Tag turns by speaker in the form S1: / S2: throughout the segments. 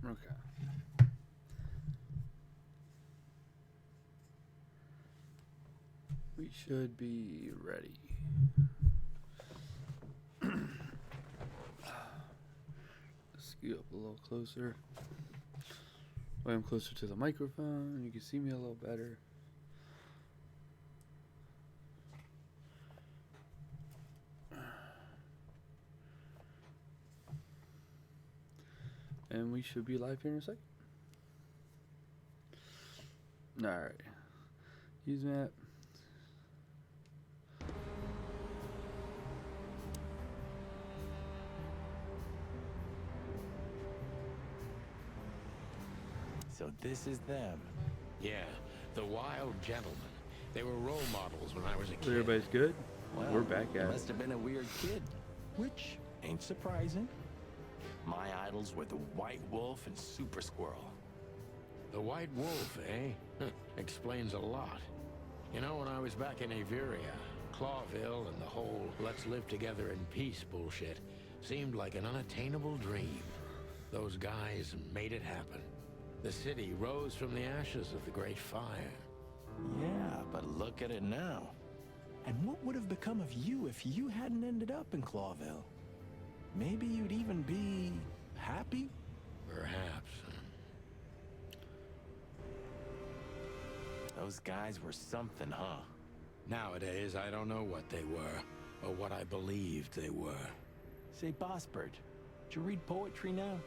S1: Okay. We should be ready. Let's get up a little closer. Way I'm closer to the microphone, you can see me a little better. And we should be live here in a second. Alright. Use map.
S2: So this is them.
S3: Yeah, the Wild Gentlemen. They were role models when I was a kid.
S1: Everybody's good?
S2: Well,
S1: We're back at
S2: must have been a weird kid, which ain't surprising. My idols were the White Wolf and Super Squirrel.
S3: The White Wolf, eh? Explains a lot. You know, when I was back in Averia, Clawville and the whole let's live together in peace bullshit seemed like an unattainable dream. Those guys made it happen. The city rose from the ashes of the Great Fire.
S2: Yeah, but look at it now. And what would have become of you if you hadn't ended up in Clawville? Maybe you'd even be happy?
S3: Perhaps.
S2: Those guys were something, huh?
S3: Nowadays, I don't know what they were, or what I believed they were.
S2: Say, Bossbert, did you read poetry now?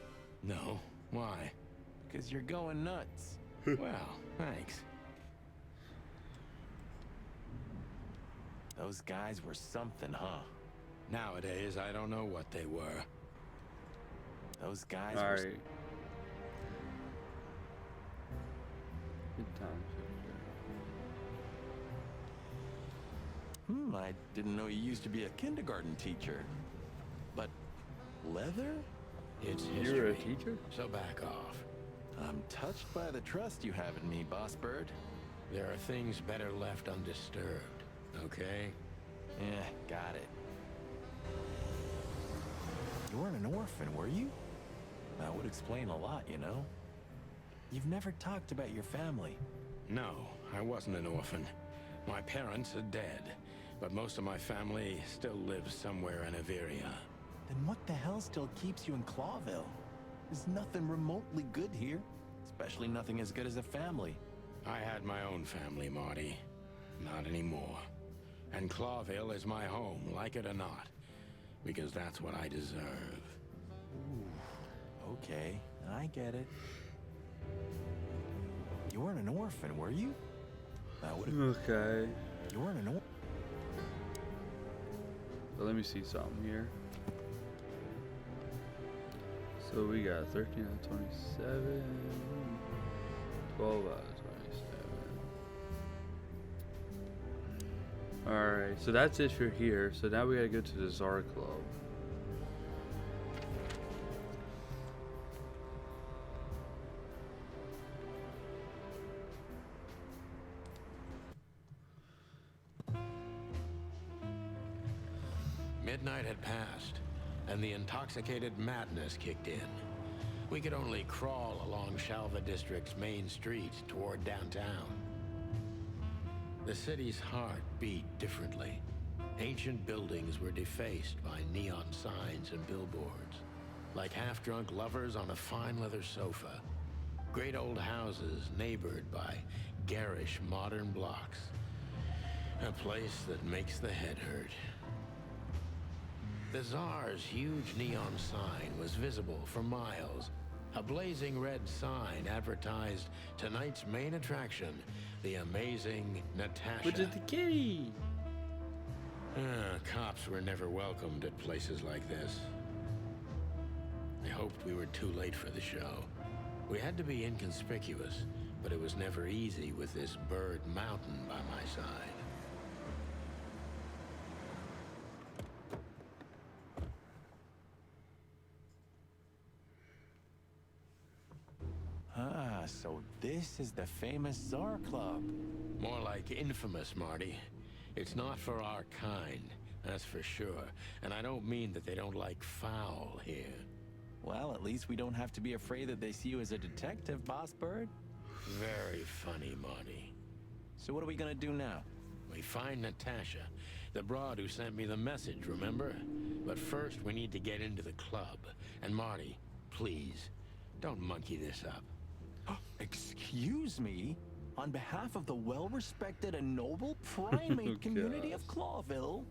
S3: No. Why?
S2: Because you're going nuts.
S3: Well, thanks.
S2: Those guys were something, huh?
S3: Nowadays, I don't know what they were.
S2: Those guys
S1: All
S2: were...
S1: right. Good times.
S2: I didn't know you used to be a kindergarten teacher. But leather?
S3: It's history.
S1: You're a teacher?
S3: So back off.
S2: I'm touched by the trust you have in me, Boss Bird.
S3: There are things better left undisturbed, okay?
S2: Yeah, got it. You weren't an orphan, were you? That would explain a lot, you know? You've never talked about your family.
S3: No, I wasn't an orphan. My parents are dead, but most of my family still lives somewhere in Averia.
S2: Then what the hell still keeps you in Clawville? There's nothing remotely good here. Especially nothing as good as a family.
S3: I had my own family, Marty. Not anymore. And Clawville is my home, like it or not. Because that's what I deserve.
S2: Ooh, okay, I get it. You weren't an orphan, were you? That would have...
S1: Okay.
S2: You weren't an orphan.
S1: So let me see something here. So we got 13 out of 27, 12 out of 27. Alright, so that's it for here. So now we gotta go to the Czar Club.
S3: Midnight had passed, and the intoxicated madness kicked in. We could only crawl along Shalva District's main street toward downtown. The city's heart beat differently. Ancient buildings were defaced by neon signs and billboards, like half-drunk lovers on a fine leather sofa. Great old houses neighbored by garish modern blocks. A place that makes the head hurt. The Tsar's huge neon sign was visible for miles. A blazing red sign advertised tonight's main attraction, the amazing Natasha.
S1: Which is the kitty?
S3: Cops were never welcomed at places like this. I hoped we were too late for the show. We had to be inconspicuous, but it was never easy with this bird mountain by my side.
S2: Ah, so This is the famous Tsar Club.
S3: More like infamous, Marty. It's not for our kind, that's for sure. And I don't mean that they don't like foul here.
S2: Well, at least we don't have to be afraid that they see you as a detective, Boss Bird.
S3: Very funny, Marty.
S2: So what are we gonna do now?
S3: We find Natasha, the broad who sent me the message, remember? But first, we need to get into the club. And Marty, please, don't monkey this up.
S2: Excuse me? On behalf of the well-respected and noble primate
S1: Oh,
S2: community of
S1: gosh.
S2: Clawville,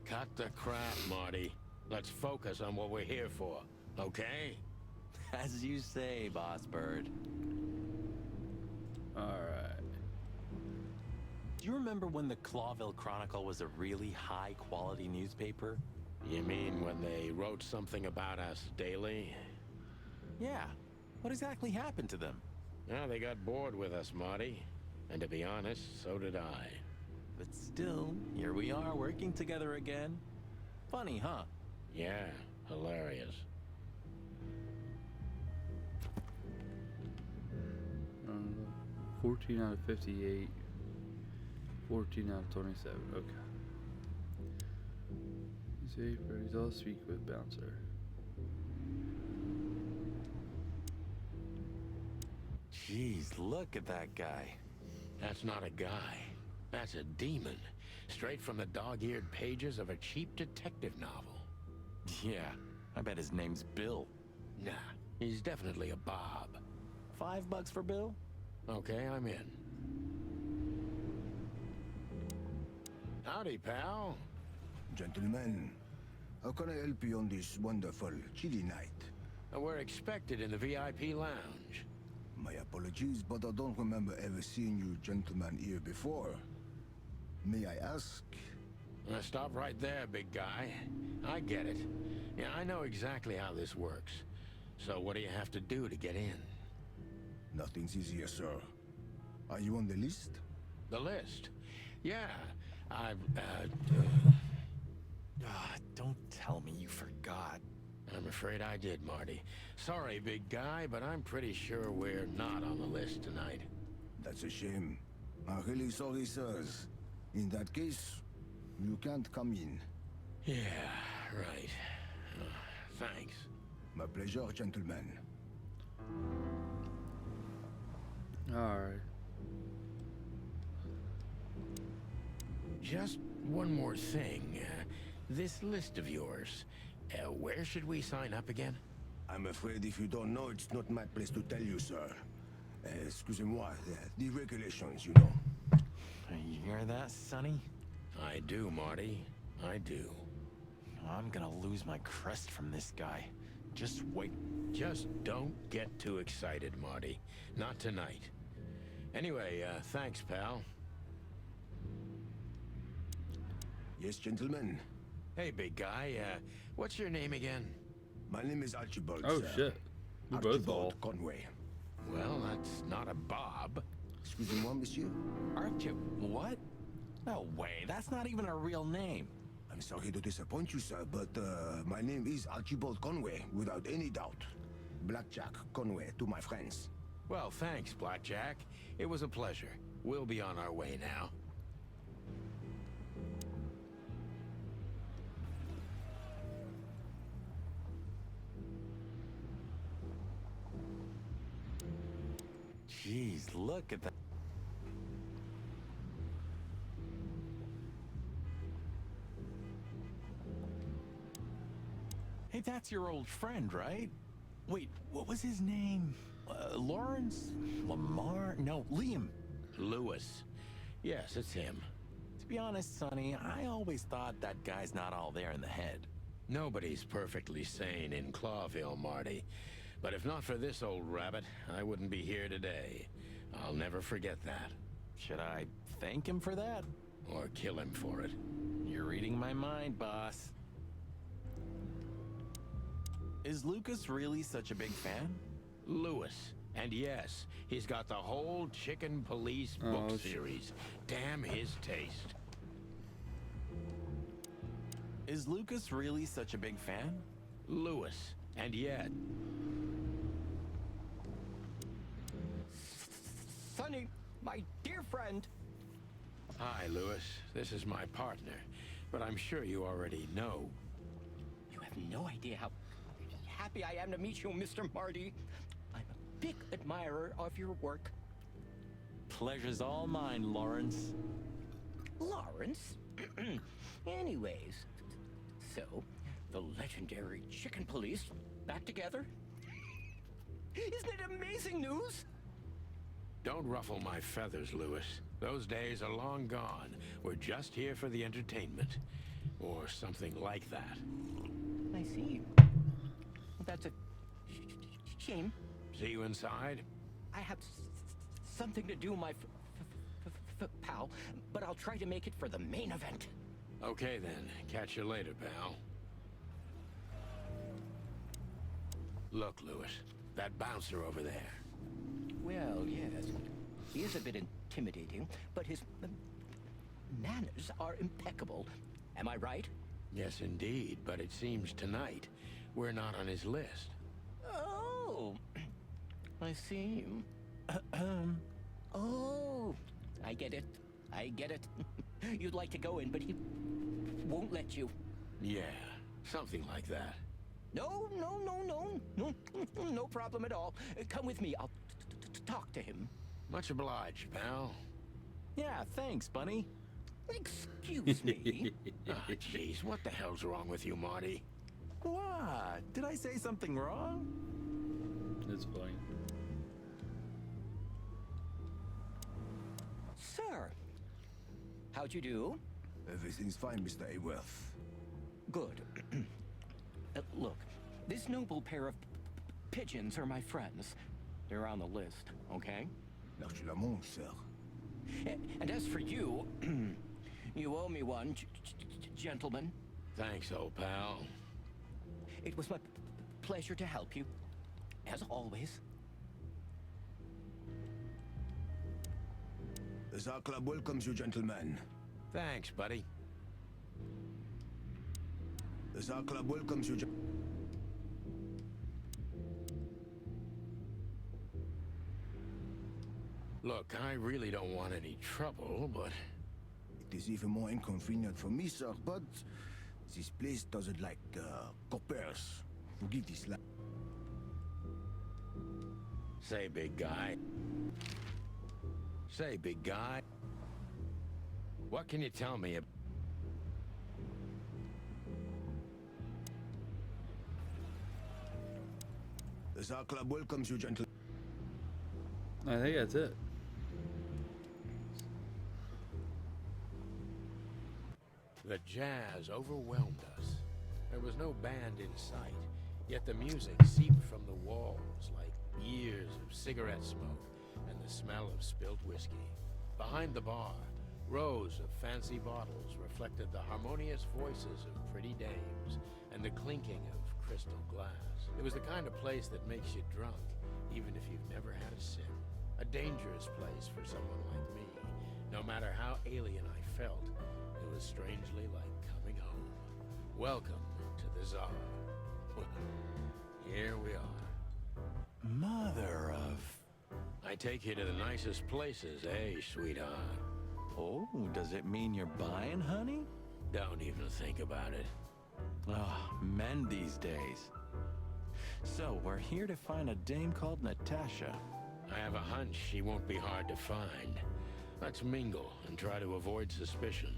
S3: Cut the crap, Marty. Let's focus on what we're here for, okay?
S2: as you say, Boss Bird.
S1: Alright.
S2: Do you remember when the Clawville Chronicle was a really high-quality newspaper?
S3: You mean when they wrote something about us daily?
S2: Yeah. What exactly happened to them?
S3: Well, they got bored with us, Marty. And to be honest, so did I.
S2: But still, here we are working together again. Funny, huh?
S3: Yeah, hilarious.
S1: 14 out of 58. 14 out of 27. Okay. Say Freddy's all speak with bouncer.
S2: Jeez, look at that guy.
S3: That's not a guy. That's a demon. Straight from the dog-eared pages of a cheap detective novel.
S2: Yeah, I bet his name's Bill.
S3: Nah, he's definitely a Bob.
S2: $5 for Bill?
S3: Okay, I'm in. Howdy, pal.
S4: Gentlemen, how can I help you on this wonderful, chilly night?
S3: We're expected in the VIP lounge.
S4: My apologies, but I don't remember ever seeing you gentlemen here before. May I ask?
S3: Stop right there, big guy. I get it. Yeah, I know exactly how this works. So what do you have to do to get in?
S4: Nothing's easier, sir. Are you on the list?
S3: The list? Yeah,
S2: Don't tell me you forgot.
S3: I'm afraid I did, Marty. Sorry, big guy, but I'm pretty sure we're not on the list tonight.
S4: That's a shame. I'm really sorry, sirs. In that case, you can't come in.
S3: Yeah, right. Thanks.
S4: My pleasure, gentlemen.
S1: Alright.
S3: Just one more thing. This list of yours, where should we sign up again?
S4: I'm afraid if you don't know, it's not my place to tell you, sir. Excusez-moi, the regulations, you know.
S2: You hear that, Sonny?
S3: I do, Marty. I do.
S2: I'm gonna lose my crest from this guy. Just wait.
S3: Just don't get too excited, Marty. Not tonight. Anyway, thanks, pal.
S4: Yes, gentlemen.
S3: Hey, big guy, what's your name again?
S4: My name is Archibald,
S1: Oh
S4: sir.
S1: shit. We both all.
S4: Archibald Conway.
S3: Well, that's not a Bob.
S4: Excusez-moi, monsieur.
S2: Archie, what? No way, that's not even a real name.
S4: I'm sorry to disappoint you, sir, but my name is Archibald Conway, without any doubt. Blackjack Conway to my friends.
S3: Well, thanks, Blackjack. It was a pleasure. We'll be on our way now.
S2: Jeez, look at that. Hey, that's your old friend, right? Wait, what was his name? Lawrence? Lamar? No, Liam.
S3: Lewis. Yes, it's him.
S2: To be honest, Sonny, I always thought that guy's not all there in the head.
S3: Nobody's perfectly sane in Clawville, Marty. But if not for this old rabbit, I wouldn't be here today. I'll never forget that.
S2: Should I thank him for that?
S3: Or kill him for it.
S2: You're reading my mind, boss. Is Lucas really such a big fan?
S3: Lewis. And yes, he's got the whole Chicken Police book
S1: Oh, shit.
S3: series. Damn his taste.
S2: Is Lucas really such a big fan?
S3: Lewis. And yet...
S5: Sonny, my dear friend.
S3: Hi, Lewis. This is my partner, but I'm sure you already know.
S5: You have no idea how happy I am to meet you, Mr. Marty. I'm a big admirer of your work.
S6: Pleasure's all mine, Lawrence.
S5: Lawrence? Anyways, so, the legendary Chicken Police back together? Isn't it amazing news?
S3: Don't ruffle my feathers, Lewis. Those days are long gone. We're just here for the entertainment. Or something like that.
S5: I see. That's a shame.
S3: See you inside?
S5: I have something to do, my pal, but I'll try to make it for the main event.
S3: Okay then. Catch you later, pal. Look, Lewis. That bouncer over there.
S5: Well, yes. He is a bit intimidating, but his manners are impeccable. Am I right?
S3: Yes, indeed. But it seems tonight we're not on his list.
S5: Oh, I see. Oh, I get it. I get it. You'd like to go in, but he won't let you.
S3: Yeah, something like that.
S5: No, no problem at all. Come with me. I'll talk to him.
S3: Much obliged, pal.
S6: Yeah, thanks, Bunny.
S5: Excuse me.
S3: Ah, jeez, what the hell's wrong with you, Marty?
S6: What? Did I say something wrong?
S1: It's fine.
S5: Sir, how'd you do?
S4: Everything's fine, Mr. Aworth.
S5: Good. Look, this noble pair of pigeons are my friends. They're on the list, okay?
S4: L'argent, sir.
S5: And as for you, you owe me one, gentlemen.
S3: Thanks, old pal.
S5: It was my pleasure to help you, as always.
S4: The Tsar Club welcomes you, gentlemen.
S3: Thanks, buddy.
S4: The Tsar Club welcomes you,
S3: Look, I really don't want any trouble, but...
S4: It is even more inconvenient for me, sir, but this place doesn't like coppers. Forgive this la-
S3: Say, big guy. Say, big guy. What can you tell me about...
S4: The Tsar Club welcomes you, gentlemen.
S1: I think that's it.
S3: The jazz overwhelmed us. There was no band in sight, yet the music seeped from the walls like years of cigarette smoke and the smell of spilt whiskey. Behind the bar, rows of fancy bottles reflected the harmonious voices of pretty dames and the clinking of crystal glass. It was the kind of place that makes you drunk, even if you've never had a sip. A dangerous place for someone like me. No matter how alien I felt, it was strangely like coming home. Welcome to the Tsar. Here we are.
S6: Mother of...
S3: I take you to the nicest places, eh, sweetheart?
S6: Oh, does it mean you're buying, honey?
S3: Don't even think about it.
S6: Ah, men these days. So, we're here to find a dame called Natasha.
S3: I have a hunch she won't be hard to find. Let's mingle and try to avoid suspicion.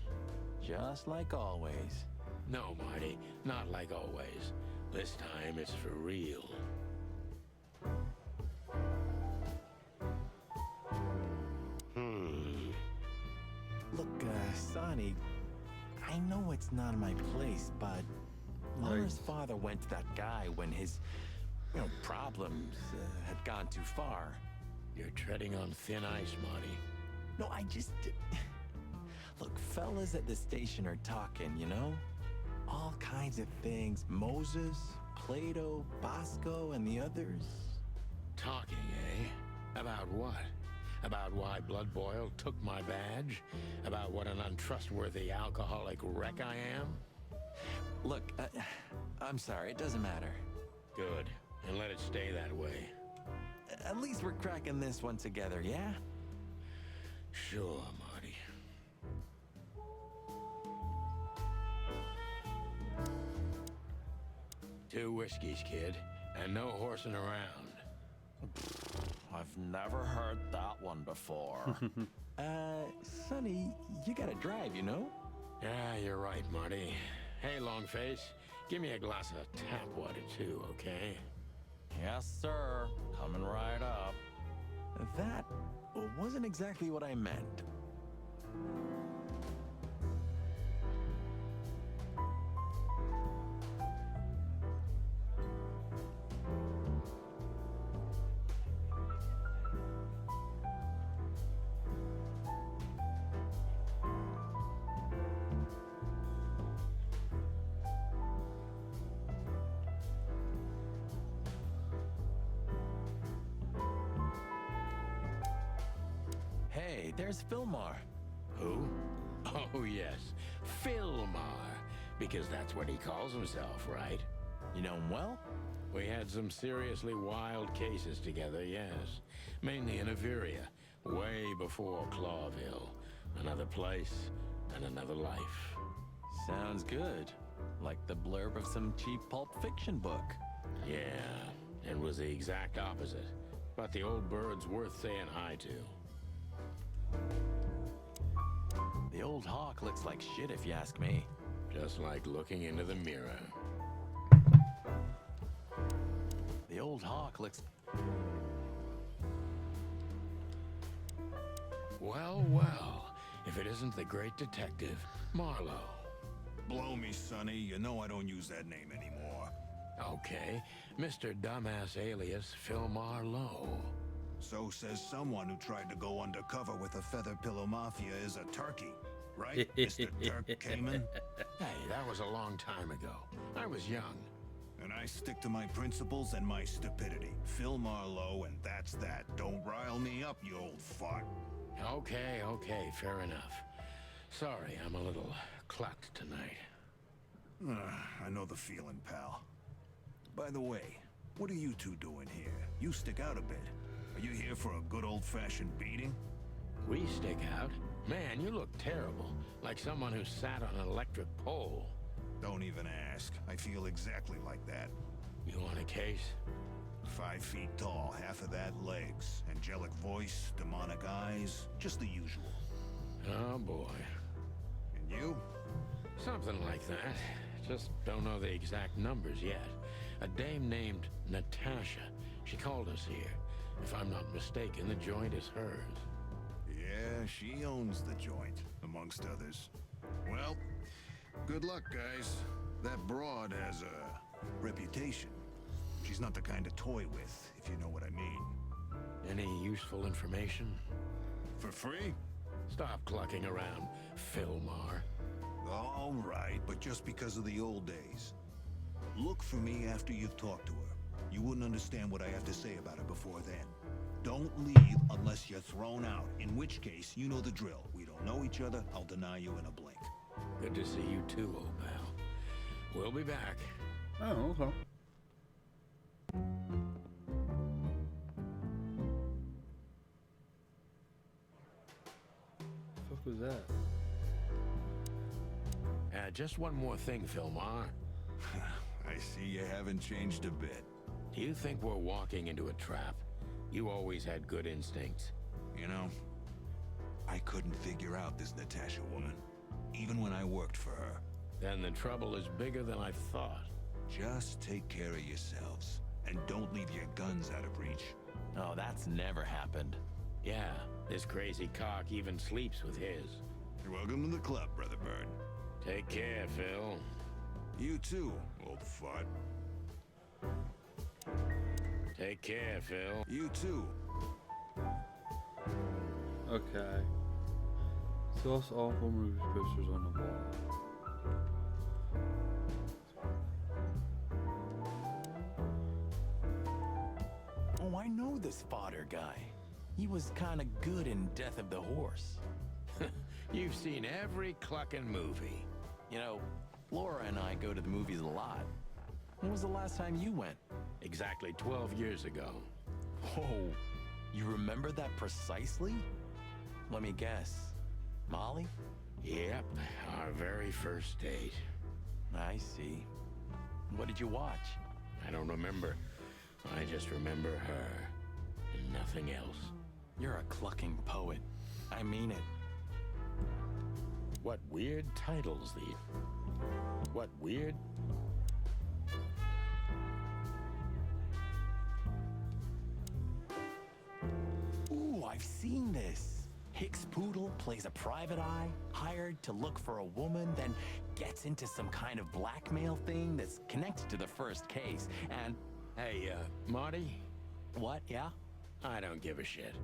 S6: Just like always.
S3: No, Marty, not like always. This time it's for real.
S6: Look, Sonny, I know it's not my place, but Laura's
S1: Right.
S6: father went to that guy when his, problems had gone too far.
S3: You're treading on thin ice, Marty.
S6: No, I just... Look, fellas at the station are talking, All kinds of things. Moses, Plato, Bosco, and the others.
S3: Talking, eh? About what? About why Blood Boil took my badge? About what an untrustworthy alcoholic wreck I am?
S6: Look, I'm sorry, it doesn't matter.
S3: Good. And let it stay that way.
S6: At least we're cracking this one together, yeah?
S3: Sure, Marty. Two whiskeys, kid, and no horsing around.
S6: I've never heard that one before. Sonny, you gotta drive, you know?
S3: Yeah, you're right, Marty. Hey, Longface, give me a glass of tap water too, okay?
S6: Yes, sir. Coming right up. That wasn't exactly what I meant. Hey, there's Fillmar.
S3: Who? Oh, yes, Fillmar. Because that's what he calls himself, right?
S6: You know him well?
S3: We had some seriously wild cases together, yes. Mainly in Averia, way before Clawville. Another place and another life.
S6: Sounds good. Like the blurb of some cheap pulp fiction book.
S3: Yeah, it was the exact opposite. But the old bird's worth saying hi to.
S6: The old hawk looks like shit if you ask me.
S3: Just like looking into the mirror.
S6: The old hawk looks...
S3: Well, well, if it isn't the great detective, Marlowe.
S4: Blow me, Sonny. You know I don't use that name anymore.
S3: Okay, Mr. Dumbass alias Fillmar Lowe.
S4: So says someone who tried to go undercover with a Feather Pillow Mafia is a turkey. Right, Mr. Turk Cayman?
S3: Hey, that was a long time ago. I was young.
S4: And I stick to my principles and my stupidity. Phil Marlowe, and that's that. Don't rile me up, you old fart.
S3: Okay, fair enough. Sorry, I'm a little clucked tonight.
S4: I know the feeling, pal. By the way, what are you two doing here? You stick out a bit. Are you here for a good old-fashioned beating?
S3: We stick out? Man, you look terrible. Like someone who sat on an electric pole.
S4: Don't even ask. I feel exactly like that.
S3: You want a case?
S4: 5 feet tall, half of that legs. Angelic voice, demonic eyes, just the usual.
S3: Oh boy.
S4: And you?
S3: Something like that. Just don't know the exact numbers yet. A dame named Natasha. She called us here. If I'm not mistaken, the joint is hers.
S4: Yeah, she owns the joint, amongst others. Well, good luck, guys. That broad has a reputation. She's not the kind to toy with, if you know what I mean.
S3: Any useful information?
S4: For free?
S3: Stop clucking around, Fillmar.
S4: All right, but just because of the old days. Look for me after you've talked to her. You wouldn't understand what I have to say about her before then. Don't leave unless you're thrown out, in which case, you know the drill. We don't know each other, I'll deny you in a blink.
S3: Good to see you too, old pal. We'll be back.
S1: Oh, okay. The fuck was that?
S3: Just one more thing, Fillmar.
S4: I see you haven't changed a bit.
S3: Do you think we're walking into a trap? You always had good instincts.
S4: You know, I couldn't figure out this Natasha woman, even when I worked for her.
S3: Then the trouble is bigger than I thought.
S4: Just take care of yourselves, and don't leave your guns out of reach.
S6: Oh, that's never happened.
S3: Yeah, this crazy cock even sleeps with his.
S4: You're welcome to the club, Brother Bird.
S3: Take care, Phil.
S4: You too, old fart.
S3: Take care, Phil.
S4: You too.
S1: Okay. Sauce all home movie posters on the wall.
S6: Oh, I know this fodder guy. He was kinda good in Death of the Horse.
S3: You've seen every clucking movie.
S6: You know, Laura and I go to the movies a lot. When was the last time you went?
S3: Exactly 12 years ago.
S6: Whoa, you remember that precisely? Let me guess. Molly?
S3: Yep, our very first date.
S6: I see. What did you watch?
S3: I don't remember. I just remember her. And nothing else.
S6: You're a clucking poet. I mean it.
S3: What weird titles these... What weird...
S6: Ooh, I've seen this. Hicks Poodle plays a private eye, hired to look for a woman, then gets into some kind of blackmail thing that's connected to the first case. And
S3: Hey, Marty?
S6: what, yeah?
S3: I don't give a shit.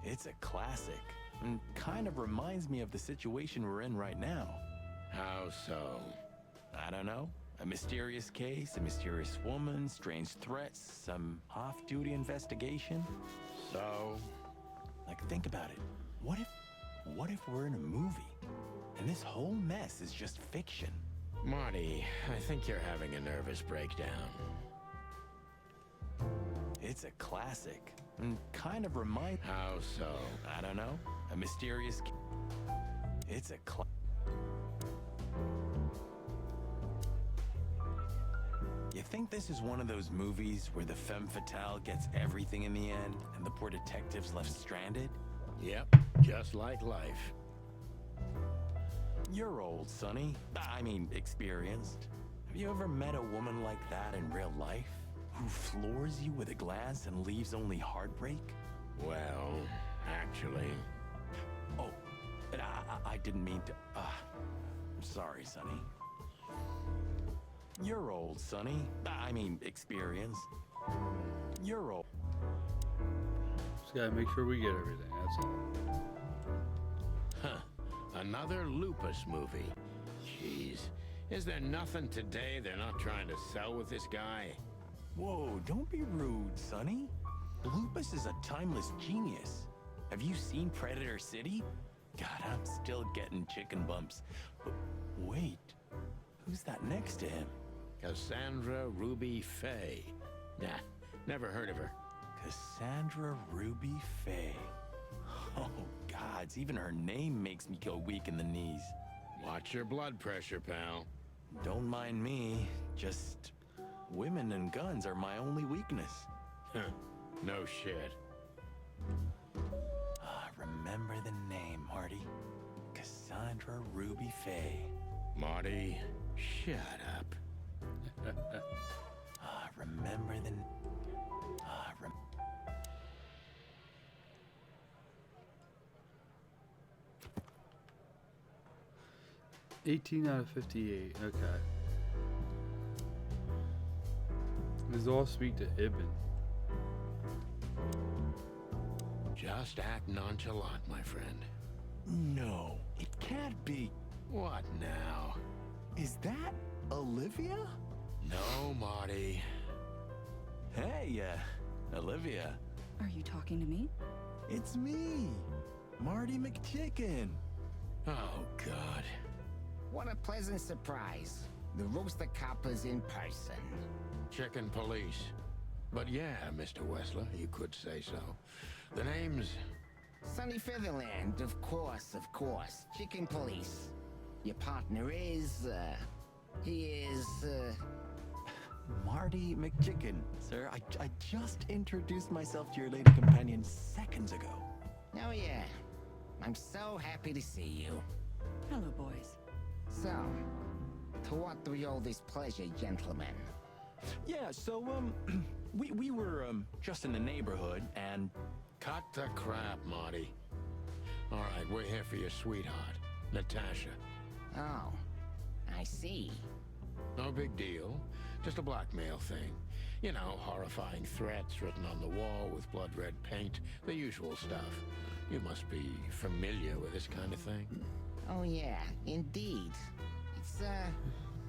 S6: It's a classic. And kind of reminds me of the situation we're in right now.
S3: How so?
S6: I don't know. A mysterious case, a mysterious woman, strange threats, some off-duty investigation.
S3: So?
S6: Like, think about it. What if we're in a movie? And this whole mess is just fiction?
S3: Marty, I think you're having a nervous breakdown.
S6: It's a classic. And kind of remind...
S3: How so?
S6: I don't know. A mysterious... It's a You think this is one of those movies where the femme fatale gets everything in the end and the poor detective's left stranded?
S3: Yep, just like life.
S6: You're old, Sonny. I mean, experienced. Have you ever met a woman like that in real life? Who floors you with a glance and leaves only heartbreak?
S3: Well, actually...
S6: Oh, I didn't mean to... I'm sorry, Sonny. You're old, Sonny. I mean, experienced. You're old.
S1: Just gotta make sure we get everything, that's all.
S3: Huh. Another Lupus movie. Jeez. Is there nothing today they're not trying to sell with this guy?
S6: Whoa, don't be rude, Sonny. Lupus is a timeless genius. Have you seen Predator City? God, I'm still getting chicken bumps. But wait, who's that next to him?
S3: Cassandra Ruby Faye. Nah, never heard of her.
S6: Cassandra Ruby Faye. Oh, gods, even her name makes me go weak in the knees.
S3: Watch your blood pressure, pal.
S6: Don't mind me, just women and guns are my only weakness.
S3: Huh. No shit.
S6: Remember the name, Marty. Cassandra Ruby Faye.
S3: Marty, shut up.
S6: Remember the...
S1: 18 out of 58. Okay. These all speak to Ibn.
S3: Just act nonchalant, my friend.
S6: No, it can't be.
S3: What now?
S6: Is that Olivia?
S3: No, Marty.
S6: Hey, Olivia.
S7: Are you talking to me?
S6: It's me, Marty McChicken.
S3: Oh, God.
S5: What a pleasant surprise. The Rooster Copper's in person.
S3: Chicken police. But yeah, Mr. Wessler, you could say so. The name's...
S5: Sunny Featherland, of course, of course. Chicken police. Your partner is, he is,
S6: Marty McChicken, sir. I just introduced myself to your lady companion seconds ago.
S5: Oh yeah. I'm so happy to see you.
S7: Hello, boys.
S5: So, to what do we owe this pleasure, gentlemen?
S6: Yeah, so, we were, just in the neighborhood, and...
S3: Cut the crap, Marty. All right, we're here for your sweetheart, Natasha.
S5: Oh, I see.
S3: No big deal. Just a blackmail thing. You know, horrifying threats written on the wall with blood-red paint. The usual stuff. You must be familiar with this kind of thing.
S5: Oh yeah, indeed. It's,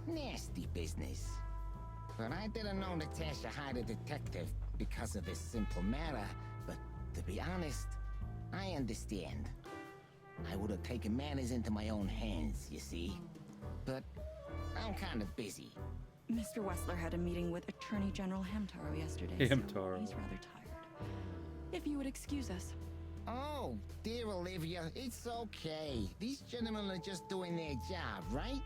S5: nasty business. But I didn't know Natasha hired a detective because of this simple matter, but to be honest, I understand. I would have taken matters into my own hands, you see. But I'm kind of busy.
S7: Mr. Wessler had a meeting with Attorney General Hamtaro yesterday. So
S1: Hamtaro.
S7: he's rather tired. If you would excuse us.
S5: Oh, dear Olivia, it's okay. These gentlemen are just doing their job, right?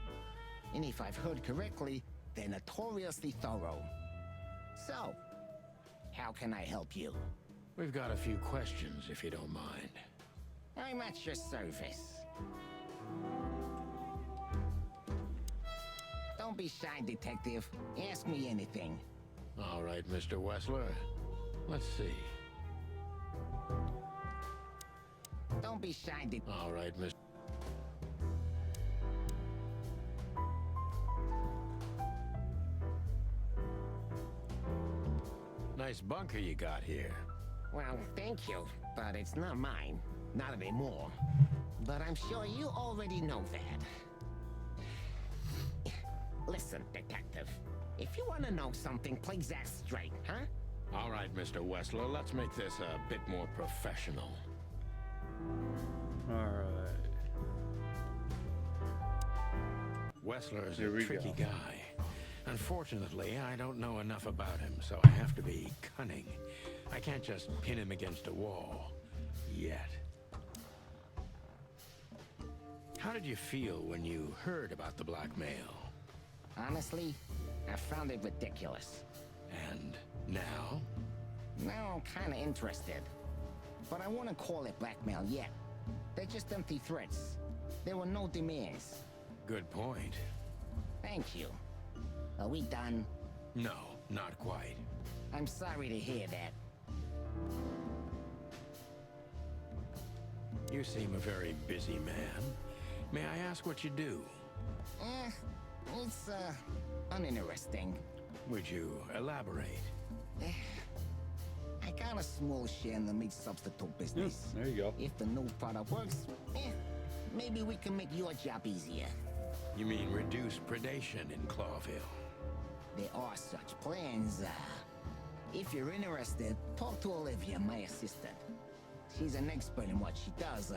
S5: And if I've heard correctly, they're notoriously thorough. So, how can I help you?
S3: We've got a few questions, if you don't mind.
S5: I'm at your service. Don't be shy, Detective. Ask me anything.
S3: All right, Mr. Wessler. Let's see.
S5: Don't be shy,
S3: All right, Mr. Nice bunker you got here.
S5: Well, thank you, but it's not mine. Not anymore. But I'm sure you already know that. Listen, Detective. If you want to know something, play Zack straight, huh?
S3: All right, Mr. Wessler, let's make this a bit more professional.
S1: Alright.
S3: Wessler's
S1: Here
S3: a
S1: we
S3: tricky
S1: go.
S3: guy. Unfortunately, I don't know enough about him, so I have to be cunning. I can't just pin him against a wall. Yet. How did you feel when you heard about the blackmail?
S5: Honestly, I found it ridiculous.
S3: And now?
S5: Now I'm kinda interested. But I wouldn't call it blackmail yet. They're just empty threats. There were no demands.
S3: Good point.
S5: Thank you. Are we done?
S3: No, not quite.
S5: I'm sorry to hear that.
S3: You seem a very busy man. May I ask what you do?
S5: It's, uninteresting.
S3: Would you elaborate?
S5: I got a small share in the meat substitute business.
S1: There you go.
S5: If the new product works, maybe we can make your job easier.
S3: You mean reduce predation in Clawville?
S5: There are such plans. If you're interested, talk to Olivia, my assistant. She's an expert in what she does,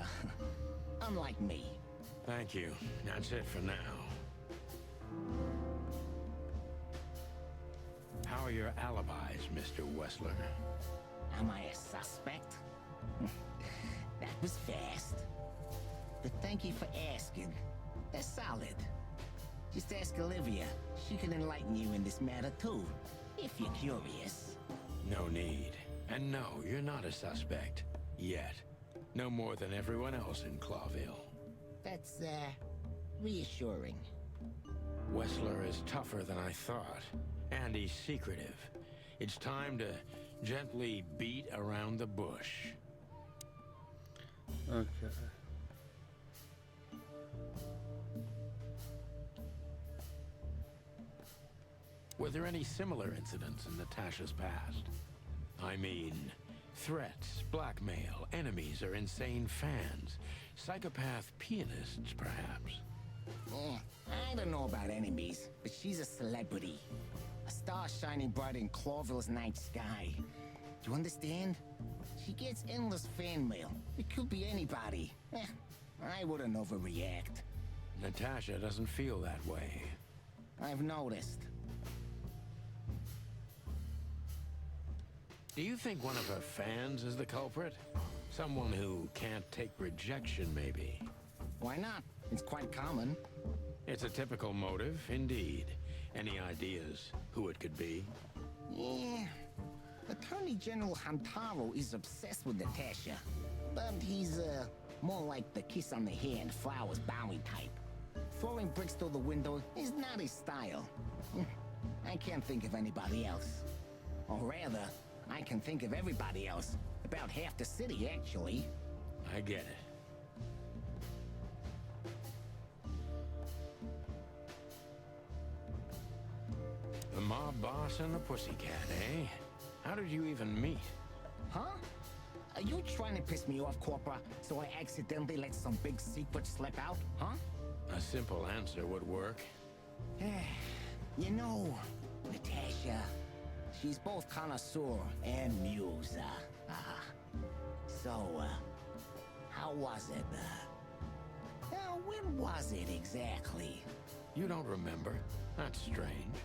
S5: unlike me.
S3: Thank you. That's it for now. How are your alibis, Mr. Wessler?
S5: Am I a suspect? That was fast. But thank you for asking. They're solid. Just ask Olivia. She can enlighten you in this matter too, if you're curious.
S3: No need. And no, you're not a suspect. Yet. No more than everyone else in Clawville.
S5: That's, reassuring.
S3: Wessler is tougher than I thought. And he's secretive. It's time to gently beat around the bush.
S1: Okay.
S3: Were there any similar incidents in Natasha's past? I mean, threats, blackmail, enemies or insane fans, psychopath pianists, perhaps.
S5: I don't know about enemies, but she's a celebrity. A star shining bright in Clawville's night sky. Do you understand? She gets endless fan mail. It could be anybody. I wouldn't overreact.
S3: Natasha doesn't feel that way.
S5: I've noticed.
S3: Do you think one of her fans is the culprit? Someone who can't take rejection, maybe?
S5: Why not? It's quite common.
S3: It's a typical motive, indeed. Any ideas who it could be?
S5: Yeah. Attorney General Hamtaro is obsessed with Natasha. But he's, more like the kiss on the hand, flowers bowing type. Throwing bricks through the window is not his style. I can't think of anybody else. Or rather, I can think of everybody else. About half the city, actually.
S3: I get it. The mob boss and the pussycat, eh? How did you even meet?
S5: Huh? Are you trying to piss me off, Corpora, so I accidentally let some big secret slip out, huh?
S3: A simple answer would work.
S5: You know, Natasha, she's both connoisseur and muse. So, how was it? When was it exactly?
S3: You don't remember? That's strange.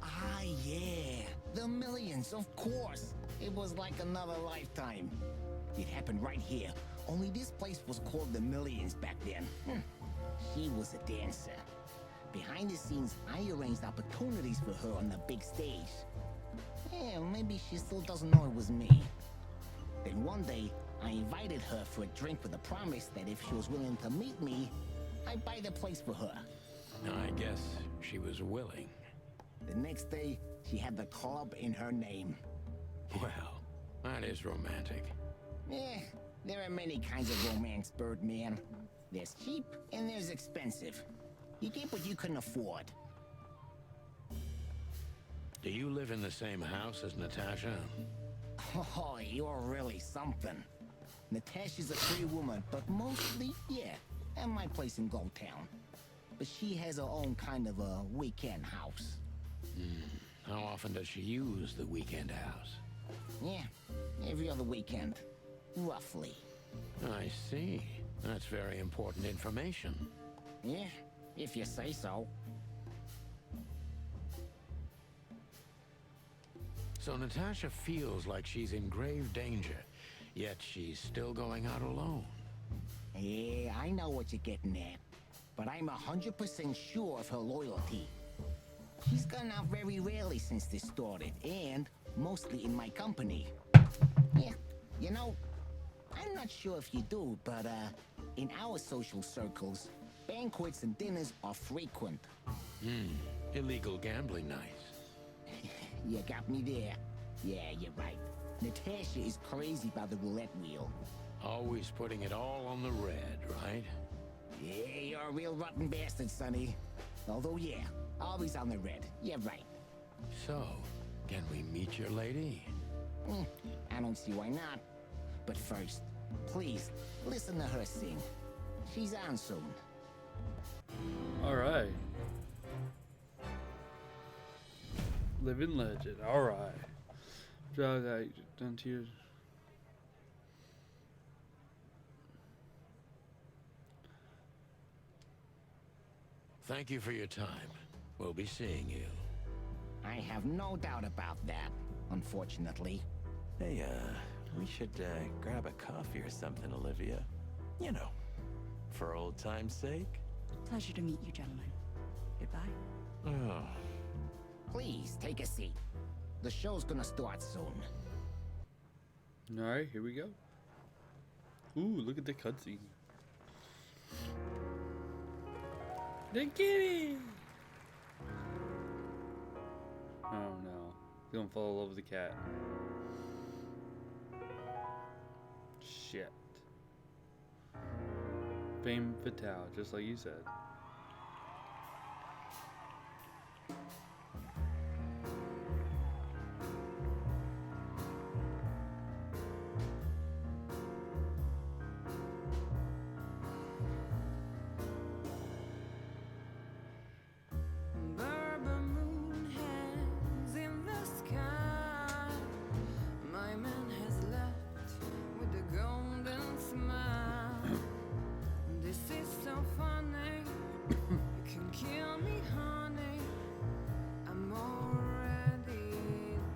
S5: Ah, yeah. The millions, of course. It was like another lifetime. It happened right here. Only this place was called the Millions back then. She was a dancer. Behind the scenes, I arranged opportunities for her on the big stage. Yeah, maybe she still doesn't know it was me. Then one day, I invited her for a drink with a promise that if she was willing to meet me, I'd buy the place for her.
S3: I guess she was willing.
S5: The next day, she had the club in her name.
S3: Well, that is romantic.
S5: Yeah, there are many kinds of romance, Birdman. There's cheap and there's expensive. You get what you can afford.
S3: Do you live in the same house as Natasha?
S5: Oh, you're really something. Natasha's a free woman, but mostly, yeah, at my place in Gold Town. But she has her own kind of a weekend house.
S3: How often does she use the weekend house?
S5: Yeah, every other weekend, roughly.
S3: I see. That's very important information.
S5: Yeah, if you say so.
S3: So Natasha feels like she's in grave danger, yet she's still going out alone.
S5: Yeah, I know what you're getting at. But I'm 100% sure of her loyalty. She's gone out very rarely since this started, and mostly in my company. Yeah, you know, I'm not sure if you do, but in our social circles, banquets and dinners are frequent.
S3: Illegal gambling nights.
S5: You got me there. Yeah, you're right. Natasha is crazy about the roulette wheel.
S3: Always putting it all on the red, right?
S5: Yeah, you're a real rotten bastard, Sonny. Although, yeah, always on the red. Yeah, right.
S3: So, can we meet your lady?
S5: I don't see why not. But first, please, listen to her sing. She's on soon.
S1: Alright. Living legend. Alright. Draw that done to you.
S3: Thank you for your time. We'll be seeing you.
S5: I have no doubt about that, unfortunately.
S6: Hey, we should grab a coffee or something, Olivia. You know, for old time's sake.
S7: Pleasure to meet you, gentlemen. Goodbye.
S6: Oh,
S5: Please, take a seat. The show's gonna start soon.
S1: Alright, here we go. Ooh, look at the cutscene. The kitty! Oh no. He's gonna fall in love with the cat. Shit. Femme fatale, just like you said.
S8: Bourbon moon hangs in the sky. My man has left with a golden smile. This is so funny. You can kill me, honey. I'm already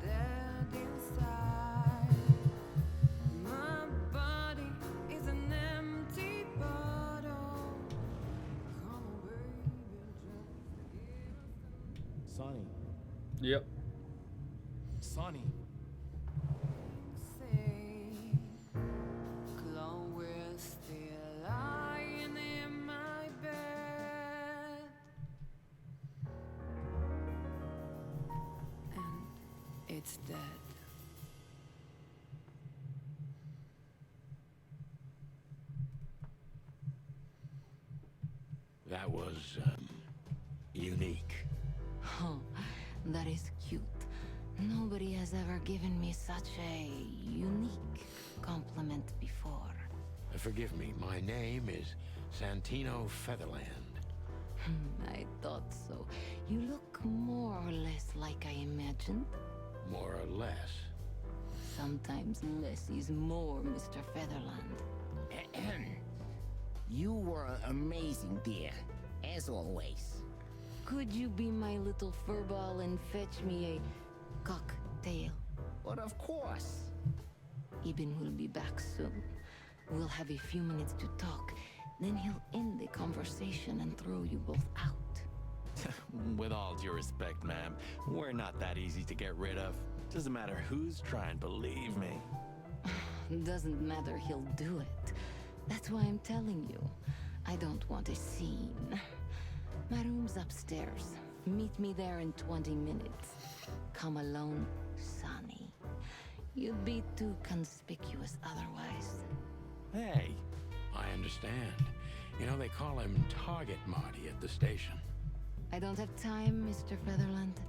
S8: dead inside. My body is an empty bottle. Come on, baby, just
S6: Sonny.
S1: Yep.
S6: Sonny.
S8: say Chloe's still lying in my bed, and it's dead.
S3: That was, unique.
S9: Oh, that is cute. Nobody has ever given me such a unique compliment before.
S3: Forgive me, my name is Santino Featherland.
S9: I thought so. You look more or less like I imagined.
S3: More or less.
S9: Sometimes less is more, Mr. Featherland.
S5: You were amazing, dear, as always.
S9: Could you be my little furball and fetch me a cocktail?
S5: But of course.
S9: Ibn will be back soon. We'll have a few minutes to talk. Then he'll end the conversation and throw you both out.
S2: With all due respect, ma'am, we're not that easy to get rid of. Doesn't matter who's trying, believe me.
S9: Doesn't matter, he'll do it. That's why I'm telling you. I don't want a scene. My room's upstairs. Meet me there in 20 minutes. Come alone, Sonny. You'd be too conspicuous otherwise.
S2: Hey,
S3: I understand. You know, they call him Target Marty at the station.
S9: I don't have time, Mr. Featherland.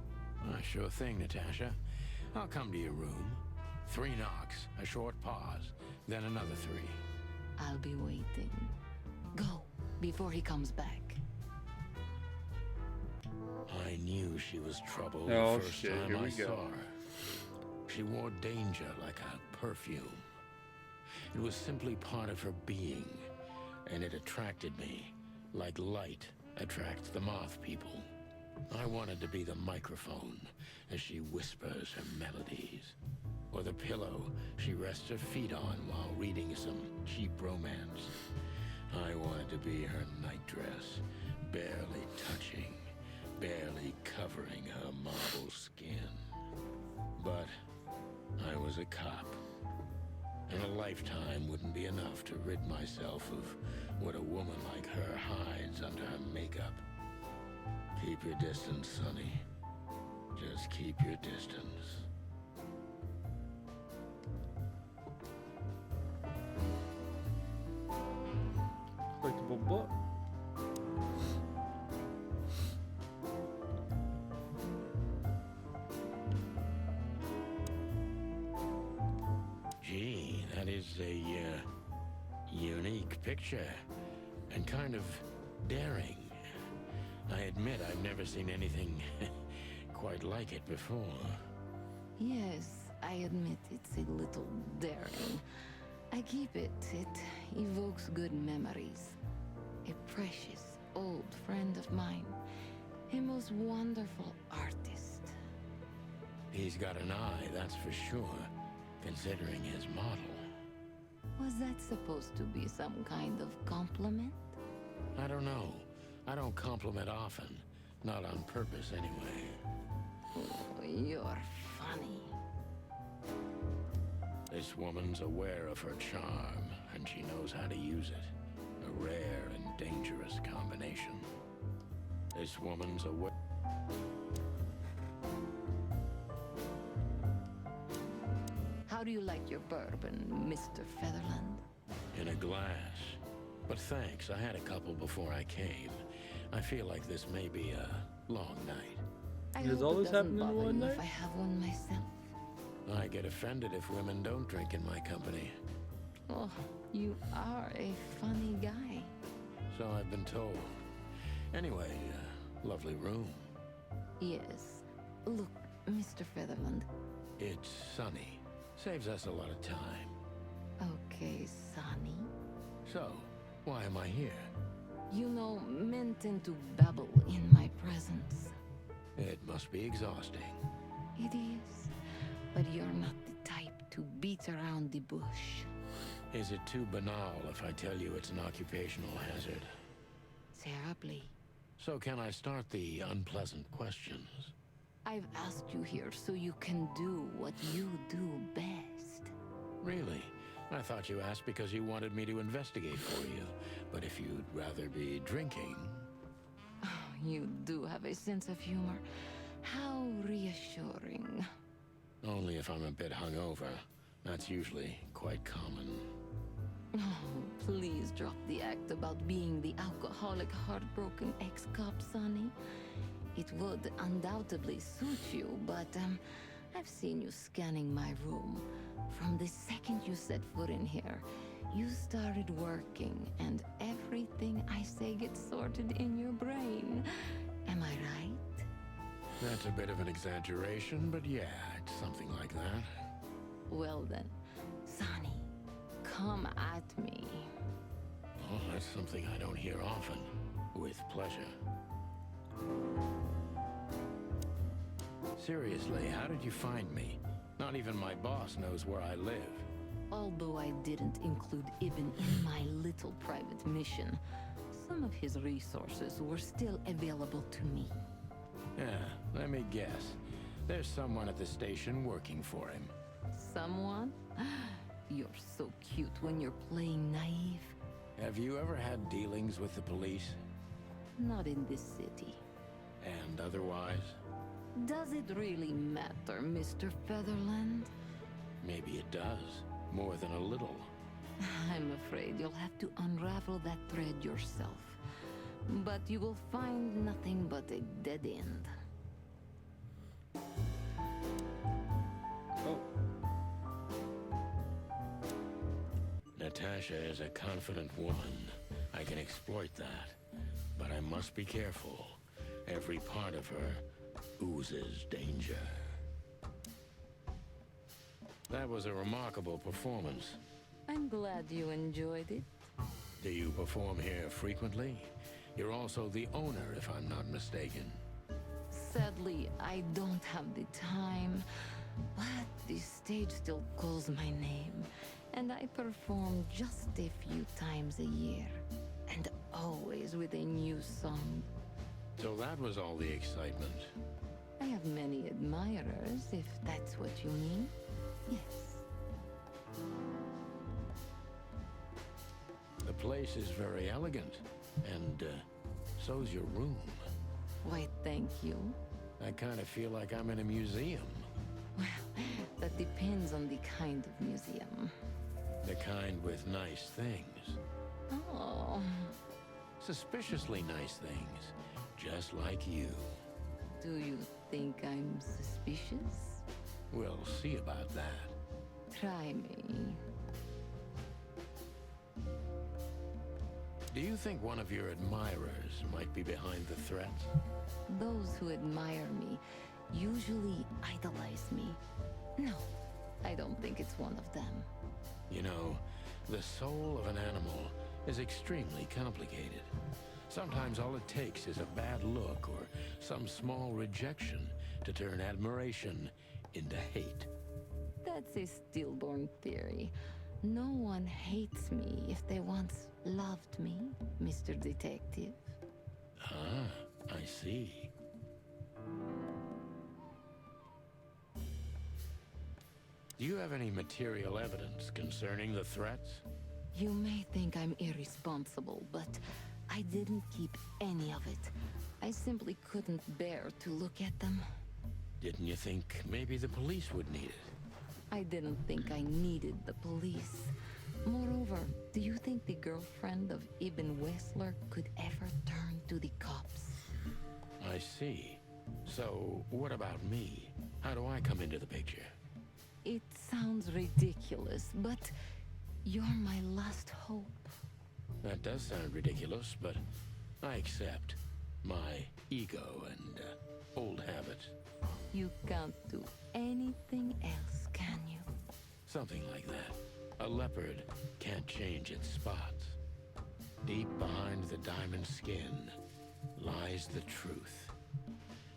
S3: Sure thing, Natasha. I'll come to your room. 3 knocks, a short pause, then another 3.
S9: I'll be waiting. Go, before he comes back.
S3: I knew she was trouble
S1: Oh,
S3: the first
S1: shit,
S3: time
S1: here
S3: I
S1: we
S3: saw
S1: go.
S3: her. She wore danger like a perfume. It was simply part of her being, and it attracted me, like light attracts the moth people. I wanted to be the microphone as she whispers her melodies, or the pillow she rests her feet on while reading some cheap romance. I wanted to be her nightdress, barely touching, barely covering her marble skin. But I was a cop, and a lifetime wouldn't be enough to rid myself of what a woman like her hides under her makeup. Keep your distance, Sonny. Just keep your distance.
S1: Collectible book.
S3: Gee, that is a unique picture, and kind of daring. I admit I've never seen anything quite like it before.
S9: Yes, I admit it's a little daring. I keep it. It evokes good memories. A precious old friend of mine. A most wonderful artist.
S3: He's got an eye, that's for sure, considering his model.
S9: Was that supposed to be some kind of compliment?
S3: I don't know. I don't compliment often. Not on purpose, anyway.
S9: Oh, you're funny.
S3: This woman's aware of her charm, and she knows how to use it. A rare and dangerous combination. This woman's aware...
S9: How do you like your bourbon, Mr. Featherland?
S3: In a glass. But thanks, I had a couple before I came. I feel like this may be a long night.
S9: I
S1: Does
S9: hope
S1: all
S9: it
S1: this
S9: doesn't
S1: happen in
S9: bother
S1: one
S9: you
S1: night?
S9: if I have one myself.
S3: I get offended if women don't drink in my company.
S9: Oh, you are a funny guy.
S3: So I've been told. Anyway, lovely room.
S9: Yes. Look, Mr. Featherland.
S3: It's sunny. Saves us a lot of time.
S9: Okay, Sonny.
S3: So, why am I here?
S9: You know, men tend to babble in my presence.
S3: It must be exhausting.
S9: It is. But you're not the type to beat around the bush.
S3: Is it too banal if I tell you it's an occupational hazard?
S9: Terribly.
S3: So can I start the unpleasant questions?
S9: I've asked you here so you can do what you do best.
S3: Really? I thought you asked because you wanted me to investigate for you. But if you'd rather be drinking...
S9: You do have a sense of humor. How reassuring.
S3: Only if I'm a bit hungover. That's usually quite common.
S9: Oh, please drop the act about being the alcoholic, heartbroken ex-cop, Sonny. It would undoubtedly suit you, but I've seen you scanning my room. From the second you set foot in here, you started working, and everything I say gets sorted in your brain. Am I right?
S3: That's a bit of an exaggeration, but yeah, it's something like that.
S9: Well then, Sonny, come at me.
S3: Oh, that's something I don't hear often. With pleasure. Seriously, how did you find me? Not even my boss knows where I live.
S9: Although I didn't include Ibn in my little private mission, some of his resources were still available to me.
S3: Yeah, let me guess. There's someone at the station working for him.
S9: Someone? You're so cute when you're playing naive.
S3: Have you ever had dealings with the police?
S9: Not in this city.
S3: And otherwise?
S9: Does it really matter, Mr. Featherland?
S3: Maybe it does. More than a little.
S9: I'm afraid you'll have to unravel that thread yourself. But you will find nothing but a dead end.
S1: Oh,
S3: Natasha is a confident woman. I can exploit that. But I must be careful. Every part of her oozes danger. That was a remarkable performance.
S9: I'm glad you enjoyed it.
S3: Do you perform here frequently? You're also the owner, if I'm not mistaken.
S9: Sadly, I don't have the time, but the stage still calls my name, and I perform just a few times a year, and always with a new song.
S3: So that was all the excitement.
S9: I have many admirers, if that's what you mean. Yes.
S3: The place is very elegant, and so's your room.
S9: Why, thank you.
S3: I kind of feel like I'm in a museum.
S9: Well, that depends on the kind of museum.
S3: The kind with nice things.
S9: Oh,
S3: Suspiciously nice things. Just like you.
S9: do you think I'm suspicious?
S3: We'll see about that.
S9: Try me.
S3: Do you think one of your admirers might be behind the threats?
S9: Those who admire me usually idolize me. No, I don't think it's one of them.
S3: You know, the soul of an animal is extremely complicated. Sometimes all it takes is a bad look or some small rejection to turn admiration into hate.
S9: That's a stillborn theory. No one hates me if they once loved me, Mr. Detective.
S3: Ah, I see. Do you have any material evidence concerning the threats?
S9: You may think I'm irresponsible, but I didn't keep any of it. I simply couldn't bear to look at them.
S3: Didn't you think maybe the police would need it?
S9: I didn't think I needed the police. Moreover, do you think the girlfriend of Ibn Wessler could ever turn to the cops?
S3: I see. So, what about me? How do I come into the picture?
S9: It sounds ridiculous, but you're my last hope.
S3: That does sound ridiculous, but I accept. My ego and old habits.
S9: You can't do anything else, can you?
S3: Something like that. A leopard can't change its spots. Deep behind the diamond skin lies the truth.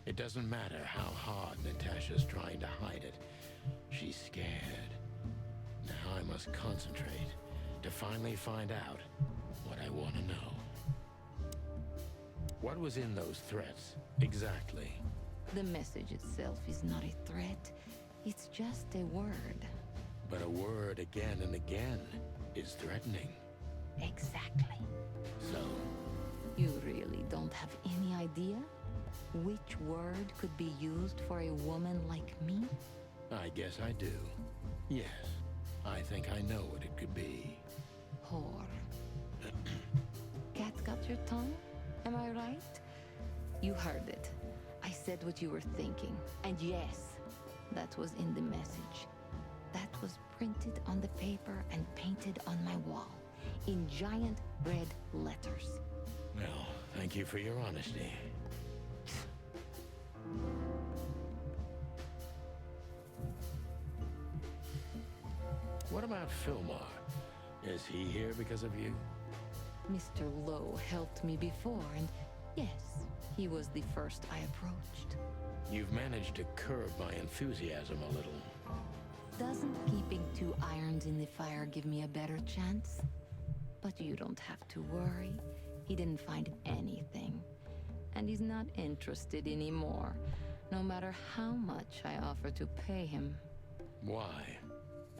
S3: It doesn't matter how hard Natasha's trying to hide it. She's scared. Now I must concentrate to finally find out what I want to know. What was in those threats, exactly?
S9: The message itself is not a threat. It's just a word.
S3: But a word again and again is threatening.
S9: Exactly.
S3: So,
S9: You really don't have any idea which word could be used for a woman like me?
S3: I guess I do. Yes, I think I know what it could be.
S9: Whore. Cat got your tongue? Am I right? You heard it. I said what you were thinking. And yes, that was in the message. That was printed on the paper and painted on my wall in giant red letters.
S3: Well, thank you for your honesty. What about Fillmore? Is he here because of you?
S9: Mr. Lowe helped me before, and yes, he was the first I approached.
S3: You've managed to curb my enthusiasm a little.
S9: Doesn't keeping 2 irons in the fire give me a better chance? But you don't have to worry. He didn't find anything. And he's not interested anymore, no matter how much I offer to pay him.
S3: Why?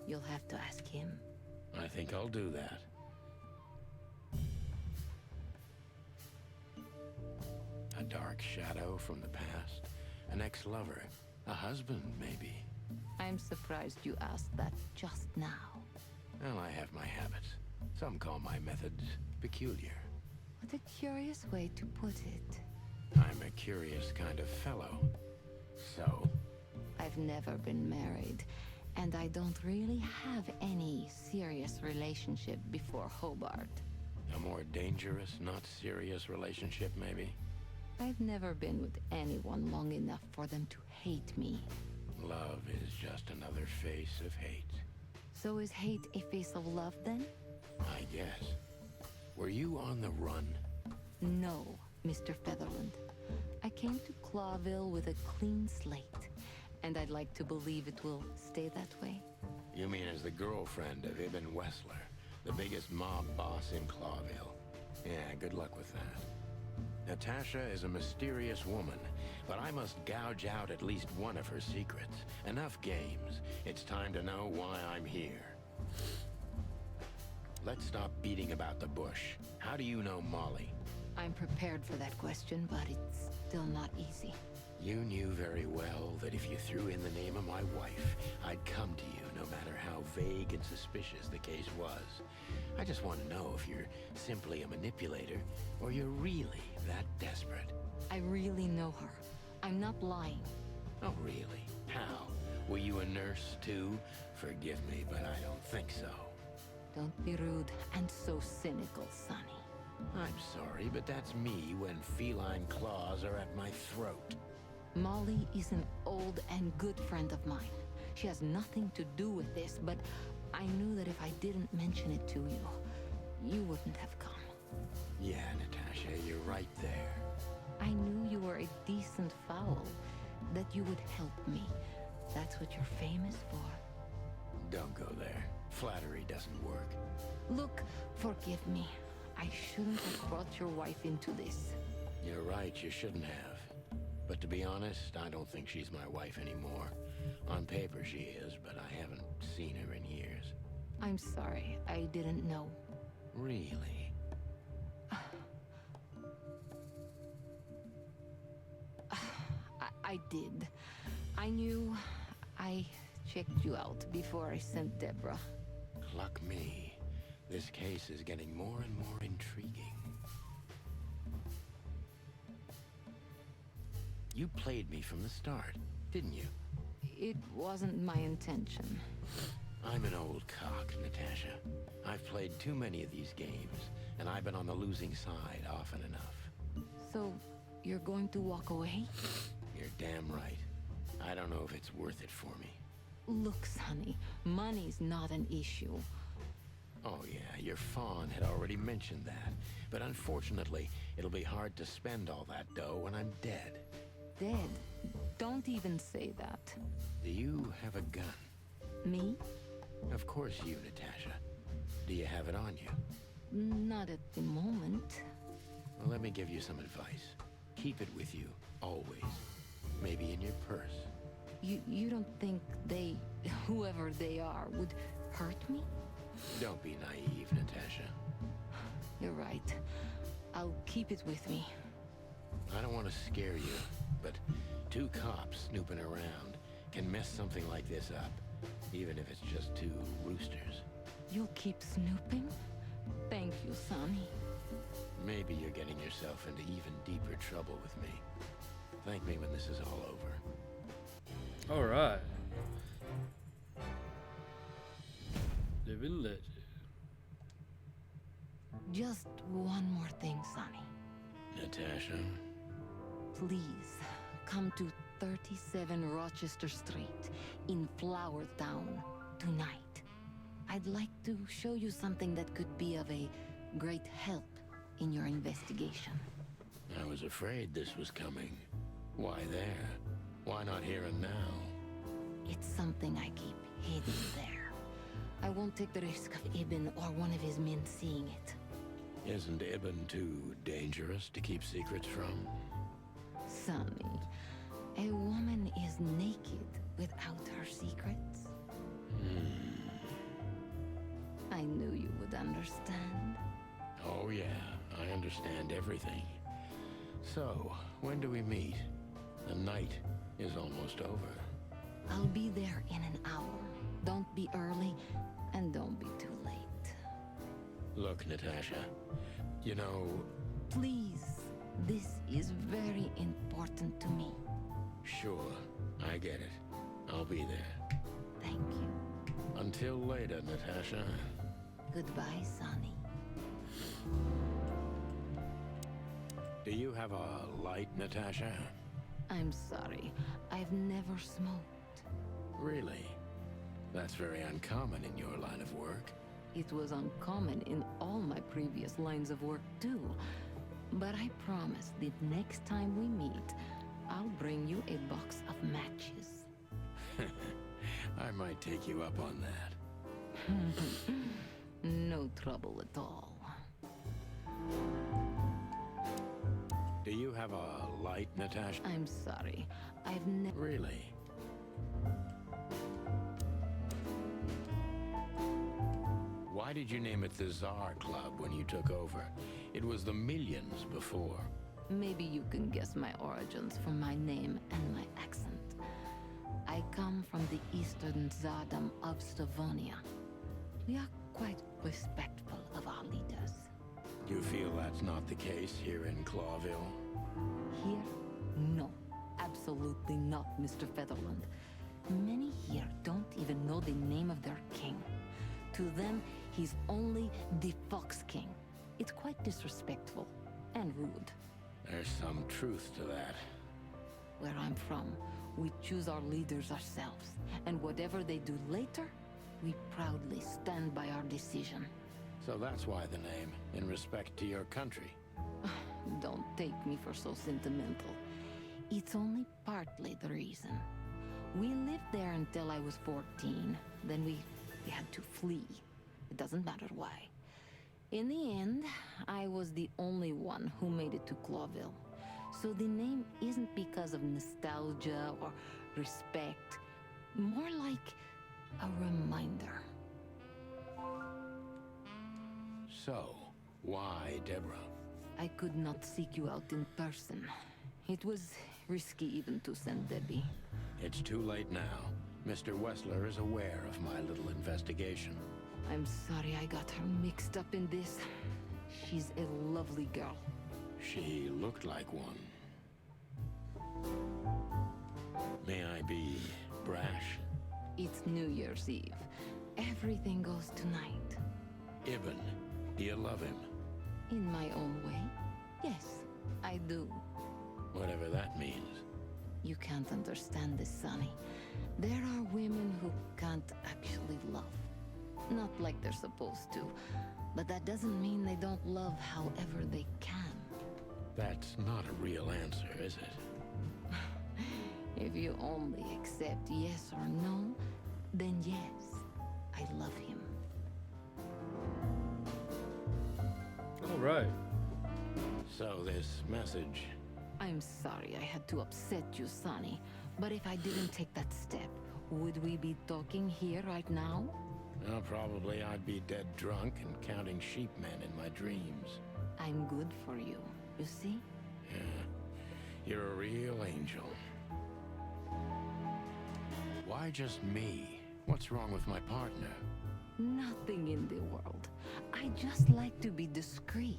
S9: You'll have to ask him.
S3: I think I'll do that. A dark shadow from the past? An ex-lover? A husband, maybe?
S9: I'm surprised you asked that just now.
S3: Well, I have my habits. Some call my methods peculiar.
S9: What a curious way to put it.
S3: I'm a curious kind of fellow. So?
S9: I've never been married, and I don't really have any serious relationship before Hobart.
S3: A more dangerous, not serious relationship, maybe?
S9: I've never been with anyone long enough for them to hate me.
S3: Love is just another face of hate.
S9: So is hate a face of love then?
S3: I guess. Were you on the run?
S9: No, Mr. Featherland. I came to Clawville with a clean slate, and I'd like to believe it will stay that way.
S3: You mean as the girlfriend of Ibn Wessler, the biggest mob boss in Clawville? Yeah, good luck with that. Natasha is a mysterious woman, but I must gouge out at least one of her secrets. Enough games. It's time to know why I'm here. Let's stop beating about the bush. How do you know Molly?
S9: I'm prepared for that question, but it's still not easy.
S3: You knew very well that if you threw in the name of my wife, I'd come to you no matter how vague and suspicious the case was. I just want to know if you're simply a manipulator or you're really that desperate.
S9: I really know her. I'm not lying.
S3: Oh, really? How? Were you a nurse, too? Forgive me, but I don't think so.
S9: Don't be rude and so cynical, Sonny.
S3: I'm sorry, but that's me when feline claws are at my throat.
S9: Molly is an old and good friend of mine. She has nothing to do with this, but I knew that if I didn't mention it to you, you wouldn't have come.
S3: Yeah, Natasha, you're right there.
S9: I knew you were a decent fowl, that you would help me. That's what you're famous for.
S3: Don't go there. Flattery doesn't work.
S9: Look, forgive me. I shouldn't have brought your wife into this.
S3: You're right, you shouldn't have. But to be honest, I don't think she's my wife anymore. On paper she is, but I haven't seen her in years.
S9: I'm sorry, I didn't know.
S3: Really?
S9: I did. I knew. I checked you out before I sent Deborah.
S3: Cluck me. This case is getting more and more intriguing. You played me from the start, didn't you?
S9: It wasn't my intention.
S3: I'm an old cock, Natasha. I've played too many of these games, and I've been on the losing side often enough.
S9: So, you're going to walk away?
S3: You're damn right. I don't know if it's worth it for me.
S9: Look, Sonny, money's not an issue.
S3: Oh yeah, your fawn had already mentioned that. But unfortunately, it'll be hard to spend all that dough when I'm dead.
S9: Dead? Don't even say that.
S3: Do you have a gun?
S9: Me?
S3: Of course you, Natasha. Do you have it on you?
S9: Not at the moment.
S3: Well, let me give you some advice. Keep it with you, always. Maybe in your purse.
S9: You don't think they, whoever they are, would hurt me?
S3: Don't be naive, Natasha.
S9: You're right. I'll keep it with me.
S3: I don't want to scare you, but 2 cops snooping around can mess something like this up, even if it's just 2 roosters.
S9: You'll keep snooping? Thank you, Sonny.
S3: Maybe you're getting yourself into even deeper trouble with me. Thank me when this is all over.
S1: Alright. Living legend.
S9: Just one more thing, Sonny.
S3: Natasha?
S9: Please, come to 37 Rochester Street in Flower Town tonight. I'd like to show you something that could be of a great help in your investigation.
S3: I was afraid this was coming. Why there? Why not here and now?
S9: It's something I keep hidden there. I won't take the risk of Ibn or one of his men seeing it.
S3: Isn't Ibn too dangerous to keep secrets from?
S9: Sonny, a woman is naked without her secrets. I knew you would understand.
S3: Oh yeah, I understand everything. So, when do we meet? The night is almost over.
S9: I'll be there in an hour. Don't be early, and don't be too late.
S3: Look, Natasha, you know,
S9: Please, this is very important to me.
S3: sure, I get it. I'll be there.
S9: Thank you.
S3: Until later, Natasha.
S9: Goodbye, Sonny.
S3: Do you have a light, Natasha?
S9: I'm sorry. I've never smoked.
S3: Really? That's very uncommon in your line of work.
S9: It was uncommon in all my previous lines of work, too. But I promise that next time we meet, I'll bring you a box of matches.
S3: I might take you up on that.
S9: No trouble at all.
S3: Do you have a light, Natasha?
S9: I'm sorry. I've never...
S3: Really? Why did you name it the Tsar Club when you took over? It was the Millions before.
S9: Maybe you can guess my origins from my name and my accent. I come from the eastern Tsardom of Slavonia. We are quite respectful of our leaders.
S3: You feel that's not the case here in Clawville?
S9: Here? No. Absolutely not, Mr. Featherland. Many here don't even know the name of their king. To them, he's only the Fox King. It's quite disrespectful and rude.
S3: There's some truth to that.
S9: Where I'm from, we choose our leaders ourselves, and whatever they do later, we proudly stand by our decision.
S3: So that's why the name, in respect to your country.
S9: Don't take me for so sentimental. It's only partly the reason. We lived there until I was 14. Then we had to flee. It doesn't matter why. In the end, I was the only one who made it to Clawville. So the name isn't because of nostalgia or respect. More like a reminder.
S3: So, why Deborah?
S9: I could not seek you out in person. It was risky even to send Debbie.
S3: It's too late now. Mr. Wessler is aware of my little investigation.
S9: I'm sorry I got her mixed up in this. She's a lovely girl.
S3: She looked like one. May I be brash?
S9: It's New Year's Eve. Everything goes tonight.
S3: Ibn, do you love him?
S9: In my own way? Yes, I do.
S3: Whatever that means.
S9: You can't understand this, Sonny. There are women who can't actually love. Not like they're supposed to. But that doesn't mean they don't love however they can.
S3: That's not a real answer, is it?
S9: If you only accept yes or no, then yes, I love him.
S1: All right.
S3: So this message...
S9: I'm sorry I had to upset you, Sonny. But if I didn't take that step, would we be talking here right now?
S3: Well, probably I'd be dead drunk and counting sheepmen in my dreams.
S9: I'm good for you, you see?
S3: Yeah, you're a real angel. Why just me? What's wrong with my partner?
S9: Nothing in the world. I just like to be discreet.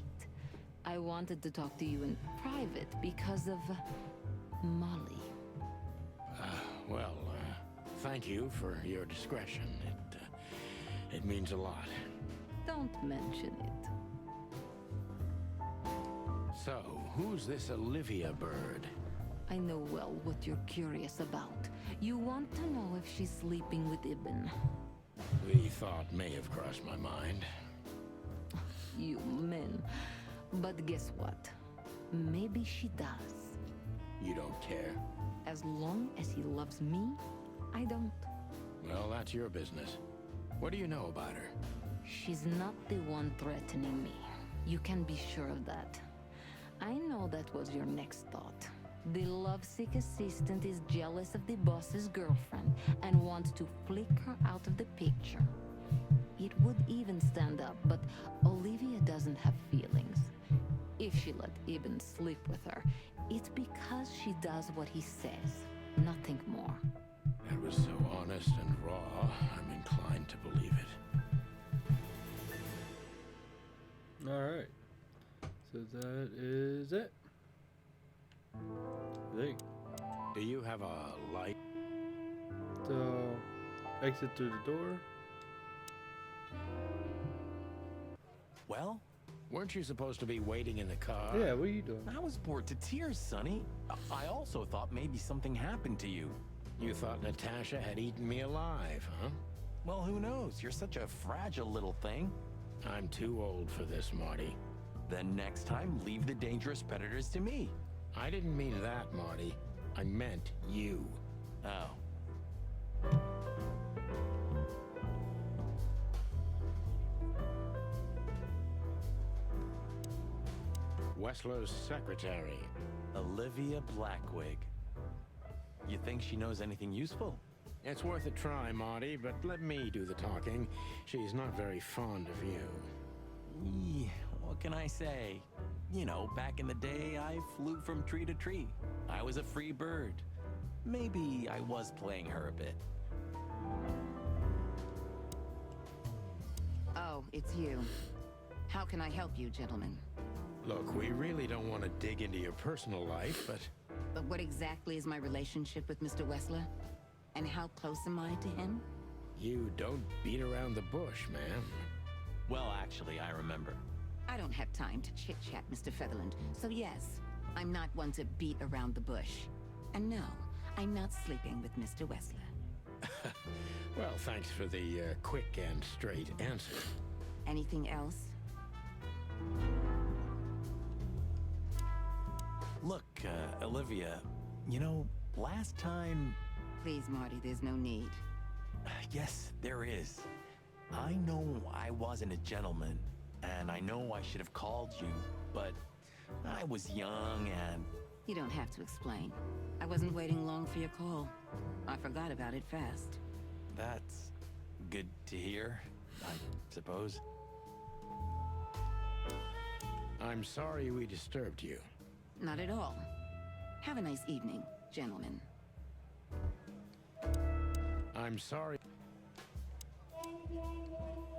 S9: I wanted to talk to you in private because of Molly.
S3: Thank you for your discretion. It means a lot.
S9: Don't mention it.
S3: So, who's this Olivia bird?
S9: I know well what you're curious about. You want to know if she's sleeping with Ibn.
S3: The thought may have crossed my mind.
S9: You men. But guess what? Maybe she does.
S3: You don't care?
S9: As long as he loves me, I don't.
S3: Well, that's your business. What do you know about her?
S9: She's not the one threatening me. You can be sure of that. I know that was your next thought. The lovesick assistant is jealous of the boss's girlfriend and wants to flick her out of the picture. It would even stand up, but Olivia doesn't have feelings. If she let Ibn sleep with her, it's because she does what he says, nothing more.
S3: That was so honest and raw, I'm inclined to believe it.
S1: Alright. So that is it. I think.
S3: Do you have a light?
S1: So, exit through the door.
S6: Well,
S3: Weren't you supposed to be waiting in the car?
S1: Yeah, what are you doing?
S6: I was bored to tears, Sonny. I also thought maybe something happened to you.
S3: You thought Natasha had eaten me alive, huh?
S6: Well, who knows? You're such a fragile little thing.
S3: I'm too old for this, Marty.
S6: Then next time, leave the dangerous predators to me.
S3: I didn't mean that, Marty. I meant you.
S6: Oh.
S3: Wessler's secretary.
S6: Olivia Blackwig. You think she knows anything useful?
S3: It's worth a try, Marty, but let me do the talking. She's not very fond of you.
S6: What can I say? You know, back in the day, I flew from tree to tree. I was a free bird. Maybe I was playing her a bit.
S7: Oh, it's you. How can I help you, gentlemen?
S3: Look, we really don't want to dig into your personal life, but
S7: But what exactly is my relationship with Mr. Wessler? And how close am I to him?
S3: you don't beat around the bush, ma'am.
S6: Well, actually, I remember.
S7: I don't have time to chit-chat, Mr. Featherland. So yes, I'm not one to beat around the bush. And no, I'm not sleeping with Mr. Wessler.
S3: Well, thanks for the quick and straight answer.
S7: Anything else?
S6: Look, Olivia, you know, last time...
S7: Please, Marty, there's no need.
S6: Yes, there is. I know I wasn't a gentleman, and I know I should have called you, but I was young and...
S7: You don't have to explain. I wasn't waiting long for your call. I forgot about it fast.
S6: That's good to hear, I suppose.
S3: I'm sorry we disturbed you.
S7: Not at all. Have a nice evening, gentlemen.
S3: I'm sorry.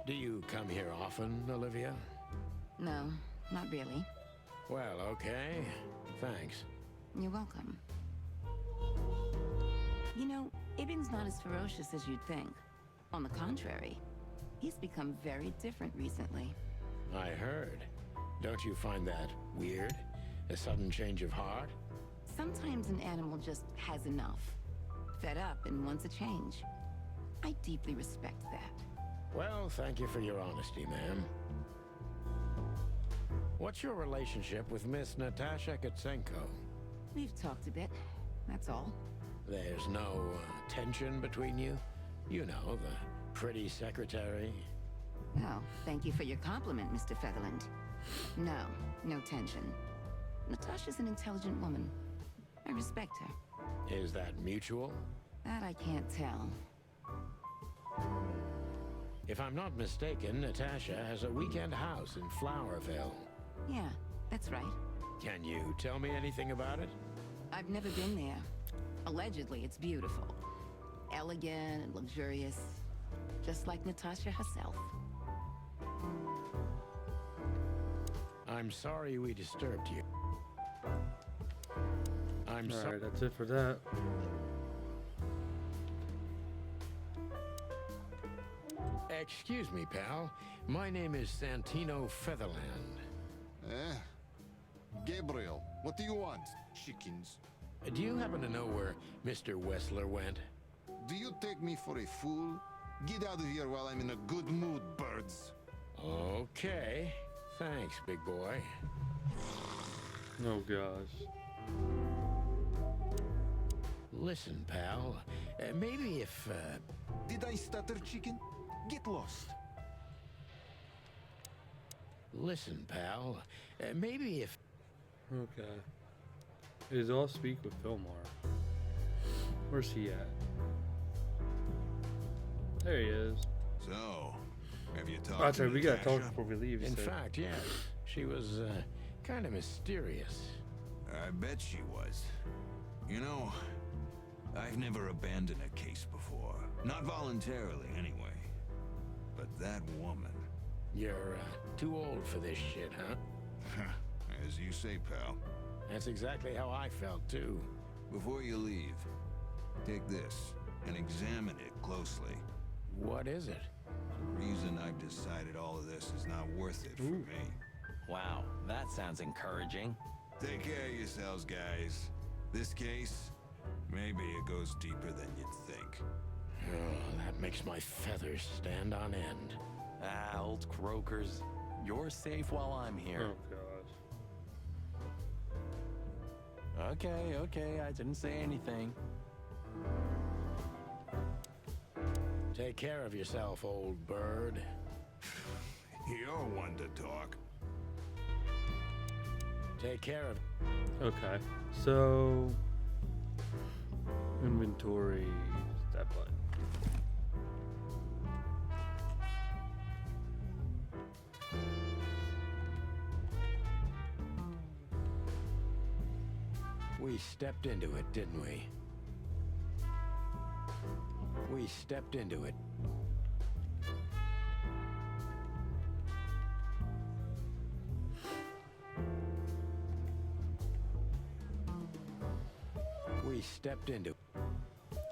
S3: Do you come here often, Olivia?
S7: No, not really.
S3: Well, okay. Thanks.
S7: You're welcome. You know, Ibn's not as ferocious as you'd think. On the contrary, he's become very different recently.
S3: I heard. Don't you find that weird? A sudden change of heart?
S7: Sometimes an animal just has enough. Fed up and wants a change. I deeply respect that.
S3: Well, thank you for your honesty, ma'am. What's your relationship with Miss Natasha Katsenko?
S7: We've talked a bit, that's all.
S3: There's no tension between you? You know, the pretty secretary.
S7: Oh, thank you for your compliment, Mr. Featherland. No, no tension. Natasha's an intelligent woman. I respect her.
S3: Is that mutual?
S7: That I can't tell.
S3: If I'm not mistaken, Natasha has a weekend house in Flowerville.
S7: Yeah, that's right.
S3: Can you tell me anything about it?
S7: I've never been there. Allegedly, it's beautiful. Elegant and luxurious. Just like Natasha herself.
S3: I'm sorry we disturbed you. I'm sorry.
S1: Alright, that's it for that.
S3: Excuse me, pal. My name is Santino Featherland.
S10: Gabriel, what do you want? Chickens.
S3: Do you happen to know where Mr. Wessler went?
S10: Do you take me for a fool? Get out of here while I'm in a good mood, birds.
S3: Okay. Thanks, big boy.
S1: Oh gosh.
S3: Listen, pal. Maybe if
S10: Did I stutter, chicken? Get lost.
S3: Listen, pal. Maybe if...
S1: Okay. It is all speak with Fillmore. Where's he at? There he is.
S4: So, have you talked
S1: Oh, that's
S4: to
S1: right. We gotta talk
S4: Natasha?
S1: before we leave. he
S3: In
S1: said.
S3: fact, yes. She was, kind of mysterious.
S4: I bet she was. You know, I've never abandoned a case before. Not voluntarily, anyway. But that woman...
S3: You're, too old for this shit, huh?
S4: As you say, pal.
S3: That's exactly how I felt, too.
S4: Before you leave, take this and examine it closely.
S3: What is it?
S4: The reason I've decided all of this is not worth it for me.
S6: Wow, that sounds encouraging.
S4: Take care of yourselves, guys. This case, maybe it goes deeper than you'd think.
S3: Oh, that makes my feathers stand on end.
S6: Ah, old croakers. You're safe while I'm here.
S1: Oh gosh.
S6: Okay, I didn't say anything.
S3: Take care of yourself, old bird.
S4: You're one to talk.
S3: Take care of...
S1: Okay. So inventory. That button.
S3: We stepped into it, didn't we? We stepped into it. We stepped into...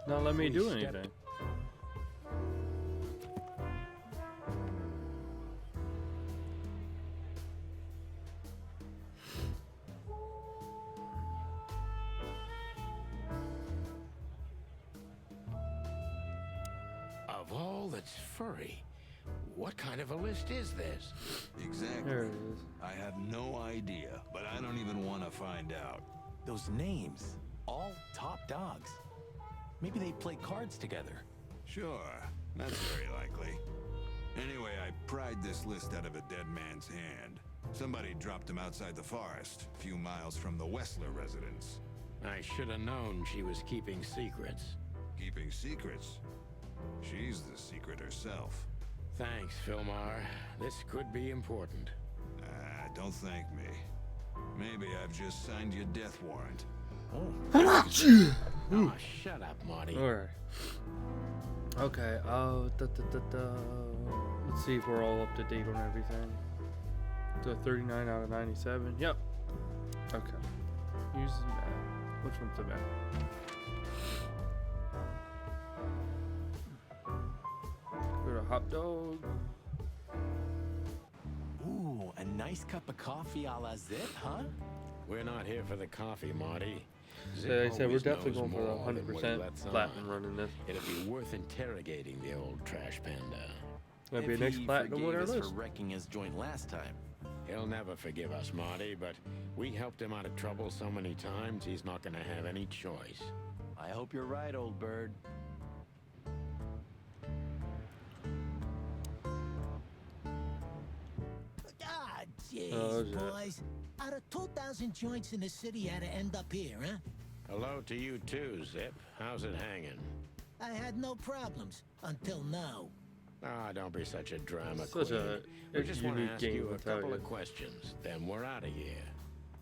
S1: Not let me
S3: We
S1: do
S3: stepped-
S1: anything.
S3: Of all that's furry, what kind of a list is this?
S4: Exactly.
S1: There it is.
S4: I have no idea, but I don't even want to find out.
S6: Those names, all top dogs. Maybe they play cards together.
S4: Sure, that's very likely. Anyway, I pried this list out of a dead man's hand. Somebody dropped him outside the forest, a few miles from the Wessler residence.
S3: I should have known she was keeping secrets.
S4: Keeping secrets? She's the secret herself.
S3: Thanks, Filmar. This could be important.
S4: Don't thank me. Maybe I've just signed your death warrant.
S3: Oh, shut up, Marty.
S1: Alright. Okay, let's see if we're all up to date on everything. So 39 out of 97. Yep. Okay. Use the map. Which one's the map? Go to hot dog.
S6: Ooh, a nice cup of coffee a la Zip, huh?
S3: We're not here for the coffee, Marty.
S1: So they said we're
S3: always
S1: definitely
S3: knows
S1: going for
S3: more than what he
S1: 100%
S3: lets on.
S1: platinum running this.
S3: It'd be worth interrogating the old trash panda.
S1: Might be a
S6: If
S1: next
S6: he
S1: platinum on
S6: forgave
S1: our
S6: us
S1: list.
S6: for wrecking his joint last time.
S3: He'll never forgive us, Marty, but we helped him out of trouble so many times, he's not gonna have any choice.
S6: I hope you're right, old bird.
S11: Ah, jeez,
S1: Oh, is it?
S11: boys. Out of 2,000 joints in the city, had to end up here, huh?
S3: Hello to you too, Zip. How's it hanging?
S11: I had no problems until now.
S3: Ah, don't be such a drama
S1: Such
S3: queen.
S1: a
S3: We just want to
S1: unique
S3: ask
S1: game,
S3: you
S1: I'll
S3: a
S1: tell
S3: couple
S1: you.
S3: of questions, then we're out of here.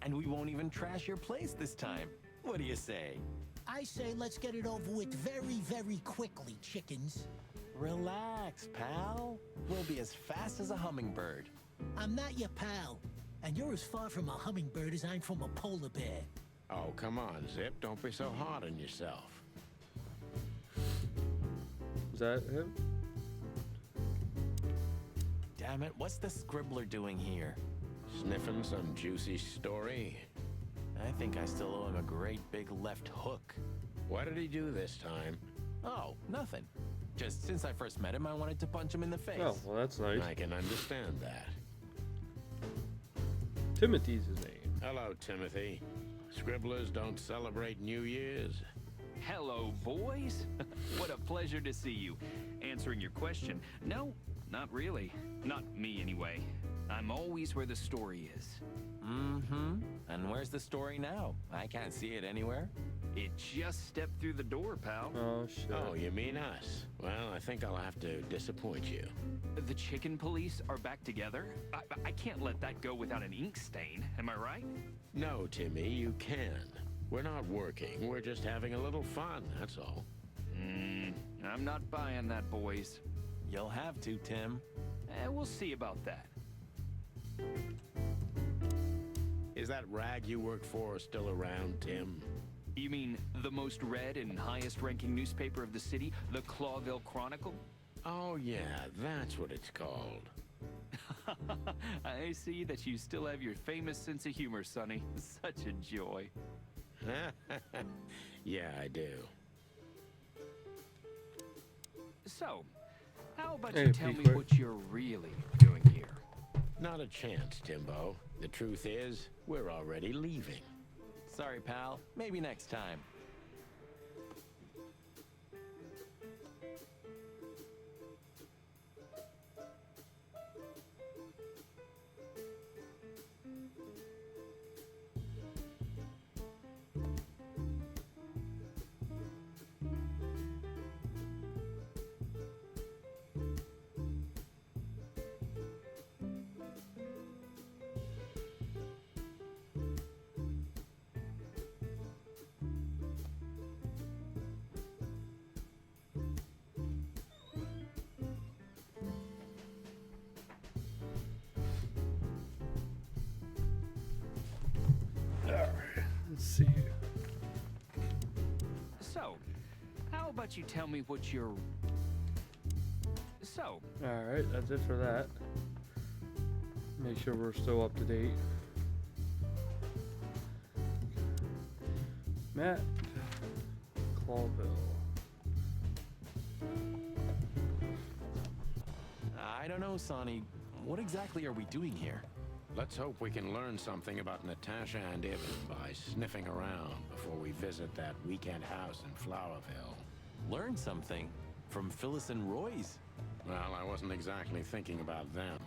S6: And we won't even trash your place this time. What do you say?
S11: I say let's get it over with very, very quickly, chickens.
S6: Relax, pal. We'll be as fast as a hummingbird.
S11: I'm not your pal, and you're as far from a hummingbird as I'm from a polar bear.
S3: Oh, come on, Zip. Don't be so hard on yourself.
S1: Is that him?
S6: Damn it, what's the scribbler doing here?
S3: Sniffing some juicy story?
S6: I think I still owe him a great big left hook.
S3: What did he do this time?
S6: Oh, nothing. Just since I first met him, I wanted to punch him in the face.
S1: Oh, well, that's nice.
S3: I can understand that.
S1: Timothy's his name.
S3: Hello, Timothy. Scribblers don't celebrate New Year's.
S12: Hello, boys. What a pleasure to see you. Answering your question, no, not really. Not me, anyway. I'm always where the story is.
S6: Mm-hmm. And where's the story now? I can't see it anywhere.
S12: It just stepped through the door, pal.
S1: Oh, shit.
S3: Oh, you mean us? Well, I think I'll have to disappoint you.
S12: The chicken police are back together? I can't let that go without an ink stain, am I right?
S3: No, Timmy, you can. We're not working. We're just having a little fun, that's all.
S12: I'm not buying that, boys.
S6: You'll have to, Tim.
S12: We'll see about that.
S3: Is that rag you work for still around, Tim?
S12: You mean the most read and highest-ranking newspaper of the city, the Clawville Chronicle?
S3: Oh, yeah, that's what it's called.
S12: I see that you still have your famous sense of humor, Sonny. Such a joy.
S3: Yeah, I do.
S12: So, how about
S1: Hey,
S12: you tell me
S1: Peacock.
S12: what you're really doing here?
S3: Not a chance, Timbo. The truth is, we're already leaving.
S6: Sorry, pal. Maybe next time.
S1: Let's see.
S12: So, how about you tell me what you're... So,
S1: Alright, that's it for that. Make sure we're still up to date. Matt. Clawville.
S6: I don't know, Sonny. What exactly are we doing here?
S3: Let's hope we can learn something about Natasha and Ivan by sniffing around before we visit that weekend house in Flowerville.
S6: Learn something? From Phyllis and Roy's?
S3: Well, I wasn't exactly thinking about them.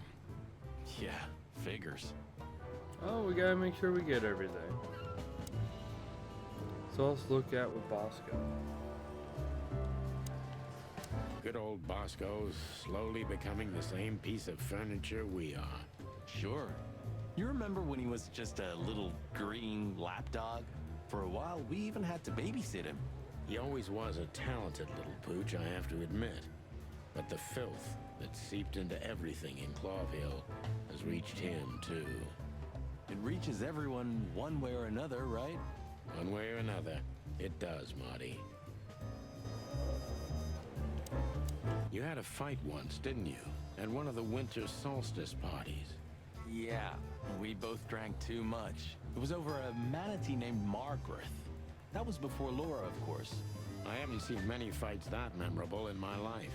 S6: Yeah, figures.
S1: Oh, we gotta make sure we get everything. So let's look at with Bosco.
S3: Good old Bosco's slowly becoming the same piece of furniture we are.
S6: Sure. You remember when he was just a little green lapdog? For a while, we even had to babysit him.
S3: He always was a talented little pooch, I have to admit. But the filth that seeped into everything in Clawville has reached him, too.
S6: It reaches everyone one way or another, right?
S3: One way or another, it does, Marty. You had a fight once, didn't you? At one of the winter solstice parties.
S6: Yeah, we both drank too much. It was over a manatee named Margaret. That was before Laura, of course.
S3: I haven't seen many fights that memorable in my life.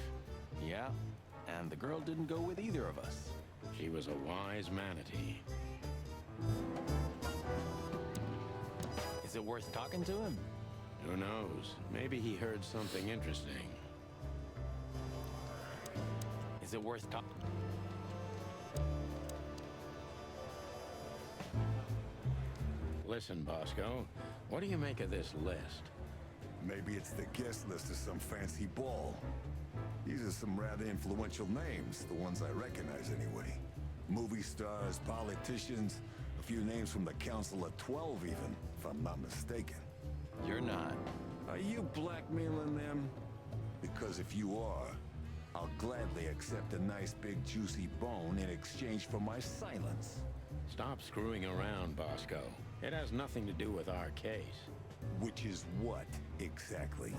S6: Yeah, and the girl didn't go with either of us.
S3: She was a wise manatee.
S6: Is it worth talking to him?
S3: Who knows? Maybe he heard something interesting.
S6: Is it worth talking?
S3: Listen, Bosco, what do you make of this list?
S10: Maybe it's the guest list of some fancy ball. These are some rather influential names, the ones I recognize anyway. Movie stars, politicians, a few names from the Council of 12 even, if I'm not mistaken.
S6: You're not.
S10: Are you blackmailing them? Because if you are, I'll gladly accept a nice big juicy bone in exchange for my silence.
S3: Stop screwing around, Bosco. It has nothing to do with our case.
S10: Which is what, exactly?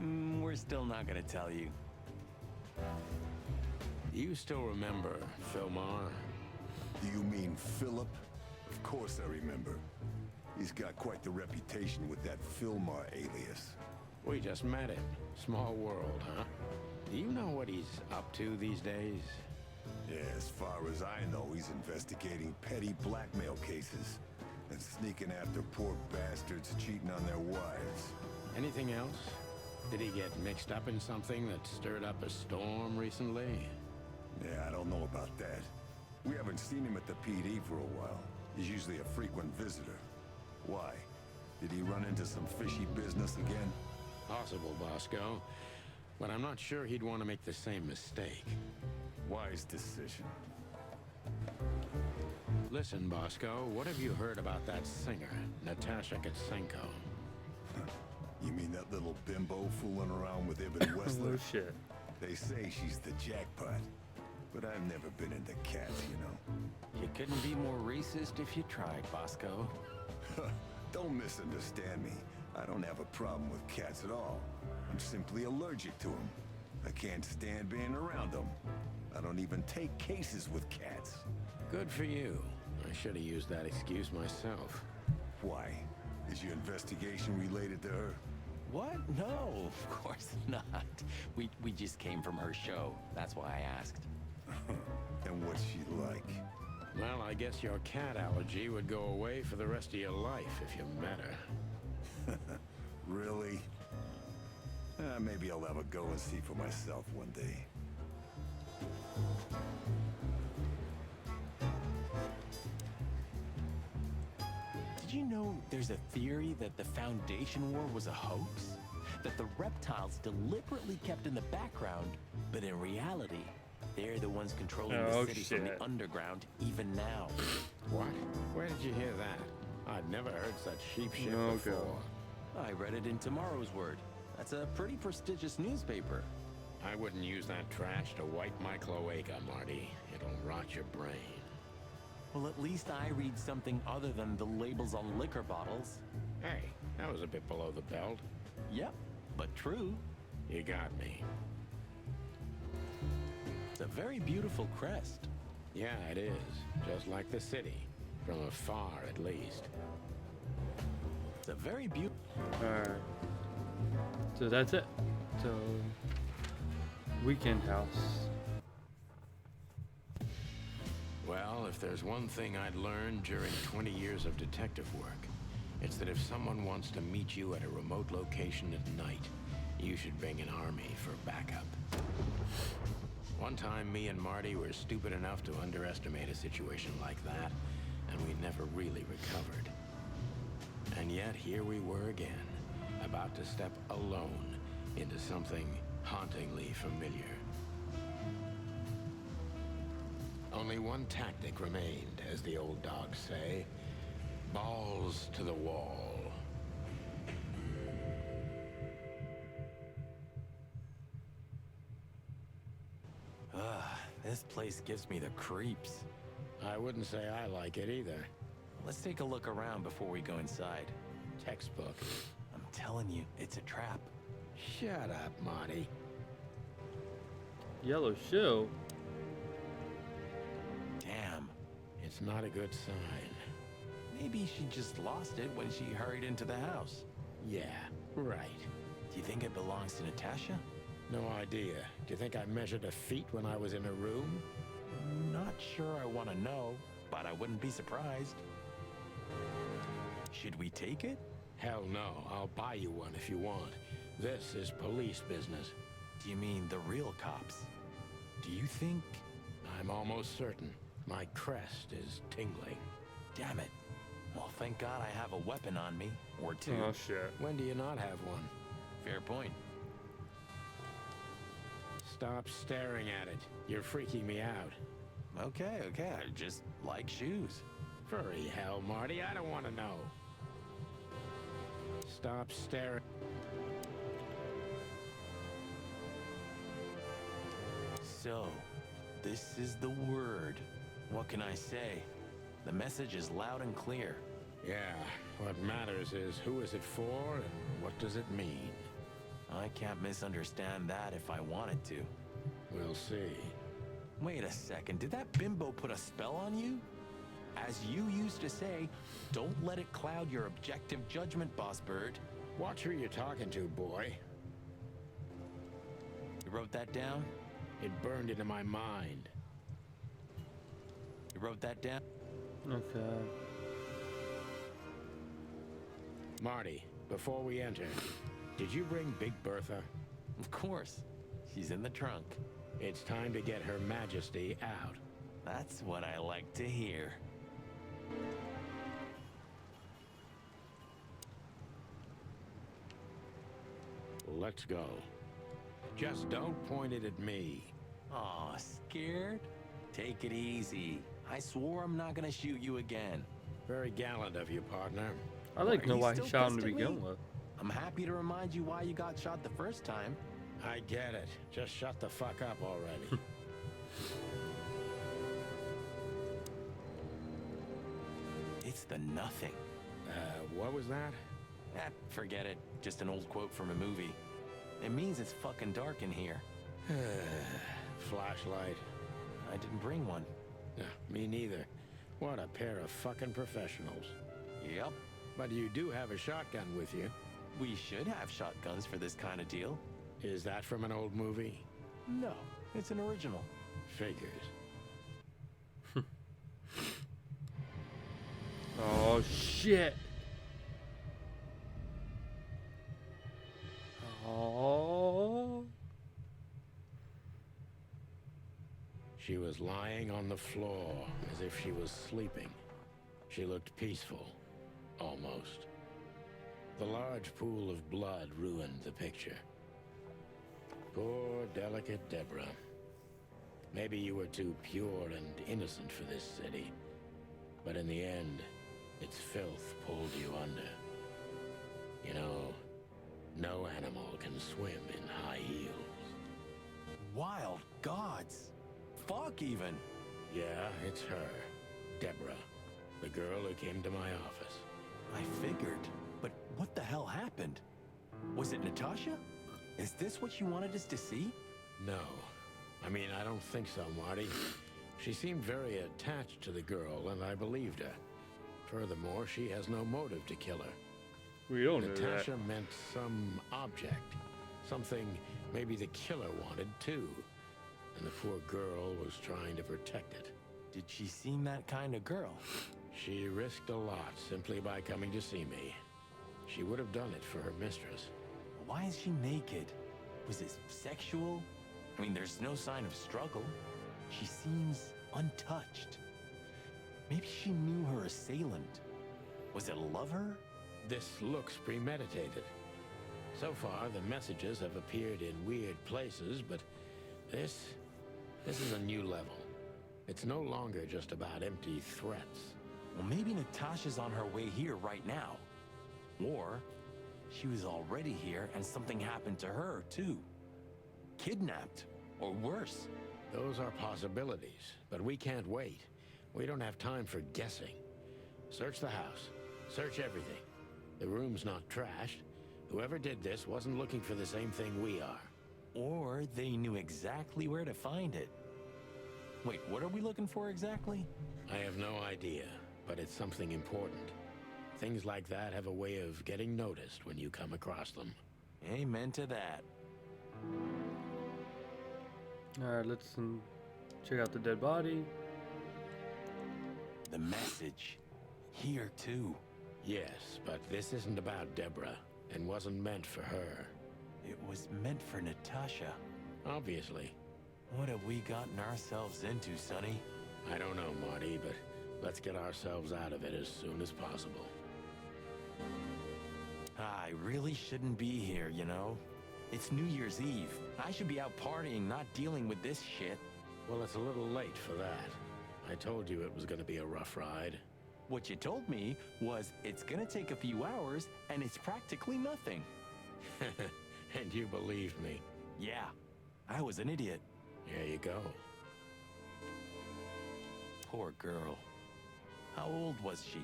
S6: We're still not gonna tell you.
S3: Do you still remember Philmar?
S10: Do you mean Philip? Of course I remember. He's got quite the reputation with that Philmar alias.
S3: We just met him. Small world, huh? Do you know what he's up to these days?
S10: Yeah, as far as I know, he's investigating petty blackmail cases and sneaking after poor bastards cheating on their wives.
S3: Anything else? Did he get mixed up in something that stirred up a storm recently?
S10: Yeah, I don't know about that. We haven't seen him at the PD for a while. He's usually a frequent visitor. Why? Did he run into some fishy business again?
S3: Possible, Bosco. But I'm not sure he'd want to make the same mistake.
S10: Wise decision.
S3: Listen, Bosco, what have you heard about that singer, Natasha Katsenko?
S10: You mean that little bimbo fooling around with Ibn Wessler?
S1: Oh shit.
S10: They say she's the jackpot. But I've never been into cats, you know.
S6: You couldn't be more racist if you tried, Bosco.
S10: Don't misunderstand me. I don't have a problem with cats at all. I'm simply allergic to them. I can't stand being around them. I don't even take cases with cats.
S3: Good for you. I should have used that excuse myself.
S10: Why? Is your investigation related to her?
S6: What? No, of course not. We just came from her show. That's why I asked.
S10: And what's she like?
S3: Well, I guess your cat allergy would go away for the rest of your life if you met her.
S10: Really? Maybe I'll have a go and see for myself one day.
S6: Did you know there's a theory that the Foundation War was a hoax? That the reptiles deliberately kept in the background, but in reality, they're the ones controlling the city from the underground even now.
S3: What? Where did you hear that? I'd never heard such sheep shit before.
S6: I read it in Tomorrow's Word. That's a pretty prestigious newspaper.
S3: I wouldn't use that trash to wipe my cloaca, Marty. It'll rot your brain.
S6: Well, at least I read something other than the labels on liquor bottles.
S3: Hey, that was a bit below the belt.
S6: Yep, but true.
S3: You got me.
S6: It's a very beautiful crest.
S3: Yeah, it is. Just like the city. From afar, at least.
S6: It's a very beautiful...
S1: Alright. So that's it. So... Weekend House.
S3: Well, if there's one thing I'd learned during 20 years of detective work, it's that if someone wants to meet you at a remote location at night, you should bring an army for backup. One time, me and Marty were stupid enough to underestimate a situation like that, and we never really recovered. And yet, here we were again, about to step alone into something hauntingly familiar. Only one tactic remained, as the old dogs say. Balls to the wall.
S6: This place gives me the creeps.
S3: I wouldn't say I like it either.
S6: Let's take a look around before we go inside.
S3: Textbook.
S6: I'm telling you, it's a trap.
S3: Shut up, Marty.
S1: Yellow shoe?
S6: Damn.
S3: It's not a good sign.
S6: Maybe she just lost it when she hurried into the house.
S3: Yeah, right.
S6: Do you think it belongs to Natasha?
S3: No idea. Do you think I measured a feet when I was in a room?
S6: Not sure I want to know, but I wouldn't be surprised. Should we take it?
S3: Hell no. I'll buy you one if you want. This is police business.
S6: Do you mean the real cops? Do you think...
S3: I'm almost certain. My crest is tingling.
S6: Damn it. Well, thank God I have a weapon on me. Or two.
S1: Oh shit.
S3: When do you not have one?
S6: Fair point.
S3: Stop staring at it. You're freaking me out.
S6: Okay, I just like shoes.
S3: Furry hell, Marty. I don't want to know. Stop staring.
S6: So, this is the word. What can I say? The message is loud and clear.
S3: Yeah, what matters is who is it for and what does it mean?
S6: I can't misunderstand that if I wanted to.
S3: We'll see.
S6: Wait a second, did that bimbo put a spell on you? As you used to say, don't let it cloud your objective judgment, Boss Bird.
S3: Watch who you're talking to, boy.
S6: You wrote that down?
S3: It burned into my mind.
S6: You wrote that down?
S1: Okay.
S3: Marty, before we enter, Did you bring Big Bertha?
S6: Of course. She's in the trunk.
S3: It's time to get Her Majesty out.
S6: That's what I like to hear.
S3: Let's go. Just don't point it at me.
S6: Aw, scared? Take it easy. I swore I'm not gonna shoot you again.
S3: Very gallant of you, partner.
S1: I like to know
S6: Are you
S1: why he
S6: still
S1: shot him to
S6: pissed at
S1: begin
S6: me?
S1: with.
S6: I'm happy to remind you why you got shot the first time.
S3: I get it. Just shut the fuck up already.
S6: It's the nothing.
S3: What was that?
S6: Forget it. Just an old quote from a movie. It means it's fucking dark in here.
S3: Flashlight.
S6: I didn't bring one.
S3: Me neither. What a pair of fucking professionals.
S6: Yep.
S3: But you do have a shotgun with you.
S6: We should have shotguns for this kind of deal.
S3: Is that from an old movie?
S6: No, it's an original.
S3: Figures.
S1: Oh shit. Oh.
S3: She was lying on the floor as if she was sleeping. She looked peaceful. Almost. The large pool of blood ruined the picture. Poor, delicate Deborah. Maybe you were too pure and innocent for this city. But in the end, its filth pulled you under. You know, no animal can swim in high heels.
S6: Wild gods. Fuck even.
S3: Yeah, it's her. Deborah. The girl who came to my office.
S6: I figured. But what the hell happened? Was it Natasha? Is this what you wanted us to see?
S3: No. I mean, I don't think so, Marty. She seemed very attached to the girl, and I believed her. Furthermore, she has no motive to kill her.
S1: We don't know that.
S3: Natasha meant some object. Something maybe the killer wanted, too. And the poor girl was trying to protect it.
S6: Did she seem that kind of girl?
S3: She risked a lot simply by coming to see me. She would have done it for her mistress.
S6: Why is she naked? Was it sexual? I mean, there's no sign of struggle. She seems untouched. Maybe she knew her assailant. Was it a lover?
S3: This looks premeditated. So far, the messages have appeared in weird places, but this is a new level. It's no longer just about empty threats.
S6: Well, maybe Natasha's on her way here right now. Or she was already here and something happened to her, too. Kidnapped, or worse.
S3: Those are possibilities, but we can't wait. We don't have time for guessing. Search the house. Search everything. The room's not trashed. Whoever did this wasn't looking for the same thing we are.
S6: Or they knew exactly where to find it. Wait, what are we looking for exactly?
S3: I have no idea, but it's something important. Things like that have a way of getting noticed when you come across them.
S6: Amen to that.
S1: Alright, let's check out the dead body.
S6: The message. Here, too.
S3: Yes, but this isn't about Deborah, and wasn't meant for her.
S6: It was meant for Natasha.
S3: Obviously.
S6: What have we gotten ourselves into, Sonny?
S3: I don't know, Marty, but let's get ourselves out of it as soon as possible.
S6: I really shouldn't be here, you know? It's New Year's Eve. I should be out partying, not dealing with this shit.
S3: Well, it's a little late for that. I told you it was gonna be a rough ride.
S6: What you told me was it's gonna take a few hours, and it's practically nothing.
S3: And you believed me.
S6: Yeah, I was an idiot.
S3: There you go.
S6: Poor girl. How old was she?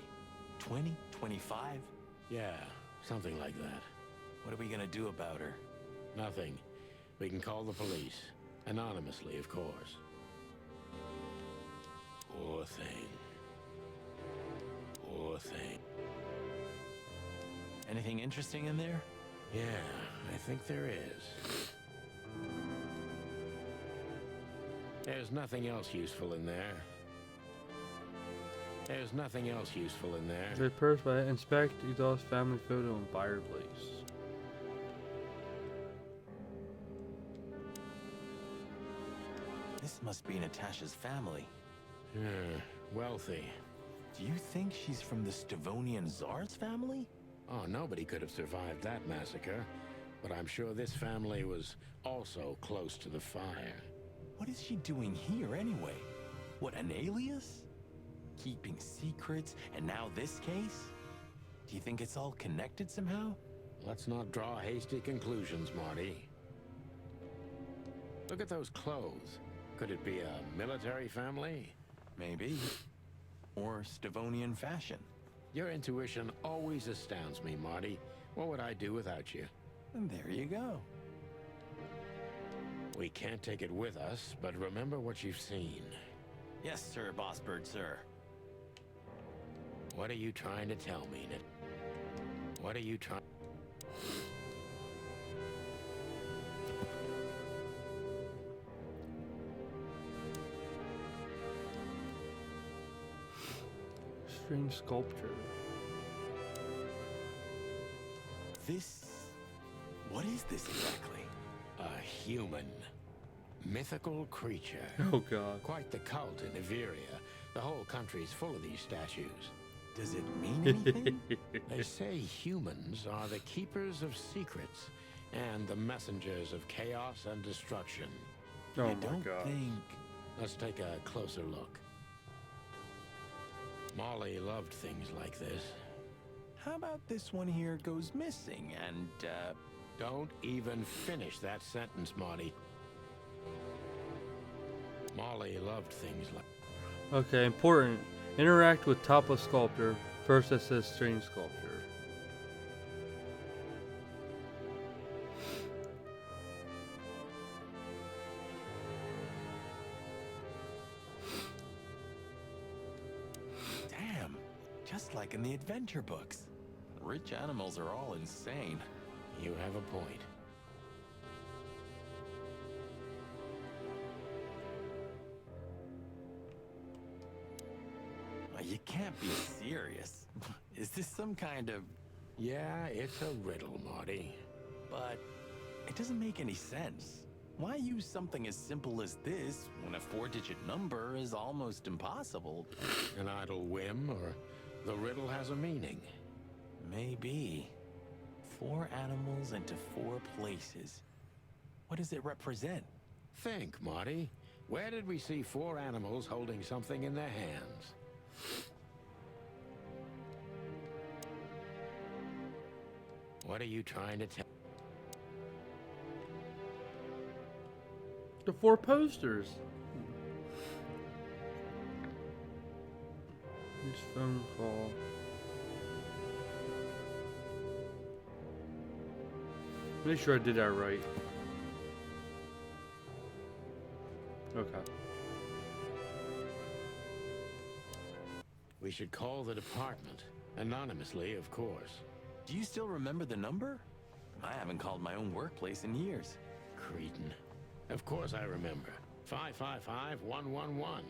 S6: 20? 25?
S3: Yeah, something like that.
S6: What are we gonna do about her?
S3: Nothing. We can call the police. Anonymously, of course. Poor thing. Poor thing.
S6: Anything interesting in there?
S3: Yeah, I think there is. There's nothing else useful in there. There's nothing else useful in there.
S1: The purse by inspect exhaust family photo and fireplace.
S6: This must be Natasha's family.
S3: Yeah, wealthy.
S6: Do you think she's from the Stavonian Tsar's family?
S3: Oh, nobody could have survived that massacre. But I'm sure this family was also close to the fire.
S6: What is she doing here anyway? What, an alias? Keeping secrets, and now this case? Do you think it's all connected somehow?
S3: Let's not draw hasty conclusions, Marty. Look at those clothes. Could it be a military family?
S6: Maybe. Or Stavonian fashion.
S3: Your intuition always astounds me, Marty. What would I do without you?
S6: And there you go.
S3: We can't take it with us, but remember what you've seen.
S6: Yes, sir, Boss Bird, sir.
S3: What are you trying to tell me, Nit? What are you trying...
S1: Strange sculpture.
S6: This... What is this exactly?
S3: A human. Mythical creature.
S1: Oh god.
S3: Quite the cult in Iveria. The whole country's full of these statues.
S6: Does it mean anything?
S3: They say humans are the keepers of secrets and the messengers of chaos and destruction.
S1: Oh
S6: I
S1: my
S6: don't
S1: god.
S6: think...
S3: Let's take a closer look. Molly loved things like this.
S6: How about this one here goes missing and,
S3: Don't even finish that sentence, Marty. Molly loved things like...
S1: Okay, important. Interact with top of sculptor. First it says strange sculpture.
S6: damn, just like in the adventure books. Rich animals are all insane.
S3: You have a point.
S6: You can't be serious. Is this some kind of...
S3: Yeah, it's a riddle, Marty.
S6: But it doesn't make any sense. Why use something as simple as this when a 4-digit number is almost impossible?
S3: An idle whim, or the riddle has a meaning.
S6: Maybe. 4 animals into 4 places. What does it represent?
S3: Think, Marty. Where did we see 4 animals holding something in their hands? What are you trying to tell?
S1: The 4 posters. This phone call. Make sure I did that right. Okay.
S3: We should call the department. Anonymously, of course.
S6: Do you still remember the number? I haven't called my own workplace in years.
S3: Cretin. Of course I remember. 555-111.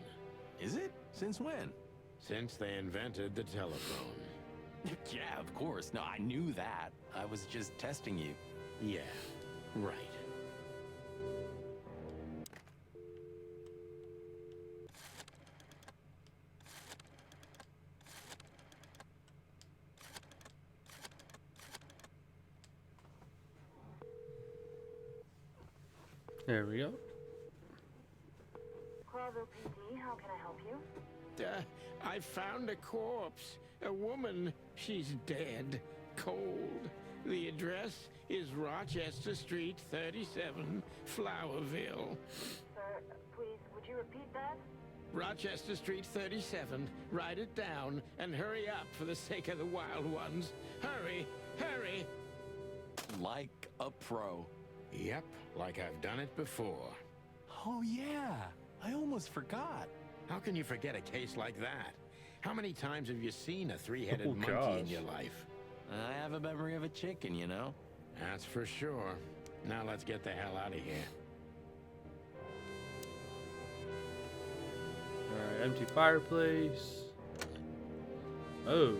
S6: Is it? Since when?
S3: Since they invented the telephone.
S6: Yeah, of course. No, I knew that. I was just testing you.
S3: Yeah, right.
S1: There we go.
S13: Clawville PD, how can I help you?
S3: I found a corpse. A woman. She's dead. Cold. The address is Rochester Street, 37, Flowerville.
S13: Sir, please, would you repeat that?
S3: Rochester Street, 37. Write it down and hurry up for the sake of the wild ones. Hurry! Hurry!
S6: Like a pro.
S3: Yep, like I've done it before.
S6: Oh, yeah. I almost forgot.
S3: How can you forget a case like that? How many times have you seen a 3-headed monkey
S1: gosh.
S3: in your life?
S6: I have a memory of a chicken, you know?
S3: That's for sure. Now let's get the hell out of here.
S1: Alright, empty fireplace. Oh.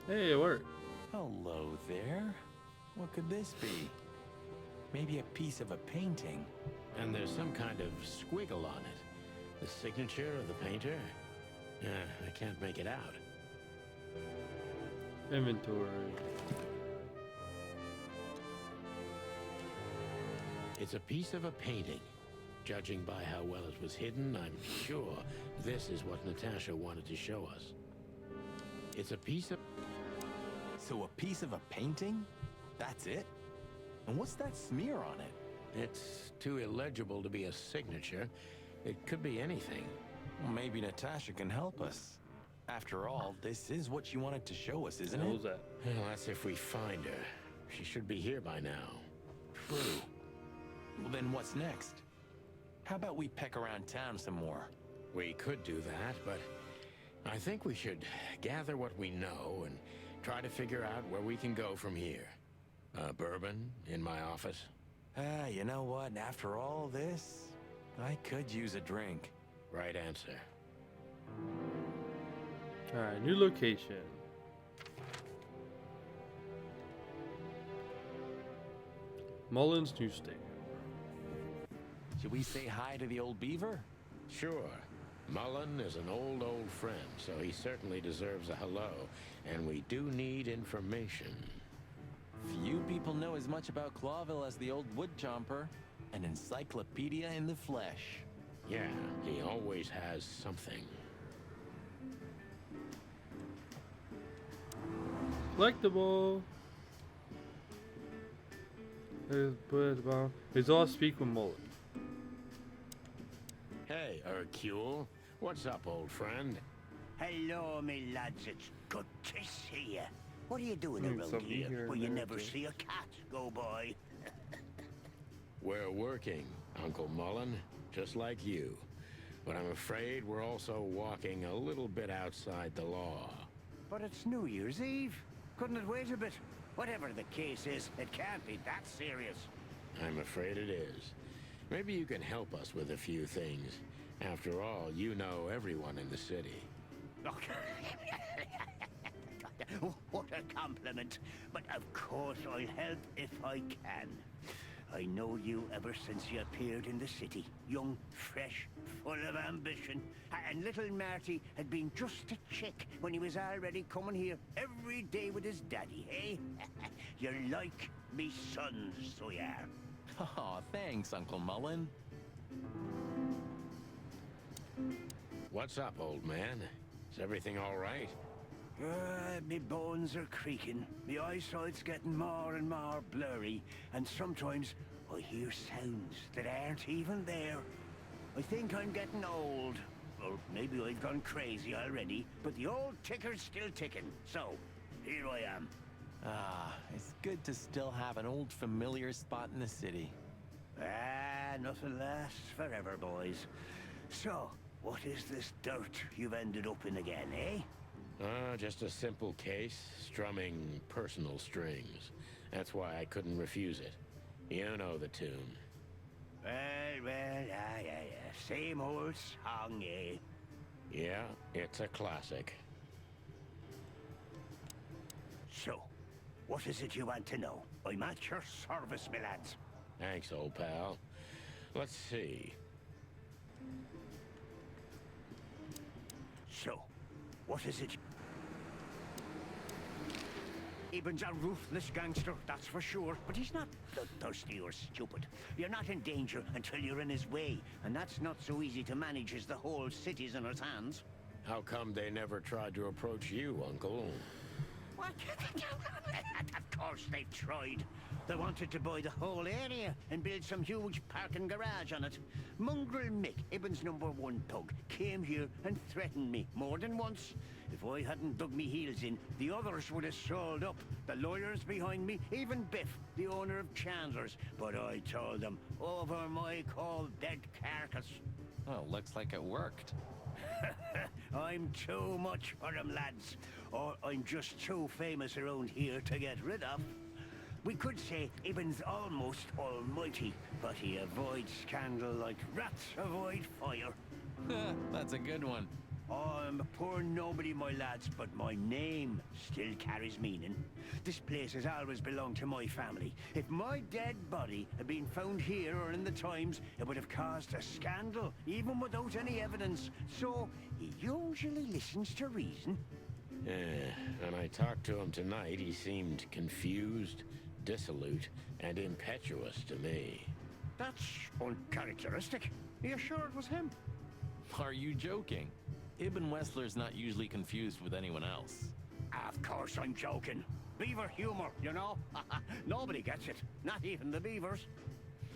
S1: Hey, it worked.
S6: Hello there. What could this be? Maybe a piece of a painting.
S3: And there's some kind of squiggle on it. The signature of the painter? I can't make it out.
S1: Inventory.
S3: It's a piece of a painting. Judging by how well it was hidden, I'm sure this is what Natasha wanted to show us. It's a piece of...
S6: So a piece of a painting? That's it? And what's that smear on it?
S3: It's too illegible to be a signature. It could be anything.
S6: Well, maybe Natasha can help us. After all, this is what she wanted to show us, isn't
S1: What
S6: it?
S1: was that?
S3: Well, that's if we find her. She should be here by now.
S6: True. Well, then what's next? How about we peck around town some more?
S3: We could do that, but I think we should gather what we know and try to figure out where we can go from here. Bourbon in my office?
S6: You know what? After all this, I could use a drink.
S3: Right answer.
S1: Alright, new location. Mullins Newsstand.
S6: Should we say hi to the old beaver?
S3: Sure. Mullen is an old friend, so he certainly deserves a hello. And we do need information.
S6: Few people know as much about Clawville as the old wood chomper. An encyclopedia in the flesh.
S3: Yeah, he always has something.
S1: Collectible. It's all speak with Mullen.
S3: Hey, Hercule. What's up, old friend?
S14: Hello, me lads. It's good to see you. What are you doing around
S1: somebody
S14: here
S1: here
S14: where you
S1: now,
S14: never
S1: too.
S14: see a cat go by?
S3: We're working, Uncle Mullen, just like you. But I'm afraid we're also walking a little bit outside the law.
S14: But it's New Year's Eve. Couldn't it wait a bit? Whatever the case is, it can't be that serious.
S3: I'm afraid it is. Maybe you can help us with a few things. After all, you know everyone in the city.
S14: What a compliment. But of course I'll help if I can. I know you ever since you appeared in the city. Young, fresh, full of ambition. And little Marty had been just a chick when he was already coming here every day with his daddy, eh? You're like me sons, so you are.
S6: Aw, thanks, Uncle Mullen.
S3: What's up, old man? Is everything all right?
S14: Me bones are creaking. My eyesight's getting more and more blurry. And sometimes I hear sounds that aren't even there. I think I'm getting old. Or maybe I've gone crazy already. But the old ticker's still ticking. So, here I am.
S6: Ah, it's good to still have an old familiar spot in the city.
S14: Nothing lasts forever, boys. So, what is this dirt you've ended up in again, eh?
S3: Just a simple case, strumming personal strings. That's why I couldn't refuse it. You know the tune.
S14: Well, same old song, eh?
S3: Yeah, it's a classic.
S14: So, what is it you want to know? I'm at your service, my lads.
S3: Thanks, old pal. Let's see.
S14: So, what is it? Eben's a ruthless gangster, that's for sure. But he's not bloodthirsty or stupid. You're not in danger until you're in his way. And that's not so easy to manage as the whole city's in his hands.
S3: How come they never tried to approach you, Uncle?
S14: What? Of course they've tried. They wanted to buy the whole area and build some huge parking garage on it. Mongrel Mick, Ibben's #1 thug, came here and threatened me more than once. If I hadn't dug me heels in, the others would have sold up. The lawyers behind me, even Biff, the owner of Chandler's. But I told them, over my cold dead carcass.
S6: Oh, looks like it worked.
S14: I'm too much for them, lads. Or I'm just too famous around here to get rid of. We could say Ibben's almost almighty, but he avoids scandal like rats avoid fire.
S6: That's a good one.
S14: Oh, I'm a poor nobody, my lads, but my name still carries meaning. This place has always belonged to my family. If my dead body had been found here or in the Times, it would have caused a scandal, even without any evidence. So, he usually listens to reason.
S3: When I talked to him tonight, he seemed confused, dissolute, and impetuous to me.
S14: That's uncharacteristic. Are you sure it was him?
S6: Are you joking? Ibn Wessler's not usually confused with anyone else.
S14: Of course I'm joking. Beaver humor, you know? Nobody gets it. Not even the beavers.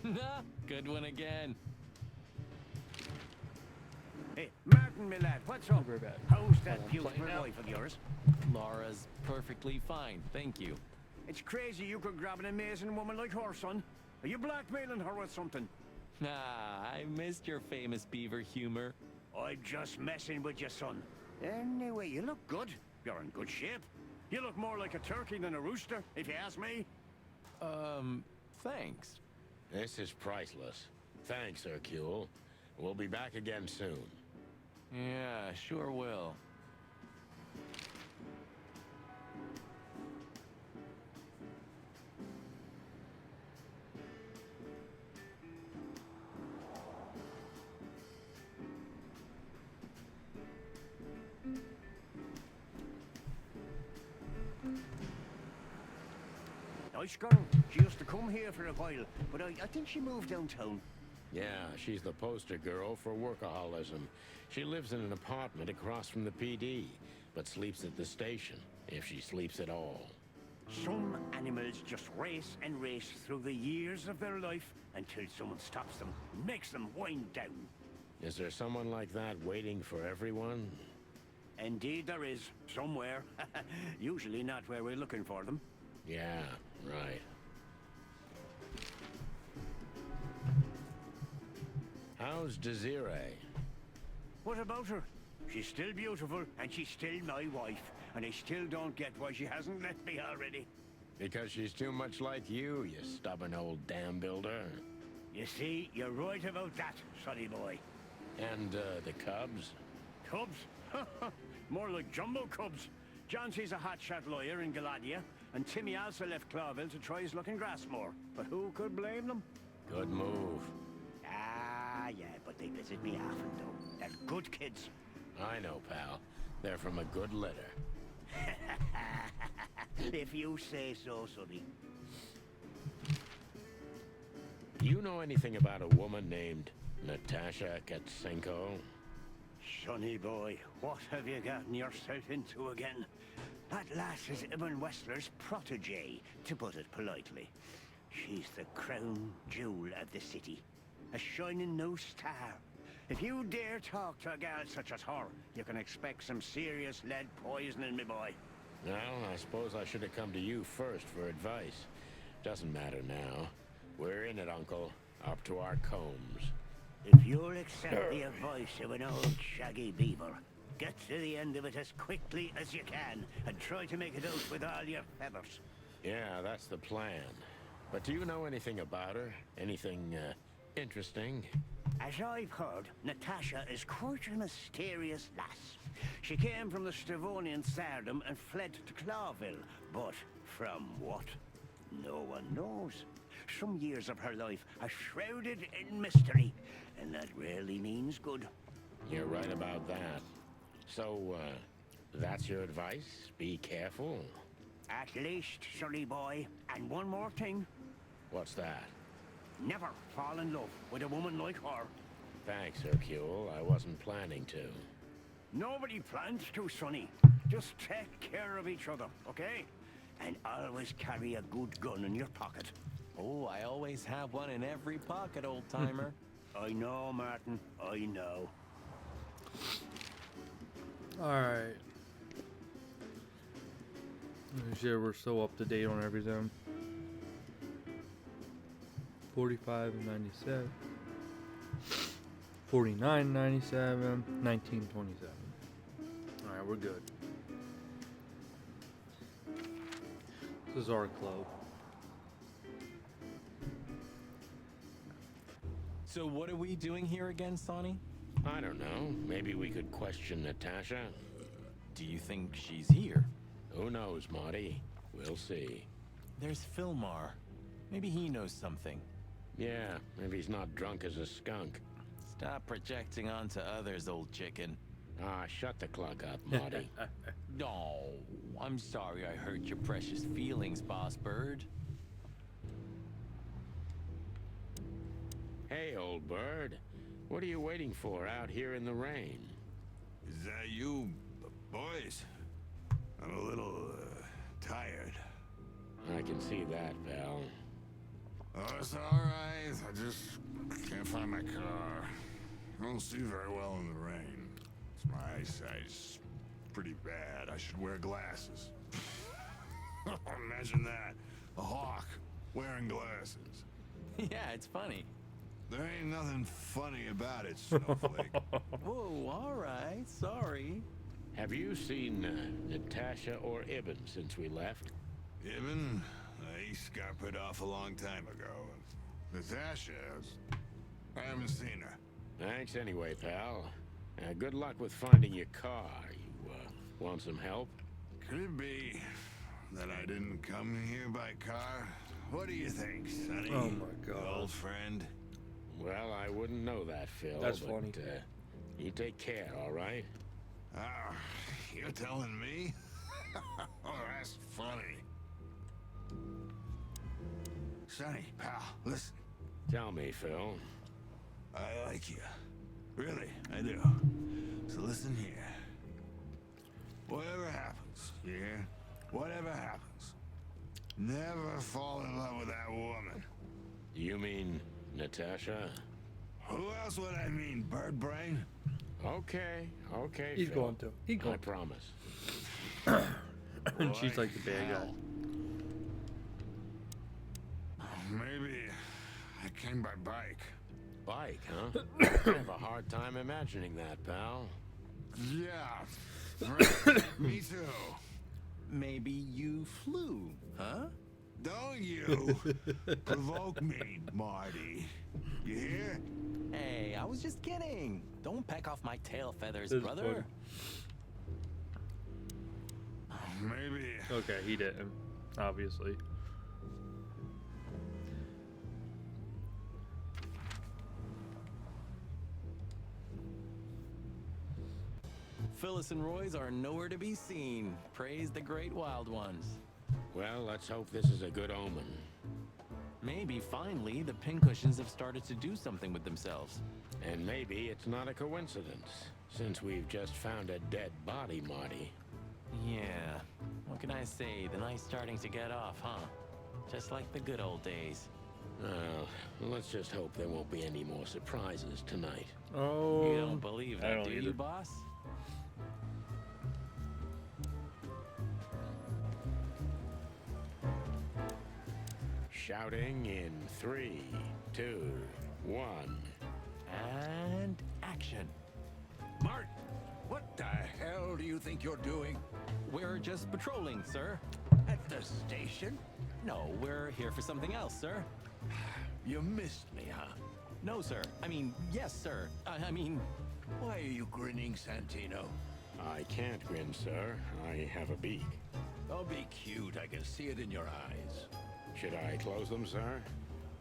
S6: Nah, good one again.
S14: Hey, Martin, my lad, what's up?
S1: Very bad.
S14: How's that
S6: I'm
S14: beautiful
S6: playing out.
S14: wife of yours?
S6: Laura's perfectly fine, thank you.
S14: It's crazy you could grab an amazing woman like her, son. Are you blackmailing her with something?
S6: Ah, I missed your famous beaver humor.
S14: I'm just messing with you, son. Anyway, you look good. You're in good shape. You look more like a turkey than a rooster, if you ask me.
S6: Thanks.
S3: This is priceless. Thanks, Hercule. We'll be back again soon.
S6: Yeah, sure will.
S14: Nice girl. She used to come here for a while, but I think she moved downtown.
S3: Yeah, she's the poster girl for workaholism. She lives in an apartment across from the PD, but sleeps at the station, if she sleeps at all.
S14: Some animals just race and race through the years of their life until someone stops them, makes them wind down.
S3: Is there someone like that waiting for everyone?
S14: Indeed there is, somewhere. Usually not where we're looking for them.
S3: Yeah, right. How's Desiree?
S14: What about her? She's still beautiful, and she's still my wife. And I still don't get why she hasn't left me already.
S3: Because she's too much like you stubborn old dam builder.
S14: You see, you're right about that, sonny boy.
S3: And, the cubs?
S14: Cubs? More like jumbo cubs. Johnson's a hotshot lawyer in Galadia, and Timmy also left Clawville to try his luck in Grassmore. But who could blame them?
S3: Good move.
S14: Ah, yeah, but they visit me often, though. They're good kids.
S3: I know, pal. They're from a good litter.
S14: If you say so, sonny.
S3: You know anything about a woman named Natasha Katsenko?
S14: Sonny boy, what have you gotten yourself into again? That lass is Ibn Wessler's protege, to put it politely. She's the crown jewel of the city. A shining new star. If you dare talk to a gal such as her, you can expect some serious lead poisoning, me boy.
S3: Well, I suppose I should have come to you first for advice. Doesn't matter now. We're in it, Uncle. Up to our combs.
S14: If you'll accept the advice of an old shaggy beaver, get to the end of it as quickly as you can, and try to make it out with all your feathers.
S3: Yeah, that's the plan. But do you know anything about her? Anything, interesting?
S14: As I've heard, Natasha is quite a mysterious lass. She came from the Stavonian Tsardom and fled to Clawville, but from what? No one knows. Some years of her life are shrouded in mystery, and that rarely means good.
S3: You're right about that. So, that's your advice? Be careful?
S14: At least, sonny boy. And one more thing.
S3: What's that?
S14: Never fall in love with a woman like her.
S3: Thanks, Hercule. I wasn't planning to.
S14: Nobody plans to, sonny. Just take care of each other, okay? And always carry a good gun in your pocket.
S6: Oh, I always have one in every pocket, old-timer.
S14: I know, Martin. I know.
S1: Alright. Make sure we're so up to date on everything. 45 and 97. 49, 97, 1927. Alright, we're good. This is our club.
S6: So what are we doing here again, Sonny?
S3: I don't know. Maybe we could question Natasha.
S6: Do you think she's here?
S3: Who knows, Marty? We'll see.
S6: There's Philmar. Maybe he knows something.
S3: Yeah, if he's not drunk as a skunk.
S6: Stop projecting onto others, old chicken.
S3: Ah, shut the clock up, Marty.
S6: No, I'm sorry I hurt your precious feelings, Boss Bird.
S3: Hey, old bird. What are you waiting for out here in the rain?
S10: Is that you, boys? I'm a little, tired.
S3: I can see that, pal.
S10: Oh, it's alright. I just can't find my car. I don't see very well in the rain. My eyesight's pretty bad. I should wear glasses. Imagine that. A hawk wearing glasses.
S6: Yeah, it's funny.
S10: There ain't nothing funny about it, Snowflake.
S6: Whoa, alright, sorry.
S3: Have you seen Natasha or Ibn since we left?
S10: Ibn? He scampered off a long time ago. Natasha, I haven't seen her.
S3: Thanks anyway, pal. Good luck with finding your car. You, want some help?
S10: Could it be that I didn't come here by car? What do you think, Sonny?
S1: Oh my God.
S10: Old friend?
S3: Well, I wouldn't know that, Phil.
S1: That's
S3: but,
S1: funny.
S3: You take care, all right?
S10: Ah, you're telling me? Oh, that's funny. Sonny, pal, listen.
S3: Tell me, Phil.
S10: I like you. Really, I do. So listen here. Whatever happens, you hear? Whatever happens, never fall in love with that woman.
S3: You mean Natasha?
S10: Who else would I mean, bird brain?
S3: Okay,
S1: He's
S3: Phil.
S1: going to. He's going
S3: I promise.
S1: And she's like the bad guy.
S10: Maybe I came by bike.
S3: Bike, huh? I have a hard time imagining that, pal.
S10: Yeah, right. Me too.
S6: Maybe you flew, huh?
S10: Don't you provoke me, Marty. You hear?
S6: Hey, I was just kidding. Don't peck off my tail feathers,
S1: This is
S6: brother.
S10: Maybe.
S1: Okay, he didn't. Obviously.
S6: Phyllis and Roy's are nowhere to be seen. Praise the great wild ones.
S3: Well, let's hope this is a good omen.
S6: Maybe finally the pincushions have started to do something with themselves.
S3: And maybe it's not a coincidence, since we've just found a dead body, Marty.
S6: Yeah. What can I say? The night's starting to get off, huh? Just like the good old days.
S3: Well, let's just hope there won't be any more surprises tonight.
S1: Oh.
S6: You don't believe
S1: I
S6: that,
S1: don't
S6: do
S1: either.
S6: you, boss?
S3: Shouting in 3, 2, 1.
S6: And action.
S15: Martin, what the hell do you think you're doing?
S6: We're just patrolling, sir.
S15: At the station?
S6: No, we're here for something else, sir.
S15: You missed me, huh?
S6: No, sir. I mean, yes, sir. I mean...
S15: Why are you grinning, Santino?
S3: I can't grin, sir. I have a beak.
S15: Don't be cute. I can see it in your eyes.
S3: Should I close them, sir?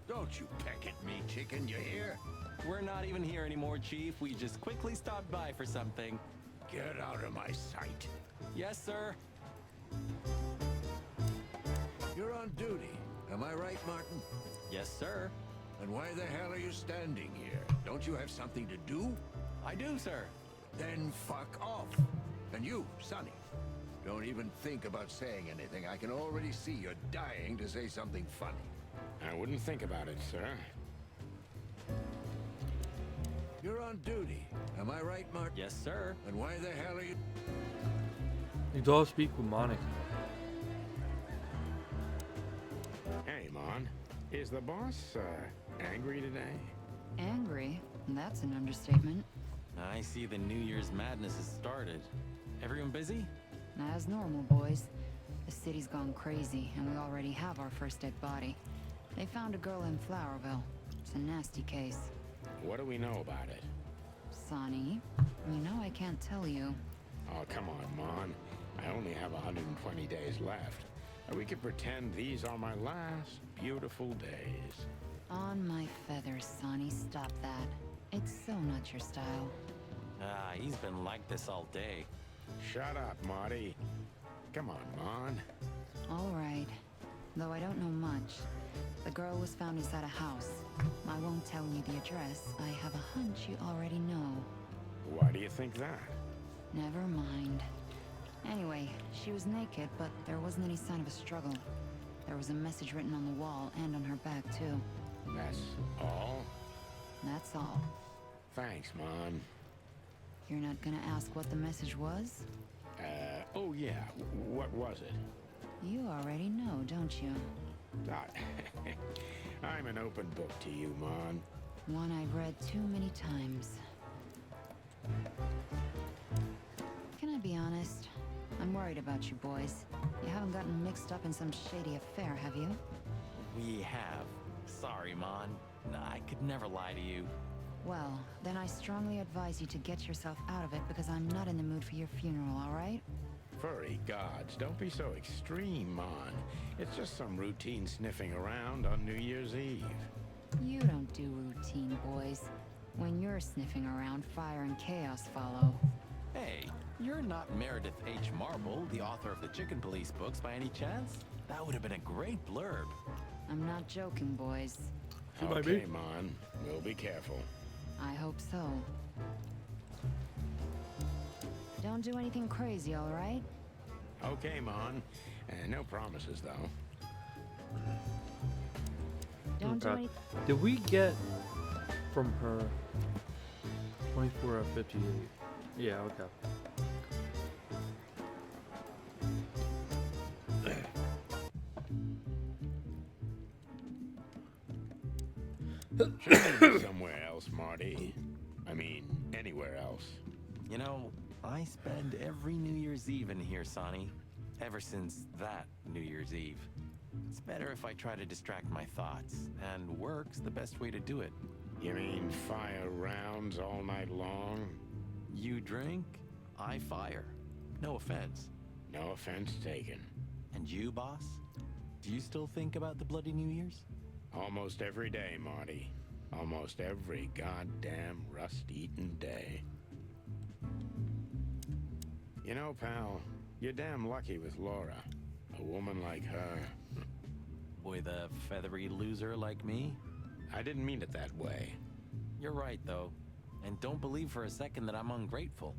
S15: Don't you peck at me, chicken, you hear?
S6: We're not even here anymore, Chief. We just quickly stopped by for something.
S15: Get out of my sight.
S6: Yes, sir.
S15: You're on duty. Am I right, Martin?
S6: Yes, sir.
S15: And why the hell are you standing here? Don't you have something to do?
S6: I do, sir.
S15: Then fuck off. And you, Sonny, don't even think about saying anything. I can already see you're dying to say something funny.
S3: I wouldn't think about it, sir.
S15: You're on duty. Am I right, Martin?
S6: Yes, sir.
S15: And why the hell are you...
S1: You all speak with Monica.
S3: Hey, Mon. Is the boss, angry today?
S7: Angry? That's an understatement.
S6: I see the New Year's madness has started. Everyone busy?
S7: As normal, boys. The city's gone crazy, and we already have our first dead body. They found a girl in Flowerville. It's a nasty case.
S3: What do we know about it?
S7: Sonny. You know I can't tell you.
S3: Oh, come on, Mon. I only have 120 days left. We could pretend these are my last beautiful days.
S7: On my feathers, Sonny. Stop that. It's so not your style.
S6: Ah, he's been like this all day.
S3: Shut up, Marty. Come on, Mon.
S7: All right. Though I don't know much. The girl was found inside a house. I won't tell you the address. I have a hunch you already know.
S3: Why do you think that?
S7: Never mind. Anyway, she was naked, but there wasn't any sign of a struggle. There was a message written on the wall and on her back, too.
S3: That's all?
S7: That's all.
S3: Thanks, Mon.
S7: You're not gonna ask what the message was?
S3: Oh yeah. What was it?
S7: You already know, don't you?
S3: I'm an open book to you, Mon.
S7: One I've read too many times. Can I be honest? I'm worried about you boys. You haven't gotten mixed up in some shady affair, have you?
S6: We have. Sorry, Mon. I could never lie to you.
S7: Well, then I strongly advise you to get yourself out of it because I'm not in the mood for your funeral, all right?
S3: Furry gods, don't be so extreme, Mon. It's just some routine sniffing around on New Year's Eve.
S7: You don't do routine, boys. When you're sniffing around, fire and chaos follow.
S6: Hey, you're not Meredith H. Marble, the author of the Chicken Police books, by any chance? That would have been a great blurb.
S7: I'm not joking, boys.
S3: Okay, Mon. We'll be careful.
S7: I hope so. Don't do anything crazy, all right?
S3: Okay, Mon. No promises, though.
S7: Don't do anything.
S1: Did we get from her 24 out of 58? Yeah, okay.
S3: Somewhere else, Marty. I mean, anywhere else.
S6: You know, I spend every New Year's Eve in here, Sonny. Ever since that New Year's Eve. It's better if I try to distract my thoughts, and work's the best way to do it.
S3: You mean fire rounds all night long?
S6: You drink, I fire. No offense.
S3: No offense taken.
S6: And you, boss? Do you still think about the bloody New Year's?
S3: Almost every day, Marty. Almost every goddamn rust-eaten day. You know, pal, you're damn lucky with Laura. A woman like her.
S6: With a feathery loser like me?
S3: I didn't mean it that way.
S6: You're right, though. And don't believe for a second that I'm ungrateful.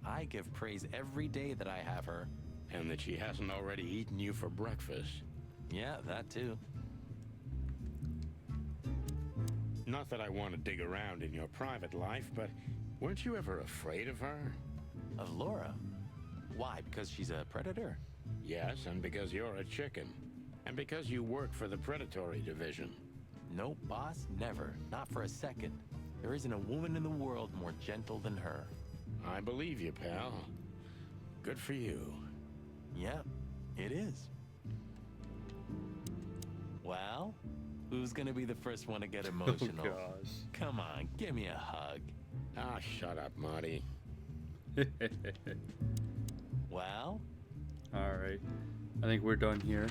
S6: I give praise every day that I have her.
S3: And that she hasn't already eaten you for breakfast.
S6: Yeah, that too.
S3: Not that I want to dig around in your private life, but weren't you ever afraid of her?
S6: Of Laura? Why, because she's a predator?
S3: Yes, and because you're a chicken. And because you work for the predatory division.
S6: Nope, boss, never. Not for a second. There isn't a woman in the world more gentle than her.
S3: I believe you, pal. Good for you.
S6: Yeah, it is. Well, who's gonna be the first one to get emotional?
S1: Oh, gosh.
S6: Come on, give me a hug.
S3: Ah, shut up, Marty.
S6: Well?
S1: Alright. I think we're done here.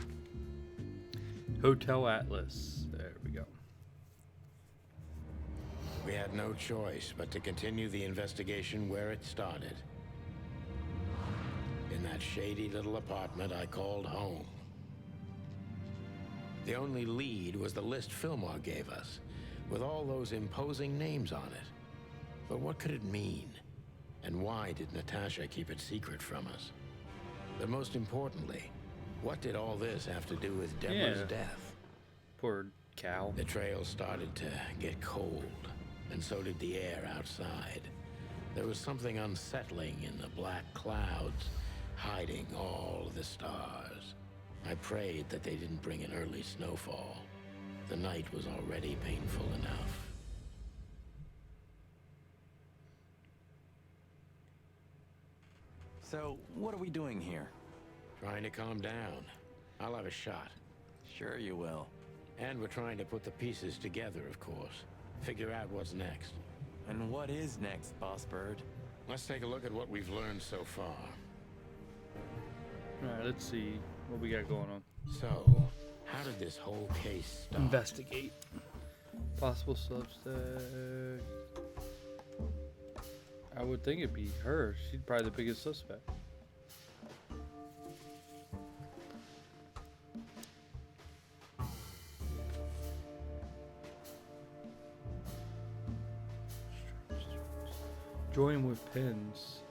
S1: Hotel Atlas. There we go.
S3: We had no choice but to continue the investigation where it started. In that shady little apartment I called home. The only lead was the list Fillmore gave us, with all those imposing names on it. But what could it mean? And why did Natasha keep it secret from us? But most importantly, what did all this have to do with Deborah's death?
S1: Poor cow.
S3: The trail started to get cold, and so did the air outside. There was something unsettling in the black clouds, hiding all the stars. I prayed that they didn't bring an early snowfall. The night was already painful enough.
S6: So, what are we doing here?
S3: Trying to calm down. I'll have a shot.
S6: Sure you will.
S3: And we're trying to put the pieces together, of course. Figure out what's next.
S6: And what is next, Boss Bird?
S3: Let's take a look at what we've learned so far.
S1: Alright, let's see what we got going on.
S3: So, how did this whole case start?
S1: Investigate. Possible suspect. I would think it'd be her. She's probably the biggest suspect. Join with pins.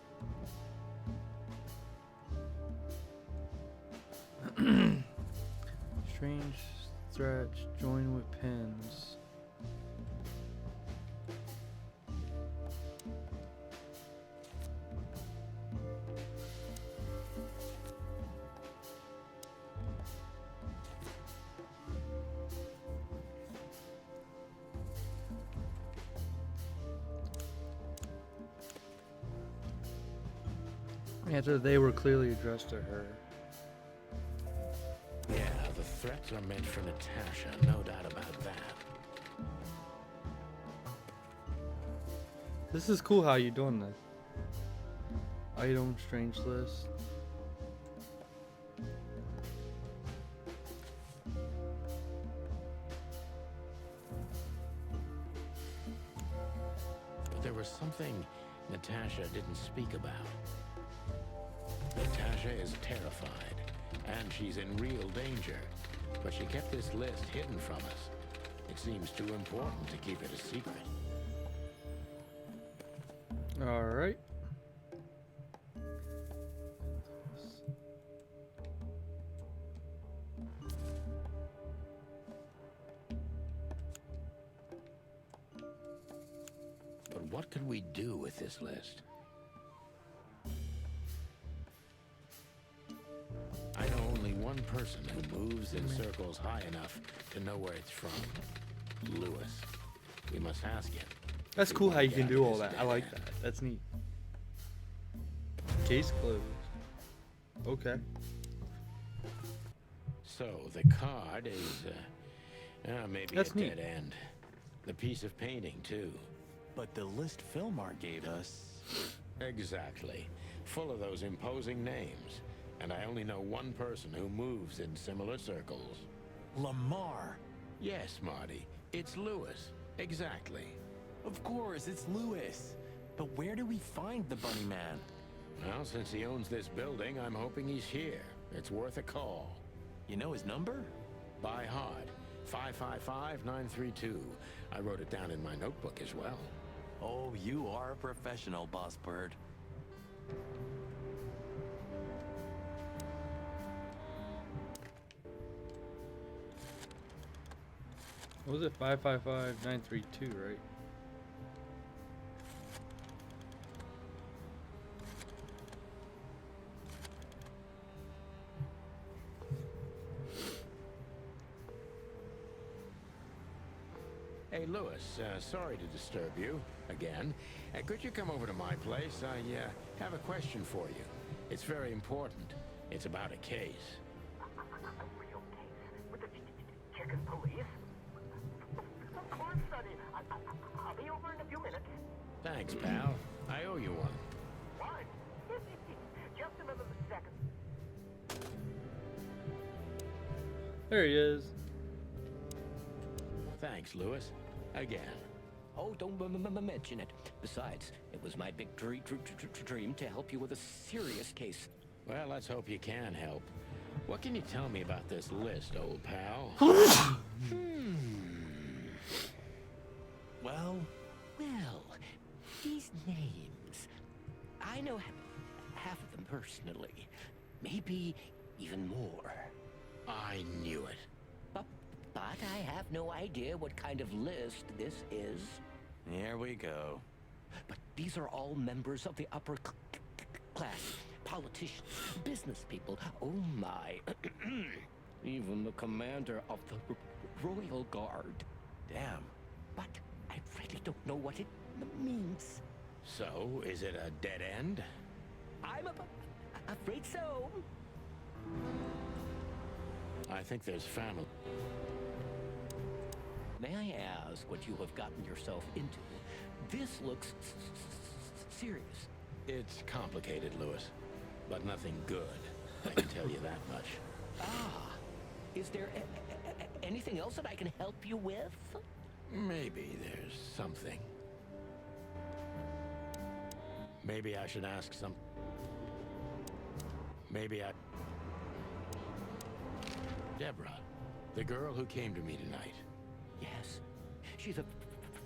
S1: Strange stretch. Join with pins. After they were clearly addressed to her.
S3: Yeah, the threats are meant for Natasha, no doubt about that.
S1: This is cool how you doing this. Item strange list.
S3: But there was something Natasha didn't speak about. Natasha is terrified, and she's in real danger. But she kept this list hidden from us. It seems too important to keep it a secret.
S1: Alright.
S3: But what could we do with this list? I know only one person who moves in circles high enough to know where it's from. Lewis. We must ask him.
S1: That's cool how you can do all that. I like that. That's neat. Case closed. Okay.
S3: So the card is maybe
S1: That's
S3: a
S1: neat.
S3: dead end. The piece of painting too.
S6: But the list Philmar gave us...
S3: Exactly. Full of those imposing names. And I only know one person who moves in similar circles.
S6: Lamar!
S3: Yes, Marty. It's Lewis. Exactly.
S6: Of course, it's Lewis. But where do we find the Bunny Man?
S3: Well, since he owns this building, I'm hoping he's here. It's worth a call.
S6: You know his number?
S3: By heart. 555-932. I wrote it down in my notebook as well.
S6: Oh, you are a professional, Boss Bird.
S1: What was it? 555-932, right?
S3: Hey, Lewis, sorry to disturb you again. Could you come over to my place? I have a question for you. It's very important. It's about a case.
S14: A real case? With the chicken police? Of course, Sonny. I'll be over in a few minutes.
S3: Thanks, pal. I owe you one.
S14: What? Just another second.
S1: There he is.
S3: Thanks, Lewis. Again.
S16: Oh, don't mention it. Besides, it was my big dream to help you with a serious case.
S3: Well, let's hope you can help. What can you tell me about this list, old pal?
S6: Well,
S16: these names. I know half of them personally. Maybe even more.
S3: I knew it.
S16: But I have no idea what kind of list this is.
S6: here we go.
S16: But these are all members of the upper class. Politicians, business people. Oh my. Even the commander of the Royal Guard.
S6: Damn.
S16: But I really don't know what it means.
S3: So, is it a dead end?
S16: I'm afraid so.
S3: I think there's family.
S16: May I ask what you have gotten yourself into? This looks serious.
S3: It's complicated, Lewis, but nothing good. I can tell you that much.
S16: Ah, is there anything else that I can help you with?
S3: Maybe there's something. Maybe I should ask some... Deborah, the girl who came to me tonight.
S16: Yes, she's a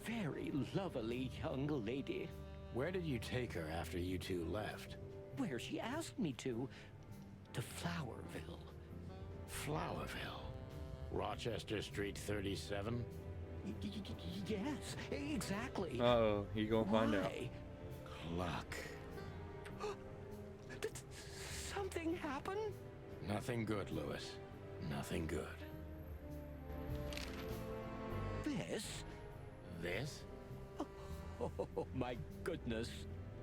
S16: very lovely young lady.
S3: Where did you take her after you two left?
S16: Where she asked me to Flowerville.
S3: Flowerville? Rochester Street 37?
S16: Yes, exactly.
S1: Uh-oh, you gonna find out.
S3: Luck.
S16: Did something happen?
S3: Nothing good, Lewis. Nothing good.
S16: This?
S3: This?
S16: Oh, my goodness.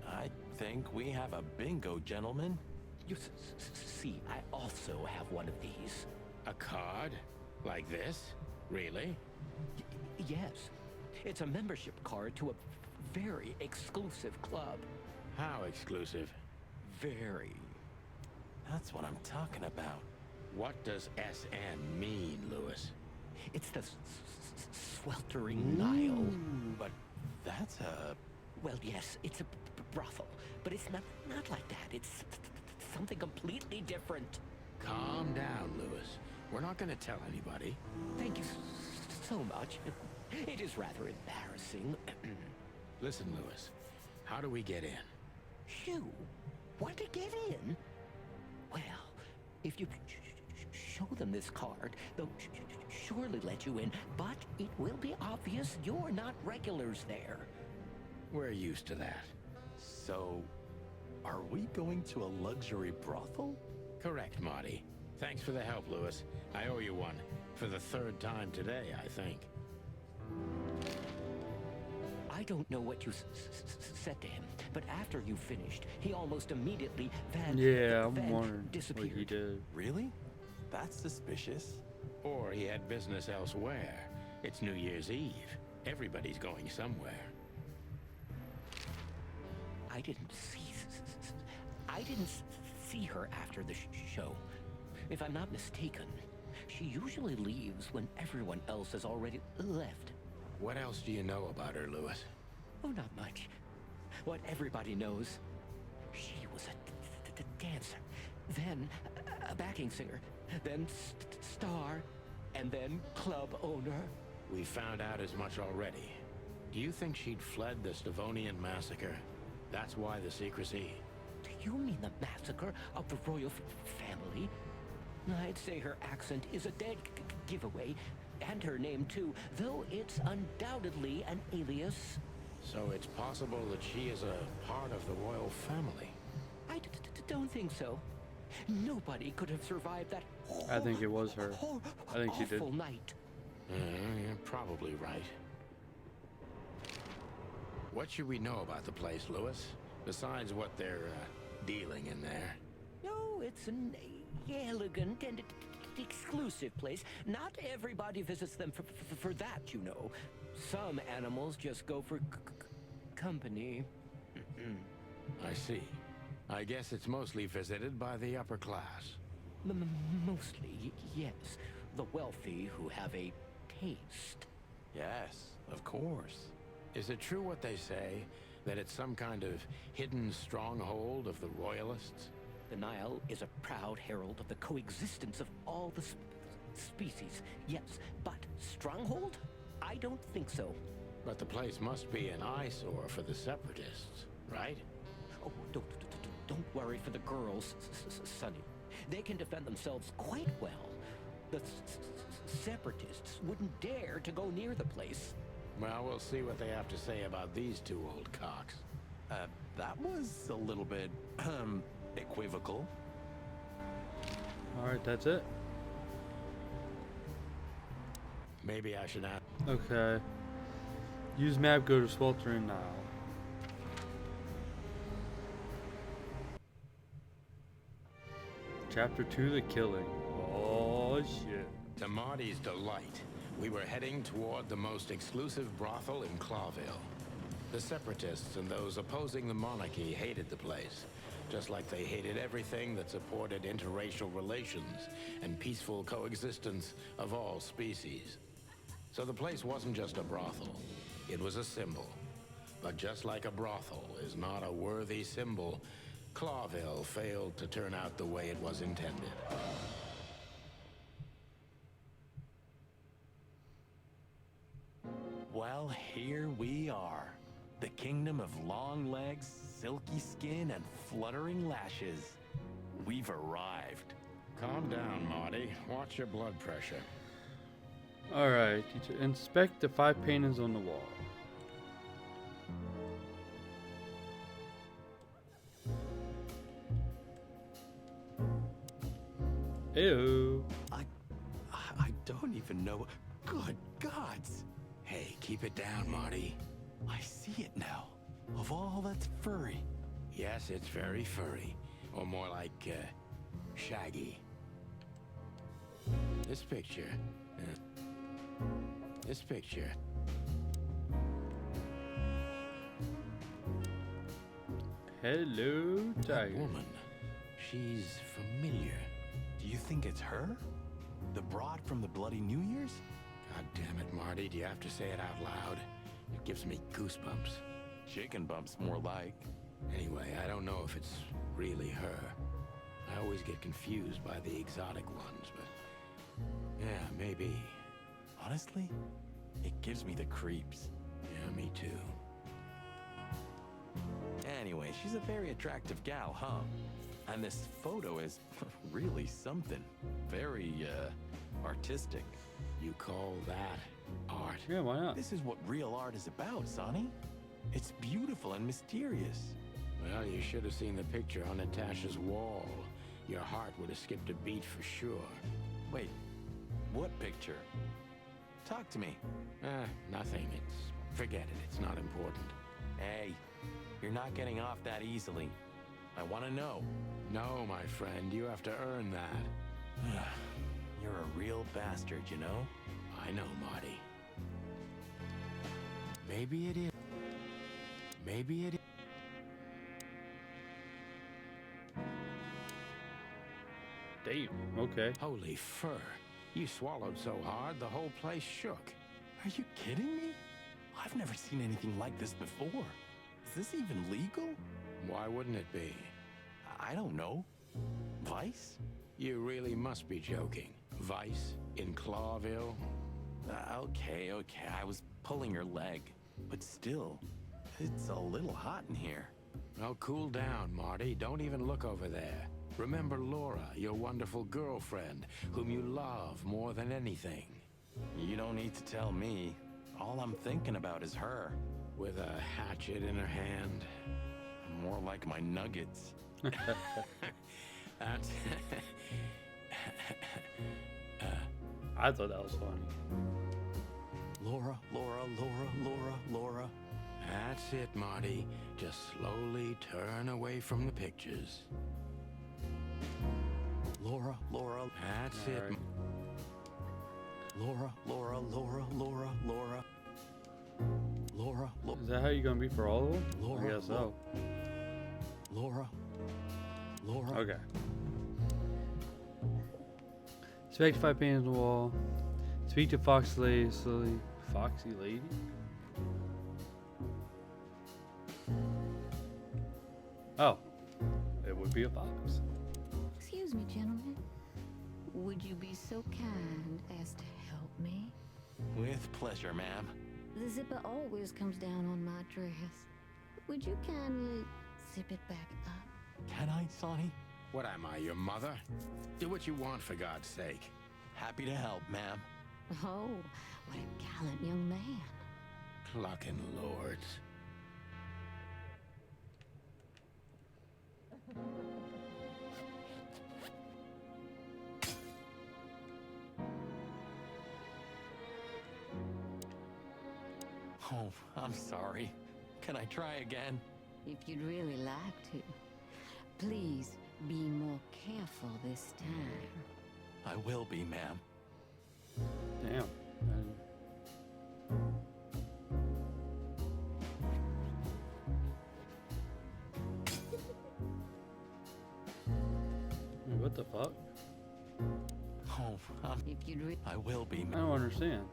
S6: I think we have a bingo, gentlemen.
S16: You see, I also have one of these.
S3: A card? Like this? Really?
S16: Yes. It's a membership card to a very exclusive club.
S3: How exclusive?
S16: Very.
S6: That's what I'm talking about.
S3: What does SN mean, Lewis?
S16: It's the Sweltering Nile.
S6: But that's a...
S16: Well, yes, it's a brothel, but it's not like that. It's something completely different.
S3: Calm down, Lewis. We're not going to tell anybody.
S16: Thank you so much. It is rather embarrassing.
S3: Listen, Lewis, how do we get in?
S16: You want to get in? Well, if you show them this card, they'll surely let you in, but it will be obvious you're not regulars there.
S3: We're used to that.
S6: So, are we going to a luxury brothel?
S3: Correct, Marty. Thanks for the help, Lewis. I owe you one. For the third time today, I think.
S16: I don't know what you said to him, but after you finished, he almost immediately
S1: I'm wondering
S16: disappeared.
S1: what he did.
S6: Really? That's suspicious.
S3: Or he had business elsewhere. It's New Year's Eve. Everybody's going somewhere.
S16: I didn't see her after the show. If I'm not mistaken, she usually leaves when everyone else has already left.
S3: What else do you know about her, Lewis?
S16: Oh, not much. What everybody knows. She was a dancer, then a backing singer, then star, and then club owner.
S3: We found out as much already. Do you think she'd fled the Stavonian massacre? That's why the secrecy.
S16: Do you mean the massacre of the royal family? I'd say her accent is a dead giveaway, and her name too, though it's undoubtedly an alias.
S3: So it's possible that she is a part of the royal family.
S16: I don't think so. Nobody could have survived that.
S1: I think it was her. I think she did.
S16: Awful night.
S3: You're probably right. What should we know about the place, Lewis? Besides what they're dealing in there.
S16: No, it's an elegant and exclusive place. Not everybody visits them for that, you know. Some animals just go for company.
S3: I see. I guess it's mostly visited by the upper class.
S16: Mostly, yes. The wealthy who have a taste.
S6: Yes, of course.
S3: Is it true what they say, that it's some kind of hidden stronghold of the royalists?
S16: The Nile is a proud herald of the coexistence of all the species. Yes, but stronghold? I don't think so.
S3: But the place must be an eyesore for the separatists, right?
S16: Oh, don't worry for the girls, Sonny. They can defend themselves quite well. The separatists wouldn't dare to go near the place.
S3: Well, we'll see what they have to say about these two old cocks.
S6: That was a little bit, equivocal.
S1: Alright, that's it.
S3: Maybe I should ask.
S1: Okay. Use map, go to Sweltering Nile. Chapter 2, The Killing. Oh, shit.
S3: To Marty's delight, we were heading toward the most exclusive brothel in Clawville. The separatists and those opposing the monarchy hated the place, just like they hated everything that supported interracial relations and peaceful coexistence of all species. So the place wasn't just a brothel, it was a symbol. But just like a brothel is not a worthy symbol, Clawville failed to turn out the way it was intended.
S6: Well, here we are. The kingdom of long legs, silky skin, and fluttering lashes. We've arrived.
S3: Calm down, Marty. Watch your blood pressure.
S1: Alright, teacher. Inspect the 5 paintings on the wall. Ew.
S6: I don't even know. Good gods!
S3: Hey, keep it down, Marty.
S6: I see it now. Of all that's furry.
S3: Yes, it's very furry. Or more like, shaggy. This picture. This picture.
S1: Hello,
S3: That
S1: tiger.
S3: woman. She's familiar.
S6: Do you think it's her? The broad from the Bloody New Year's?
S3: God damn it, Marty. Do you have to say it out loud? It gives me goosebumps.
S6: Chicken bumps, more like.
S3: Anyway, I don't know if it's really her. I always get confused by the exotic ones, but... yeah, maybe.
S6: Honestly, it gives me the creeps.
S3: Yeah, me too.
S6: Anyway, she's a very attractive gal, huh? And this photo is really something. Very, artistic.
S3: You call that art?
S1: Yeah, why not?
S6: This is what real art is about, Sonny. It's beautiful and mysterious.
S3: Well, you should have seen the picture on Natasha's wall. Your heart would have skipped a beat for sure.
S6: Wait, what picture? Talk to me.
S3: Nothing. Forget it. It's not important.
S6: Hey, you're not getting off that easily. I want to know.
S3: No, my friend. You have to earn that.
S6: You're a real bastard, you know?
S3: I know, Marty. Maybe it is. Maybe it is.
S1: Damn. Okay.
S3: Holy fur. You swallowed so hard, the whole place shook.
S6: Are you kidding me? I've never seen anything like this before. Is this even legal?
S3: Why wouldn't it be?
S6: I don't know. Vice?
S3: You really must be joking. Vice in Clawville?
S6: Okay. I was pulling your leg. But still, it's a little hot in here.
S3: Oh, cool down, Marty. Don't even look over there. Remember Laura, your wonderful girlfriend, whom you love more than anything.
S6: You don't need to tell me. All I'm thinking about is her.
S3: With a hatchet in her hand.
S6: More like my nuggets.
S3: That's...
S1: I thought that was funny.
S6: Laura.
S3: That's it, Marty. Just slowly turn away from the pictures.
S6: Laura.
S3: That's it.
S1: Alright.
S6: Laura.
S1: Is that how you're gonna be for all of them?
S6: Laura,
S1: I guess so.
S6: Laura.
S1: Okay. Inspect 5 paintings on the wall. Speak to Foxy Lady. Oh, it would be a fox.
S9: Excuse me, gentlemen. Would you be so kind as to help me?
S6: With pleasure, ma'am.
S9: The zipper always comes down on my dress. Would you kindly zip it back up?
S6: Can I, Sonny?
S3: What am I, your mother? Do what you want, for God's sake.
S6: Happy to help, ma'am.
S9: Oh, what a gallant young man.
S3: Clucking lords.
S6: Oh, I'm sorry. Can I try again?
S9: If you'd really like to. Please be more careful this time.
S6: I will be, ma'am.
S1: Damn. what the fuck?
S2: Oh,
S7: If you'd
S2: I will be.
S1: I don't understand.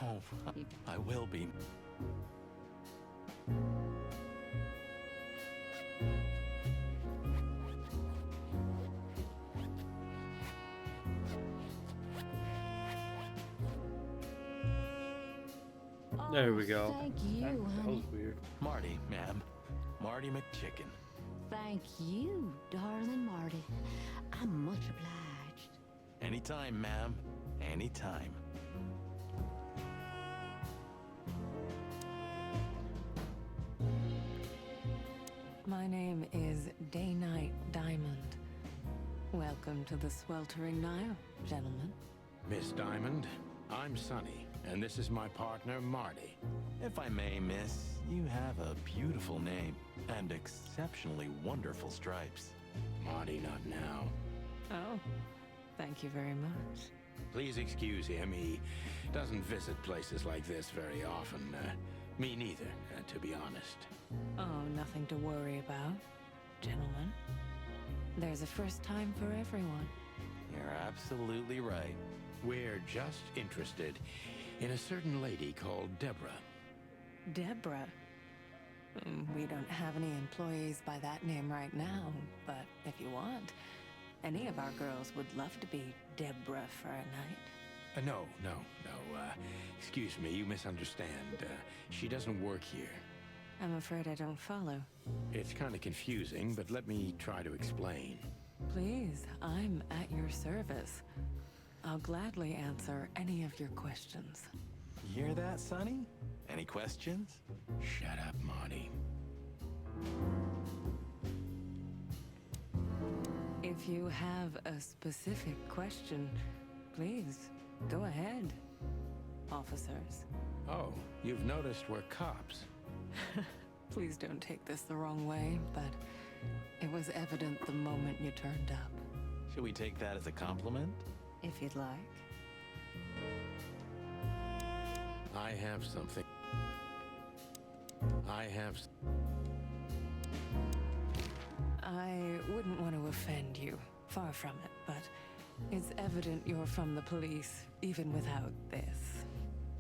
S2: Oh, I will be.
S1: There we go.
S9: Thank you,
S1: That
S9: honey.
S1: was weird.
S2: Marty, ma'am. Marty McChicken.
S9: Thank you, darling Marty. I'm much obliged.
S2: Anytime, ma'am. Anytime.
S8: My name is Day-Night Diamond. Welcome to the Sweltering Nile, gentlemen.
S3: Miss Diamond, I'm Sonny, and this is my partner, Marty.
S2: If I may, miss, you have a beautiful name and exceptionally wonderful stripes.
S3: Marty, not now.
S8: Oh, thank you very much.
S3: Please excuse him. He doesn't visit places like this very often. Me neither, to be honest.
S8: Oh, nothing to worry about, gentlemen. There's a first time for everyone.
S2: You're absolutely right.
S3: We're just interested in a certain lady called Deborah.
S8: Deborah. We don't have any employees by that name right now, but if you want, any of our girls would love to be Deborah for a night.
S3: No. Excuse me, you misunderstand. She doesn't work here.
S8: I'm afraid I don't follow.
S3: It's kind of confusing, but let me try to explain.
S8: Please, I'm at your service. I'll gladly answer any of your questions.
S2: You hear that, Sonny? Any questions?
S3: Shut up, Marty.
S8: If you have a specific question, please, go ahead, officers.
S3: Oh, you've noticed we're cops.
S8: Please don't take this the wrong way, but it was evident the moment you turned up.
S2: Should we take that as a compliment?
S8: If you'd like.
S3: I have something.
S8: I wouldn't want to offend you, far from it, but it's evident you're from the police, even without this.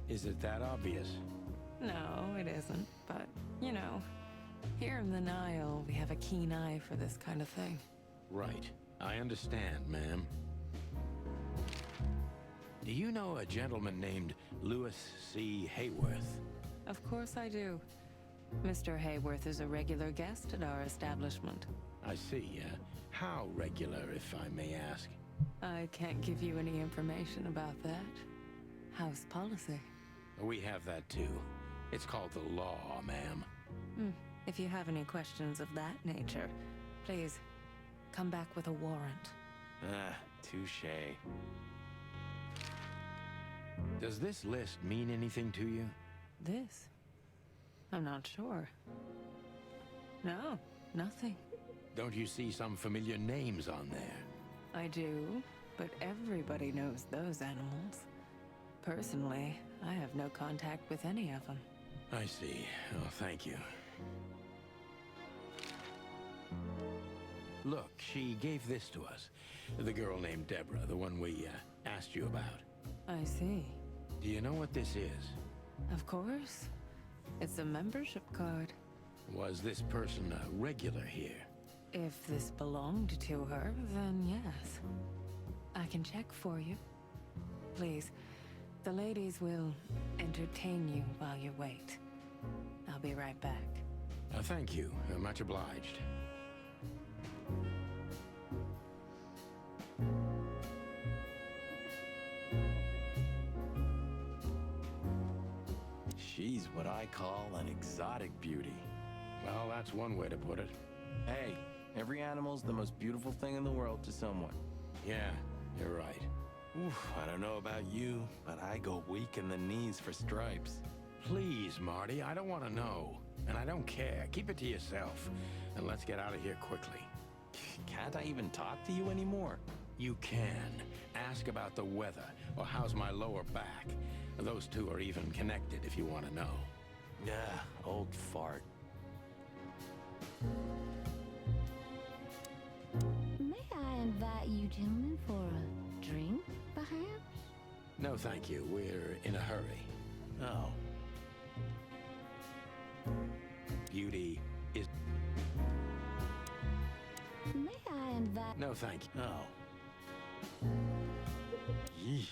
S3: Is it that obvious?
S8: No, it isn't, but, you know, here in the Nile, we have a keen eye for this kind of thing.
S3: Right. I understand, ma'am. Do you know a gentleman named Louis C. Hayworth?
S8: Of course I do. Mr. Hayworth is a regular guest at our establishment.
S3: I see. How regular, if I may ask?
S8: I can't give you any information about that. House policy.
S3: We have that too. It's called the law, ma'am.
S8: If you have any questions of that nature, please come back with a warrant.
S2: Touche.
S3: Does this list mean anything to you?
S8: This? I'm not sure. No, nothing.
S3: Don't you see some familiar names on there?
S8: I do, but everybody knows those animals. Personally, I have no contact with any of them.
S3: I see. Oh, thank you. Look, she gave this to us. The girl named Deborah, the one we asked you about.
S8: I see.
S3: Do you know what this is?
S8: Of course. It's a membership card.
S3: Was this person a regular here?
S8: If this belonged to her, then yes. I can check for you. Please, the ladies will entertain you while you wait. I'll be right back.
S3: Thank you. Much obliged.
S2: She's what I call an exotic beauty.
S3: Well, that's one way to put it.
S2: Hey, every animal's the most beautiful thing in the world to someone.
S3: Yeah, you're right.
S2: Oof, I don't know about you, but I go weak in the knees for stripes.
S3: Please, Marty, I don't want to know. And I don't care. Keep it to yourself. And let's get out of here quickly.
S2: Can't I even talk to you anymore?
S3: You can. ask about the weather or how's my lower back. Those two are even connected if you want to know.
S6: Yeah, old fart.
S9: May I invite you gentlemen for a drink, perhaps?
S3: No, thank you. We're in a hurry.
S6: Oh.
S3: Beauty is...
S9: May I invite...
S3: No, thank you.
S6: Oh. Yeesh.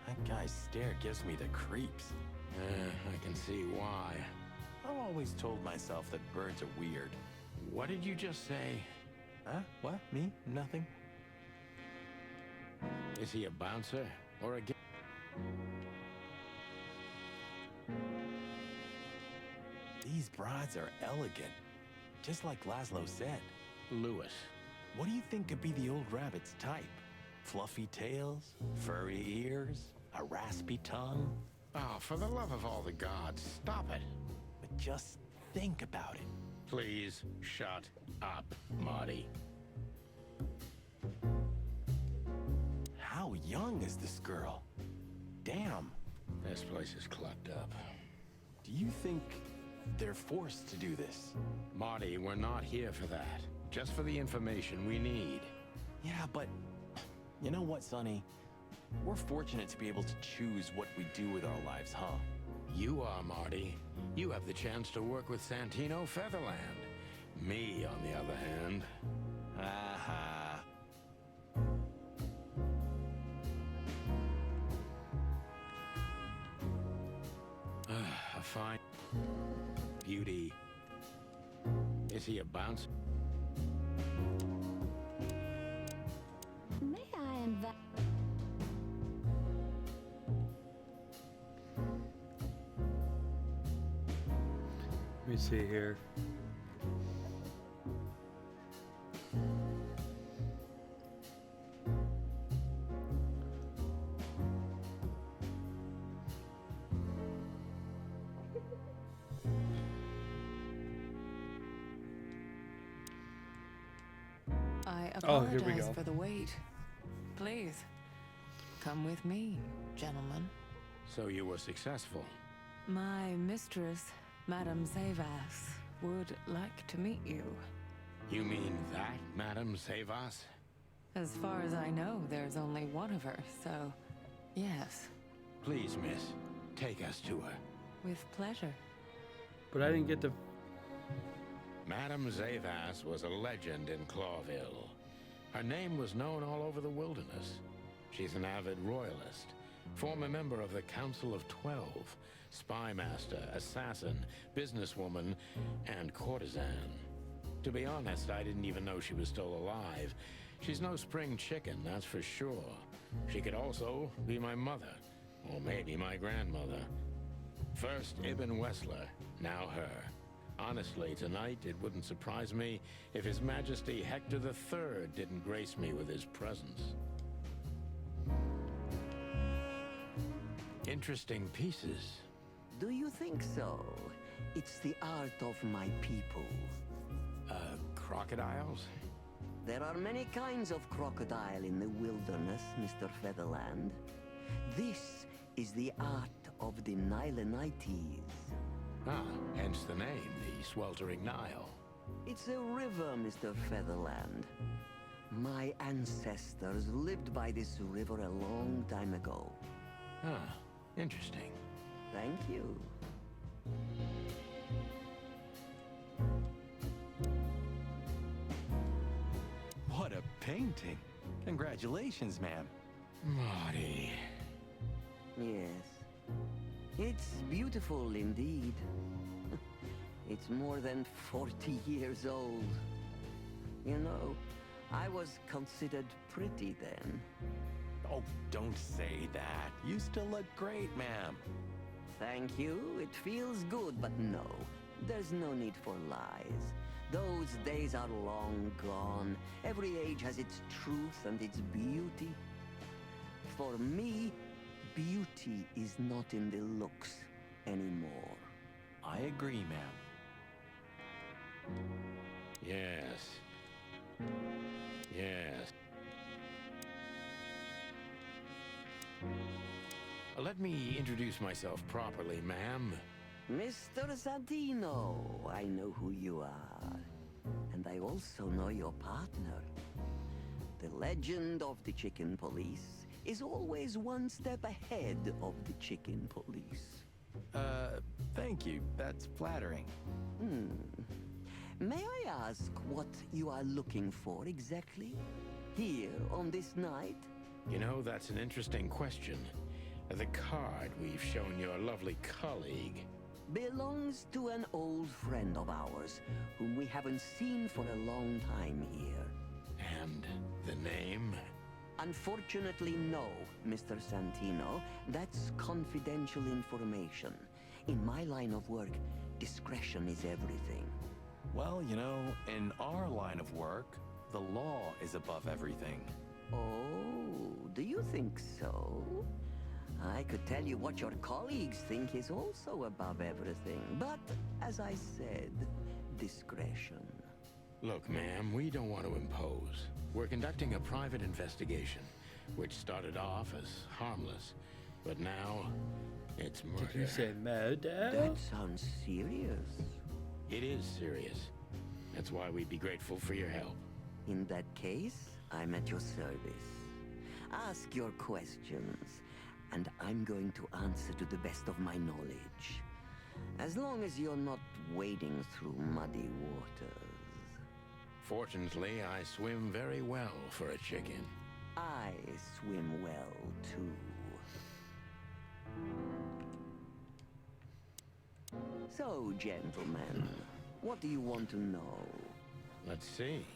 S6: That guy's stare gives me the creeps.
S3: I can see why.
S6: I've always told myself that birds are weird.
S3: What did you just say?
S6: Huh? What? Me? Nothing?
S3: Is he a bouncer or a...
S6: These broads are elegant. Just like Laszlo said.
S3: Lewis.
S6: What do you think could be the old rabbit's type? Fluffy tails? Furry ears? A raspy tongue?
S3: Oh, for the love of all the gods, stop it.
S6: But just think about it.
S3: Please shut up, Marty.
S6: How young is this girl? Damn.
S3: This place is clucked up.
S6: Do you think they're forced to do this?
S3: Marty, we're not here for that. Just for the information we need.
S6: Yeah, but you know what, Sonny? We're fortunate to be able to choose what we do with our lives, huh?
S3: You are, Marty. You have the chance to work with Santino Featherland. Me, on the other hand...
S6: Aha.
S3: A fine... Beauty. Is he a bounce?
S9: May I invite...
S1: Let me see here.
S8: I
S1: Oh, here we
S8: apologize
S1: go.
S8: for the wait. Please, come with me, gentlemen.
S3: So you were successful.
S8: My mistress, Madame Zavas, would like to meet you.
S3: You mean that, Madame Savas?
S8: As far as I know, there's only one of her, so yes,
S3: Please, miss, take us to her.
S8: with pleasure.
S1: But I didn't get the...
S3: Madame Zavas was a legend in Clawville. Her name was known all over the wilderness. She's an avid royalist, former member of the Council of 12, spy master, assassin, businesswoman, and courtesan. To be honest, I didn't even know she was still alive. She's no spring chicken, that's for sure. She could also be my mother, or maybe my grandmother. First Ibn Wessler, now her. Honestly, tonight it wouldn't surprise me if His Majesty Hector III didn't grace me with his presence. Interesting pieces.
S17: Do you think so? It's the art of my people.
S3: Crocodiles?
S17: There are many kinds of crocodile in the wilderness, Mr. Featherland. This is the art of the Nilenites.
S3: Ah, hence the name, the Sweltering Nile.
S17: It's a river, Mr. Featherland. My ancestors lived by this river a long time ago.
S3: Ah, interesting.
S17: Thank you.
S6: What a painting. Congratulations, ma'am.
S3: Marty.
S17: Yes. It's beautiful indeed. It's more than 40 years old. You know, I was considered pretty then.
S6: Oh, don't say that. You still look great, ma'am.
S17: Thank you. It feels good, but no. There's no need for lies. Those days are long gone. Every age has its truth and its beauty. For me, beauty is not in the looks anymore.
S6: I agree, ma'am.
S3: Yes. Yes. let me introduce myself properly, ma'am.
S17: Mr. Santino, I know who you are. And I also know your partner. The legend of the Chicken Police is always one step ahead of the Chicken Police.
S6: Thank you. That's flattering.
S17: May I ask what you are looking for exactly? Here on this night?
S3: You know, that's an interesting question. The card we've shown your lovely colleague
S17: belongs to an old friend of ours, whom we haven't seen for a long time here.
S3: And the name?
S17: Unfortunately, no, Mr. Santino. That's confidential information. In my line of work, discretion is everything.
S6: Well, you know, in our line of work, the law is above everything.
S17: Oh, do you think so? I could tell you what your colleagues think is also above everything, but as I said, discretion.
S3: Look, ma'am, we don't want to impose. We're conducting a private investigation, which started off as harmless, but now it's murder.
S1: Did you say murder?
S17: That sounds serious.
S3: It is serious. That's why we'd be grateful for your help.
S17: In that case, I'm at your service. Ask your questions, and I'm going to answer to the best of my knowledge. As long as you're not wading through muddy waters.
S3: Fortunately, I swim very well for a chicken.
S17: I swim well, too. So, gentlemen, what do you want to know?
S3: Let's see.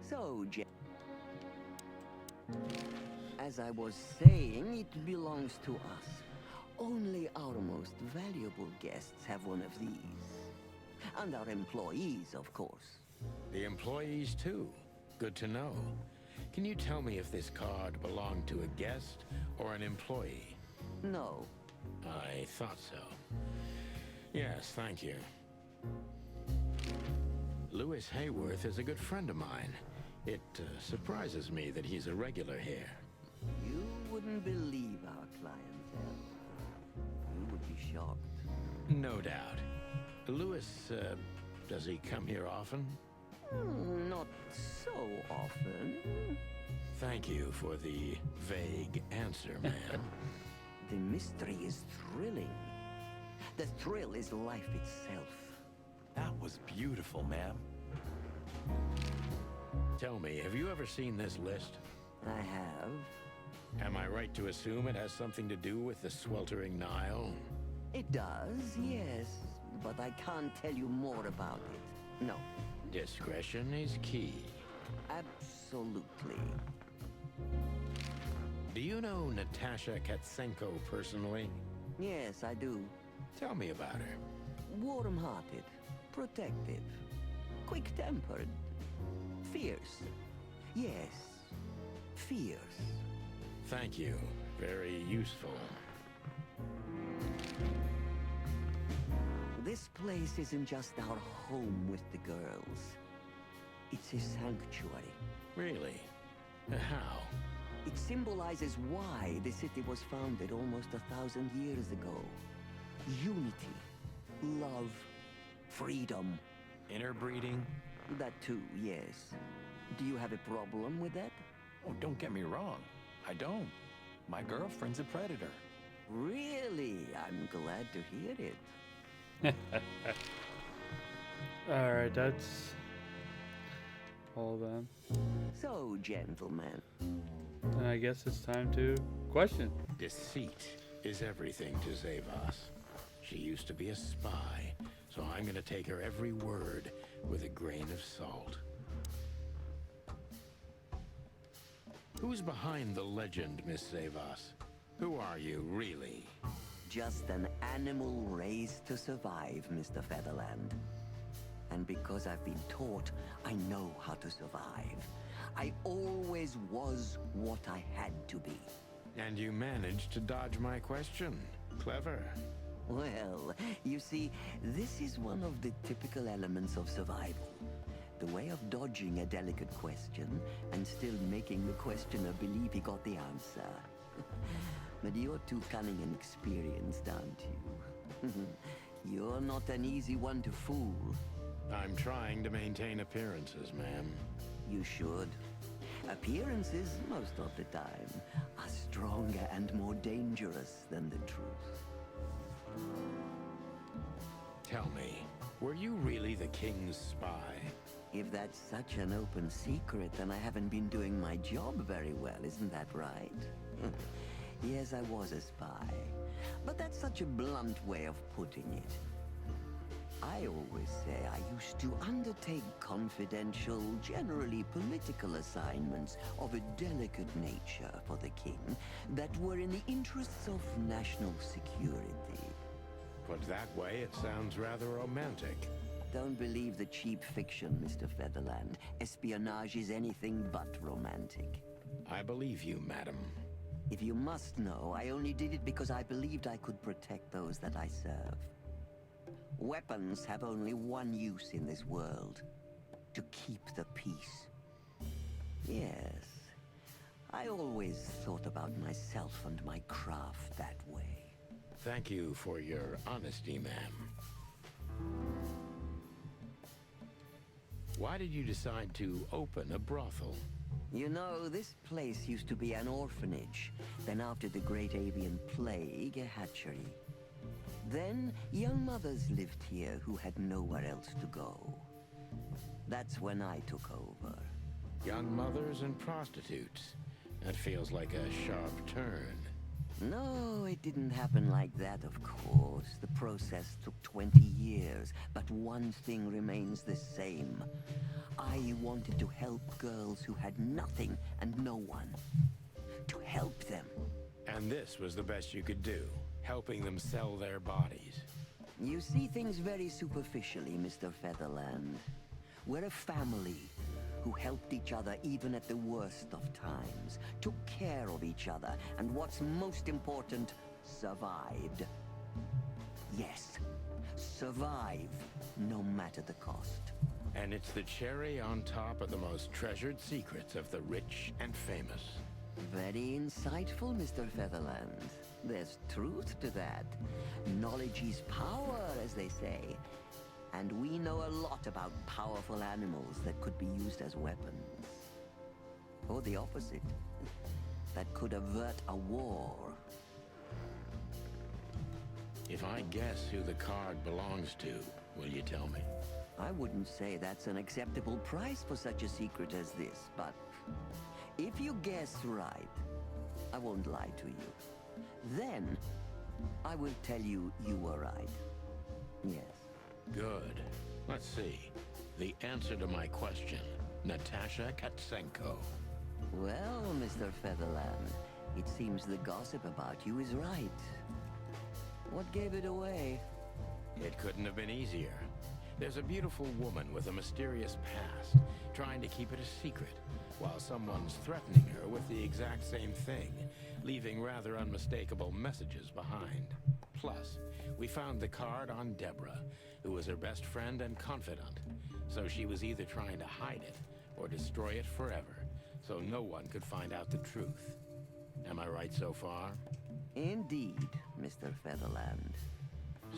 S17: So, as I was saying, it belongs to us. Only our most valuable guests have one of these. And our employees, of course.
S3: The employees, too. Good to know. Can you tell me if this card belonged to a guest or an employee?
S17: No.
S3: I thought so. Yes, thank you. Lewis Hayworth is a good friend of mine. It surprises me that he's a regular here.
S17: You wouldn't believe our clientele. You would be shocked.
S3: No doubt. Lewis, does he come here often?
S17: Not so often.
S3: Thank you for the vague answer, ma'am.
S17: The mystery is thrilling. The thrill is life itself.
S6: That was beautiful, ma'am.
S3: Tell me, have you ever seen this list?
S17: I have.
S3: Am I right to assume it has something to do with the sweltering Nile?
S17: It does, yes. But I can't tell you more about it. No.
S3: Discretion is key.
S17: Absolutely.
S3: Do you know Natasha Katsenko personally?
S17: Yes, I do.
S3: Tell me about her.
S17: Warm-hearted, protective, quick-tempered, fierce. Yes, fierce.
S3: Thank you. Very useful.
S17: This place isn't just our home with the girls. It's a sanctuary.
S3: Really? How?
S17: It symbolizes why the city was founded almost 1,000 years ago. Unity, love, freedom.
S6: Interbreeding?
S17: That too, yes. Do you have a problem with that?
S6: Oh, don't get me wrong. I don't. My girlfriend's a predator.
S17: Really? I'm glad to hear it.
S1: Alright, that's all then.
S17: So, gentlemen.
S1: And I guess it's time to question.
S3: Deceit is everything to Zavos. She used to be a spy, so I'm gonna take her every word with a grain of salt. Who's behind the legend, Miss Zavos? Who are you, really?
S17: Just an animal raised to survive, Mr. Featherland. And because I've been taught, I know how to survive. I always was what I had to be.
S3: And you managed to dodge my question. Clever.
S17: Well, you see, this is one of the typical elements of survival. The way of dodging a delicate question and still making the questioner believe he got the answer. But you're too cunning and experienced, aren't you? You're not an easy one to fool.
S3: I'm trying to maintain appearances, ma'am.
S17: You should. Appearances, most of the time, are stronger and more dangerous than the truth.
S3: Tell me, were you really the king's spy?
S17: If that's such an open secret, then I haven't been doing my job very well, isn't that right? Yes, I was a spy. But that's such a blunt way of putting it. I always say I used to undertake confidential, generally political assignments of a delicate nature for the king that were in the interests of national security.
S3: Put that way, it sounds rather romantic.
S17: Don't believe the cheap fiction, Mr. Featherland. Espionage is anything but romantic.
S3: I believe you, madam.
S17: If you must know, I only did it because I believed I could protect those that I serve. Weapons have only one use in this world: to keep the peace. Yes, I always thought about myself and my craft that way.
S3: Thank you for your honesty, ma'am. Why did you decide to open a brothel?
S17: You know, this place used to be an orphanage. Then after the Great Avian Plague, a hatchery. Then, young mothers lived here who had nowhere else to go. That's when I took over.
S3: Young mothers and prostitutes. That feels like a sharp turn.
S17: No, it didn't happen like that, of course. The process took 20 years, but one thing remains the same. I wanted to help girls who had nothing and no one. To help them.
S3: And this was the best you could do, helping them sell their bodies.
S17: You see things very superficially, Mr. Featherland. We're a family who helped each other even at the worst of times, took care of each other, and what's most important, survived. Yes, survive, no matter the cost.
S3: And it's the cherry on top of the most treasured secrets of the rich and famous.
S17: Very insightful, Mr. Featherland. There's truth to that. Knowledge is power, as they say. And we know a lot about powerful animals that could be used as weapons. Or the opposite. That could avert a war.
S3: If I guess who the card belongs to, will you tell me?
S17: I wouldn't say that's an acceptable price for such a secret as this, but if you guess right, I won't lie to you. Then, I will tell you you were right. Yes.
S3: Good. Let's see. The answer to my question. Natasha Katsenko.
S17: Well, Mr. Featherland, it seems the gossip about you is right. What gave it away?
S3: It couldn't have been easier. There's a beautiful woman with a mysterious past, trying to keep it a secret, while someone's threatening her with the exact same thing, leaving rather unmistakable messages behind. Plus, we found the card on Deborah, who was her best friend and confidant, so she was either trying to hide it or destroy it forever, so no one could find out the truth. Am I right so far?
S17: Indeed, Mr. Featherland.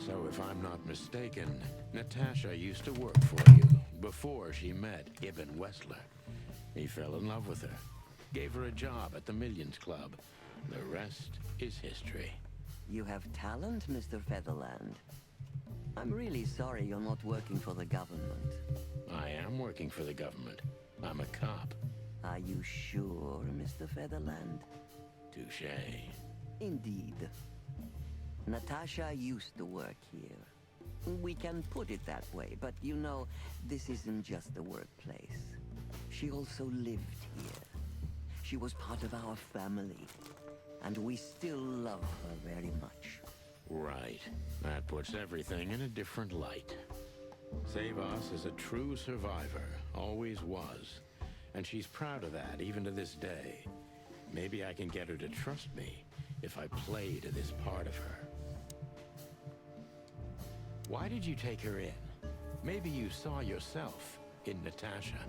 S3: So if I'm not mistaken, Natasha used to work for you before she met Ibn Wessler. He fell in love with her, gave her a job at the Millions Club. The rest is history.
S17: You have talent, Mr. Featherland. I'm really sorry you're not working for the government.
S3: I am working for the government. I'm a cop.
S17: Are you sure, Mr. Featherland?
S3: Touché.
S17: Indeed. Natasha used to work here. We can put it that way, but you know, this isn't just a workplace. She also lived here. She was part of our family, and we still love her very much.
S3: Right. That puts everything in a different light. Savas is a true survivor, always was. And she's proud of that, even to this day. Maybe I can get her to trust me if I play to this part of her. Why did you take her in? Maybe you saw yourself in Natasha.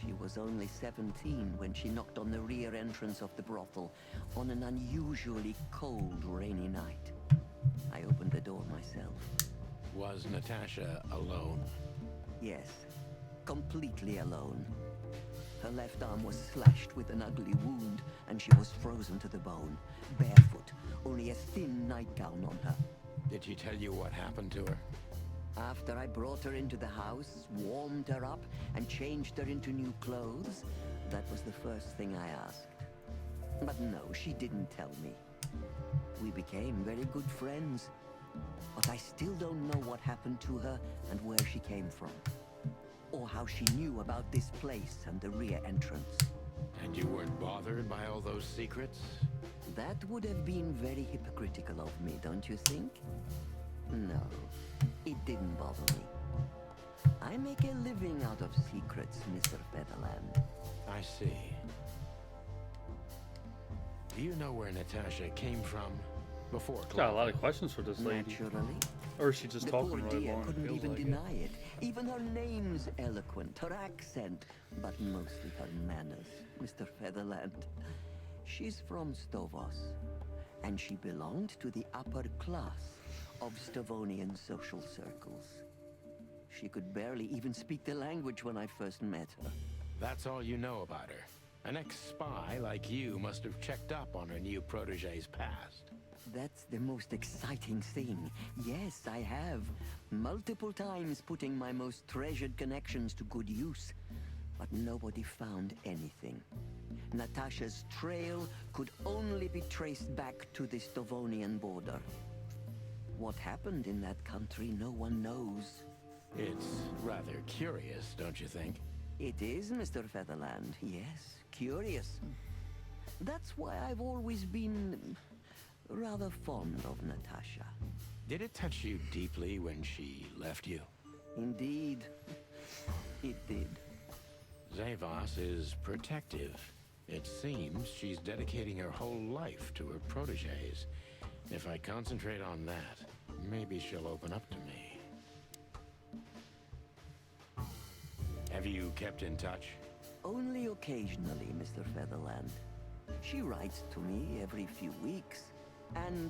S17: She was was only 17 when she knocked on the rear entrance of the brothel on an unusually cold, rainy night. I opened the door myself.
S3: Was Natasha alone?
S17: Yes, completely alone. Her left arm was slashed with an ugly wound, and she was frozen to the bone, barefoot, only a thin nightgown on her.
S3: Did she tell you what happened to her?
S17: After I brought her into the house, warmed her up, and changed her into new clothes, that was the first thing I asked. But no, she didn't tell me. We became very good friends, but I still don't know what happened to her and where she came from, or how she knew about this place and the rear entrance.
S3: And you weren't bothered by all those secrets?
S17: That would have been very hypocritical of me, don't you think? No, it didn't bother me. I make a living out of secrets, Mr. Featherland.
S3: I see. Do you know where Natasha came from before?
S1: Got a lot of questions for this lady.
S17: Naturally.
S1: Or is she just
S17: The
S1: talking
S17: poor
S1: really
S17: dear
S1: long?
S17: couldn't
S1: Feels
S17: even
S1: like
S17: deny it. Even her name's eloquent, her accent, but mostly her manners, Mr. Featherland. She's from Stovos, and she belonged to the upper class of Stavonian social circles. She could barely even speak the language when I first met her.
S3: That's all you know about her. An ex-spy like you must have checked up on her new protege's past.
S17: That's the most exciting thing. Yes, I have. Multiple times putting my most treasured connections to good use. But nobody found anything. Natasha's trail could only be traced back to the Stavonian border. What happened in that country, no one knows.
S3: It's rather curious, don't you think?
S17: It is, Mr. Featherland. Yes, curious. That's why I've always been rather fond of Natasha.
S3: Did it touch you deeply when she left you?
S17: Indeed, it did.
S3: Zavos is protective. It seems she's dedicating her whole life to her proteges. If I concentrate on that, maybe she'll open up to me. Have you kept in touch?
S17: Only occasionally, Mr. Featherland. She writes to me every few weeks, and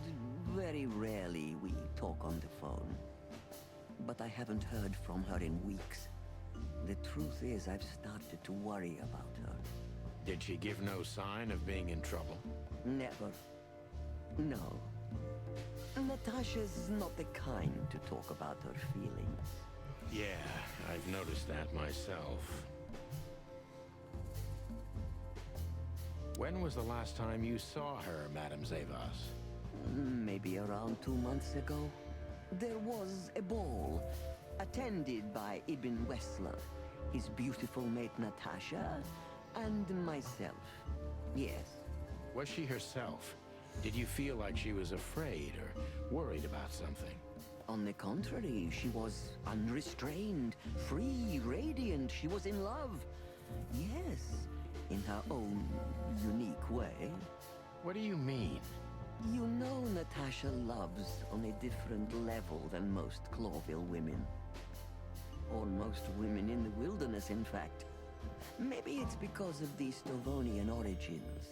S17: very rarely we talk on the phone. But I haven't heard from her in weeks. The truth is, I've started to worry about her.
S3: Did she give no sign of being in trouble?
S17: Never. No. Natasha's not the kind to talk about her feelings.
S3: Yeah, I've noticed that myself. When was the last time you saw her, Madame Zavos?
S17: Maybe around 2 months ago. There was a ball, attended by Ibn Wessler, his beautiful mate Natasha, and myself. Yes.
S3: Was she herself? Did you feel like she was afraid or worried about something?
S17: On the contrary, she was unrestrained, free, radiant. She was in love. Yes, in her own unique way.
S3: What do you mean?
S17: You know Natasha loves on a different level than most Clawville women. Or most women in the wilderness, in fact. Maybe it's because of the Stavonian origins.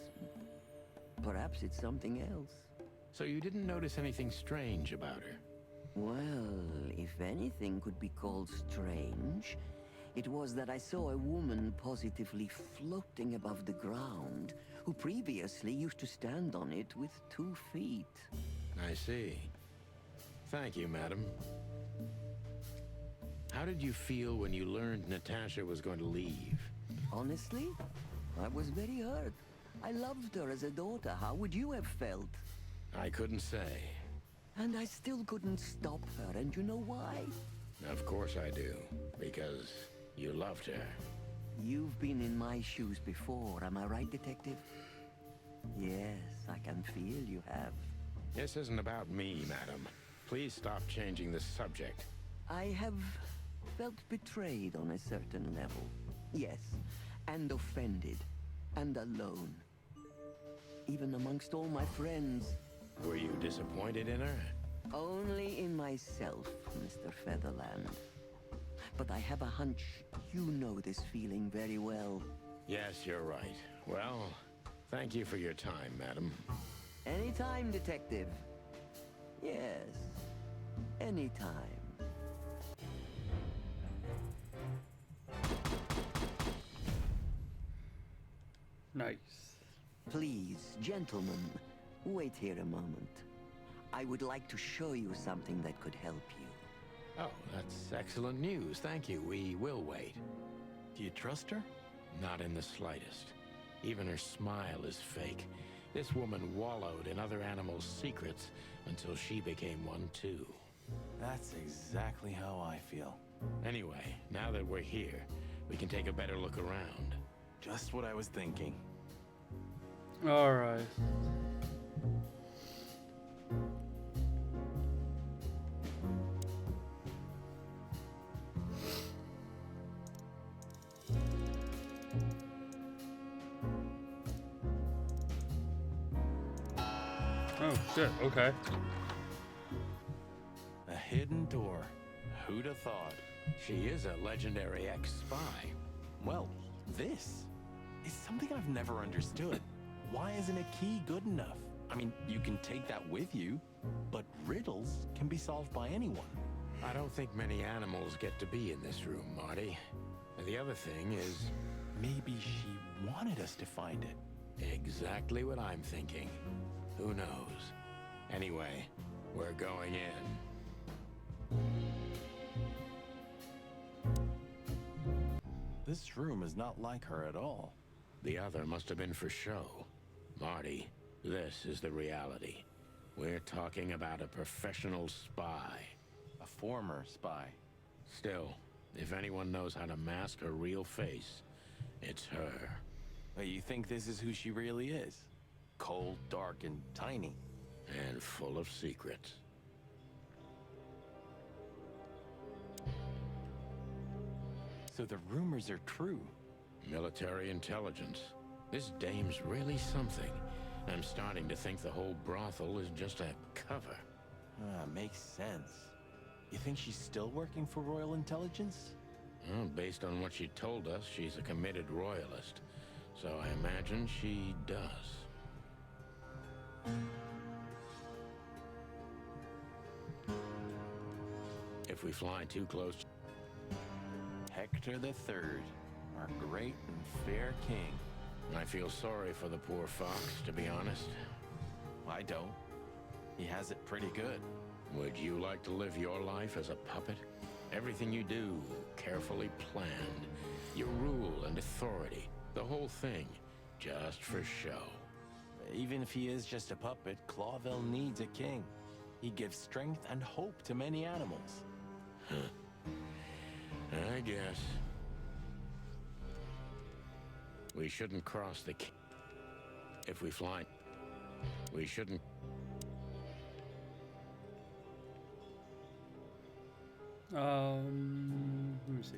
S17: Perhaps it's something else.
S3: So you didn't notice anything strange about her?
S17: Well, if anything could be called strange, it was that I saw a woman positively floating above the ground, who previously used to stand on it with 2 feet.
S3: I see. Thank you, madam. How did you feel when you learned Natasha was going to leave?
S17: Honestly, I was very hurt. I loved her as a daughter. How would you have felt?
S3: I couldn't say.
S17: And I still couldn't stop her, and you know why?
S3: Of course I do. Because you loved her.
S17: You've been in my shoes before, am I right, Detective? Yes, I can feel you have.
S3: This isn't about me, madam. Please stop changing the subject.
S17: I have felt betrayed on a certain level. Yes, and offended, and alone. Even amongst all my friends.
S3: Were you disappointed in her?
S17: Only in myself, Mr. Featherland. but I have a hunch you know this feeling very well.
S3: Yes, you're right. Well, thank you for your time, madam.
S17: Anytime, Detective. Yes, anytime.
S1: Nice.
S17: Please, gentlemen, wait here a moment. I would like to show you something that could help you.
S3: Oh, that's excellent news. Thank you. We will wait.
S6: Do you trust her?
S3: Not in the slightest. Even her smile is fake. This woman wallowed in other animals' secrets until she became one too.
S6: That's exactly how I feel.
S3: Anyway, now that we're here, we can take a better look around.
S6: Just what I was thinking.
S1: All right. Oh shit, okay.
S6: A hidden door. Who'd have thought?
S3: She is a legendary ex-spy.
S6: Well, this is something I've never understood. Why isn't a key good enough? I mean, you can take that with you, but riddles can be solved by anyone.
S3: I don't think many animals get to be in this room, Marty. And the other thing is...
S6: Maybe she wanted us to find it.
S3: Exactly what I'm thinking. Who knows? Anyway, we're going in.
S6: This room is not like her at all.
S3: The other must have been for show. Marty, this is the reality. We're talking about a professional spy.
S6: A former spy.
S3: Still, if anyone knows how to mask her real face, it's her.
S6: But you think this is who she really is? Cold, dark, and tiny.
S3: And full of secrets.
S6: So the rumors are true.
S3: Military intelligence. This dame's really something. I'm starting to think the whole brothel is just a cover.
S6: Makes sense. You think she's still working for Royal Intelligence?
S3: Well, based on what she told us, she's a committed royalist. So I imagine she does. If we fly too close...
S6: Hector III, our great and fair king.
S3: I feel sorry for the poor fox, to be honest.
S6: I don't. He has it pretty good.
S3: Would you like to live your life as a puppet? Everything you do, carefully planned. Your rule and authority, the whole thing, just for show.
S6: Even if he is just a puppet, Clawville needs a king. He gives strength and hope to many animals.
S3: I guess. We shouldn't cross the... If we fly... We shouldn't...
S1: Let me see.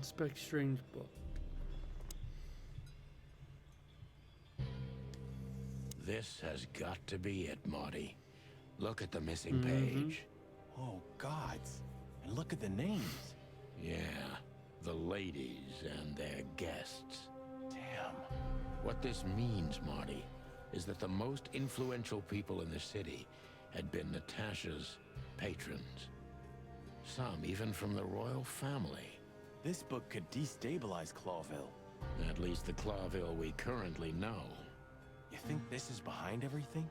S1: Spec Strange book.
S3: This has got to be it, Marty. Look at the missing page.
S6: Oh, gods. And look at the names.
S3: Yeah, the ladies and their guests.
S6: Damn.
S3: What this means, Marty, is that the most influential people in the city had been Natasha's patrons. Some even from the royal family.
S6: This book could destabilize Clawville.
S3: At least the Clawville we currently know.
S6: You think this is behind everything?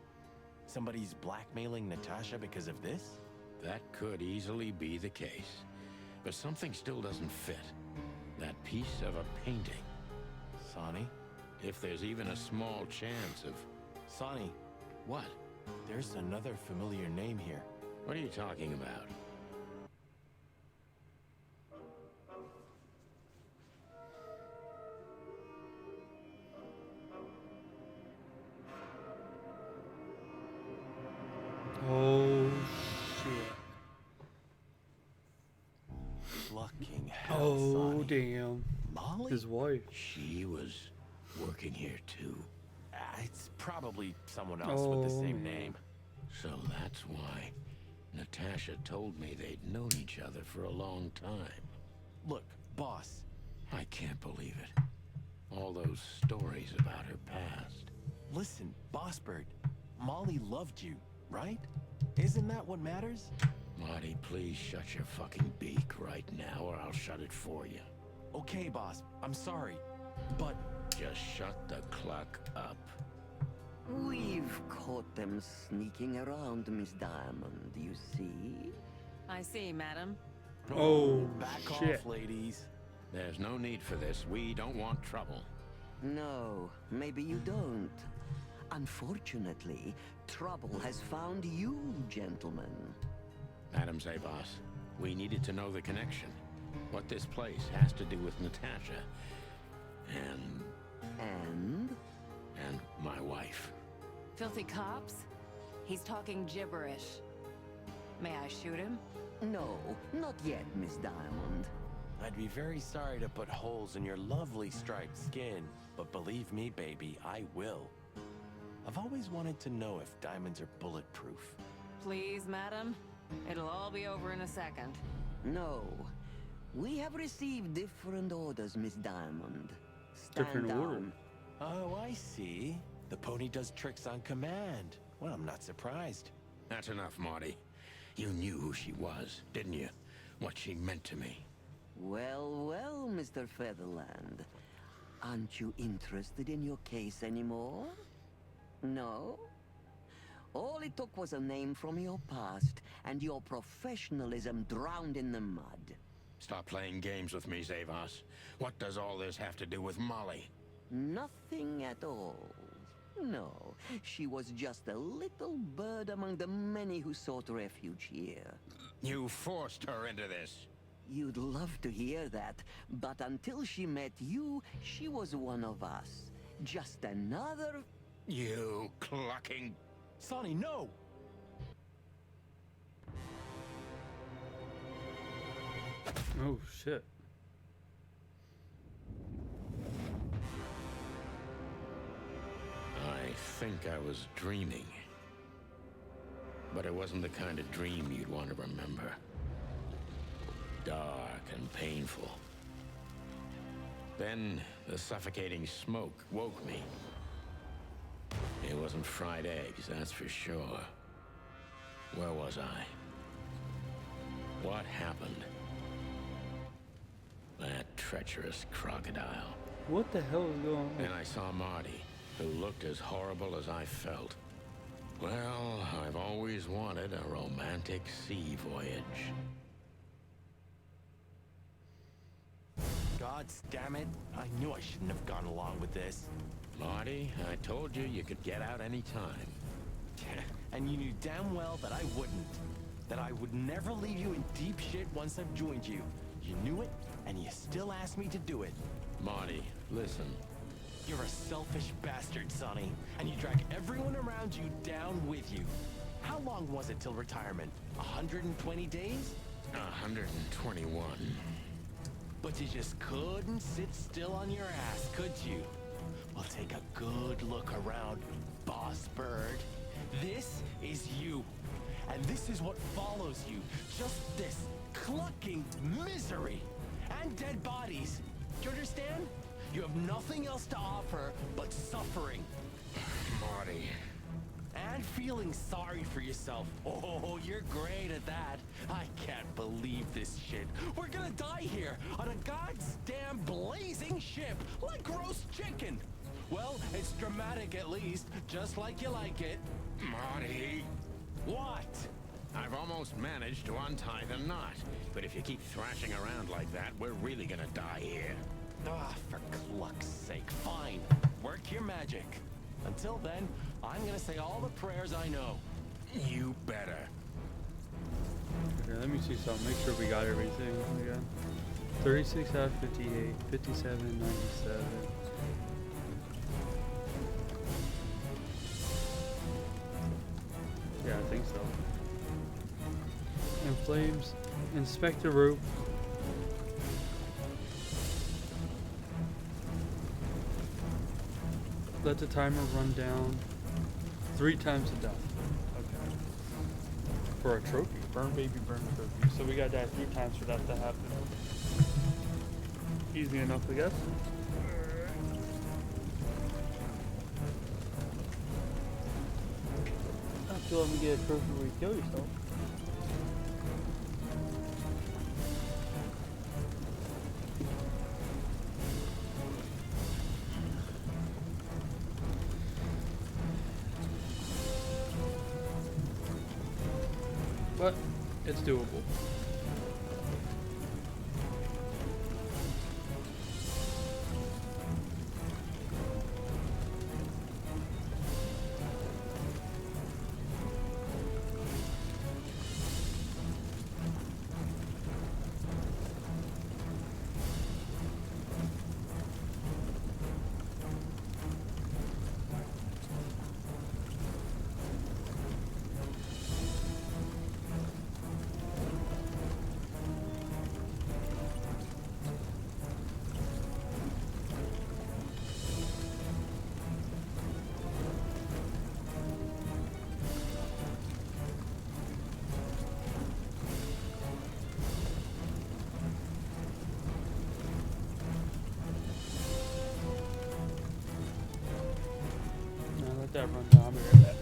S6: Somebody's blackmailing Natasha because of this?
S3: That could easily be the case. But something still doesn't fit. That piece of a painting.
S6: Sonny?
S3: If there's even a small chance of...
S6: Sonny.
S3: What?
S6: There's another familiar name here.
S3: What are you talking about?
S1: damn.
S6: Molly?
S1: His wife.
S3: She was working here too.
S6: It's probably someone else with the same name.
S3: So that's why Natasha told me they'd known each other for a long time.
S6: Look, boss.
S3: I can't believe it. All those stories about her past.
S6: Listen, Boss Bird. Molly loved you, right? Isn't that what matters?
S3: Marty, please shut your fucking beak right now or I'll shut it for you.
S6: Okay, boss. I'm sorry. But...
S3: Just shut the cluck up.
S17: We've caught them sneaking around, Miss Diamond, you see?
S8: I see, madam.
S1: Oh,
S6: back
S1: shit.
S6: off, ladies.
S3: There's no need for this. We don't want trouble.
S17: No, maybe you don't. Unfortunately, trouble has found you, gentlemen.
S3: Madam Zabas, we needed to know the connection. What this place has to do with Natasha. And my wife.
S8: Filthy cops? He's talking gibberish. May I shoot him?
S17: No, not yet, Miss Diamond.
S6: I'd be very sorry to put holes in your lovely striped skin, but believe me, baby, I will. I've always wanted to know if diamonds are bulletproof.
S8: Please, madam. It'll all be over in a second.
S17: No. We have received different orders, Miss Diamond. Stand
S1: Different
S17: down.
S1: order.
S6: Oh, I see. The pony does tricks on command. Well, I'm not surprised.
S3: That's enough, Marty. You knew who she was, didn't you? What she meant to me.
S17: Well, well, Mr. Featherland. Aren't you interested in your case anymore? No? All it took was a name from your past, and your professionalism drowned in the mud.
S3: Stop playing games with me, Zavas. What does all this have to do with Molly?
S17: Nothing at all. No, she was just a little bird among the many who sought refuge here.
S3: You forced her into this.
S17: You'd love to hear that, but until she met you, she was one of us. Just another...
S3: You clucking...
S6: Sonny, no!
S1: Oh, shit.
S3: I think I was dreaming. But it wasn't the kind of dream you'd want to remember. Dark and painful. Then the suffocating smoke woke me. It wasn't fried eggs, that's for sure. Where was I? What happened? That treacherous crocodile.
S1: What the hell is going on?
S3: Then I saw Marty, who looked as horrible as I felt. Well, I've always wanted a romantic sea voyage.
S6: God damn it. I knew I shouldn't have gone along with this.
S3: Marty, I told you you could get out any time.
S6: And you knew damn well that I wouldn't. That I would never leave you in deep shit once I've joined you. You knew it, and you still asked me to do it.
S3: Marty, listen.
S6: You're a selfish bastard, Sonny. And you drag everyone around you down with you. How long was it till retirement? 120 days?
S3: 121.
S6: But you just couldn't sit still on your ass, could you? Well, take a good look around, Boss Bird. This is you. And this is what follows you. Just this clucking misery. And dead bodies. Do you understand? You have nothing else to offer but suffering.
S3: Marty.
S6: And feeling sorry for yourself. Oh, you're great at that. I can't believe this shit. We're gonna die here on a goddamn blazing ship like roast chicken. Well, it's dramatic at least, just like you like it.
S3: Marty.
S6: What?
S3: I've almost managed to untie the knot. But if you keep thrashing around like that, we're really gonna die here.
S6: Ah, for cluck's sake, fine. Work your magic. Until then, I'm gonna say all the prayers I know.
S3: You better.
S1: Okay, let me see something. Make sure we got everything again. 36 out of 58, 57, 97. Yeah, I think so. In flames, inspect the roof. Let the timer run down 3 times to death. Okay. For a trophy. Burn baby burn trophy. So we gotta die 3 times for that to happen. Easy enough, I guess. I feel like we get a trophy where you kill yourself. But it's doable. That run down. I'll be right back.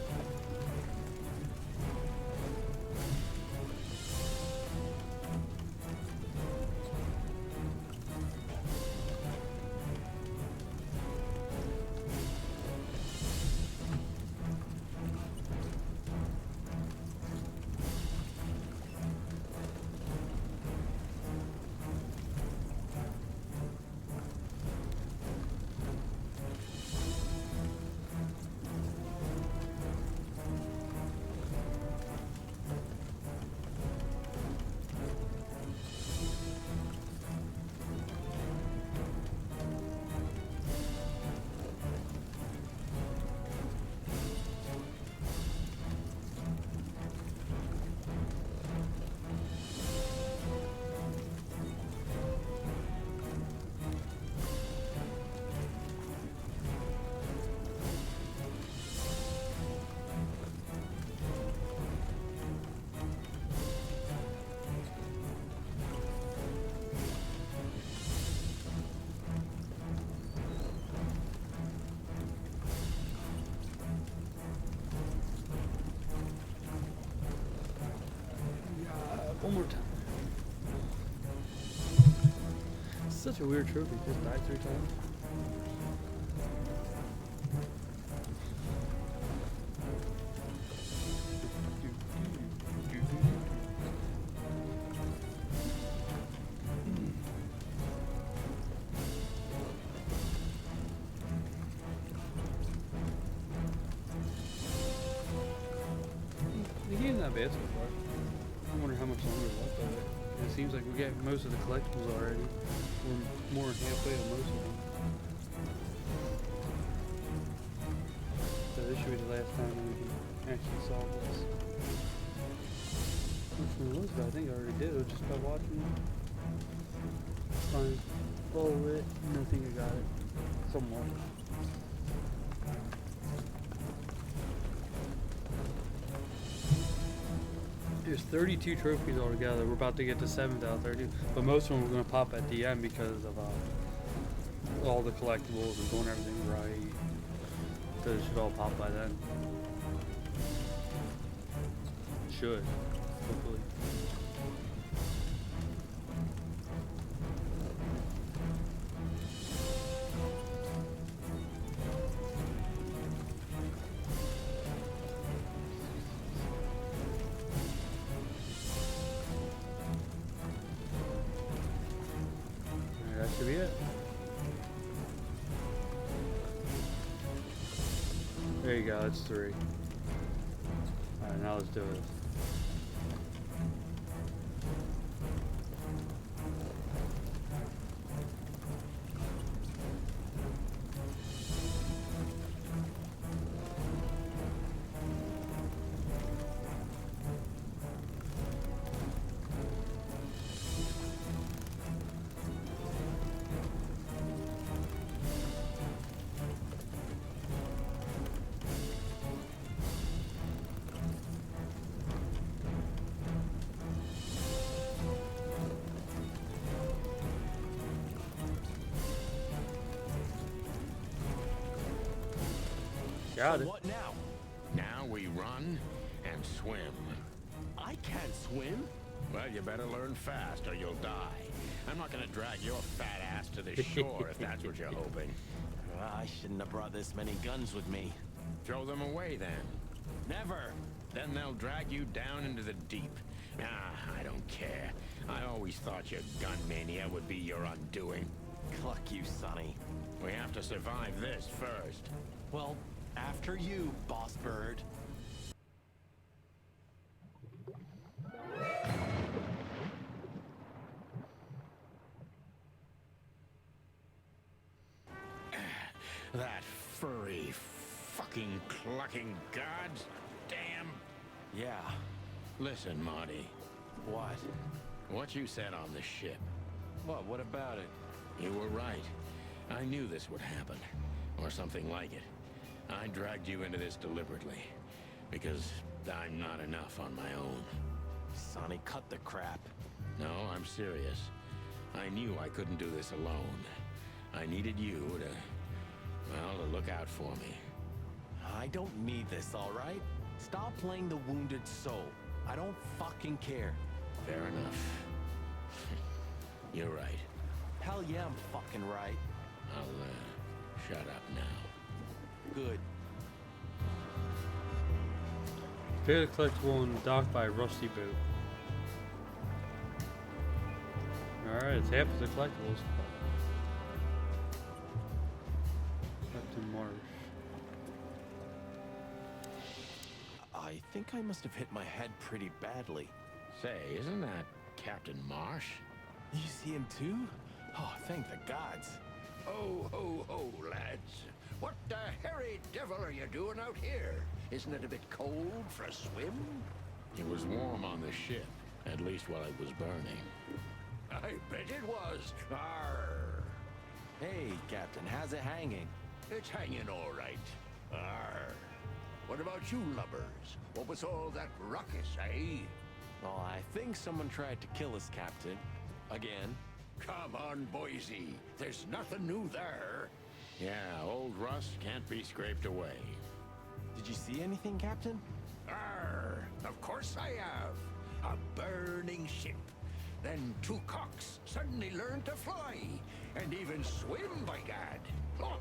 S1: One more time. Such a weird trophy. Just died 3 times. The game's not bad so far. I wonder how much longer left of it. It seems like we're getting most of the collectibles already. We're more than halfway to most of them. So this should be the last time we can actually solve this. Which one was it? I think I already did. It was just by watching it. Fine. Follow it. And I think I got it. Somewhat. There's 32 trophies altogether. We're about to get to 7th out of 30, but most of them are going to pop at the end because of all the collectibles and doing everything right. So it should all pop by then. Should, hopefully. That should be it. There you go, that's 3. Alright, now let's do it. Got
S6: So
S1: it.
S6: what now?
S3: Now we run and swim.
S6: I can't swim.
S3: Well, you better learn fast or you'll die. I'm not gonna drag your fat ass to the shore if that's what you're hoping.
S6: I shouldn't have brought this many guns with me.
S3: Throw them away then.
S6: Never.
S3: Then they'll drag you down into the deep. I don't care. I always thought your gun mania would be your undoing.
S6: Cluck you, Sonny.
S3: We have to survive this first.
S6: Well, after you, Boss Bird.
S3: That furry, fucking clucking gods. Damn.
S6: Yeah.
S3: Listen, Marty.
S6: What?
S3: What you said on the ship.
S6: What about it?
S3: You were right. I knew this would happen. Or something like it. I dragged you into this deliberately. Because I'm not enough on my own.
S6: Sonny, cut the crap.
S3: No, I'm serious. I knew I couldn't do this alone. I needed you to look out for me.
S6: I don't need this, all right? Stop playing the wounded soul. I don't fucking care.
S3: Fair enough. You're right.
S6: Hell yeah, I'm fucking right.
S3: I'll, shut up now.
S6: Good.
S1: Favorite collectible and docked by Rusty Boot. Alright, it's half of the collectibles. Captain Marsh.
S6: I think I must have hit my head pretty badly.
S3: Say, isn't that Captain Marsh?
S6: You see him too? Oh, thank the gods.
S15: Ho, ho, ho, lads. What the hairy devil are you doing out here? Isn't it a bit cold for a swim?
S3: It was warm on the ship, at least while it was burning.
S15: I bet it was. Arr.
S6: Hey, Captain, how's it hanging?
S15: It's hanging all right. Arr. What about you lubbers? What was all that ruckus, eh?
S6: Well, I think someone tried to kill us, Captain. Again.
S15: Come on, Boise. There's nothing new there.
S3: Yeah, old rust can't be scraped away.
S6: Did you see anything, Captain?
S15: Arr, of course I have. A burning ship. Then two cocks suddenly learned to fly. And even swim, by gad. Oh,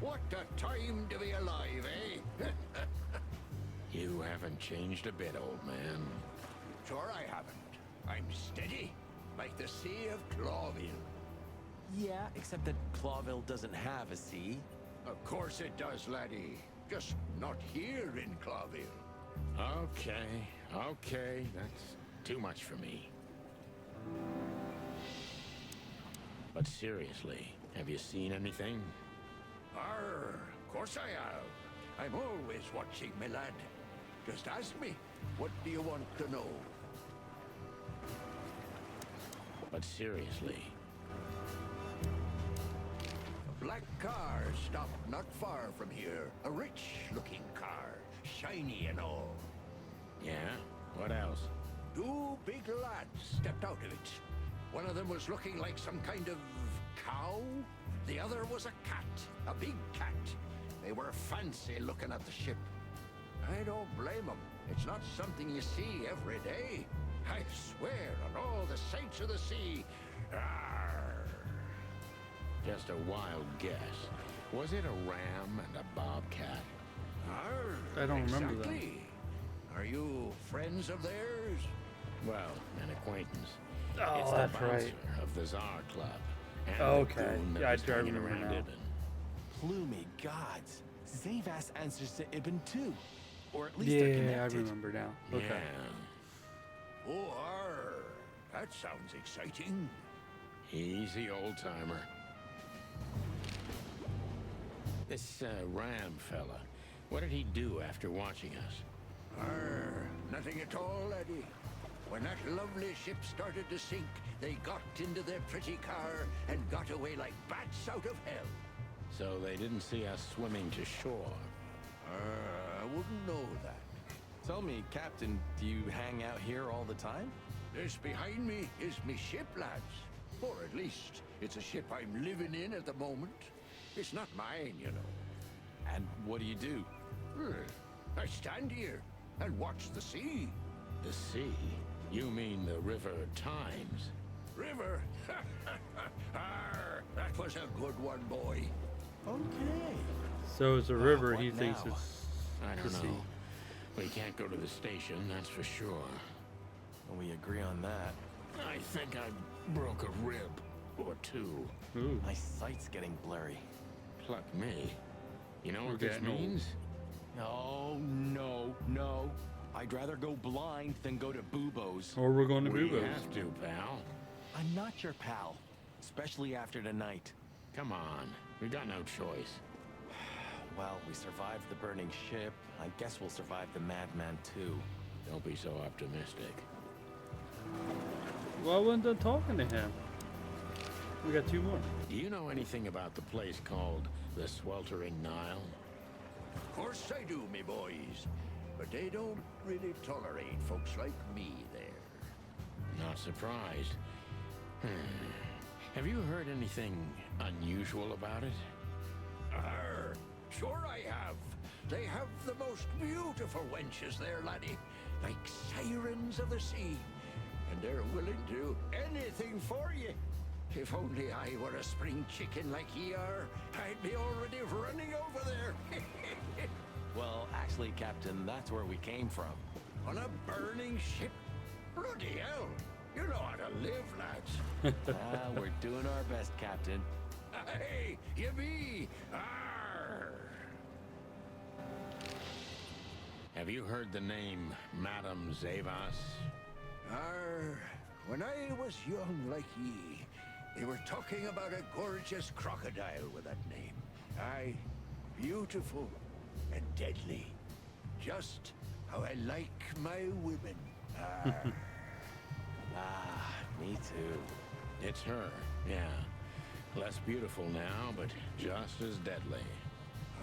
S15: what a time to be alive, eh?
S3: You haven't changed a bit, old man.
S15: Sure I haven't. I'm steady, like the Sea of Clawville.
S6: Yeah, except that Clawville doesn't have a sea.
S15: Of course it does, laddie. Just not here in Clawville.
S3: Okay, that's too much for me. But seriously, have you seen anything?
S15: Arr, of course I have. I'm always watching, my lad. Just ask me, what do you want to know?
S3: But seriously.
S15: A black car stopped not far from here. A rich-looking car, shiny and all.
S3: Yeah? What else?
S15: Two big lads stepped out of it. One of them was looking like some kind of cow. The other was a cat, a big cat. They were fancy looking at the ship. I don't blame them. It's not something you see every day. I swear on all the saints of the sea. Arr.
S3: Just a wild guess. Was it a ram and a bobcat?
S15: Arr,
S1: I don't remember that.
S15: exactly. Are you friends of theirs?
S3: Well, an acquaintance.
S1: Oh,
S3: it's the
S1: that's
S3: bouncer
S1: right.
S3: of the Tsar Club. And the
S1: Okay.
S3: goon that
S1: Yeah, I
S3: was
S1: do
S3: hanging
S1: remember
S3: around
S1: now.
S3: Ibn.
S6: Plumey gods. Zavas answers to Ibn too. Or at least
S1: Yeah,
S6: they're
S1: I
S6: connected.
S1: remember now. Okay.
S3: Yeah.
S15: Oh, arr. That sounds exciting.
S3: Easy, old-timer. This Ram fella, what did he do after watching us?
S15: Arr, nothing at all, laddie. When that lovely ship started to sink, they got into their pretty car and got away like bats out of hell.
S3: So they didn't see us swimming to shore.
S15: I wouldn't know that.
S6: Tell me, Captain, do you hang out here all the time?
S15: This behind me is me ship, lads. Or at least, it's a ship I'm living in at the moment. It's not mine, you know.
S6: And what do you do?
S15: I stand here and watch the sea.
S3: The sea? You mean the River Times?
S15: River? Arr, that was a good one, boy.
S6: Okay.
S1: So it's a river.
S6: what
S1: He thinks
S6: now?
S1: it's
S3: I
S1: the
S3: don't
S1: sea.
S3: know. We can't go to the station, that's for sure.
S6: We agree on that.
S3: I think I broke a rib or two.
S1: Ooh.
S6: My sight's getting blurry.
S3: Pluck me. You know
S1: We're
S3: what this
S1: getting old.
S3: means?
S6: No, no. I'd rather go blind than go to Bubo's.
S1: Or we're going to
S3: We
S1: Bubo's.
S3: have to, pal.
S6: I'm not your pal, especially after tonight.
S3: Come on. We got no choice.
S6: Well, we survived the burning ship. I guess we'll survive the madman too.
S3: Don't be so optimistic.
S1: Well, I wasn't done talking to him. We got 2 more.
S3: Do you know anything about the place called the Sweltering Nile?
S15: Of course I do, me boys. But they don't really tolerate folks like me there.
S3: Not surprised. Have you heard anything unusual about it?
S15: Arr, sure I have. They have the most beautiful wenches there, laddie. Like sirens of the sea. And they're willing to do anything for you. If only I were a spring chicken like ye are, I'd be already running over there.
S6: Well, actually, Captain, that's where we came from.
S15: On a burning ship? Bloody hell. You know how to live, lads.
S6: We're doing our best, Captain.
S15: Hey, you be. Arr.
S3: Have you heard the name Madame Zavas?
S15: Arr, when I was young like ye, they were talking about a gorgeous crocodile with that name. Aye, beautiful and deadly. Just how I like my women. Arr.
S6: Me too.
S3: It's her, yeah. Less beautiful now, but just as deadly.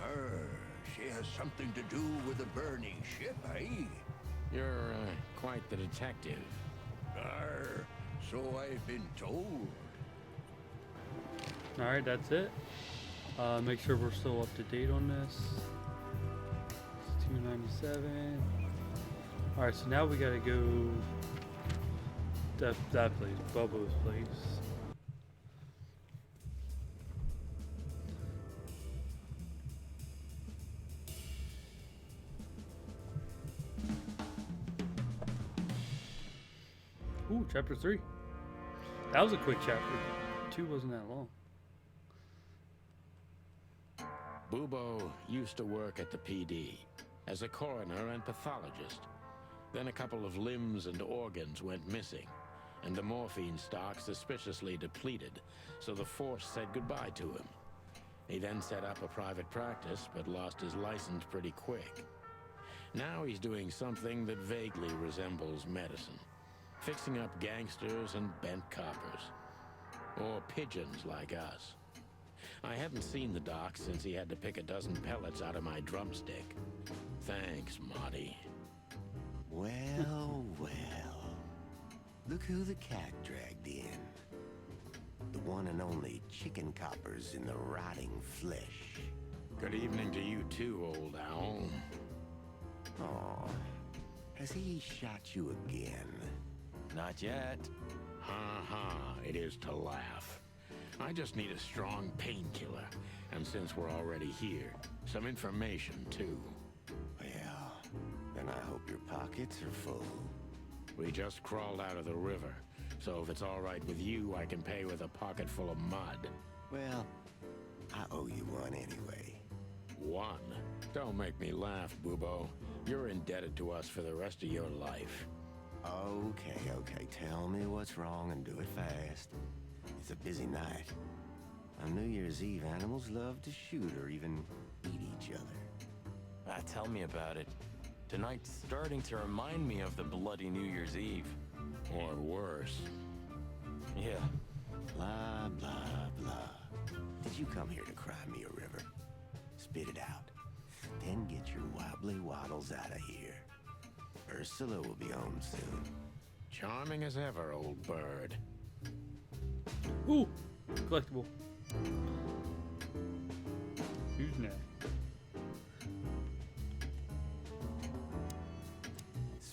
S15: Arr, she has something to do with the burning ship, eh?
S3: You're quite the detective.
S15: Arr, so I've been told.
S1: Alright, that's it. Make sure we're still up to date on this. It's 297. Alright, so now we gotta go that place, Bubba's place. Ooh, chapter 3. That was a quick chapter. 2 wasn't that long.
S3: Bubo used to work at the PD as a coroner and pathologist. Then a couple of limbs and organs went missing, and the morphine stock suspiciously depleted, so the force said goodbye to him. He then set up a private practice, but lost his license pretty quick. Now he's doing something that vaguely resembles medicine, fixing up gangsters and bent coppers. Or pigeons like us. I haven't seen the doc since he had to pick a dozen pellets out of my drumstick. Thanks, Marty.
S2: Well, well. Look who the cat dragged in. The one and only chicken coppers in the rotting flesh.
S3: Good evening to you too, old owl.
S2: Aw, has he shot you again?
S6: Not yet.
S3: Ha ha, it is to laugh. I just need a strong painkiller, and since we're already here, some information too.
S2: Well, then I hope your pockets are full.
S3: We just crawled out of the river, so if it's all right with you, I can pay with a pocket full of mud.
S2: Well, I owe you one anyway.
S3: One? Don't make me laugh, Bubo. You're indebted to us for the rest of your life.
S2: Okay, tell me what's wrong and do it fast. It's a busy night. On New Year's Eve, animals love to shoot or even eat each other.
S6: Tell me about it. Tonight's starting to remind me of the bloody New Year's Eve.
S3: Or worse.
S6: Yeah.
S2: Blah, blah, blah. Did you come here to cry me a river? Spit it out. Then get your wobbly waddles out of here. Ursula will be home soon.
S3: Charming as ever, old bird.
S1: Ooh, collectible. Who's next?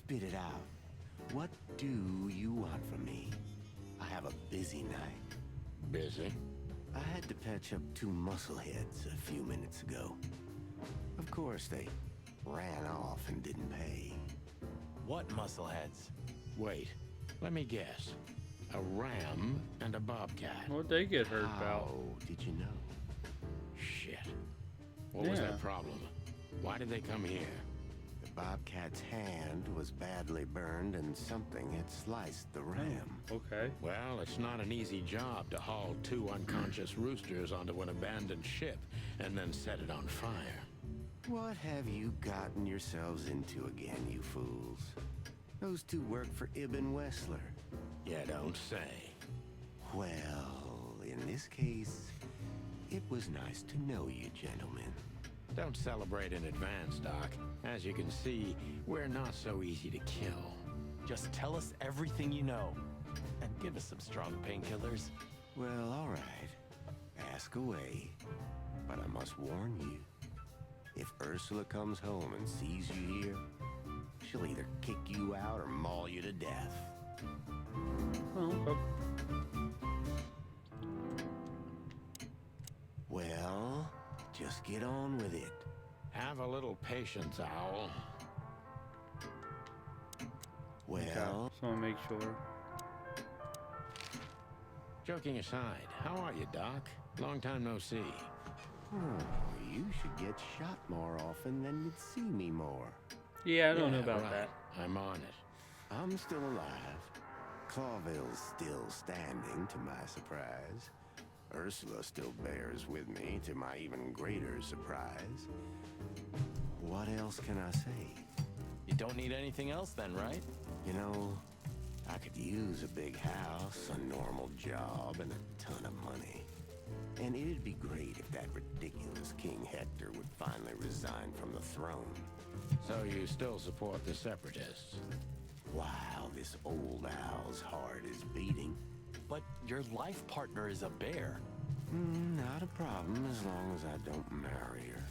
S2: Spit it out. What do you want from me? I have a busy night.
S3: Busy?
S2: I had to patch up 2 muscleheads a few minutes ago. Of course, they ran off and didn't pay.
S6: What muscleheads?
S3: Wait, let me guess. A ram and a bobcat.
S1: What'd they get hurt about?
S2: Oh, did you know?
S3: Shit. What was
S1: Yeah.
S3: their problem? Why did they come here?
S2: The bobcat's hand was badly burned and something had sliced the ram.
S1: Okay.
S3: Well, it's not an easy job to haul 2 unconscious roosters onto an abandoned ship and then set it on fire.
S2: What have you gotten yourselves into again, you fools? Those 2 work for Ibn Wessler.
S3: You don't say.
S2: Well, in this case, it was nice to know you, gentlemen.
S3: Don't celebrate in advance, Doc. As you can see, we're not so easy to kill.
S6: Just tell us everything you know. And give us some strong painkillers.
S2: Well, all right. Ask away. But I must warn you. If Ursula comes home and sees you here, she'll either kick you out or maul you to death.
S1: Oh, okay.
S2: Well, just get on with it.
S3: Have a little patience, Owl.
S2: Well,
S1: Just want to make sure.
S3: Joking aside, how are you, Doc? Long time no see.
S2: You should get shot more often than you'd see me more.
S1: Yeah, I don't know about
S3: right.
S1: that.
S3: I'm on it.
S2: I'm still alive. Clawville's still standing, to my surprise. Ursula still bears with me, to my even greater surprise. What else can I say?
S6: You don't need anything else then, right?
S2: You know, I could use a big house, a normal job, and a ton of money. And it'd be great if that ridiculous King Hector would finally resign from the throne.
S3: So you still support the Separatists?
S2: While this old owl's heart is beating.
S6: But your life partner is a bear.
S2: Not a problem as long as I don't marry her.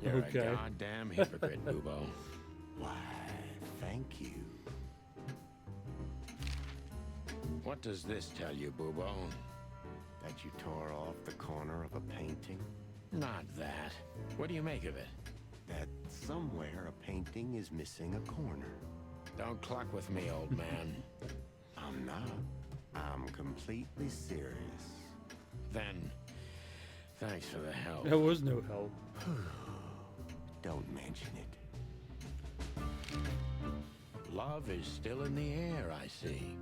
S3: You're
S1: Okay.
S3: a goddamn hypocrite, Bubo.
S2: Why, thank you.
S3: What does this tell you, Bubo?
S2: That you tore off the corner of a painting?
S3: Not that. What do you make of it?
S2: That somewhere a painting is missing a corner.
S3: Don't cluck with me, old man.
S2: I'm not. I'm completely serious.
S3: Then, thanks for the help.
S1: There was no help.
S2: Don't mention it.
S3: Love is still in the air, I see.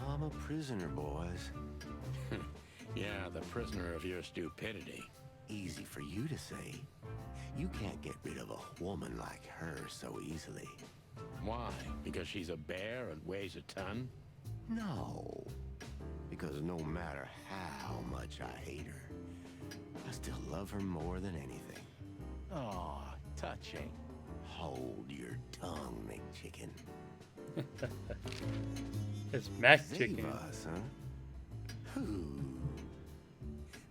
S2: I'm a prisoner, boys.
S3: Yeah, the prisoner of your stupidity.
S2: Easy for you to say. You can't get rid of a woman like her so easily.
S3: Why? Because she's a bear and weighs a ton?
S2: No. Because no matter how much I hate her, I still love her more than anything.
S6: Aw, touching.
S2: Hold your tongue, McChicken.
S1: It's Mac Chicken.
S2: Zavas, huh?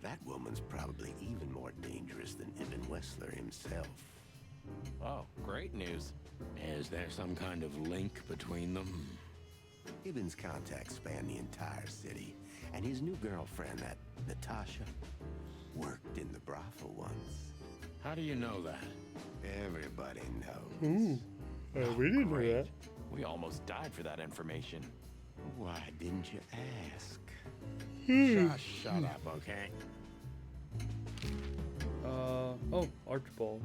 S2: That woman's probably even more dangerous than Ibn Wessler himself.
S6: Oh, great news.
S3: Is there some kind of link between them?
S2: Ibn's contacts span the entire city, and his new girlfriend, that Natasha, worked in the brothel once.
S3: How do you know that?
S2: Everybody knows.
S1: We didn't know that.
S6: We almost died for that information.
S2: Why didn't you ask?
S3: Just shut up, okay?
S1: Oh, Archibald.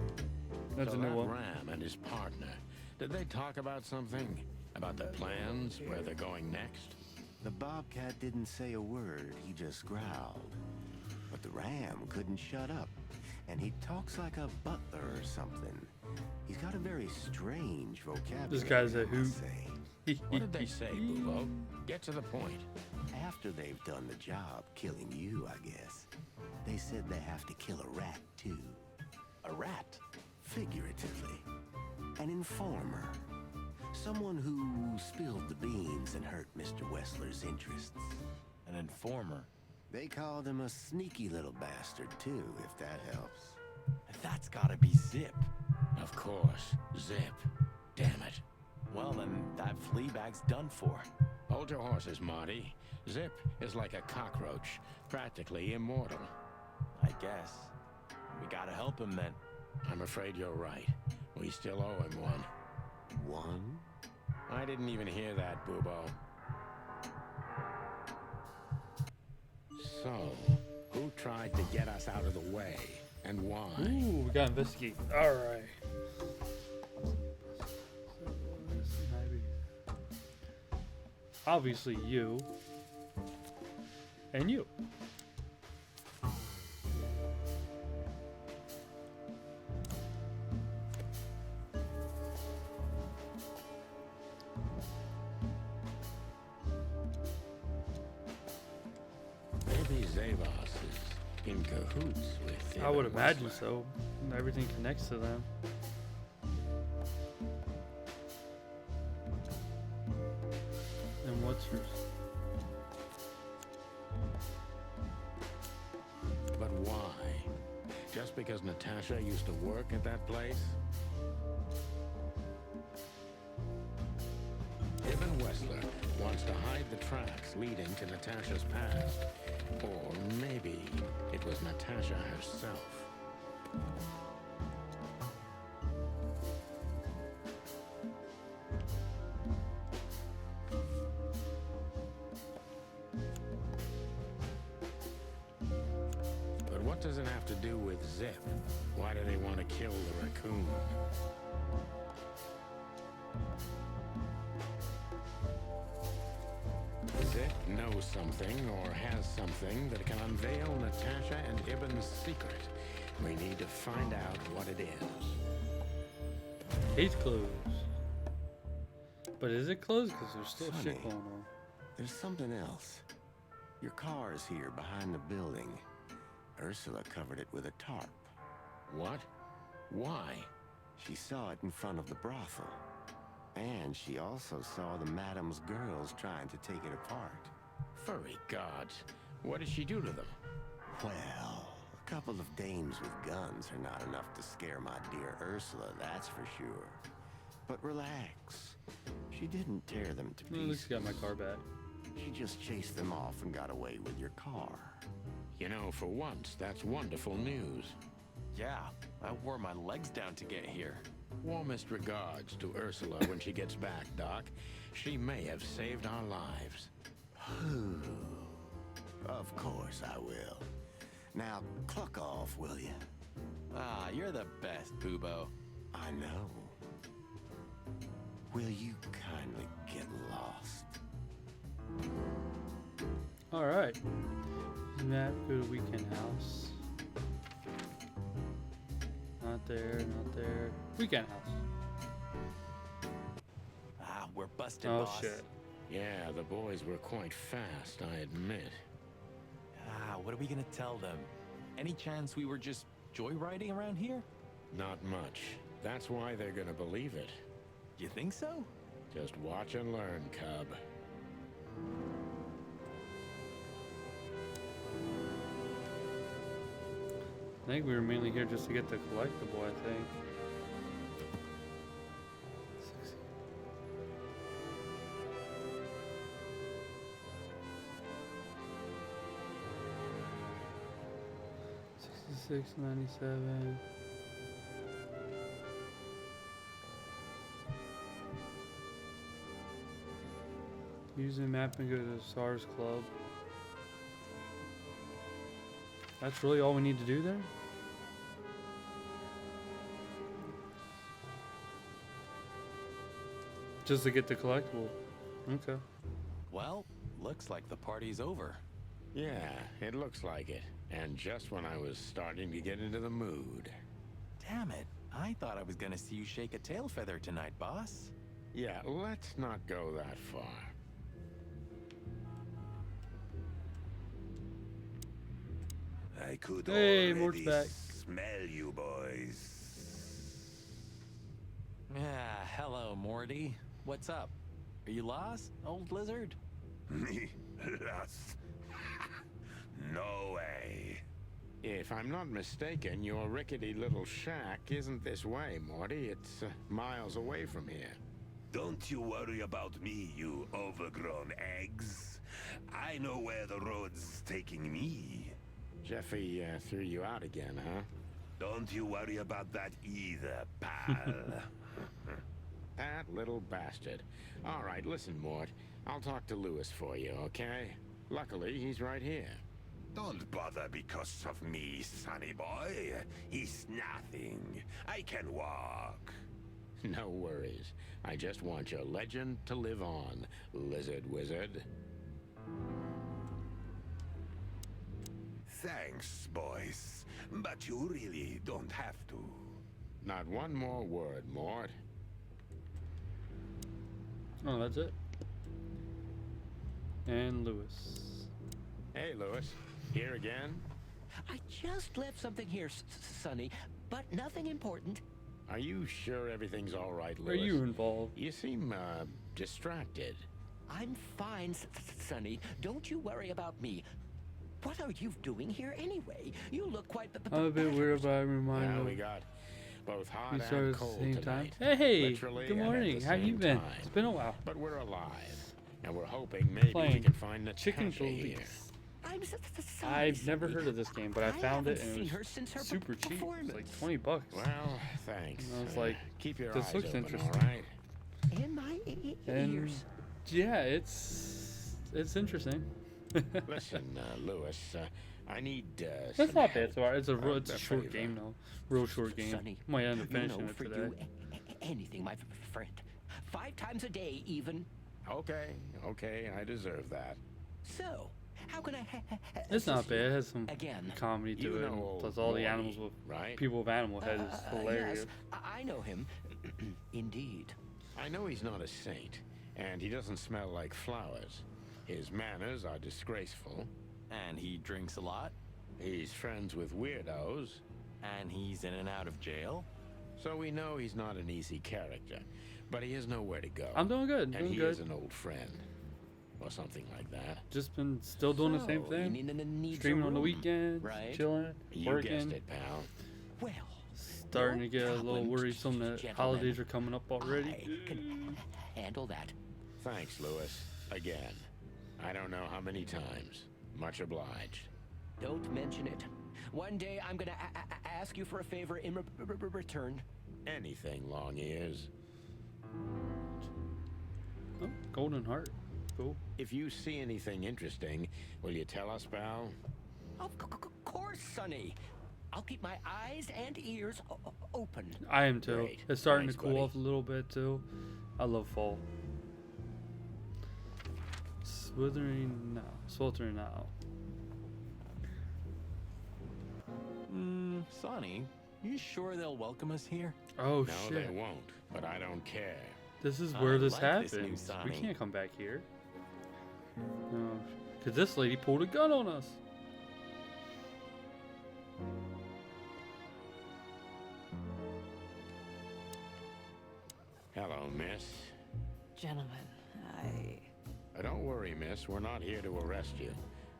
S1: That's
S3: So
S1: a new
S3: that
S1: one.
S3: Ram and his partner, did they talk about something? About the plans, where they're going next?
S2: The bobcat didn't say a word, he just growled. But the ram couldn't shut up, and he talks like a butler or something. He's got a very strange vocabulary.
S1: This guy's a
S2: I must
S1: hoot.
S2: say.
S3: What did they say, Bubo? Get to the point.
S2: After they've done the job killing you, I guess, they said they have to kill a rat too.
S6: A rat?
S2: Figuratively. An informer. Someone who spilled the beans and hurt Mr. Wessler's interests.
S6: An informer?
S2: They called him a sneaky little bastard too, if that helps.
S6: That's gotta be Zip.
S3: Of course, Zip. Damn it.
S6: Well, then that flea bag's done for.
S3: Hold your horses, Marty. Zip is like a cockroach, practically immortal.
S6: I guess. We gotta help him then.
S3: I'm afraid you're right. We still owe him one.
S2: One?
S3: I didn't even hear that, Bubo. So, who tried to get us out of the way, and why?
S1: Ooh, we gotta investigate. Alright. Obviously you. And you.
S3: Maybe Zavos is in cahoots with
S1: I would
S3: Ibn
S1: imagine
S3: Wessler.
S1: so. Everything connects to them. And what's yours?
S3: But why? Just because Natasha used to work at that place? Ibn Wessler wants to hide the tracks leading to Natasha's past. Or maybe it was Natasha herself. But what does it have to do with Zip? Why do they want to kill the raccoon? Zip knows something or has something that can unveil Natasha and Ibn's secret. We need to find out what it is.
S1: Gate's closed. But is it closed? Because there's still
S2: Sonny,
S1: shit going on.
S2: There's something else. Your car is here behind the building. Ursula covered it with a tarp.
S3: What? Why?
S2: She saw it in front of the brothel. And she also saw the madam's girls trying to take it apart.
S3: Furry gods. What did she do to them?
S2: Well, a couple of dames with guns are not enough to scare my dear Ursula, that's for sure. But relax. She didn't tear them to
S1: At least
S2: pieces.
S1: you got my car back.
S2: She just chased them off and got away with your car.
S3: You know, for once, that's wonderful news.
S6: Yeah, I wore my legs down to get here.
S3: Warmest regards to Ursula when she gets back, Doc. She may have saved our lives.
S2: Of course I will. Now, cluck off, will you?
S6: Ah, you're the best, Bubo.
S2: I know. Will you kindly get lost?
S1: Alright. Map, go to Weekend House. Not there, not there. Weekend House.
S6: Ah, we're busted,
S1: Oh
S6: boss.
S1: shit.
S3: Yeah, the boys were quite fast, I admit.
S6: Ah, what are we gonna tell them? Any chance we were just joyriding around here?
S3: Not much. That's why they're gonna believe it.
S6: You think so?
S3: Just watch and learn, cub.
S1: I think we were mainly here just to get the collectible, I think. $66.97. Use the map and go to the SARS Club. That's really all we need to do there? Just to get the collectible. Okay.
S6: Well, looks like the party's over.
S3: Yeah, it looks like it. And just when I was starting to get into the mood.
S6: Damn it. I thought I was gonna see you shake a tail feather tonight, boss.
S3: Yeah, let's not go that far.
S10: I could
S1: Hey, Mort's
S10: already
S1: back.
S10: smell you boys.
S6: Yeah, hello, Morty. What's up? Are you lost, old lizard?
S10: Me? Lost? No way.
S3: If I'm not mistaken, your rickety little shack isn't this way, Morty. It's miles away from here.
S2: Don't you worry about me, you overgrown eggs. I know where the road's taking me.
S3: Jeffy threw you out again, huh?
S2: Don't you worry about that either, pal.
S3: That little bastard. All right, listen, Mort. I'll talk to Lewis for you, okay? Luckily, he's right here.
S2: Don't bother because of me, sonny boy. He's nothing. I can walk.
S3: No worries. I just want your legend to live on, lizard wizard.
S2: Thanks, boys. But you really don't have to.
S3: Not one more word, Mort.
S1: Oh, that's it. And Lewis.
S3: Hey, Lewis. Here again?
S16: I just left something here, Sonny, but nothing important.
S3: Are you sure everything's all right, Lewis?
S1: Are you involved?
S3: You seem, distracted.
S16: I'm fine, Sonny. Don't you worry about me. What are you doing here anyway? You look quite...
S1: I'm a bit weird, but I remind
S3: Yeah,
S1: me.
S3: we got both hot
S1: We
S3: and
S1: started at the
S3: cold
S1: same
S3: tonight.
S1: time. Hey,
S3: Literally
S1: good
S3: and at
S1: morning.
S3: the
S1: How you
S3: same
S1: been?
S3: time.
S1: It's been a while.
S3: But we're alive, and we're hoping maybe we
S1: Playing
S3: can find the
S1: Chicken
S3: here.
S1: Police.
S16: I'm
S1: I've never heard of this game, but I found it
S16: haven't
S1: and
S16: seen
S1: it
S16: her
S1: was
S16: since her
S1: super cheap. It was
S16: performance.
S1: like $20.
S3: Well, thanks.
S1: And I was like,
S3: keep your
S1: this
S3: eyes
S1: looks
S3: open,
S1: interesting.
S3: all right?
S16: In my
S1: And
S16: ears.
S1: yeah, it's interesting.
S3: Listen, Lewis, I need
S1: It's
S3: some
S1: not bad
S3: help.
S1: so far. It's it's a
S3: A
S1: short
S3: favor.
S1: game though. Real short game.
S16: Sonny,
S1: Might end up
S16: you
S1: finishing
S16: know,
S1: it
S16: for
S1: today.
S16: you, anything, my friend. 5 times a day, even.
S3: Okay, I deserve that.
S16: So, how can I
S1: It's not
S16: assist
S1: bad.
S16: you?
S1: It has some
S16: Again.
S1: comedy to
S3: You
S1: it.
S3: know
S1: and
S3: old
S1: plus all the
S3: Morty,
S1: animals with
S3: right?
S1: people with animal heads is hilarious.
S16: Yes, I know him. Indeed.
S3: I know he's not a saint, and he doesn't smell like flowers. His manners are disgraceful.
S6: And he drinks a lot.
S3: He's friends with weirdos.
S6: And he's in and out of jail.
S3: So we know he's not an easy character, but he has nowhere to go.
S1: I'm doing good.
S3: And
S1: Doing
S3: he
S1: good.
S3: is an old friend, or something like that.
S1: Just been still doing the same
S16: So,
S1: thing.
S16: he needs a
S1: Streaming on the
S16: room,
S1: weekends,
S16: right?
S1: chilling,
S3: You
S1: working.
S3: guessed it, pal.
S16: Well,
S1: Starting to get a little
S16: problem,
S1: worrisome that
S16: gentlemen.
S1: holidays are coming up already.
S16: I can handle that.
S3: Thanks, Lewis. Again. I don't know how many times. Much obliged.
S16: Don't mention it. One day I'm gonna ask you for a favor in return.
S3: Anything, long ears.
S1: Oh, Golden Heart. Cool.
S3: If you see anything interesting, will you tell us, pal?
S16: Of course, Sonny. I'll keep my eyes and ears open.
S1: I am too.
S3: Great.
S1: It's starting
S3: Thanks,
S1: to cool
S3: buddy.
S1: off a little bit too. I love fall. Sweltering now.
S6: Sonny, you sure they'll welcome us here?
S1: Oh
S3: No,
S1: shit.
S3: they won't, but I don't care.
S1: This is
S6: I
S1: where this
S6: like this new
S1: happens. We
S6: Sonny.
S1: can't come back here. No, because this lady pulled a gun on us.
S3: Hello, miss.
S8: Gentlemen,
S3: Don't worry, miss. We're not here to arrest you.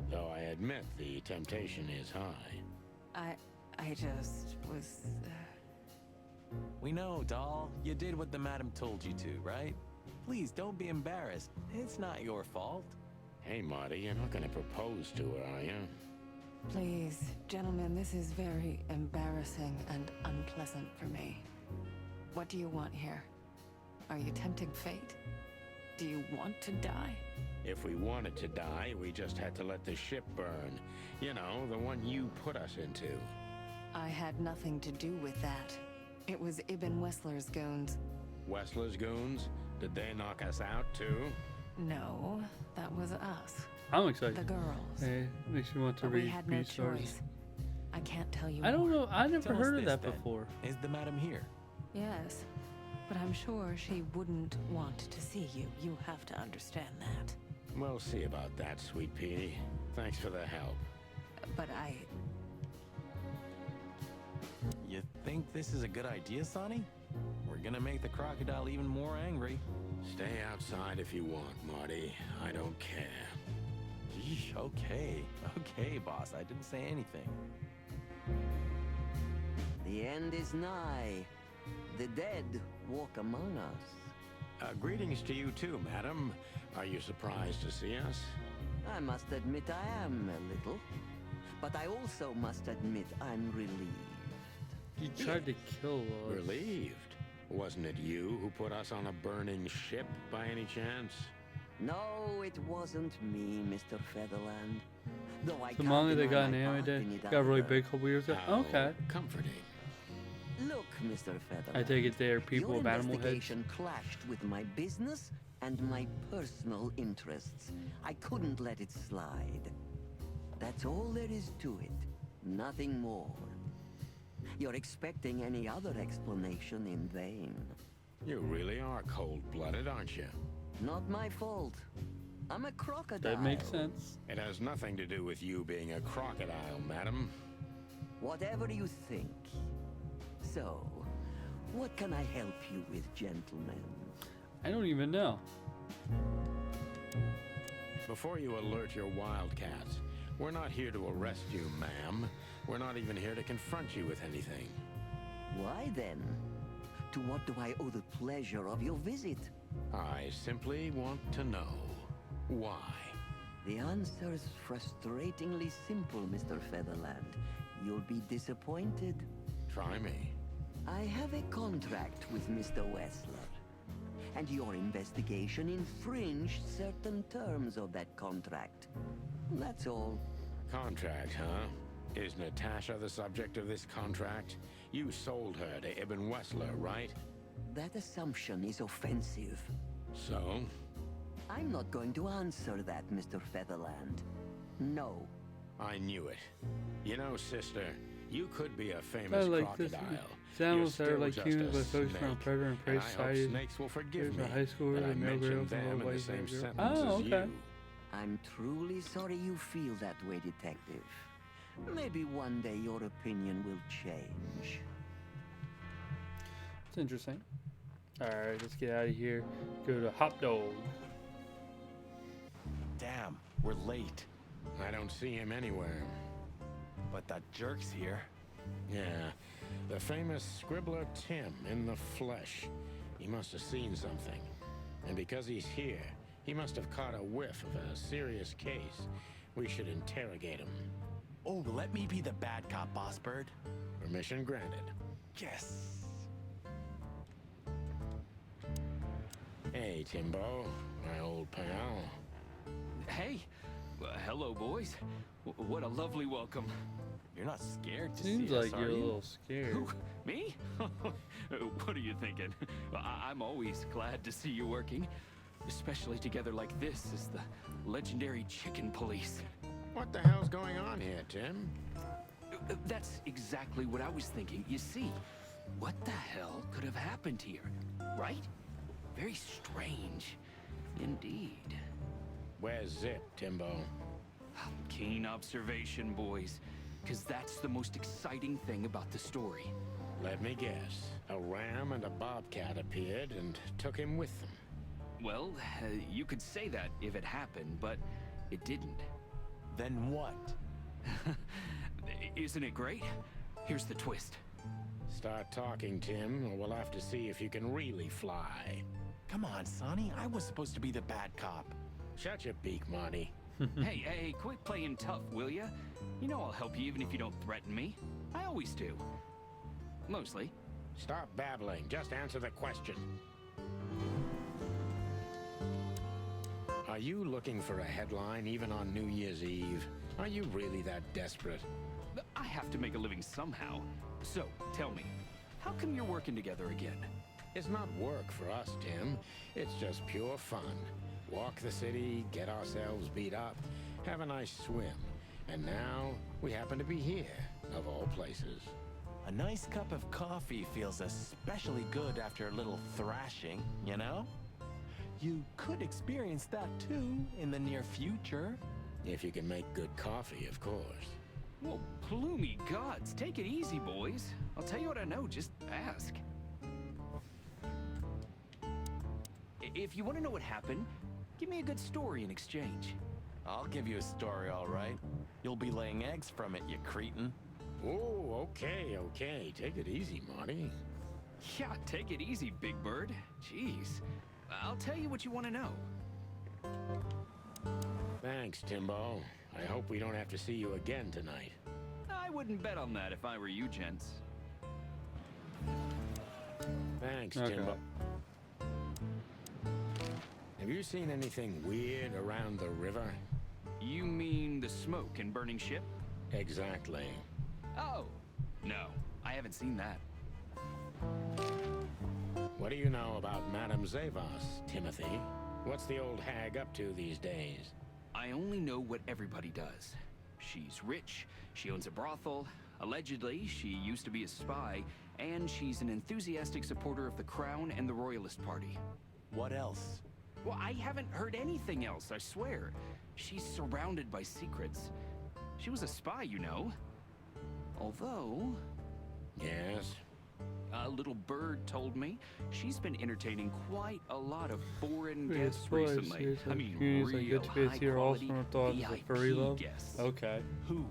S3: Though I admit the temptation is high.
S8: I just was...
S6: We know, doll. You did what the madam told you to, right? Please, don't be embarrassed. It's not your fault.
S3: Hey, Marty, you're not gonna propose to her, are you?
S8: Please, gentlemen, this is very embarrassing and unpleasant for me. What do you want here? Are you tempting fate? Do you want to die?
S3: If we wanted to die, we just had to let the ship burn. You know, the one you put us into.
S8: I had nothing to do with that. It was Ibn Wessler's goons.
S3: Wessler's goons? Did they knock us out, too?
S8: No, that was us.
S1: I'm excited.
S8: The girls.
S1: Hey, makes me want to
S8: But we
S1: read
S8: had no
S1: B-stars.
S8: choice. I can't tell you
S1: I don't
S8: more.
S1: know. I never
S6: Tell us
S1: heard of
S6: this,
S1: that
S6: then.
S1: before.
S6: Is the madam here?
S8: Yes, but I'm sure she wouldn't want to see you. You have to understand that.
S3: We'll see about that, Sweet Pea. Thanks for the help.
S8: But
S6: You think this is a good idea, Sonny? We're gonna make the crocodile even more angry.
S3: Stay outside if you want, Marty. I don't care.
S6: Yeesh, okay, boss. I didn't say anything.
S17: The end is nigh. The dead walk among us.
S3: Greetings to you too, madam. Are you surprised to see us?
S17: I must admit I am a little. But I also must admit I'm relieved.
S1: He tried to kill us.
S3: Relieved? Wasn't it you who put us on a burning ship by any chance?
S17: No, it wasn't me, Mr. Featherland. Though I
S1: The
S17: can't
S1: manga that
S17: deny
S1: got an
S17: my
S1: anime
S17: part
S1: day
S17: in it
S1: got really
S17: either.
S1: big a couple years ago.
S3: How
S1: Okay.
S3: comforting.
S17: Look, Mr. Featherland.
S1: I take it they are people
S17: your
S1: with animal heads.
S17: investigation clashed with my business and my personal interests. I couldn't let it slide. That's all there is to it. Nothing more. You're expecting any other explanation in vain.
S3: You really are cold-blooded, aren't you?
S17: Not my fault. I'm a crocodile.
S1: That makes sense.
S3: It has nothing to do with you being a crocodile, madam.
S17: Whatever you think. So, what can I help you with, gentlemen?
S1: I don't even know.
S3: Before you alert your wildcats, we're not here to arrest you, ma'am. We're not even here to confront you with anything.
S17: Why then? To what do I owe the pleasure of your visit?
S3: I simply want to know why.
S17: The answer's frustratingly simple, Mr. Featherland. You'll be disappointed.
S3: Try me.
S17: I have a contract with Mr. Wessler, and your investigation infringed certain terms of that contract. That's all.
S3: Contract, huh? Is Natasha the subject of this contract? You sold her to Ibn Wessler, right?
S17: That assumption is offensive.
S3: So?
S17: I'm not going to answer that, Mr. Featherland. No.
S3: I knew it. You know, sister, you could be a
S1: I
S3: famous
S1: like this.
S3: crocodile.
S1: Animals
S3: You're
S1: that are
S3: still
S1: like
S3: just
S1: humans
S3: a
S1: but focused on
S3: snake.
S1: predator and prey
S3: And I hope
S1: society.
S3: snakes will forgive
S1: Here's
S3: me
S1: a high school
S3: that I
S1: and male girl
S3: mentioned
S1: from
S3: them
S1: a
S3: in the
S1: white
S3: same
S1: girl.
S3: sentence
S1: Oh,
S3: as
S1: okay.
S3: you.
S17: I'm truly sorry you feel that way, Detective. Maybe one day your opinion will change.
S1: It's interesting. Alright, let's get out of here. Go to Hop Dog.
S6: Damn, we're late.
S3: I don't see him anywhere.
S6: But that jerk's here.
S3: Yeah, the famous scribbler Tim in the flesh. He must have seen something. And because he's here, he must have caught a whiff of a serious case. We should interrogate him.
S6: Oh, let me be the bad cop, Boss Bird.
S3: Permission granted.
S6: Yes.
S3: Hey, Timbo, my old pal.
S12: Hey, hello, boys. What a lovely welcome.
S6: You're not scared to
S1: Seems
S6: see us,
S1: like you're
S6: are
S1: a
S6: you?
S1: little scared.
S12: Who? Me? What are you thinking? I'm always glad to see you working. Especially together like this as the legendary Chicken Police.
S3: What the hell's going on here, Tim?
S12: That's exactly what I was thinking. You see, what the hell could have happened here, right? Very strange, indeed.
S3: Where's Zip, Timbo?
S12: Keen observation, boys. Because that's the most exciting thing about the story.
S3: Let me guess. A ram and a bobcat appeared and took him with them.
S12: Well, you could say that if it happened, but it didn't.
S6: Then what?
S12: Isn't it great? Here's the twist.
S3: Start talking, Tim, or we'll have to see if you can really fly.
S6: Come on, Sonny. I was supposed to be the bad cop.
S3: Shut your beak, Marty.
S12: Hey, quit playing tough, will ya? You know I'll help you even if you don't threaten me. I always do. Mostly.
S3: Stop babbling. Just answer the question. Are you looking for a headline even on New Year's Eve? Are you really that desperate?
S12: I have to make a living somehow. So, tell me, how come you're working together again?
S3: It's not work for us, Tim. It's just pure fun. Walk the city, get ourselves beat up, have a nice swim. And now, we happen to be here, of all places.
S6: A nice cup of coffee feels especially good after a little thrashing, you know? You could experience that too in the near future.
S3: If you can make good coffee, of course.
S12: Well, ploomy gods, take it easy, boys. I'll tell you what I know, just ask. If you want to know what happened, give me a good story in exchange.
S6: I'll give you a story, all right. You'll be laying eggs from it, you cretin.
S3: Oh, okay. Take it easy, Marty.
S12: Yeah, take it easy, Big Bird. Jeez. I'll tell you what you want to know.
S3: Thanks, Timbo. I hope we don't have to see you again tonight.
S12: I wouldn't bet on that if I were you, gents.
S3: Thanks,
S1: Okay.
S3: Timbo. Have you seen anything weird around the river?
S12: You mean the smoke and burning ship?
S3: Exactly.
S12: Oh, no, I haven't seen that.
S3: What do you know about Madame Zavos, Timothy? What's the old hag up to these days?
S12: I only know what everybody does. She's rich, she owns a brothel, allegedly she used to be a spy, and she's an enthusiastic supporter of the Crown and the Royalist Party.
S6: What else?
S12: Well, I haven't heard anything else, I swear. She's surrounded by secrets. She was a spy, you know. Although...
S3: Yes?
S12: A little bird told me she's been entertaining quite a lot of foreign
S1: Wait,
S12: guests
S1: spoilers,
S12: recently.
S1: serious
S12: I mean,
S1: opportunities are
S12: real
S1: good to be a tier also
S12: high-quality
S1: from thoughts of
S12: VIP
S1: furry love.
S12: guests.
S1: Okay.
S6: Who?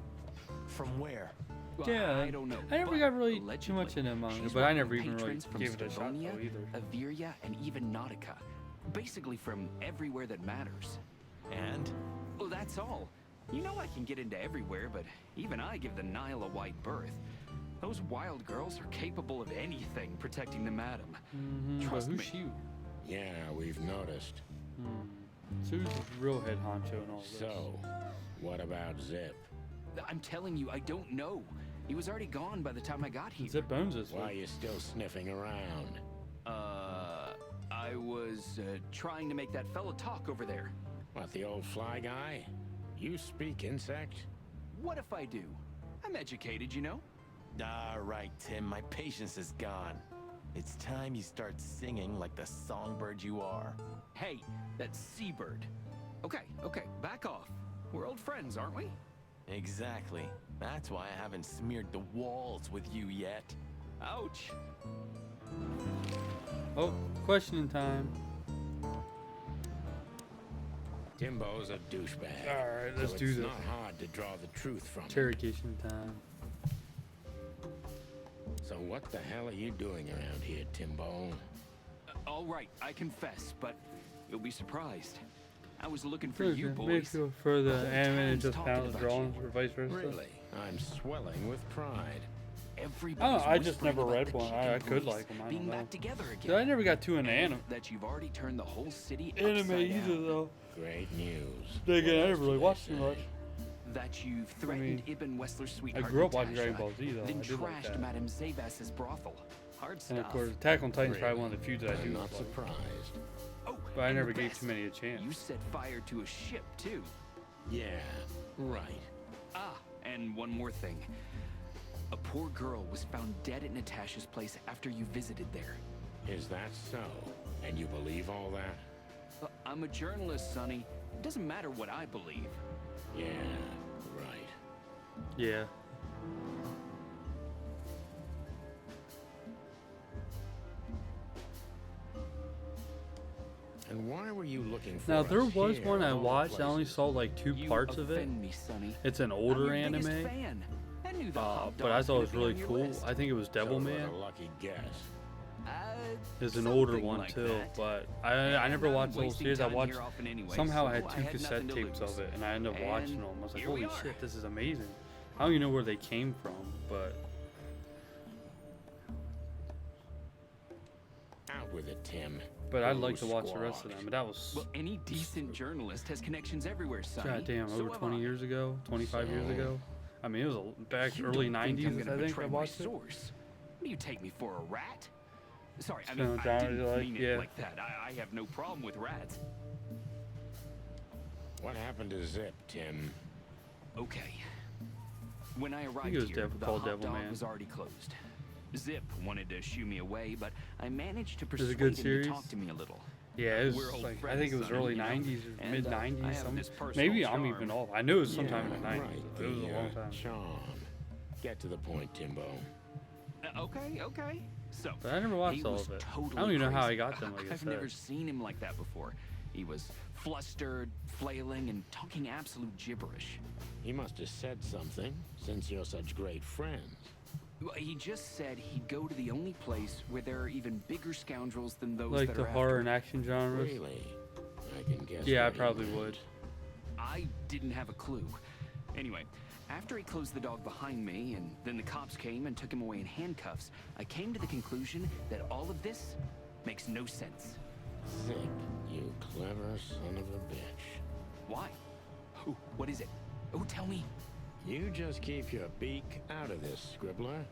S6: From where?
S12: Well,
S1: Yeah,
S12: I don't know.
S1: I never
S12: but
S1: got really too
S12: allegedly,
S1: much in that manga,
S12: she's
S1: but I
S12: welcomed
S1: never even really
S12: patrons from
S1: gave it a shot
S12: Stavonia,
S1: though either.
S12: Averia, and even Nautica. Basically from everywhere that matters.
S6: And?
S12: Well, that's all. You know I can get into everywhere, but even I give the Nile a wide berth. Those wild girls are capable of anything protecting the madam.
S1: But
S12: Trust
S1: who's
S12: me.
S1: she?
S3: Yeah, we've noticed.
S1: So who's the real head honcho and all this?
S3: So, what about Zip?
S12: I'm telling you, I don't know. He was already gone by the time I got here.
S1: Zip Bones is.
S3: Why are you still sniffing around?
S12: I was trying to make that fella talk over there.
S3: What, the old fly guy? You speak insect?
S12: What if I do? I'm educated, you know?
S6: All right, Tim, my patience is gone. It's time you start singing like the songbird you are.
S12: Hey, that's Seabird. Okay, back off. We're old friends, aren't we?
S6: Exactly. That's why I haven't smeared the walls with you yet.
S12: Ouch.
S1: Oh, questioning time.
S3: Timbo's a douchebag.
S1: Alright, let's
S3: so
S1: do
S3: it's
S1: this.
S3: not hard to draw the truth from him.
S1: Interrogation time.
S3: So what the hell are you doing around here, Timbo?
S12: All right, I confess, but you'll be surprised. I was looking for
S1: Maybe
S12: you boys.
S1: feel for the
S12: whole
S1: anime and
S12: town's
S1: just
S12: talking
S1: panel
S12: about
S1: drawings
S12: you.
S1: or vice versa.
S3: Really? I'm swelling with pride.
S12: Everybody's
S1: I just
S12: whispering
S1: never
S12: about
S1: read
S12: the
S1: one.
S12: chicken
S1: I could
S12: boys
S1: like them. I
S12: being
S1: don't know.
S12: back together again.
S1: Dude, I never got to an
S12: And
S1: anime.
S12: that you've already turned the whole city
S1: Anime
S12: upside
S1: either
S12: down.
S1: though.
S3: Great news.
S1: Then again, I
S3: What
S1: never
S3: else
S1: really
S3: do they
S1: watched too
S3: say?
S1: much.
S12: That you've threatened Ibn Wessler's
S1: I
S12: sweetheart
S1: grew up watching
S12: Natasha,
S1: Dragon Ball Z though.
S12: then
S1: I did like
S12: trashed
S1: that.
S12: Madame Zavas's brothel. Hard stuff.
S1: And of course, Attack on Titan's probably one of the few that I
S3: I'm
S1: do
S3: not
S1: like.
S3: surprised.
S12: Oh,
S1: But I
S12: and
S1: never
S12: the
S1: gave
S12: best,
S1: too many a chance.
S12: You set fire to a ship too.
S3: Yeah, right.
S12: Ah, and one more thing. A poor girl was found dead at Natasha's place after you visited there.
S3: Is that so? And you believe all that?
S12: I'm a journalist, Sonny. It doesn't matter what I believe.
S3: Yeah, right.
S1: Yeah.
S3: And why were you looking for
S1: Now
S3: us
S1: there was
S3: here
S1: one I
S3: of all
S1: watched. I only
S3: places?
S1: saw like 2
S12: You
S1: parts of it.
S12: offend me, Sonny.
S1: It's an
S12: I'm
S1: older
S12: your biggest
S1: anime.
S12: fan. I knew the hot
S1: But I
S12: dog's
S1: thought it was
S12: gonna be
S1: really
S12: on your
S1: cool.
S12: list.
S1: I think it was
S3: So it was
S1: Devilman.
S3: a lucky guess.
S1: It's an older
S12: something
S1: one
S12: like
S1: too,
S12: that.
S1: but I never
S12: I'm
S1: watched the whole
S12: wasting
S1: series. I
S12: time
S1: watched
S12: here often anyway,
S1: somehow I
S12: so
S1: had
S12: I
S1: 2
S12: had
S1: cassette
S12: nothing to
S1: tapes
S12: lose.
S1: of it, and I ended up watching
S12: And
S1: them. I was like,
S12: here we
S1: holy
S12: are.
S1: shit, this is amazing. I don't even know where they came from, but
S3: Out with it, Tim.
S1: I'd
S3: Go
S1: like to watch the rest of
S3: squawk.
S1: them. But that was
S12: Well, any decent journalist has connections everywhere, Sonny.
S1: goddamn
S12: So
S1: over
S12: have
S1: 20
S12: I.
S1: years ago, 25 years
S3: So-
S1: ago. I mean, it was back
S12: You
S1: early
S12: don't think
S1: 90s.
S12: I'm gonna
S1: I think
S12: betray
S1: I
S12: my
S1: watched it.
S12: source. What do you take me for, a rat? Sorry, I
S1: Spin
S12: mean,
S1: it
S12: I
S1: down,
S12: didn't
S1: like,
S12: mean
S1: yeah.
S12: it like that. I have no problem with rats.
S3: What happened to Zip, Tim?
S12: Okay. When I
S1: it
S12: arrived
S1: was
S12: here, the
S1: called
S12: hot dog
S1: Devilman.
S12: was already closed. Zip wanted to shoo me away, but I managed to
S1: It was
S12: persuade
S1: a good
S12: him
S1: series?
S12: to talk to me a little.
S1: Yeah, it
S12: We're
S1: was
S12: old
S1: like I
S12: friends,
S1: think it was
S12: Sonny,
S1: early
S12: you know,
S1: 90s or
S12: and,
S1: mid
S12: I
S1: 90s.
S12: have
S1: Some
S12: this personal
S1: maybe I'm
S12: charm.
S1: even off. I knew it was sometime
S3: Yeah,
S1: in the 90s.
S3: right,
S1: It was a
S3: the,
S1: long time.
S3: charm. Get to the point, Timbo.
S12: Okay. So,
S1: But I never watched
S12: he
S1: all
S12: was
S1: of it.
S12: Totally
S1: I don't even know how
S12: crazy.
S1: I got them. Like I
S12: I've
S1: said.
S12: never seen him like that before. He was flustered, flailing, and talking absolute gibberish.
S3: He must have said something, since you're such great friends.
S12: Well, he just said he'd go to the only place where there are even bigger scoundrels than those
S1: Like
S12: that
S1: the
S12: are
S1: horror
S12: after
S1: and action genres?
S3: Really? I can guess.
S1: Yeah, I
S3: what he
S1: probably
S3: meant.
S1: would.
S12: I didn't have a clue. Anyway, after he closed the dog behind me, and then the cops came and took him away in handcuffs, I came to the conclusion that all of this makes no sense.
S3: Zip, you clever son of a bitch.
S12: Why? Who? What is it? Oh, tell me.
S3: You just keep your beak out of this, Scribbler.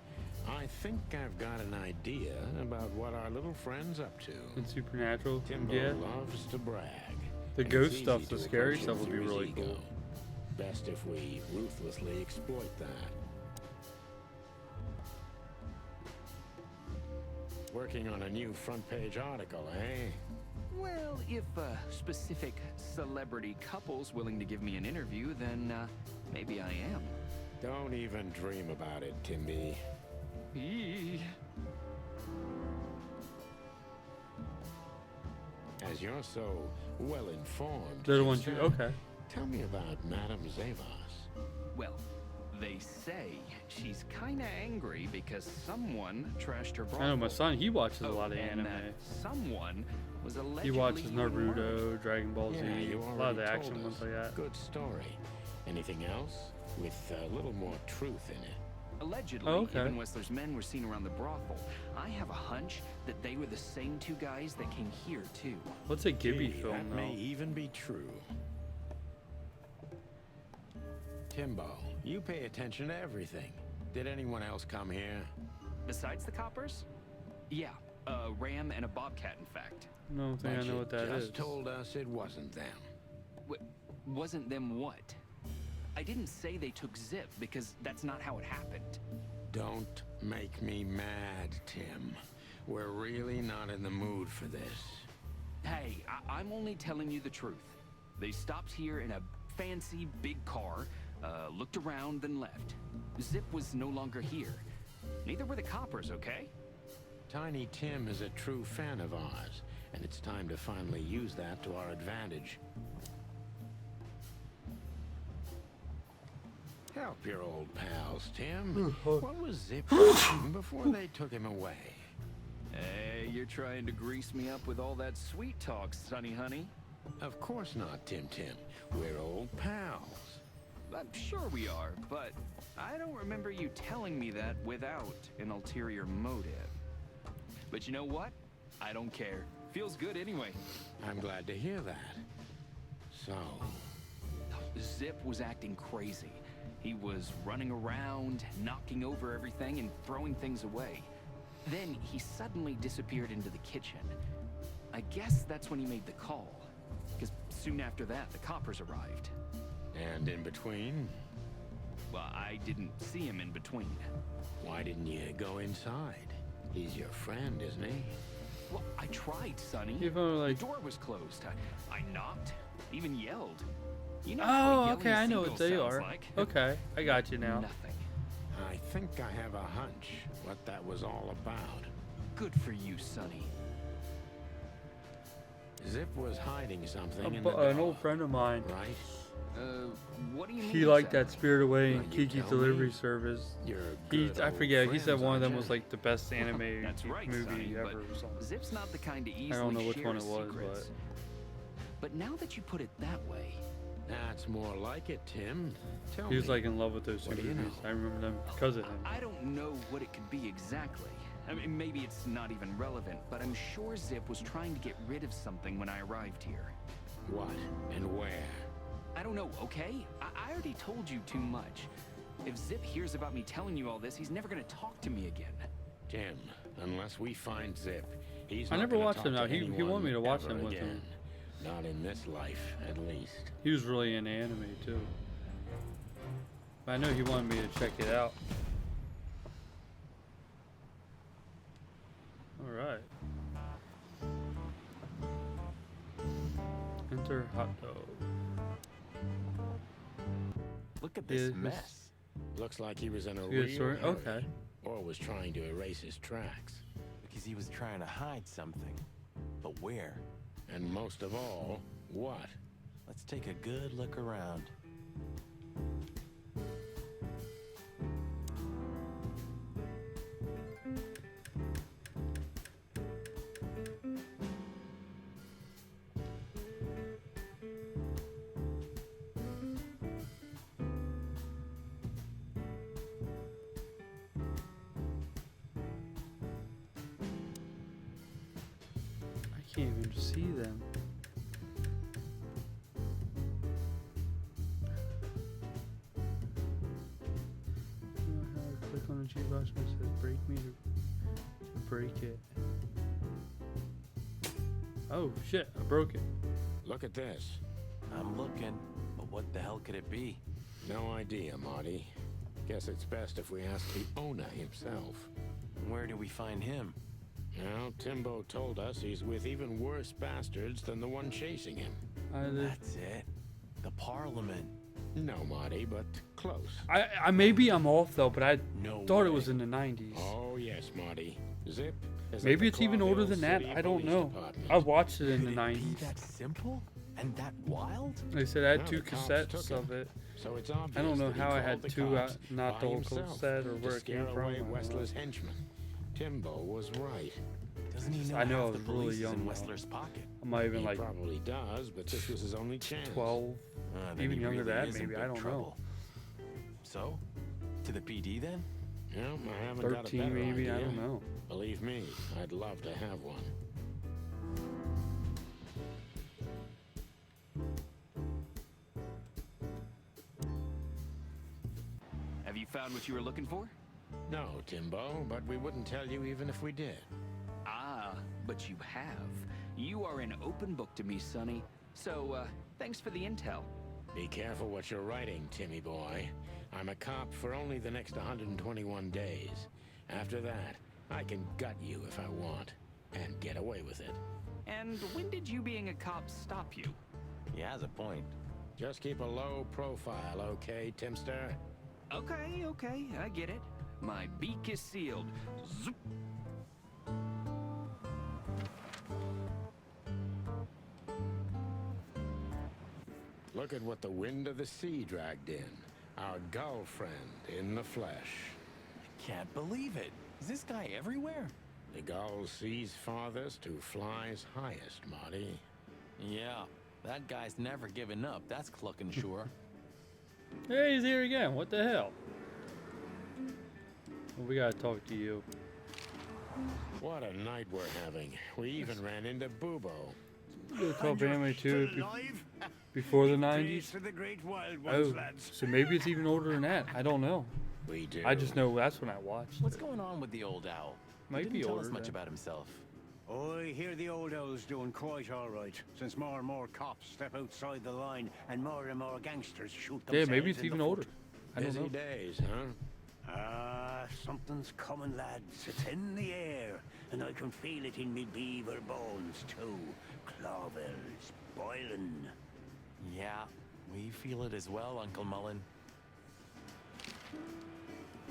S3: I think I've got an idea about what our little friend's up to.
S1: And Supernatural?
S3: Timbo
S1: Yeah.
S3: loves to brag.
S1: The
S3: and
S1: ghost
S3: it's easy
S1: stuff, the
S3: to
S1: scary
S3: approach him
S1: stuff would be
S3: through his
S1: really
S3: ego.
S1: cool.
S3: Best if we ruthlessly exploit that. Working on a new front-page article, eh?
S12: Well, if specific celebrity couple's willing to give me an interview, then maybe I am.
S3: Don't even dream about it, Timby. As you're so well-informed,
S1: They're the ones
S3: Kid
S1: you...
S3: Sir,
S1: Okay.
S3: tell me about Madame Zavos.
S12: Well, they say she's kinda angry because someone trashed her brothel.
S1: I know my son, he watches a
S12: Oh,
S1: lot of
S12: and
S1: anime.
S12: that someone was
S1: He
S12: allegedly
S1: watches
S12: you and Mark.
S1: Naruto, Dragon Ball Z,
S3: Yeah, you
S1: a lot of
S3: already
S1: the
S3: told
S1: action
S3: us.
S1: ones like that.
S3: Good story. Anything else? With a little more truth in it.
S12: Allegedly,
S1: Oh, okay.
S12: even Whistler's men were seen around the brothel. I have a hunch that they were the same two guys that came here, too.
S1: What's a Ghibli
S3: Gee,
S1: film,
S3: that
S1: though?
S3: may even be true. Timbo, you pay attention to everything. Did anyone else come here?
S12: Besides the coppers? Yeah, a ram and a bobcat, in fact.
S1: I don't think I
S3: But
S1: know
S3: you
S1: what that
S3: just
S1: is.
S3: told us it wasn't them.
S12: Wasn't them what? I didn't say they took Zip, because that's not how it happened.
S3: Don't make me mad, Tim. We're really not in the mood for this.
S12: Hey, I'm only telling you the truth. They stopped here in a fancy big car, looked around, then left. Zip was no longer here. Neither were the coppers, okay?
S3: Tiny Tim is a true fan of ours, and it's time to finally use that to our advantage. Help your old pals, Tim. What was Zip doing before they took him away?
S12: Hey, you're trying to grease me up with all that sweet talk, Sonny honey.
S3: Of course not, Tim. We're old pals.
S12: I'm sure we are, but I don't remember you telling me that without an ulterior motive. But you know what? I don't care. Feels good anyway.
S3: I'm glad to hear that. So,
S12: Zip was acting crazy. He was running around, knocking over everything and throwing things away. Then he suddenly disappeared into the kitchen. I guess that's when he made the call. Because soon after that, the coppers arrived.
S3: and in between?
S12: Well, I didn't see him in between.
S3: Why didn't you go inside? He's your friend, isn't he?
S12: Well, I tried, Sonny.
S1: You've only, like...
S12: The door was closed. I knocked, even yelled. You know
S1: Oh,
S12: what
S1: okay, I know
S12: yelling
S1: what they
S12: seagulls
S1: are.
S12: sounds like.
S1: Okay, I got you now.
S12: Nothing.
S3: I think I have a hunch what that was all about.
S12: Good for you, Sonny.
S3: Zip was hiding something in
S1: An
S3: the dog,
S1: old friend of mine.
S3: right?
S12: What do you mean?
S1: He liked that
S12: exactly?
S1: Spirited Away and
S3: Well, you
S1: Kiki's
S3: tell me.
S1: Delivery Service.
S3: You're a
S1: He,
S3: good
S1: I
S3: old
S1: forget. He said
S3: friends,
S1: one of them
S3: aren't
S1: was
S3: ya?
S1: like the best anime
S12: That's right,
S1: movie
S12: Sonny,
S1: ever.
S12: but
S1: Or something.
S12: Zip's not the kind to easily
S1: don't know which
S12: share
S1: one
S12: his
S1: it was,
S12: secrets. But now that you put it that way,
S3: That's more like it, Tim. Tell
S1: He was
S3: me,
S1: like in love with those two
S3: what do you
S1: movies.
S3: know?
S1: I remember them because of him.
S12: I don't know what it could be exactly. I mean, maybe it's not even relevant, but I'm sure Zip was trying to get rid of something when I arrived here.
S3: What and where?
S12: I don't know, okay? I already told you too much. If Zip hears about me telling you all this, he's never gonna talk to me again.
S3: Tim, unless we find Zip, he's
S1: I
S3: not
S1: never
S3: gonna
S1: watched
S3: talk
S1: him
S3: to
S1: now. He
S3: anyone
S1: wanted me to watch
S3: ever
S1: him with
S3: again.
S1: him.
S3: Not in this life, at least.
S1: He was really into anime too. But I know he wanted me to check it out. All right. Enter hot dog.
S6: Look at this
S1: Is this-
S6: mess.
S3: Looks like he was in a
S1: Good
S3: real
S1: story.
S3: hurry,
S1: Okay.
S3: or was trying to erase his tracks.
S6: Because he was trying to hide something. But where?
S3: And most of all, what?
S6: Let's take a good look around.
S1: can't even see them. Click on the G box and it says break meter to break it. Oh shit, I broke it.
S3: Look at this.
S6: I'm looking, but what the hell could it be?
S3: No idea, Marty. Guess it's best if we ask the owner himself.
S6: Where do we find him?
S3: Well, Timbo told us he's with even worse bastards than the one chasing him.
S6: That's it. The Parliament.
S3: No, Marty, but close.
S1: I maybe I'm off though, but I
S3: No
S1: thought
S3: way.
S1: it was in the 90s.
S3: Oh, yes, Marty. Zip is at
S1: Maybe
S3: the
S1: it's even older
S3: Clawville
S1: than that.
S3: City
S1: I don't
S3: Police
S1: know.
S3: Department.
S1: I watched it in
S6: Could
S1: the
S6: it
S1: 90s.
S6: be that simple? And that wild?
S1: They said I had
S3: Well,
S1: 2
S3: the cops
S1: cassettes
S3: took
S1: of
S3: him.
S1: it.
S3: So it's obvious
S1: I don't know
S3: that he
S1: how I
S3: called
S1: had
S3: the
S1: 2
S3: cops
S1: not
S3: by
S1: the whole
S3: himself
S1: cassette or
S3: to
S1: where it came
S3: scare
S1: from.
S3: away
S1: I don't know.
S3: Wessler's henchmen. Timbo was right.
S6: Doesn't he know
S1: I know I
S6: half
S1: was
S6: the
S1: really
S6: police is
S1: young,
S6: in
S1: though.
S6: Wessler's pocket?
S1: I might even
S3: He
S1: like
S3: probably does, but this was his only chance.
S1: 12,
S6: Then
S1: even
S6: he
S1: younger
S6: really
S1: than
S6: is
S1: that
S6: in
S1: maybe.
S6: big
S1: I don't
S6: trouble. So, to the PD then?
S3: Yeah, I haven't
S1: know.
S3: got a
S1: 13
S3: better
S1: maybe. I
S3: idea.
S1: don't know.
S3: Believe me, I'd love to have one.
S12: Have you found what you were looking for?
S3: No, Timbo, but we wouldn't tell you even if we did.
S12: Ah, but you have. You are an open book to me, Sonny. So, thanks for the intel.
S3: Be careful what you're writing, Timmy boy. I'm a cop for only the next 121 days. After that, I can gut you if I want, and get away with it.
S12: And when did you being a cop stop you?
S6: He has a point.
S3: Just keep a low profile, okay, Timster?
S12: Okay, okay, I get it. My beak is sealed. Zoop.
S3: Look at what the wind of the sea dragged in. Our gull friend in the flesh.
S6: Can't believe it. Is this guy everywhere?
S3: The gull sees farthest who flies highest, Marty.
S6: Yeah, that guy's never given up. That's clucking sure.
S1: Hey, he's here again. What the hell? Well, we gotta talk to you.
S3: What a night we're having. We even ran into Bubo.
S1: You call family too
S14: Still alive?
S1: before the
S14: Praise
S1: 90s.
S14: to the great wild ones,
S1: Oh,
S14: lads.
S1: so maybe it's even older than that. I don't know.
S3: We do.
S1: I just know that's when I watched.
S6: What's
S1: it.
S6: going on with the old owl? He
S1: Might
S6: didn't
S1: be
S6: tell
S1: older
S6: us much
S1: then.
S6: about himself.
S14: I hear the old owl's doing quite all right, since more and more cops step outside the line and more gangsters shoot
S1: Yeah,
S14: themselves
S1: maybe it's
S14: in the
S1: even
S14: foot.
S1: older. I don't
S3: Busy
S1: know.
S3: days, huh?
S14: Ah, something's coming, lads. It's in the air, and I can feel it in me beaver bones, too. Clawville's boiling.
S6: Yeah, we feel it as well, Uncle Mullen.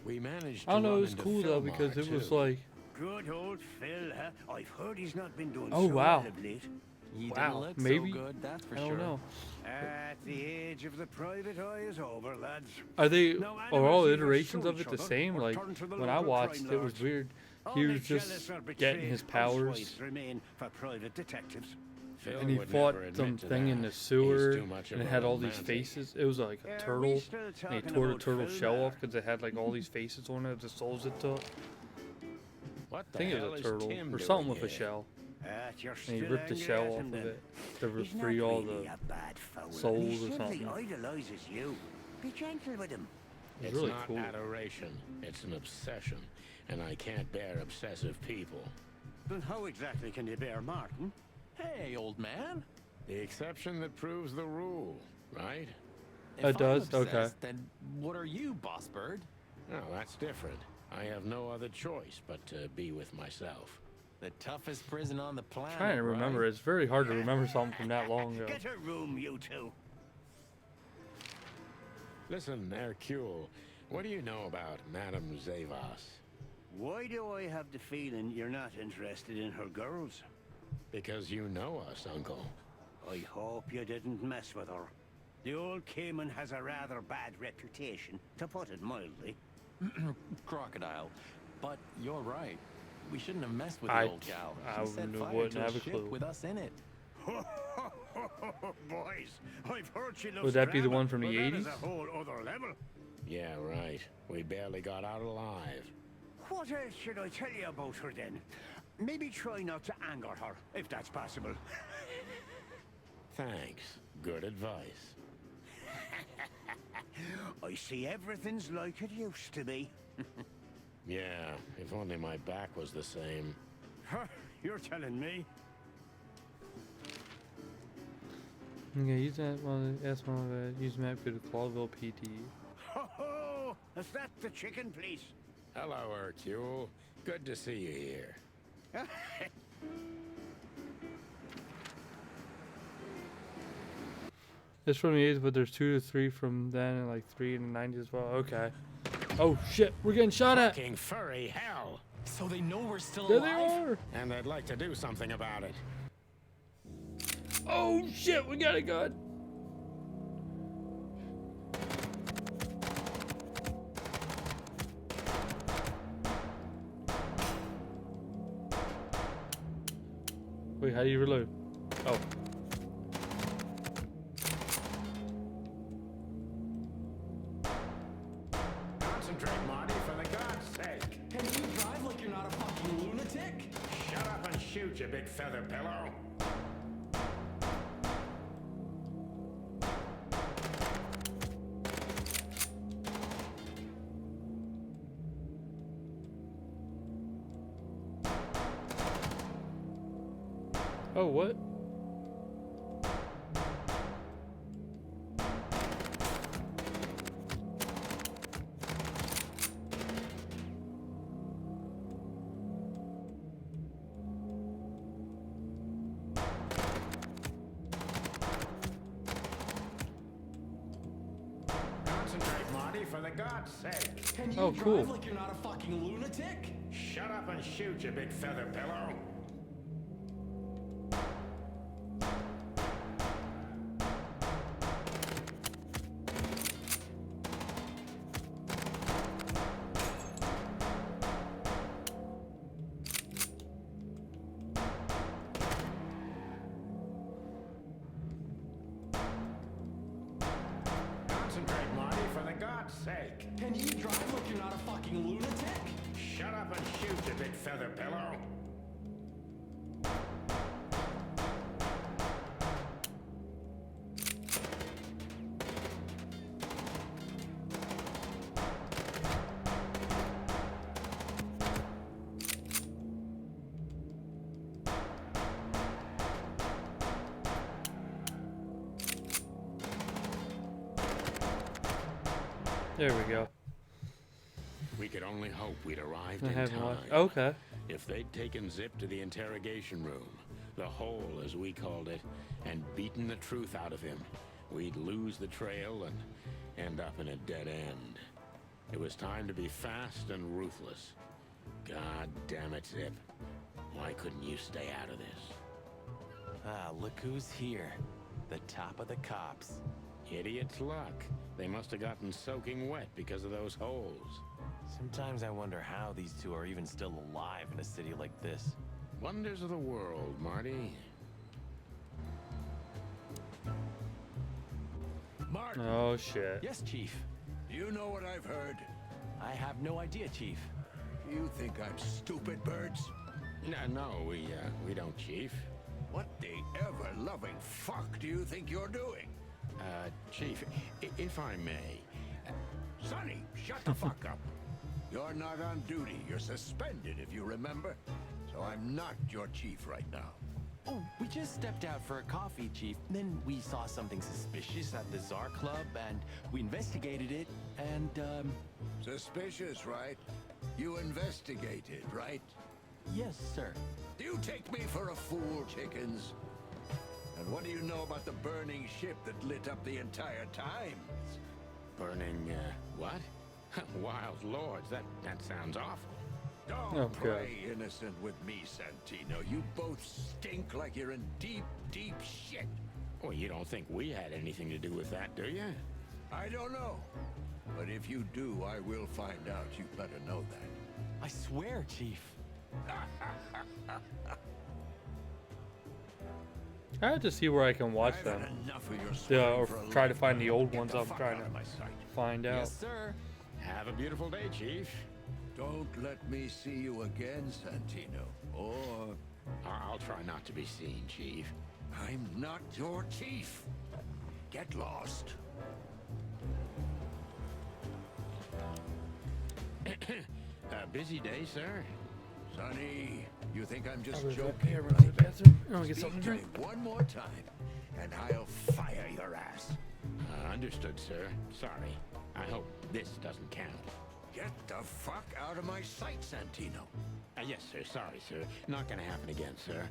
S3: We managed
S1: I don't
S3: to
S1: know.
S3: run
S1: It was
S3: into
S1: cool though
S3: Philmar,
S1: because it was
S3: too.
S1: like,
S14: Good old Phil, huh? I've heard he's not been doing
S1: Oh,
S14: so
S1: wow.
S14: well of late.
S6: He
S1: wow,
S6: didn't look
S1: maybe.
S6: so good, that's for
S1: I
S6: sure.
S1: don't know.
S14: At the age of the private eye is over, lads.
S1: Are they?
S14: No
S1: Are all
S14: animals either
S1: iterations
S14: show
S1: of
S14: each
S1: it the
S14: other
S1: same?
S14: or
S1: Like
S14: turn to the
S1: when I
S14: local
S1: watched,
S14: crime
S1: it was
S14: lords.
S1: weird. He
S14: Only
S1: was just
S14: jealous or
S1: getting
S14: betrayed
S1: his powers,
S14: housewives remain for private detectives.
S3: Phil
S1: and he
S3: would
S1: fought
S3: never admit
S1: some
S3: to
S1: thing in
S3: that.
S1: the
S3: He's
S1: sewer,
S3: too much of
S1: and it
S3: a
S1: had all these
S3: romantic.
S1: faces. It was like a
S14: Yeah, we
S1: turtle,
S14: still
S1: and he
S14: talking
S1: tore the
S14: about
S1: turtle's
S14: Phil
S1: shell
S14: there.
S1: off because it had like all these faces on it, the souls it took.
S3: What
S1: I
S3: the
S1: think it
S3: hell
S1: was
S3: is
S1: a turtle
S3: Tim
S1: or
S3: doing
S1: something with a
S3: here?
S1: shell,
S14: You're
S1: and he
S14: still
S1: ripped the
S14: angry
S1: shell
S14: at
S1: off
S14: him,
S1: of
S14: then.
S1: it to
S14: He's
S1: free
S14: not
S1: all
S14: really
S1: the
S14: a bad fowl.
S1: souls
S14: He
S1: or
S14: simply
S1: something.
S14: idolizes you. Be gentle with him.
S1: It was
S3: It's
S1: really
S3: not
S1: cool.
S3: adoration. It's an obsession, and I can't bear obsessive people.
S14: Then how exactly can you bear Martin?
S6: Hey, old man.
S3: The exception that proves the rule, right?
S6: If
S1: It does?
S6: I'm
S1: Okay.
S6: obsessed, then what are you, Boss Bird?
S3: No, that's different. I have no other choice but to be with myself.
S6: The toughest prison on the planet.
S1: Trying to remember.
S6: right?
S1: It's very hard to remember something from that long ago.
S14: Get a room, you two.
S3: Listen, Hercule, what do you know about Madame Zavas?
S14: Why do I have the feeling you're not interested in her girls?
S3: Because you know us, Uncle.
S14: I hope you didn't mess with her. The old Cayman has a rather bad reputation, to put it mildly.
S6: Crocodile. But you're right. We shouldn't have messed with
S1: I-
S6: the old gal.
S1: I
S6: She set
S1: wouldn't-
S6: fire
S1: wouldn't
S6: to a
S1: have a
S6: ship
S1: clue.
S6: with us in it.
S14: Boys, I've heard she loves
S1: Would that be the
S14: drama,
S1: one from the
S14: but that is
S1: 80s?
S14: a whole other level.
S3: Yeah, right. We barely got out alive.
S14: What else should I tell you about her then? maybe try not to anger her, if that's possible.
S3: Thanks. Good advice.
S14: I see everything's like it used to be.
S3: Yeah, if only my back was the same.
S14: You're telling me?
S1: Okay, use that one. Ask one of it. Use map go to Clawville PT.
S14: Ho ho! Is that the chicken place?
S3: Hello, Hercule. Good to see you here.
S1: It's from the 80s, but there's 2 to 3 from then, and like 3 in the 90s as well. Okay. Oh shit, we're getting shot at.
S3: Fucking furry hell.
S6: So they know we're still
S1: There
S6: alive?
S1: they are.
S3: And they'd like to do something about it.
S1: Oh shit, we got a gun. Wait, how do you reload? Oh.
S3: Concentrate, Marty, for the God's sake.
S6: Can you drive like you're not a fucking lunatic?
S3: Shut up and shoot, you big feather pillow.
S1: Oh, what?
S3: Concentrate, Marty, for the God's sake.
S6: Can you
S1: Oh,
S6: drive
S1: cool.
S6: like you're not a fucking lunatic?
S3: Shut up and shoot, you big feather pillow. Concentrate, Marty, for the God's sake.
S6: Can you drive like you're not a fucking lunatic?
S3: Shut up and shoot, you big feather pillow.
S1: There we go.
S3: We could only hope we'd arrived
S1: I
S3: in
S1: haven't
S3: time.
S1: watched. Okay.
S3: If they'd taken Zip to the interrogation room, the hole as we called it, and beaten the truth out of him, we'd lose the trail and end up in a dead end. It was time to be fast and ruthless. God damn it, Zip. Why couldn't you stay out of this?
S6: Ah, look who's here. The top of the cops.
S3: Idiot's luck. They must have gotten soaking wet because of those holes.
S6: Sometimes I wonder how these two are even still alive in a city like this.
S3: Wonders of the world, Marty.
S10: Martin,
S1: Oh shit.
S6: Yes, Chief.
S10: you know what I've heard?
S6: I have no idea, Chief.
S10: You think I'm stupid, Birds?
S3: No, we don't, Chief.
S10: What the ever-loving fuck do you think you're doing?
S3: Chief, if I may.
S10: Sonny, shut the fuck up. You're not on duty. You're suspended, if you remember. So I'm not your chief right now.
S6: Oh, we just stepped out for a coffee, Chief. Then we saw something suspicious at the Czar Club, and we investigated it, and,
S10: Suspicious, right? You investigated, right?
S6: yes, sir.
S10: Do you take me for a fool, chickens? And what do you know about the burning ship that lit up the entire Times?
S3: Burning, what? Wild lords, that sounds awful.
S10: Don't
S1: Oh,
S10: play innocent with me, Santino. You both stink like you're in deep, deep shit.
S3: Well, you don't think we had anything to do with that, do you?
S10: I don't know. But if you do, I will find out. You better know that.
S6: I swear, Chief.
S1: I have to see where I can watch
S10: I've
S1: them.
S10: had enough of your
S1: Yeah,
S10: swearing
S1: or
S10: for a
S1: try to
S10: long
S1: find the
S10: time.
S1: old
S10: Get
S1: ones
S10: the
S1: I'm
S10: fuck
S1: trying
S10: out
S1: to
S10: of my sight.
S1: find out.
S6: Yes, sir.
S3: Have a beautiful day, Chief.
S10: Don't let me see you again, Santino.
S15: Or...
S3: I'll try not to be seen, Chief.
S15: I'm not your chief. Get lost.
S3: Busy day, sir?
S15: Sonny, you think I'm just
S1: I'll be
S15: joking,
S1: back here, run
S15: right?
S1: to the bathroom. I wanna get
S15: Speak
S1: something to
S15: to
S1: drink.
S15: me one more time, and I'll fire your ass.
S3: Understood, sir. Sorry. I hope this doesn't count.
S15: Get the fuck out of my sight, Santino.
S3: Yes, sir. Sorry, sir. Not gonna happen again, sir.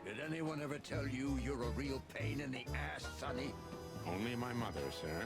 S15: Did anyone ever tell you you're a real pain in the ass, Sonny?
S3: Only my mother, sir.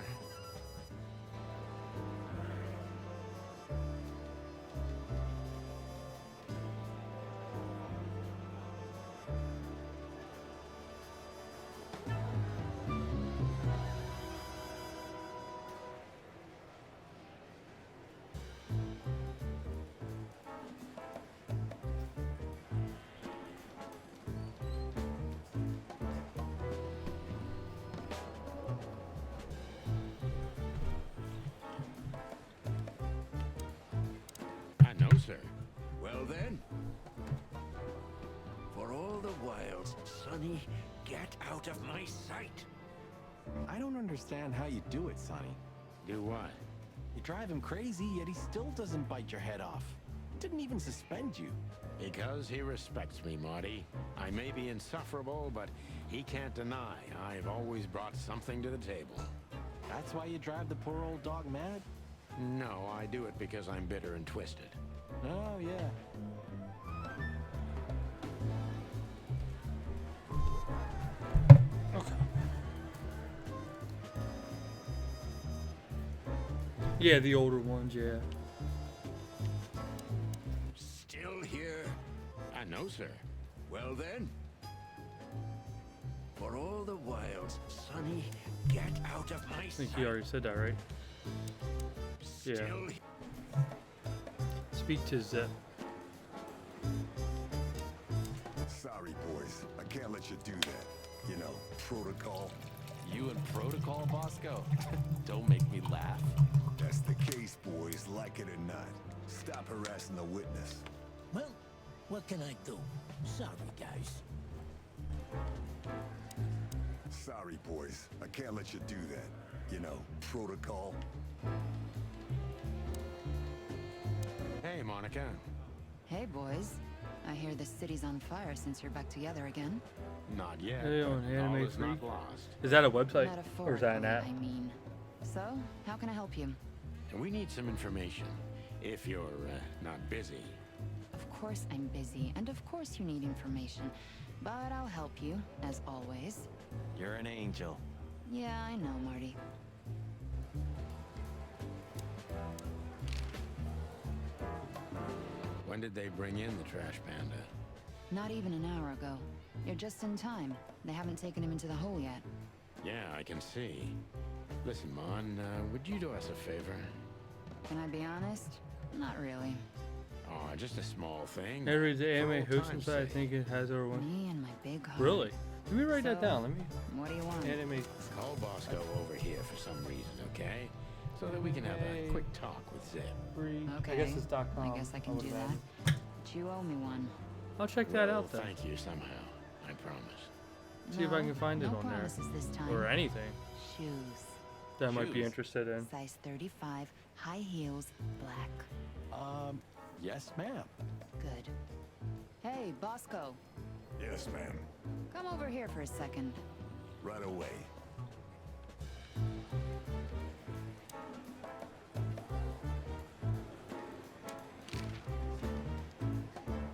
S3: No, sir.
S15: Well then. For all the wilds, Sonny, get out of my sight.
S6: I don't understand how you do it, Sonny.
S3: Do what?
S6: You drive him crazy, yet he still doesn't bite your head off. Didn't even suspend you.
S3: Because he respects me, Marty. I may be insufferable, but he can't deny I've always brought something to the table.
S6: That's why you drive the poor old dog mad?
S3: No, I do it because I'm bitter and twisted.
S6: Oh, yeah.
S1: Okay. Yeah, the older ones, yeah.
S15: Still here?
S3: No, sir.
S15: Well then. For all the wilds, Sonny, get out of my
S1: I think
S15: sight.
S1: he already said that, right? Yeah.
S15: Still
S1: Speak to Zep.
S10: Sorry, boys. I can't let you do that. You know, protocol.
S6: You and protocol, Bosco? Don't make me laugh.
S10: That's the case, boys, like it or not. Stop harassing the witness.
S11: Well, what can I do? Sorry, guys.
S10: Sorry, boys. I can't let you do that. You know, protocol.
S3: Hey, Monica.
S7: Hey, boys. I hear the city's on fire since you're back together again.
S3: Not yet.
S1: Hey, on
S3: but all
S1: Anime
S3: is not
S1: Freak.
S3: lost.
S1: Is that a website? Or is that an
S7: Metaphorically,
S1: app?
S7: I mean. So, how can I help you?
S3: We need some information. If you're not busy.
S7: Of course I'm busy, and of course you need information. But I'll help you, as always.
S6: You're an angel.
S7: Yeah, I know, Marty.
S3: When did they bring in the trash panda?
S7: Not even an hour ago. You're just in time. They haven't taken him into the hole yet.
S3: Yeah, I can see. Listen, Mon, would you do us a favor?
S7: Can I be honest? Not really.
S3: Oh, just a small thing.
S1: Every the
S3: For
S1: anime
S3: old
S1: hosting
S3: time's
S1: site, I
S3: sake.
S1: think it has over one.
S7: Me and my big heart.
S1: Really? Let me write that
S7: So,
S1: down. Let me.
S7: What do you want?
S1: Anime.
S3: Call Bosco over here for some reason, okay? So that we can have a quick talk with Zip.
S1: Free.
S7: Okay.
S1: I guess it's .com.
S7: I guess I can
S1: would
S7: do
S1: imagine.
S7: that. But you owe me one.
S1: I'll check that out then.
S3: Thank you somehow. I promise.
S1: See if I can find it
S7: no
S1: on there.
S7: promises this time.
S1: Or anything
S7: Shoes.
S1: that I might be
S6: Shoes.
S1: interested in.
S7: Size 35, high heels, black.
S6: Yes, ma'am.
S7: Good. Hey, Bosco.
S10: Yes, ma'am.
S7: Come over here for a second.
S10: Right away.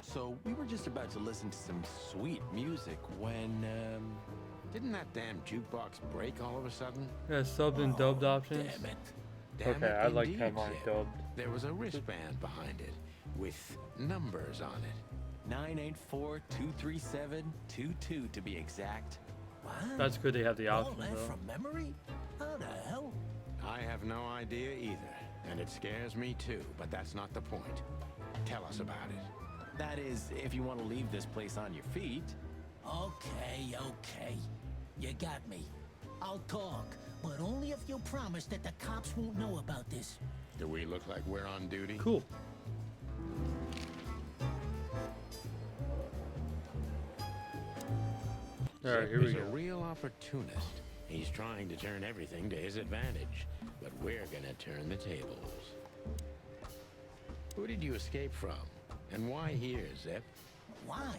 S6: So we were just about to listen to some sweet music when,
S3: Didn't that damn jukebox break all of a sudden?
S1: Yeah, subbed and dubbed options.
S3: Damn it. Damn
S1: Okay,
S3: it,
S1: I like
S3: indeed,
S1: that mine
S3: Zip.
S1: dubbed.
S3: There was a wristband behind it with numbers on it.
S6: 984-237-22 to be exact.
S11: What?
S1: That's good they have the
S11: All
S1: option
S11: that
S1: though.
S11: from memory? How the hell?
S3: I have no idea either, and it scares me too, but that's not the point. Tell us about it.
S6: That is, if you want to leave this place on your feet.
S11: Okay, okay. You got me. I'll talk, but only if you promise that the cops won't know about this.
S3: Do we look like we're on duty?
S1: Cool. All right,
S3: Zip
S1: here we
S3: is
S1: go.
S3: a real opportunist. He's trying to turn everything to his advantage, but we're gonna turn the tables. Who did you escape from? And why here, Zip?
S11: Why?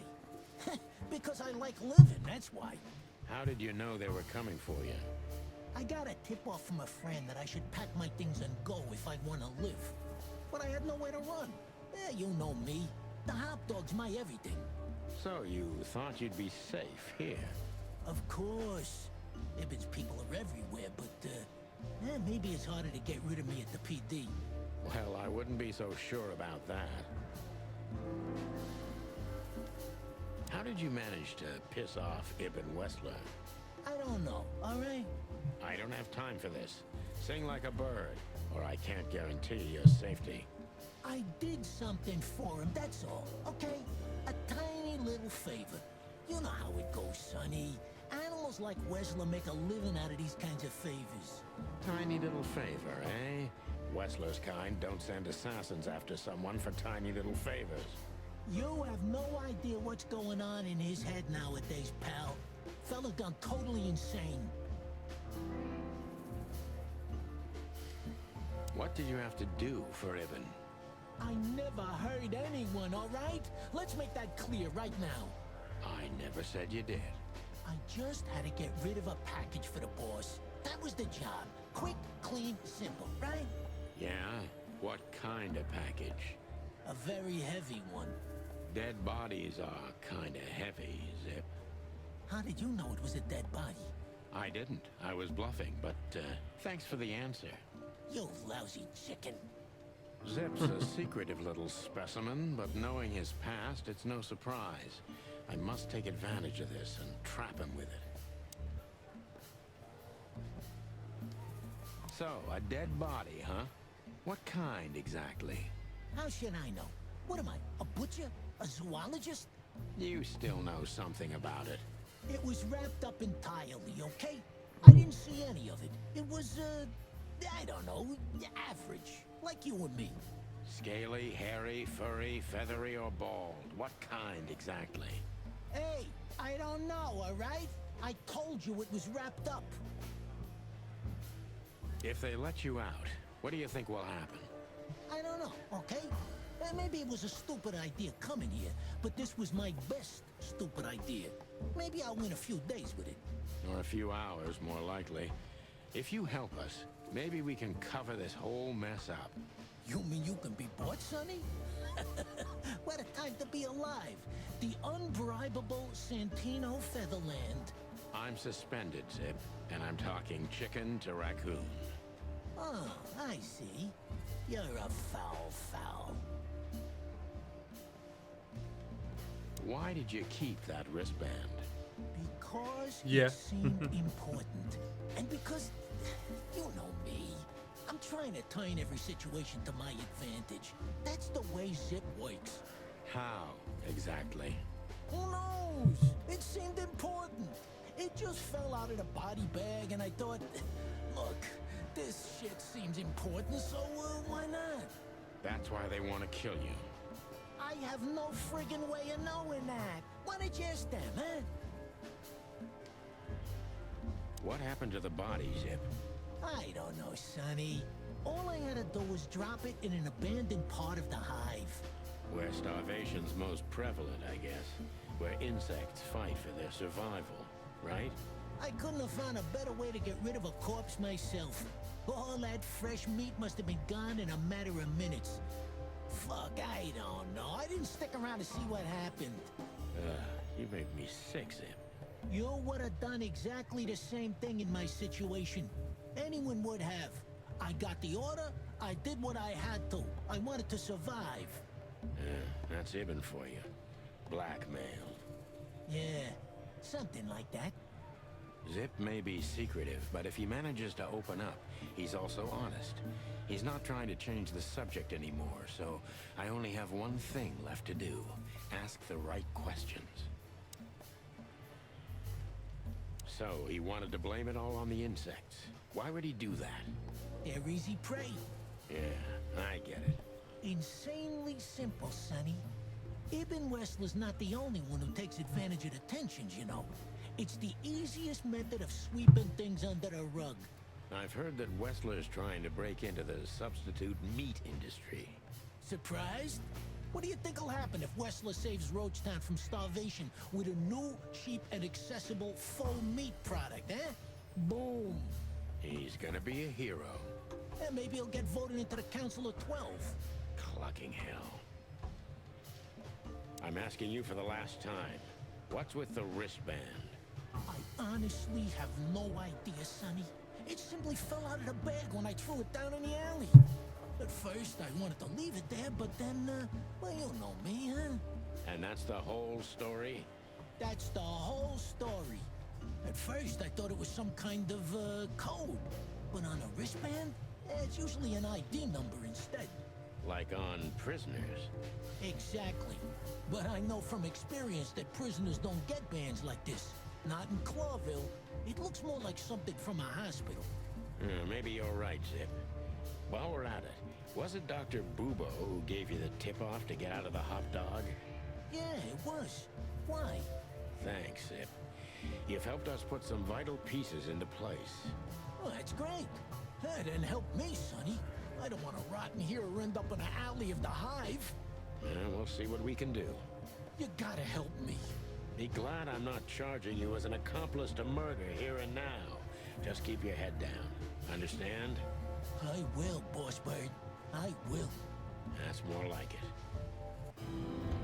S11: Because I like living, that's why.
S3: How did you know they were coming for you?
S11: I got a tip-off from a friend that I should pack my things and go if I want to live. But I had nowhere to run. You know me. The hot dog's my everything.
S3: So you thought you'd be safe here?
S11: Of course. Ibben's people are everywhere, but, maybe it's harder to get rid of me at the PD.
S3: Well, I wouldn't be so sure about that. How did you manage to piss off Ibn Wessler?
S11: I don't know, all right?
S3: I don't have time for this. Sing like a bird, or I can't guarantee your safety.
S11: I did something for him, that's all, okay? A tiny little favor. You know how it goes, Sonny. Animals like Wessler make a living out of these kinds of favors.
S3: Tiny little favor, eh? Wessler's kind don't send assassins after someone for tiny little favors.
S11: You have no idea what's going on in his head nowadays, pal. Fella gone totally insane.
S3: What did you have to do for Ibn?
S11: I never hurt anyone, all right? Let's make that clear right now.
S3: I never said you did.
S11: I just had to get rid of a package for the boss. That was the job. Quick, clean, simple, right?
S3: Yeah? What kind of package?
S11: A very heavy one.
S3: Dead bodies are kinda heavy, Zip.
S11: How did you know it was a dead body?
S3: I didn't. I was bluffing, but thanks for the answer.
S11: You lousy chicken.
S3: Zip's a secretive little specimen, but knowing his past, it's no surprise. I must take advantage of this and trap him with it. So, a dead body, huh? What kind exactly?
S11: How should I know? What am I, a butcher? A zoologist?
S3: You still know something about it.
S11: It was wrapped up entirely, okay? I didn't see any of it. It was, I don't know, average. Like you and me.
S3: Scaly, hairy, furry, feathery, or bald? What kind exactly?
S11: Hey, I don't know, all right? I told you it was wrapped up.
S3: If they let you out, what do you think will happen?
S11: I don't know, okay? Maybe it was a stupid idea coming here, but this was my best stupid idea. Maybe I'll win a few days with it.
S3: Or a few hours, more likely. If you help us, maybe we can cover this whole mess up.
S11: You mean you can be bought, Sonny? What a time to be alive. The unbribable Santino Featherland.
S3: I'm suspended, Zip, and I'm talking chicken to raccoon.
S11: Oh, I see. You're a foul.
S3: Why did you keep that wristband?
S11: Because
S1: Yeah.
S11: it seemed important. And because, you know me, I'm trying to turn every situation to my advantage. That's the way Zip works.
S3: How, exactly?
S11: Who knows? It seemed important. It just fell out of the body bag, and I thought, look, this shit seems important, so why not?
S3: That's why they want to kill you.
S11: I have no friggin' way of knowing that. Why don't you ask them, huh?
S3: What happened to the body, Zip?
S11: I don't know, Sonny. All I had to do was drop it in an abandoned part of the hive.
S3: Where starvation's most prevalent, I guess. Where insects fight for their survival, right?
S11: I couldn't have found a better way to get rid of a corpse myself. All that fresh meat must have been gone in a matter of minutes. Fuck, I don't know. I didn't stick around to see what happened.
S3: You make me sick, Zip.
S11: You would have done exactly the same thing in my situation. Anyone would have. I got the order, I did what I had to. I wanted to survive.
S3: That's Ibn for you. Blackmail.
S11: Yeah, something like that.
S3: Zip may be secretive, but if he manages to open up, he's also honest. He's not trying to change the subject anymore, so I only have one thing left to do. Ask the right questions. So, he wanted to blame it all on the insects. Why would he do that?
S11: They're easy prey.
S3: Yeah, I get it.
S11: Insanely simple, Sonny. Ibn Wessler's not the only one who takes advantage of the tensions, you know. It's the easiest method of sweeping things under the rug.
S3: I've heard that Wessler's trying to break into the substitute meat industry.
S11: Surprised? What do you think will happen if Wessler saves Roachtown from starvation with a new, cheap, and accessible faux meat product, eh? Boom.
S3: He's gonna be a hero.
S11: And maybe he'll get voted into the Council of 12.
S3: Clucking hell. I'm asking you for the last time. What's with the wristband?
S11: I honestly have no idea, Sonny. It simply fell out of the bag when I threw it down in the alley. At first, I wanted to leave it there, but then, well, you know me, huh?
S3: And that's the whole story?
S11: That's the whole story. At first, I thought it was some kind of, code. But on a wristband, it's usually an ID number instead.
S3: Like on prisoners?
S11: Exactly. But I know from experience that prisoners don't get bands like this. Not in Clawville. It looks more like something from a hospital.
S3: Maybe you're right, Zip. While we're at it, was it Dr. Bubo who gave you the tip-off to get out of the hot dog?
S11: Yeah, it was. Why?
S3: Thanks, Zip. You've helped us put some vital pieces into place.
S11: Well, that's great. That didn't help me, Sonny. I don't want to rot in here or end up in the alley of the Hive.
S3: We'll see what we can do.
S11: You gotta help me.
S3: Be glad I'm not charging you as an accomplice to murder here and now. Just keep your head down. Understand?
S11: I will, Boss Bird. I will.
S3: That's more like it.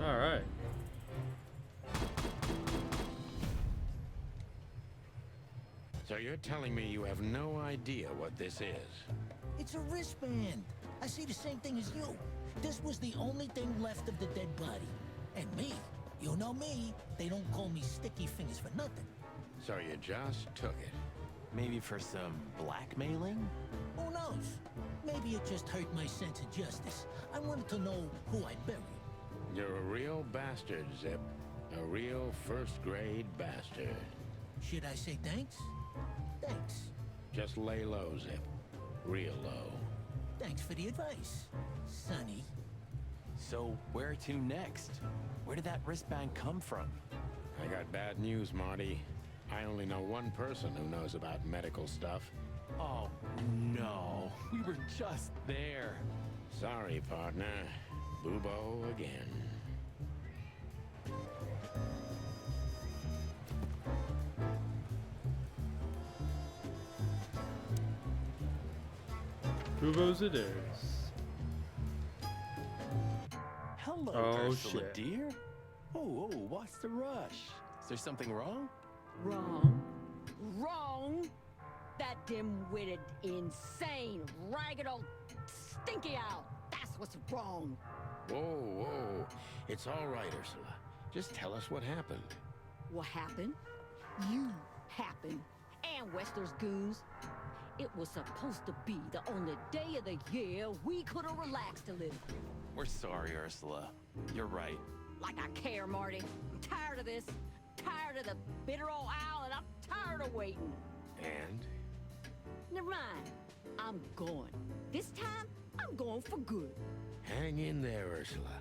S1: All right.
S3: So you're telling me you have no idea what this is?
S11: It's a wristband. I see the same thing as you. This was the only thing left of the dead body. And me, you know me, they don't call me Sticky Fingers for nothing.
S3: So you just took it?
S6: Maybe for some blackmailing?
S11: Who knows? Maybe it just hurt my sense of justice. I wanted to know who I buried.
S3: You're a real bastard, Zip. A real first-grade bastard.
S11: Should I say thanks? Thanks.
S3: Just lay low, Zip. Real low.
S11: Thanks for the advice, Sonny.
S6: So, where to next? Where did that wristband come from?
S3: I got bad news, Marty. I only know one person who knows about medical stuff.
S6: Oh, no. We were just there.
S3: Sorry, partner. Bubo again.
S1: Bubo's it is.
S6: Hello,
S1: Oh,
S6: Ursula,
S1: shit.
S6: dear. Oh, what's the rush? Is there something wrong?
S18: Wrong. Wrong! That dim-witted, insane, ragged old stinky owl. That's what's wrong.
S3: Whoa. It's all right, Ursula. Just tell us what happened.
S18: What happened? You happened. And Wessler's goons. It was supposed to be the only day of the year we could have relaxed a little.
S6: We're sorry, Ursula. You're right.
S18: Like I care, Marty. I'm tired of this. Tired of the bitter old owl, and I'm tired of waiting.
S3: And?
S18: Never mind. I'm going. This time, I'm going for good.
S3: Hang in there, Ursula.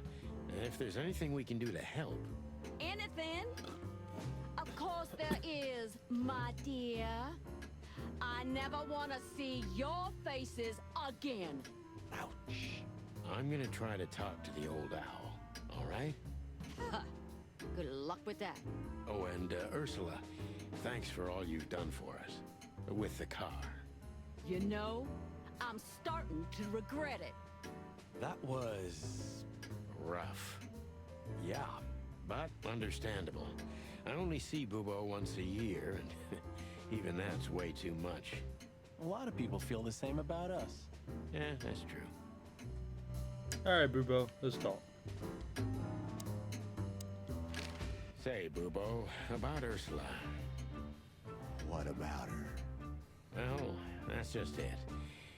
S3: And if there's anything we can do to help...
S18: Anything? Of course there is, my dear. I never want to see your faces again.
S3: Ouch. I'm gonna try to talk to the old owl, all right?
S18: Good luck with that.
S3: Oh, and Ursula, thanks for all you've done for us. With the car.
S18: You know, I'm starting to regret it.
S6: That was...
S3: rough.
S6: Yeah.
S3: But understandable. I only see Bubo once a year, and even that's way too much.
S6: A lot of people feel the same about us.
S3: Yeah, that's true.
S1: All right, Bubo, let's talk.
S3: Say, Bubo, about Ursula.
S2: What about her?
S3: Well, that's just it.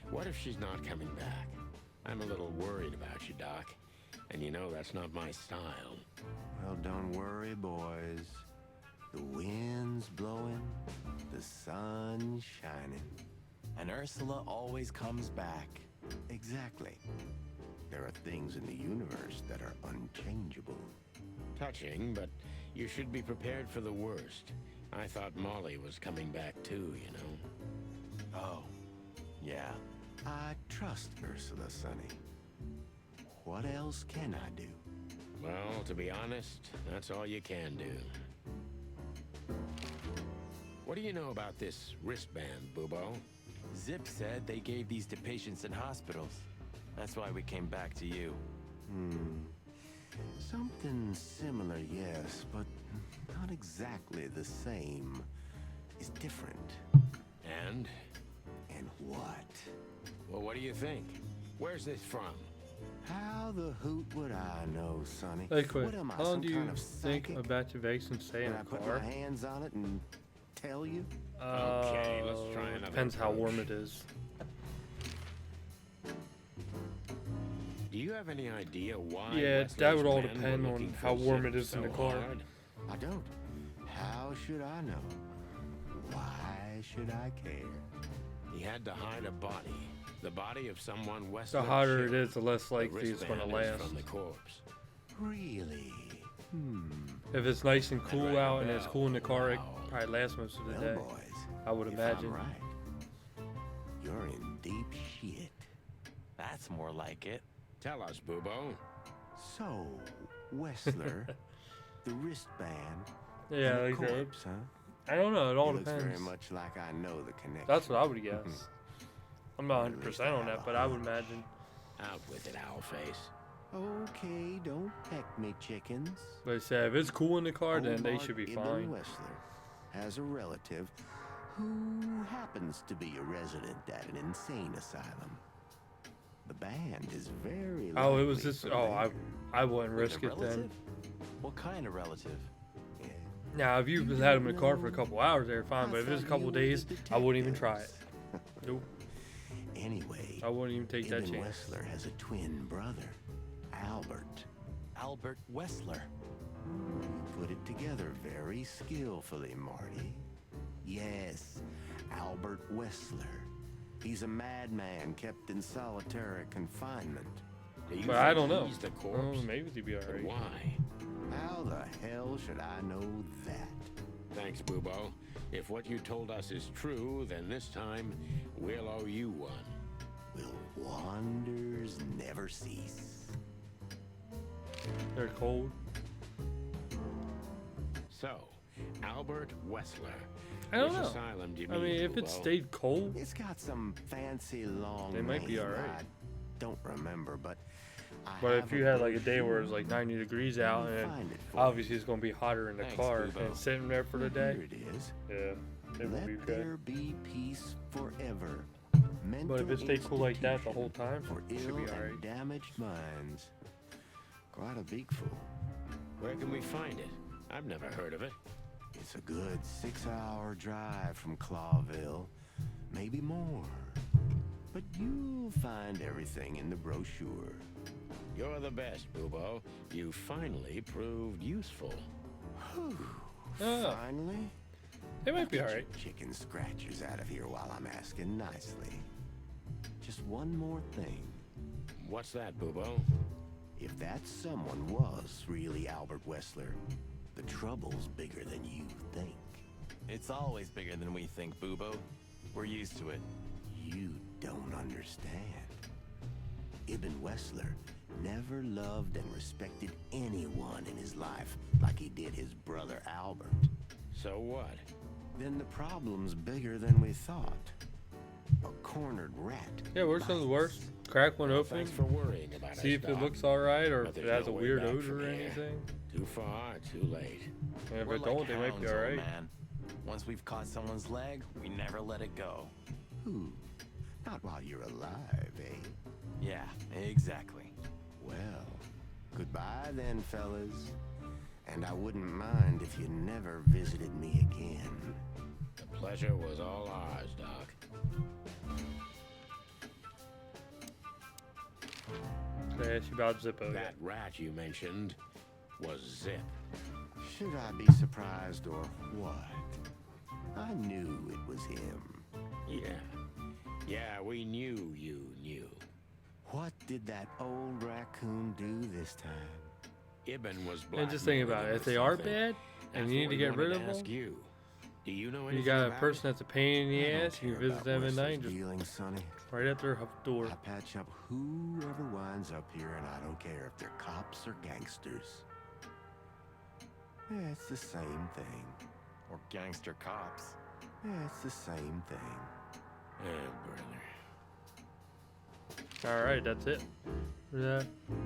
S3: What if she's not coming back? I'm a little worried about you, Doc. And you know that's not my style.
S2: Well, don't worry, boys. The wind's blowing, the sun's shining.
S6: And Ursula always comes back.
S2: Exactly. There are things in the universe that are unchangeable.
S3: Touching, but you should be prepared for the worst. I thought Molly was coming back too, you know.
S6: Oh, yeah.
S2: I trust Ursula, Sonny. What else can I do?
S3: Well, to be honest, that's all you can do. What do you know about this wristband, Bubo?
S6: Zip said they gave these to patients in hospitals. That's why we came back to you.
S2: Something similar, yes, but not exactly the same. It's different.
S3: And?
S2: And what?
S3: Well, what do you think? Where's this from?
S2: How the hoot would I know, Sonny?
S1: Hey, quick.
S2: What am I,
S1: How long
S2: some
S1: do you
S2: kind of
S1: think
S2: psychic?
S1: a batch of eggs can stay in
S2: When
S1: a
S2: I put
S1: car?
S2: my hands on it and tell you?
S3: Okay, let's try another
S1: Depends how
S3: approach.
S1: warm it is.
S3: Do you have any idea why?
S1: Yeah,
S3: Wesley's
S1: that would all
S3: men were
S1: depend
S3: looking
S1: on
S3: for
S1: how warm
S3: Zip
S1: it is in
S3: so
S1: the car.
S3: hard?
S2: I don't. How should I know? Why should I care?
S3: He had to hide a body. The body of someone Wesley
S1: The hotter
S3: killed.
S1: it is, the less
S3: The
S1: likely it's going to
S3: wristband is
S1: last.
S3: from the corpse.
S2: Really?
S1: If it's nice and cool
S3: rang a
S1: out and it's
S3: bell.
S1: cool in the car, it probably lasts most of the day.
S2: Well, boys,
S1: I would
S2: if
S1: imagine.
S2: I'm right, you're in deep shit.
S6: That's more like it.
S3: Tell us, Bubo.
S2: So, Wessler, the wristband,
S1: Yeah,
S2: and
S1: like
S2: the
S1: that.
S2: corpse, huh?
S1: I don't know. It all
S2: It looks
S1: depends.
S2: very much like I know the connection.
S1: That's what I would guess. I'm not
S2: Or at least
S1: 100%
S2: I
S1: on
S2: have
S1: that,
S2: a
S1: but I would
S2: hunch.
S1: imagine.
S3: Out with it, Owlface.
S2: Okay, don't peck me, chickens.
S1: But say if it's cool in the car, then they
S2: Hobart
S1: should be
S2: Ibn
S1: fine.
S2: Wessler has a relative who happens to be a resident at an insane asylum. The band is very
S1: Oh, it was
S2: likely
S1: this. Oh, I wouldn't
S6: Wait,
S1: risk
S6: a
S1: it then.
S6: relative? What kind of relative?
S1: Now, if you've had them in the car for a couple hours, they're fine. But if it's a couple days, I wouldn't even try it. Nope.
S2: Anyway,
S1: I wouldn't even take that
S2: Ibn
S1: chance.
S2: Wessler has a twin brother, Albert.
S6: Albert Wessler.
S2: Put it together very skillfully, Marty. Yes, Albert Wessler. He's a madman kept in solitary confinement.
S3: Do you
S1: But I
S3: think
S1: don't know.
S3: he's the
S1: Oh,
S3: corpse?
S1: maybe they'd be
S3: But
S1: alright.
S3: why?
S2: How the hell should I know that?
S3: Thanks, Bubo. If what you told us is true, then this time we'll owe you one.
S2: Will wonders never cease?
S1: They're cold.
S3: So, Albert Wessler.
S1: I don't
S3: Which
S1: know.
S3: asylum do you
S1: I
S3: mean,
S1: mean, if it
S3: Bubo?
S1: stayed cold,
S2: It's got some fancy long
S1: They might be
S2: name.
S1: alright.
S2: I don't remember, but
S1: but if
S2: have
S1: you
S2: a
S1: had like a day where
S2: brochure.
S1: it's like 90 degrees out,
S2: Let me
S1: and
S2: find it for
S1: obviously it's going to be hotter in the
S6: Thanks,
S1: car
S6: Bubo.
S1: and sitting there for the day,
S2: Here it is.
S1: yeah, it would be
S2: Let
S1: good.
S2: there be peace forever.
S1: But if it stayed cool like that the whole time,
S2: for
S1: it should
S2: ill
S1: be
S2: and
S1: alright.
S2: damaged minds. Quite a big fool.
S3: Where can we find it? I've never heard of it.
S2: It's a good 6-hour drive from Clawville, maybe more. But you'll find everything in the brochure.
S3: You're the best, Bubo. You finally proved useful.
S1: Oh,
S2: Finally,
S1: they might be
S2: get your
S1: alright.
S2: chicken scratchers out of here while I'm asking nicely. Just one more thing.
S3: What's that, Bubo?
S2: If that someone was really Albert Wessler, the trouble's bigger than you think.
S6: It's always bigger than we think, Bubo. We're used to it.
S2: You don't understand. Ibn Wessler never loved and respected anyone in his life like he did his brother Albert.
S3: So what?
S2: Then the problem's bigger than we thought. A cornered rat.
S1: Yeah, worst comes to worst. Crack one open.
S3: Thanks for worrying about
S1: See
S3: us,
S1: if it
S3: Doc.
S1: looks alright or
S3: But
S1: if it
S3: there's
S1: has
S3: no
S1: a
S3: way
S1: weird
S3: back
S1: odor
S3: from
S1: or
S3: here.
S1: anything.
S3: Too far, too late.
S1: And if
S6: We're
S1: it don't,
S6: like
S1: they might be
S6: hounds, old
S1: alright.
S6: man. Once we've caught someone's leg, we never let it go.
S2: Ooh, not while you're alive, eh?
S6: Yeah, exactly.
S2: Well, goodbye then, fellas. And I wouldn't mind if you never visited me again.
S3: The pleasure was all ours, Doc.
S1: Can I ask you about Zippo yet?
S3: That rat you mentioned was Zip.
S2: Should I be surprised or what? I knew it was him.
S3: Yeah, we knew you knew.
S2: What did that old raccoon do this time?
S3: Ibn was
S1: And just think about it. If they are bad and you need to get rid of them,
S3: you. Do you know
S1: you
S3: anything
S1: got a
S3: about
S1: person that's a pain in the ass. You visit them at night, just
S2: Feelings, Sonny.
S1: right at their door.
S2: I patch up whoever winds up here, and I don't care if they're cops or gangsters. Yeah, it's the same thing.
S6: Or gangster cops.
S2: Yeah, it's the same thing.
S3: brother.
S1: All right, that's it. Yeah,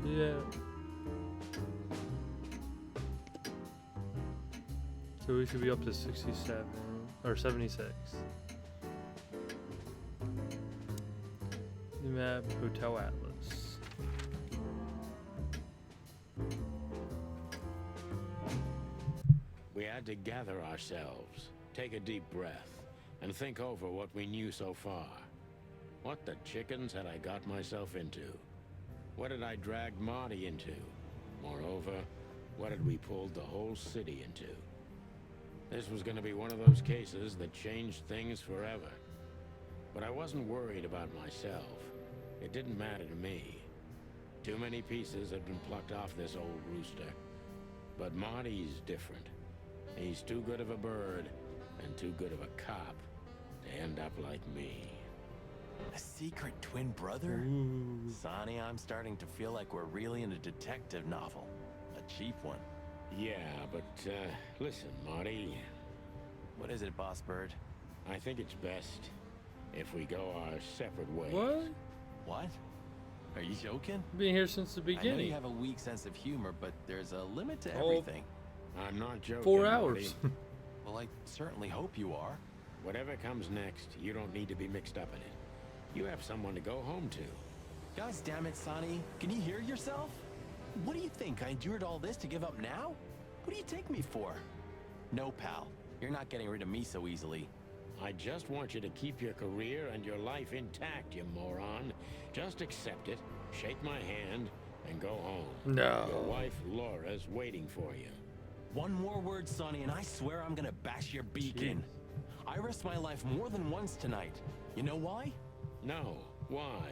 S1: yeah. So we should be up to 67 or 76. New map, Hotel Atlas.
S3: We had to gather ourselves, take a deep breath, and think over what we knew so far. What the chickens had I got myself into? What had I dragged Marty into? Moreover, what had we pulled the whole city into? This was going to be one of those cases that changed things forever. But I wasn't worried about myself. It didn't matter to me. Too many pieces had been plucked off this old rooster. But Marty's different. He's too good of a bird and too good of a cop to end up like me.
S6: A secret twin brother? Sonny, I'm starting to feel like we're really in a detective novel. A cheap one.
S3: Yeah, but, listen, Marty.
S6: What is it, Boss Bird?
S3: I think it's best if we go our separate ways.
S1: What?
S6: What? Are you joking?
S1: Been here since the
S6: I know
S1: beginning.
S6: you have a weak sense of humor, but there's a limit to
S1: Oh.
S6: everything.
S3: I'm not joking,
S1: 4 hours.
S3: Marty.
S6: Well, I certainly hope you are.
S3: Whatever comes next, you don't need to be mixed up in it. You have someone to go home to.
S6: Gosh damn it, Sonny. Can you hear yourself? What do you think? I endured all this to give up now? What do you take me for? No, pal. You're not getting rid of me so easily.
S3: I just want you to keep your career and your life intact, you moron. Just accept it, shake my hand, and go home.
S1: No.
S3: Your wife, Laura's waiting for you.
S6: One more word, Sonny, and I swear I'm gonna bash your beak in. I risked my life more than once tonight. You know why?
S3: No. Why?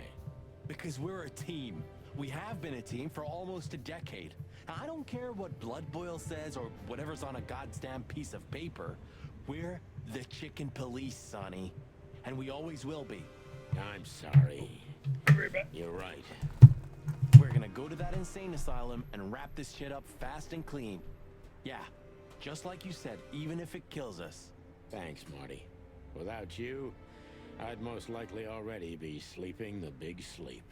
S6: Because we're a team. We have been a team for almost a decade. I don't care what Blood Boil says or whatever's on a goddamn piece of paper. We're the Chicken Police, Sonny. And we always will be.
S3: I'm sorry. You're right.
S6: We're gonna go to that insane asylum and wrap this shit up fast and clean. Yeah, just like you said, even if it kills us.
S3: Thanks, Marty. Without you, I'd most likely already be sleeping the big sleep.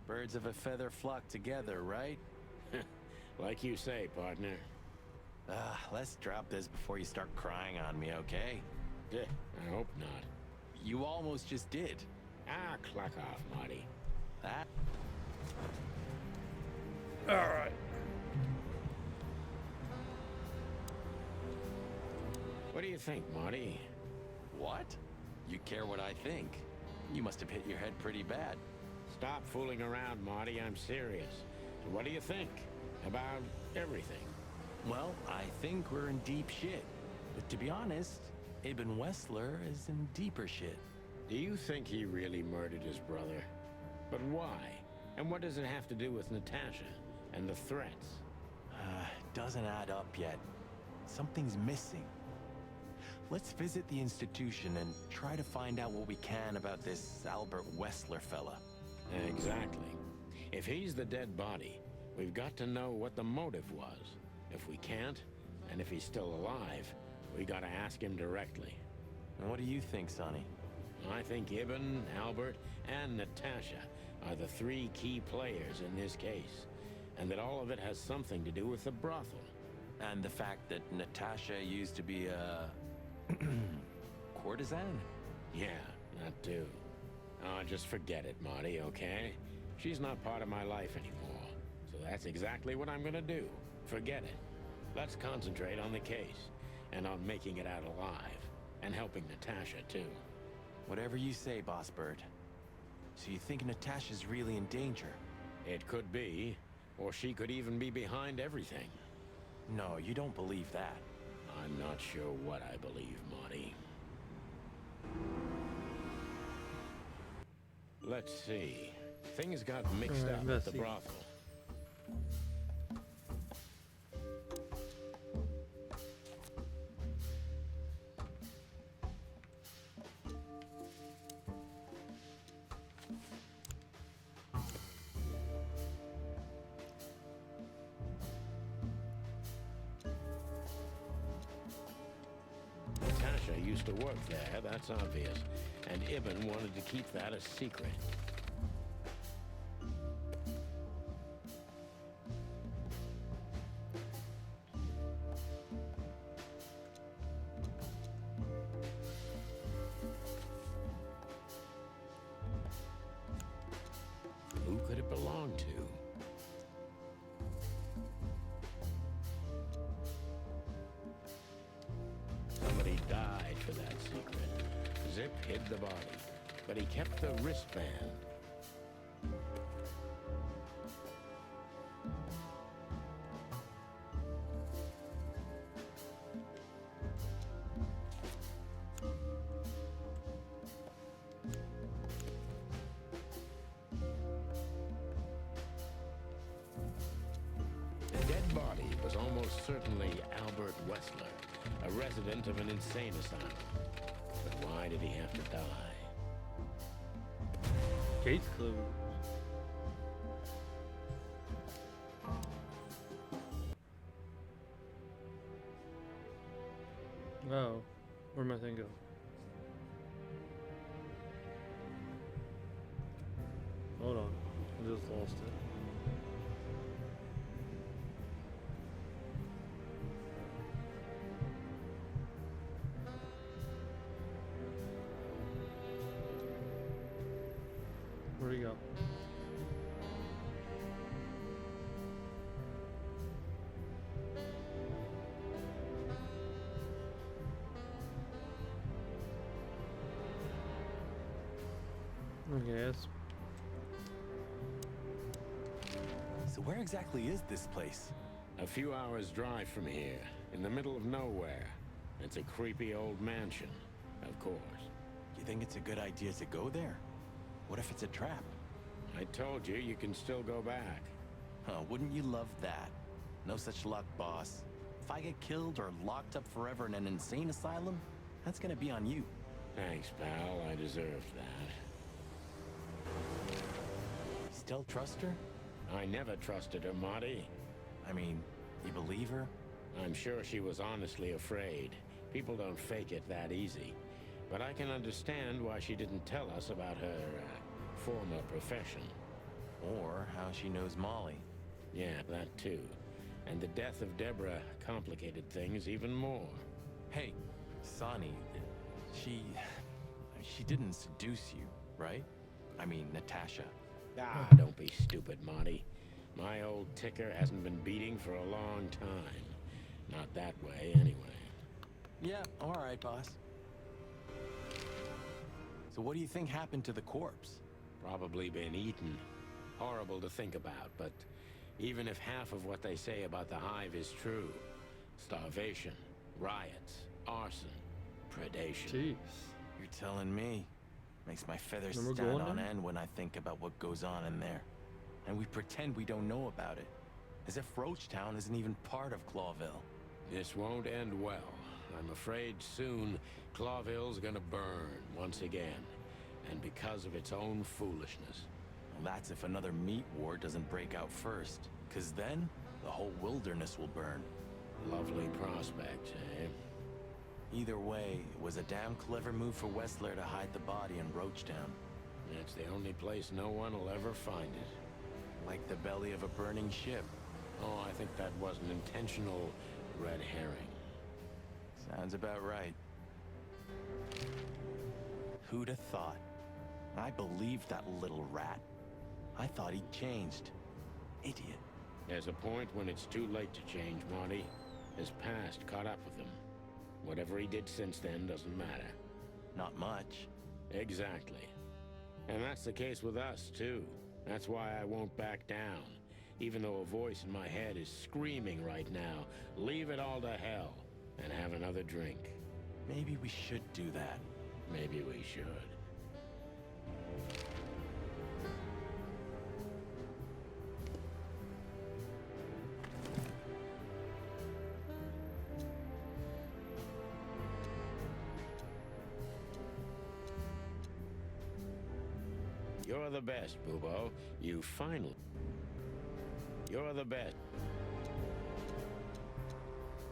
S6: Birds of a feather flock together, right?
S3: Like you say, partner.
S6: Let's drop this before you start crying on me, okay?
S3: I hope not.
S6: You almost just did.
S3: Ah, clock off, Marty.
S6: That?
S1: Alright.
S3: What do you think, Marty?
S6: What? You care what I think? You must have hit your head pretty bad.
S3: Stop fooling around, Marty. I'm serious. So what do you think about everything?
S6: Well, I think we're in deep shit. But to be honest, Ibn Wessler is in deeper shit.
S3: Do you think he really murdered his brother? But why? And what does it have to do with Natasha and the threats?
S6: Doesn't add up yet. Something's missing. Let's visit the institution and try to find out what we can about this Albert Wessler fella.
S3: Exactly. If he's the dead body, we've got to know what the motive was. If we can't, and if he's still alive, we gotta ask him directly.
S6: And what do you think, Sonny?
S3: I think Ibn, Albert, and Natasha are the 3 key players in this case, and that all of it has something to do with the brothel.
S6: And the fact that Natasha used to be a... courtesan?
S3: Yeah, that too. Oh, just forget it, Marty, okay? She's not part of my life anymore, so that's exactly what I'm gonna do. Forget it. Let's concentrate on the case, and on making it out alive, and helping Natasha too.
S6: Whatever you say, Boss Bird. So you think Natasha's really in danger?
S3: It could be, or she could even be behind everything.
S6: No, you don't believe that.
S3: I'm not sure what I believe, Marty. Let's see. Things got mixed up at the brothel. Natasha used to work there, that's obvious. And Ibn wanted to keep that a secret. Who could it belong to? Somebody died for that secret. Zip hid the body, but he kept the wristband. The dead body was almost certainly Albert Wessler, a resident of an insane asylum. But why did he have to die?
S1: Gates closed. Oh, where'd my thing go? Hold on, I just lost it. Where'd he go? Okay, that's
S6: So where exactly is this place?
S3: A few hours' drive from here, in the middle of nowhere. It's a creepy old mansion, of course.
S6: You think it's a good idea to go there? What if it's a trap?
S3: I told you, you can still go back.
S6: Huh, wouldn't you love that? No such luck, boss. If I get killed or locked up forever in an insane asylum, that's gonna be on you.
S3: Thanks, pal. I deserved that.
S6: Still trust her?
S3: I never trusted her, Marty.
S6: I mean, you believe her?
S3: I'm sure she was honestly afraid. People don't fake it that easy. But I can understand why she didn't tell us about her former profession.
S6: Or how she knows Molly.
S3: Yeah, that too. And the death of Deborah complicated things even more.
S6: Hey, Sonny, she didn't seduce you, right? I mean, Natasha.
S3: Ah, don't be stupid, Marty. My old ticker hasn't been beating for a long time. Not that way, anyway.
S6: Yeah, all right, boss. So what do you think happened to the corpse?
S3: Probably been eaten. Horrible to think about, but even if half of what they say about the Hive is true, starvation, riots, arson, predation.
S1: Jeez.
S6: You're telling me. Makes my feathers
S1: Then we're
S6: stand
S1: going
S6: on
S1: down?
S6: end when I think about what goes on in there. And we pretend we don't know about it. As if Roachtown isn't even part of Clawville.
S3: This won't end well. I'm afraid soon Clawville's gonna burn once again. And because of its own foolishness.
S6: Well, that's if another meat war doesn't break out first. 'Cause then, the whole wilderness will burn.
S3: Lovely prospect, eh?
S6: Either way, it was a damn clever move for Wessler to hide the body in Roachtown.
S3: It's the only place no one will ever find it.
S6: Like the belly of a burning ship.
S3: Oh, I think that was an intentional red herring.
S6: Sounds about right. Who'd have thought? I believed that little rat. I thought he'd changed. Idiot.
S3: There's a point when it's too late to change, Marty. His past caught up with him. Whatever he did since then doesn't matter.
S6: Not much.
S3: Exactly. And that's the case with us, too. That's why I won't back down. Even though a voice in my head is screaming right now, leave it all to hell and have another drink.
S6: Maybe we should do that.
S3: Maybe we should. You're the best, Bubo. You finally... You're the best.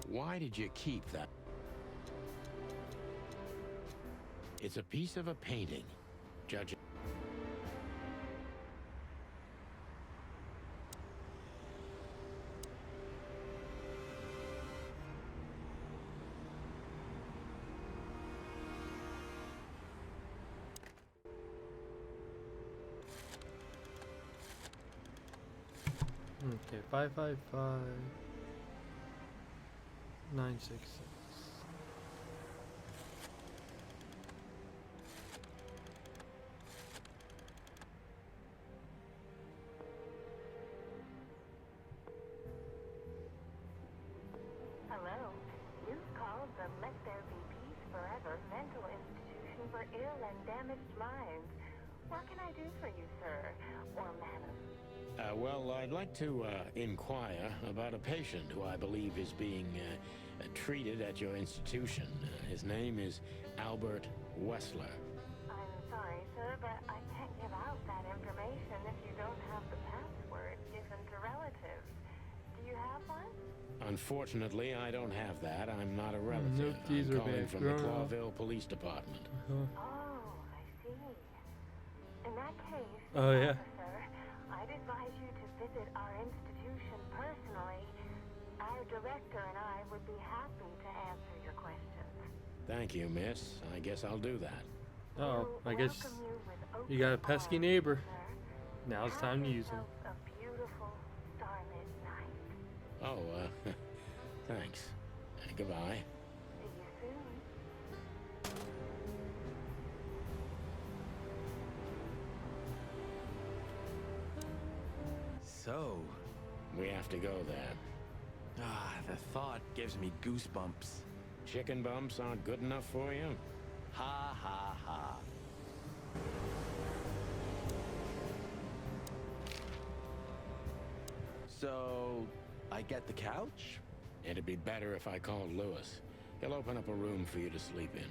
S3: Why did you keep that? It's a piece of a painting. Judge.
S1: Okay, 555 966.
S13: Hello. You've called the Let There Be Peace Forever mental institution for ill and damaged minds. What can I do for you, sir? Or madam?
S3: Well, I'd like to inquire about a patient who I believe is being treated at your institution. His name is Albert Wessler.
S13: I'm sorry, sir, but I can't give out that information if you don't have the password given to relatives. Do you have one?
S3: Unfortunately, I don't have that. I'm not a relative.
S1: Nope, these
S3: I'm
S1: are
S3: calling
S1: bad.
S3: from the Clawville Police Department.
S13: Oh, I see. In that case,
S1: Oh, yeah.
S13: officer, I'd advise you to visit our institution personally. Our director and I would be happy to answer your questions.
S3: Thank you, miss. I guess I'll do that.
S1: Oh, I guess you got a pesky neighbor. Now it's time to use him.
S13: A beautiful starlit night.
S3: Oh, thanks. Goodbye.
S13: See you soon.
S6: So,
S3: We have to go there.
S6: the thought gives me goosebumps.
S3: Chicken bumps aren't good enough for you?
S6: Ha ha ha. So, I get the couch?
S3: It'd be better if I called Lewis. He'll open up a room for you to sleep in.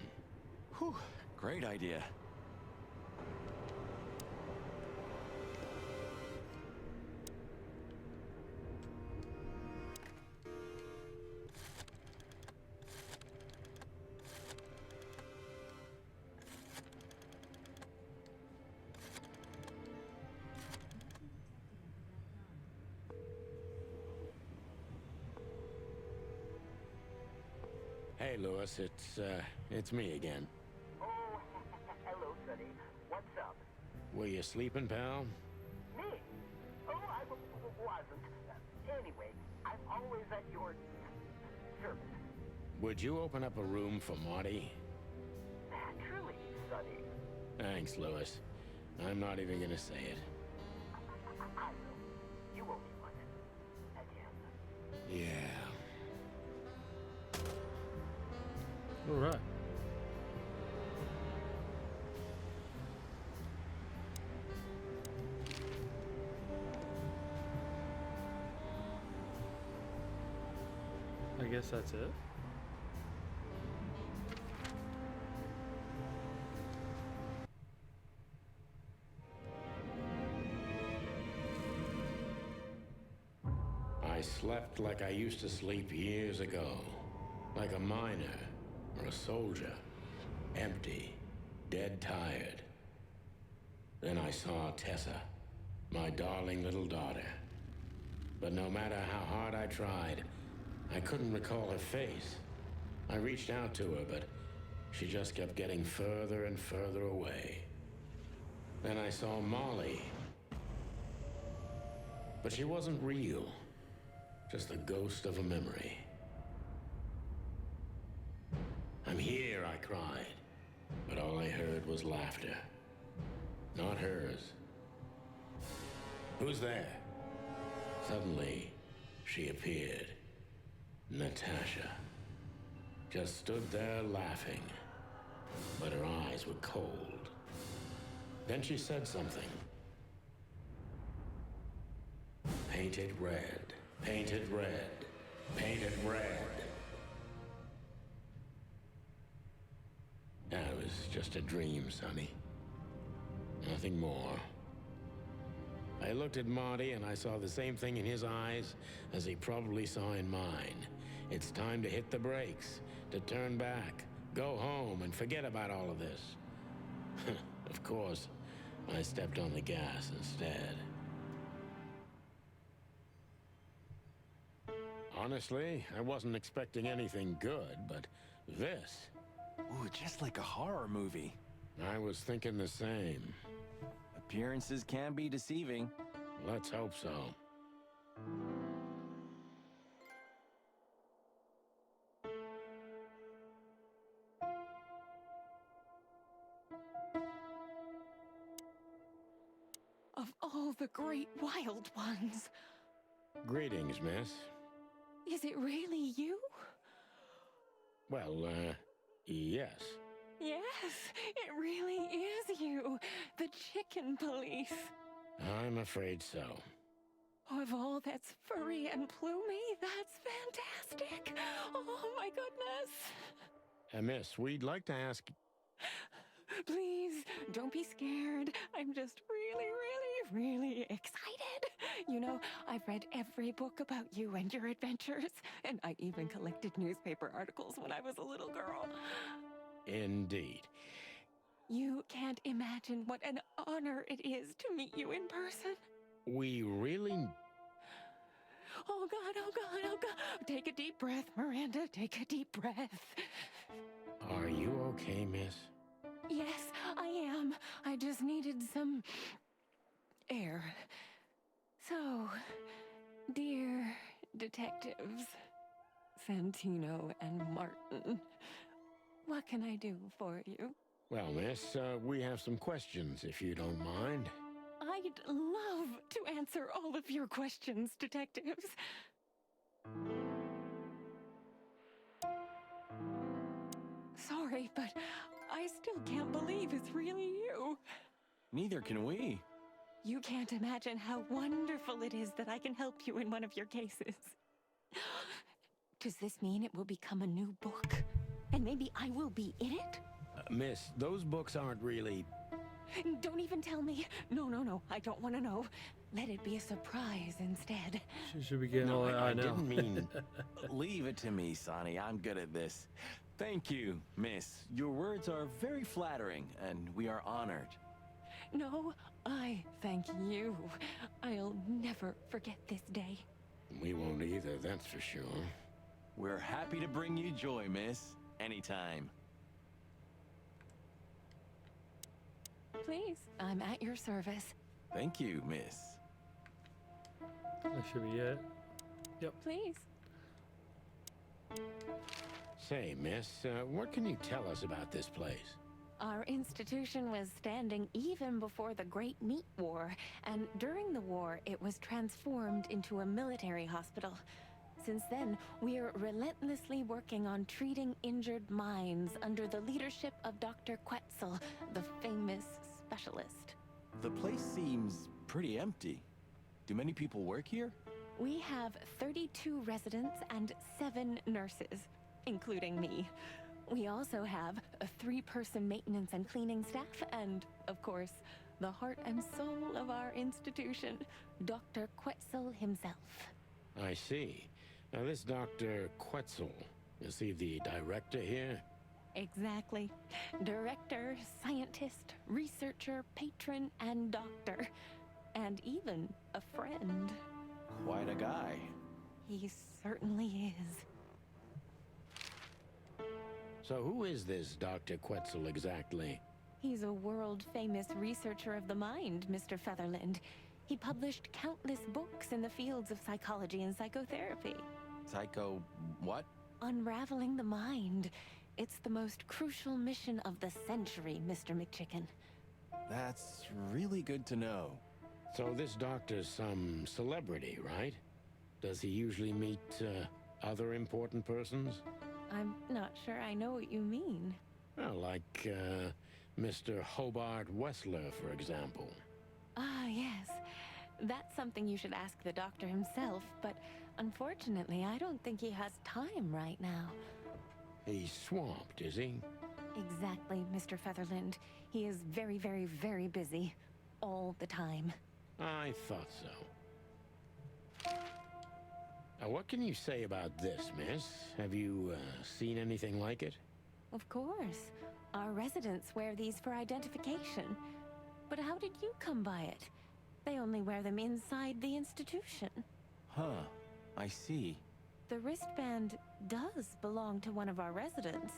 S6: Whew, great idea.
S3: Hey, Lewis, it's me again.
S19: Oh, hello, Sonny. What's up?
S3: Were you sleeping, pal?
S19: Me? Oh, I wasn't. Anyway, I'm always at your service.
S3: Would you open up a room for Marty?
S19: Naturally, Sonny.
S3: Thanks, Lewis. I'm not even gonna say it.
S19: I will. You owe me one. Again.
S3: Yeah.
S1: All right. I guess that's it.
S3: I slept like I used to sleep years ago. Like a miner or a soldier. Empty. Dead tired. Then I saw Tessa. My darling little daughter. But no matter how hard I tried, I couldn't recall her face. I reached out to her, but she just kept getting further and further away. Then I saw Molly. But she wasn't real. Just the ghost of a memory. I'm here, I cried. But all I heard was laughter. Not hers. Who's there? Suddenly, she appeared. Natasha. Just stood there laughing. But her eyes were cold. Then she said something. Painted red. Painted red. Painted red. That was just a dream, Sonny. Nothing more. I looked at Marty and I saw the same thing in his eyes as he probably saw in mine. It's time to hit the brakes, to turn back, Go home and forget about all of this. Of course, I stepped on the gas instead. Honestly, I wasn't expecting anything good, but this...
S6: Ooh, just like a horror movie.
S3: I was thinking the same.
S6: Appearances can be deceiving.
S3: Let's hope so.
S8: Of all the great wild ones,
S3: Greetings, miss.
S8: is it really you?
S3: Well, yes.
S8: Yes, it really is you, the chicken police.
S3: I'm afraid so.
S8: Of all that's furry and plumy, that's fantastic. Oh my goodness.
S3: Miss, we'd like to ask...
S8: Please, don't be scared. I'm just really excited. You know, I've read every book about you and your adventures, and I even collected newspaper articles when I was a little girl.
S3: Indeed.
S8: You can't imagine what an honor it is to meet you in person.
S3: We really...
S8: Oh God, oh God, oh God. Take a deep breath, Miranda. Take a deep breath.
S3: Are you okay, miss?
S8: Yes, I am. I just needed some air. So, dear detectives, Santino and Martin, what can I do for you?
S3: Well, miss, we have some questions, if you don't mind.
S8: I'd love to answer all of your questions, detectives. Sorry, but I still can't believe it's really you.
S6: Neither can we.
S8: You can't imagine how wonderful it is that I can help you in one of your cases. Does this mean it will become a new book? And maybe I will be in it?
S3: Miss, those books aren't really...
S8: Don't even tell me. No, I don't want to know. Let it be a surprise instead.
S1: Should we get
S6: No,
S1: all that?
S6: I
S1: know.
S6: didn't mean... Leave it to me, Sonny. I'm good at this. Thank you, miss. Your words are very flattering, and we are honored.
S8: No, I thank you. I'll never forget this day.
S3: We won't either, that's for sure.
S6: We're happy to bring you joy, miss. Anytime.
S8: Please, I'm at your service.
S6: Thank you, miss.
S1: That should be it. Yep.
S8: Please.
S3: Say, miss, what can you tell us about this place?
S8: Our institution was standing even before the Great Meat War, and during the war, it was transformed into a military hospital. Since then, we're relentlessly working on treating injured minds under the leadership of Dr. Quetzal, the famous specialist.
S6: The place seems pretty empty. Do many people work here?
S8: We have 32 residents and 7 nurses, including me. We also have a 3-person maintenance and cleaning staff, and, of course, the heart and soul of our institution, Dr. Quetzal himself.
S3: I see. Now, this Dr. Quetzal, is he the director here?
S8: Exactly. Director, scientist, researcher, patron, and doctor. And even a friend.
S6: Quite a guy.
S8: He certainly is.
S3: So who is this Dr. Quetzal exactly?
S8: He's a world-famous researcher of the mind, Mr. Featherland. He published countless books in the fields of psychology and psychotherapy.
S6: Psycho... what?
S8: Unraveling the mind. It's the most crucial mission of the century, Mr. McChicken.
S6: That's really good to know.
S3: So this doctor's some celebrity, right? Does he usually meet, other important persons?
S8: I'm not sure I know what you mean.
S3: Well, like, Mr. Hobart Wessler, for example.
S8: Ah, yes. That's something you should ask the doctor himself, but unfortunately, I don't think he has time right now.
S3: He's swamped, is he?
S8: Exactly, Mr. Featherland. He is very, very, very busy. All the time.
S3: I thought so. Now, what can you say about this, miss? Have you, seen anything like it?
S8: Of course. Our residents wear these for identification. But how did you come by it? They only wear them inside the institution.
S6: Huh. I see.
S8: The wristband does belong to one of our residents.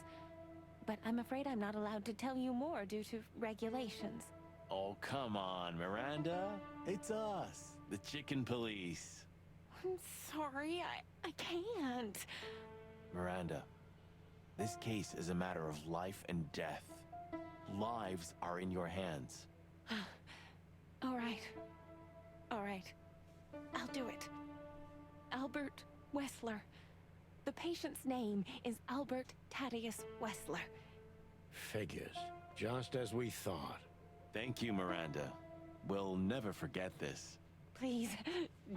S8: But I'm afraid I'm not allowed to tell you more due to regulations.
S6: Oh, come on, Miranda. It's us, the Chicken Police.
S8: I'm sorry, I can't.
S6: Miranda, this case is a matter of life and death. Lives are in your hands.
S8: All right. All right. I'll do it. Albert Wessler. The patient's name is Albert Thaddeus Wessler.
S3: Figures. Just as we thought.
S6: Thank you, Miranda. We'll never forget this.
S8: Please,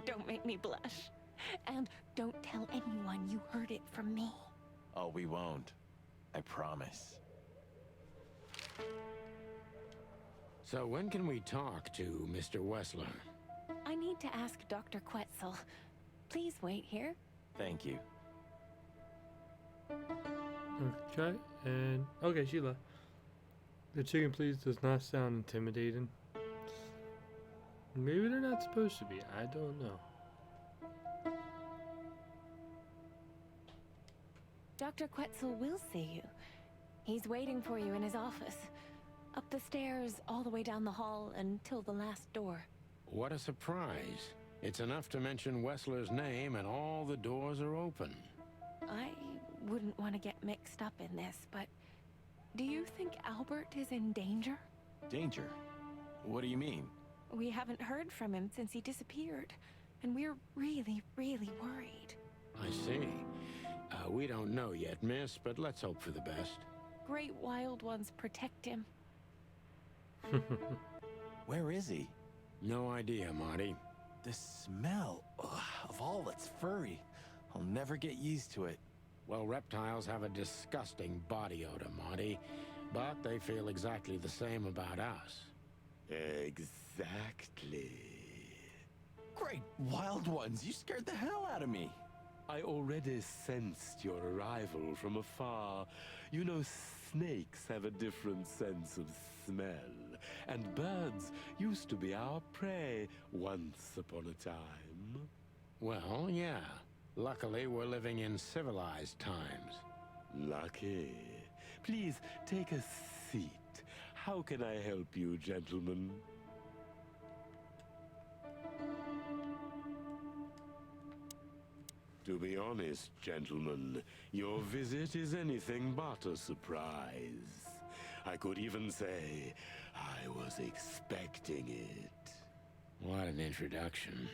S8: don't make me blush. And don't tell anyone you heard it from me.
S6: Oh, we won't. I promise.
S3: So when can we talk to Mr. Wessler?
S8: I need to ask Dr. Quetzal. Please wait here.
S6: Thank you.
S1: Okay, and okay, she left. The chicken please does not sound intimidating. Maybe they're not supposed to be. I don't know.
S8: Dr. Quetzal will see you. He's waiting for you in his office. Up the stairs, all the way down the hall, until the last door.
S3: What a surprise. It's enough to mention Wessler's name and all the doors are open.
S8: I wouldn't want to get mixed up in this, but do you think Albert is in danger?
S6: Danger? What do you mean?
S8: We haven't heard from him since he disappeared, and we're really, really worried.
S3: I see. We don't know yet, miss, but let's hope for the best.
S8: Great wild ones protect him.
S6: Where is he?
S3: No idea, Marty.
S6: The smell of all that's furry. I'll never get used to it.
S3: Well, reptiles have a disgusting body odor, Marty, but they feel exactly the same about us.
S6: Exactly. Great wild ones, you scared the hell out of me.
S20: I already sensed your arrival from afar. You know, snakes have a different sense of smell, and birds used to be our prey once upon a time.
S3: Well, yeah. Luckily, we're living in civilized times.
S20: Lucky. Please, take a seat. How can I help you, gentlemen? To be honest, gentlemen, your visit is anything but a surprise. I could even say I was expecting it.
S3: What an introduction.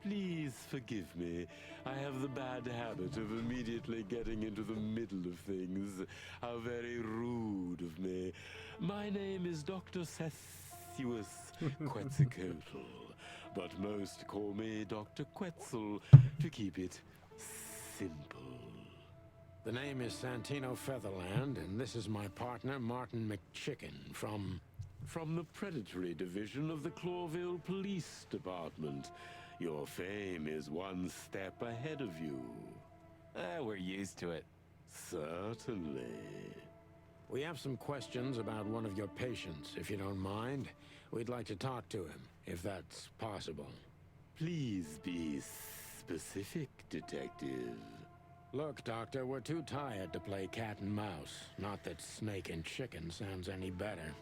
S20: Please forgive me. I have the bad habit of immediately getting into the middle of things. How very rude of me. My name is Dr. Sessuous Quetzalcoatl, but most call me Dr. Quetzal to keep it simple.
S3: The name is Santino Featherland, and this is my partner, Martin McChicken, from
S20: the Predatory Division of the Clawville Police Department. Your fame is one step ahead of you.
S6: We're used to it.
S20: Certainly.
S3: We have some questions about one of your patients, if you don't mind. We'd like to talk to him, if that's possible.
S20: Please be specific, Detective.
S3: Look, Doctor, we're too tired to play cat and mouse. Not that snake and chicken sounds any better.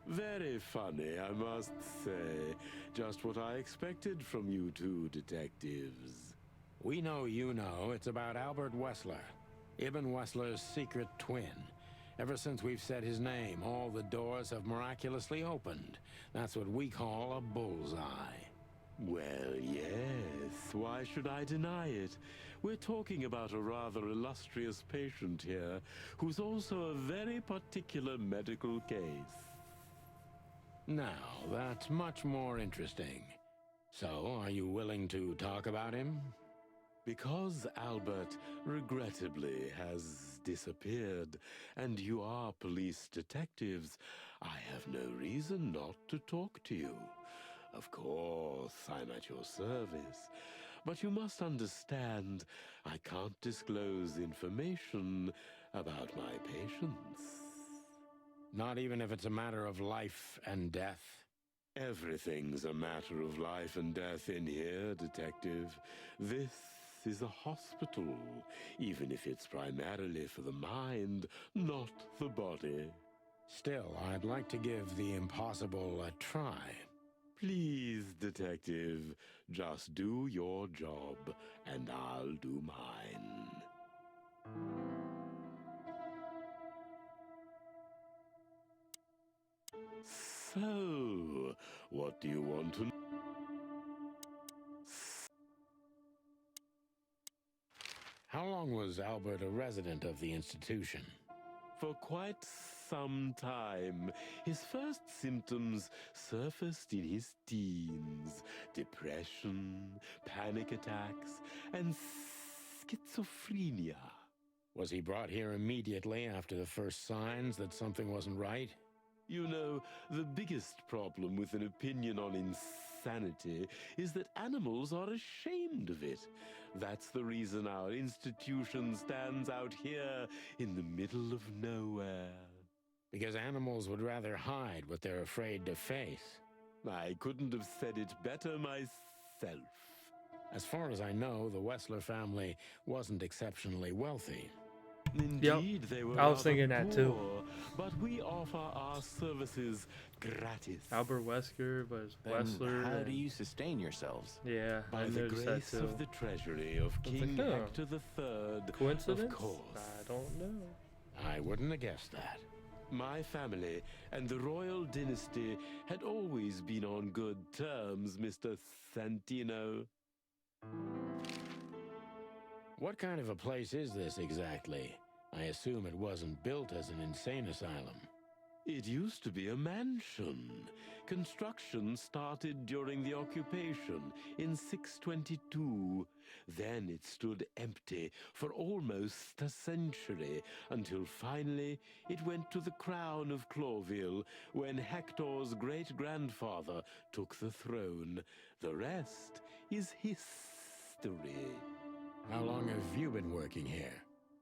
S20: Very funny, I must say. Just what I expected from you two detectives.
S3: We know you know. It's about Albert Wessler, Ibn Wessler's secret twin. Ever since we've said his name, all the doors have miraculously opened. That's what we call a bullseye.
S20: Well, yes. Why should I deny it? We're talking about a rather illustrious patient here, who's also a very particular medical case.
S3: Now, that's much more interesting. So, are you willing to talk about him?
S20: Because Albert, regrettably, has disappeared, and you are police detectives, I have no reason not to talk to you. Of course, I'm at your service. But you must understand, I can't disclose information about my patients.
S3: Not even if it's a matter of life and death?
S20: Everything's a matter of life and death in here, Detective. This is a hospital, even if it's primarily for the mind, not the body.
S3: Still, I'd like to give the impossible a try.
S20: Please, Detective, just do your job, and I'll do mine. So, what do you want to know?
S3: How long was Albert a resident of the institution?
S20: For quite some time. His first symptoms surfaced in his teens. Depression, panic attacks, and schizophrenia.
S3: Was he brought here immediately after the first signs that something wasn't right?
S20: You know, the biggest problem with an opinion on insanity is that animals are ashamed of it. That's the reason our institution stands out here in the middle of nowhere.
S3: Because animals would rather hide what they're afraid to face.
S20: I couldn't have said it better myself.
S3: As far as I know, the Wessler family wasn't exceptionally wealthy.
S20: Indeed, they were
S1: I was thinking that
S20: poor,
S1: too.
S20: But we offer our services gratis.
S1: Albert Wesker, but
S6: Then
S1: Wessler.
S6: how
S1: and-
S6: do you sustain yourselves?
S1: Yeah,
S20: By
S1: I
S20: the
S1: noticed that
S20: grace
S1: too.
S20: of the treasury of
S1: I was
S20: King
S1: like, oh,
S20: Hector III.
S1: Coincidence?
S20: Of course.
S1: I don't know.
S3: I wouldn't have guessed that.
S20: My family and the royal dynasty had always been on good terms, Mr. Santino.
S3: What kind of a place is this exactly? I assume it wasn't built as an insane asylum.
S20: It used to be a mansion. Construction started during the occupation in 622. Then it stood empty for almost a century, until finally it went to the crown of Clawville when Hector's great-grandfather took the throne. The rest is history.
S3: How long have you been working here?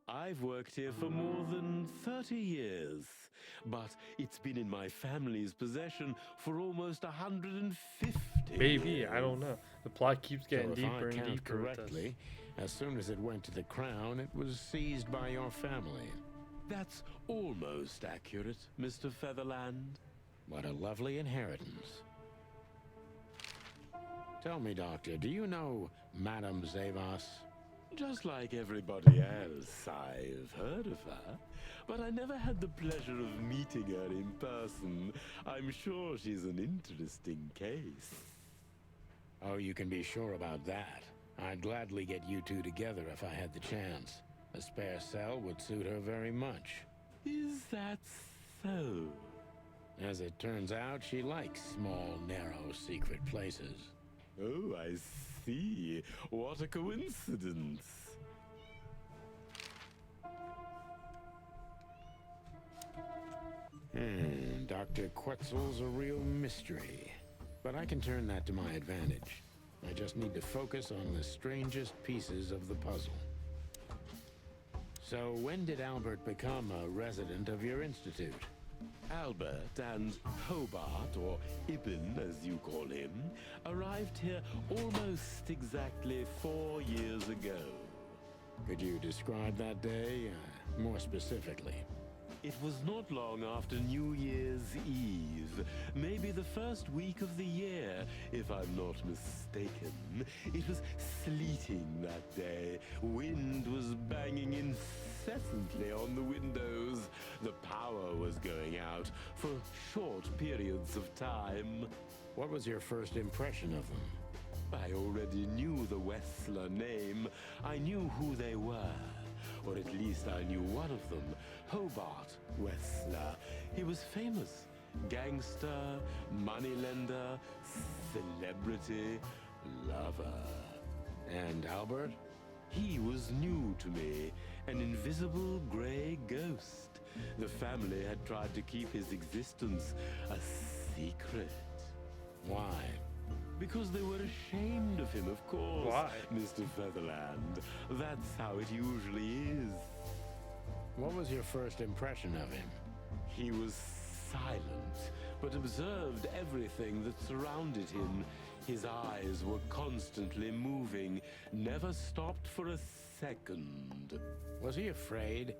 S20: I've worked here for more than 30 years, but it's been in my family's possession for almost 150
S1: Maybe,
S20: years.
S1: I don't know. The plot keeps getting
S3: So if
S1: deeper
S3: I
S1: and
S3: count
S1: deeper. with
S3: correctly, as soon as it went to the crown, it was seized by your family.
S20: That's almost accurate, Mr. Featherland.
S3: What a lovely inheritance. Tell me, Doctor, do you know Madame Zavas?
S20: Just like everybody else, I've heard of her, but I never had the pleasure of meeting her in person. I'm sure she's an interesting case.
S3: Oh, you can be sure about that. I'd gladly get you two together if I had the chance. A spare cell would suit her very much.
S20: Is that so?
S3: As it turns out, she likes small, narrow, secret places.
S20: Oh, I see. What a coincidence.
S3: Dr. Quetzal's a real mystery. But I can turn that to my advantage. I just need to focus on the strangest pieces of the puzzle. So when did Albert become a resident of your institute?
S20: Albert and Hobart, or Ibn as you call him, arrived here almost exactly 4 years ago.
S3: Could you describe that day more specifically?
S20: It was not long after New Year's Eve, maybe the first week of the year, if I'm not mistaken. It was sleeting that day. Wind was banging incessantly on the windows. The power was going out for short periods of time.
S3: What was your first impression of them?
S20: I already knew the Wessler name. I knew who they were. Or at least I knew one of them, Hobart Wessler. He was famous. Gangster, moneylender, celebrity, lover.
S3: And Albert?
S20: He was new to me, an invisible gray ghost. The family had tried to keep his existence a secret.
S3: Why?
S20: Because they were ashamed of him, of course.
S1: Why?
S20: Mr. Featherland. That's how it usually is.
S3: What was your first impression of him?
S20: He was silent, but observed everything that surrounded him. His eyes were constantly moving, never stopped for a second.
S3: Was he afraid?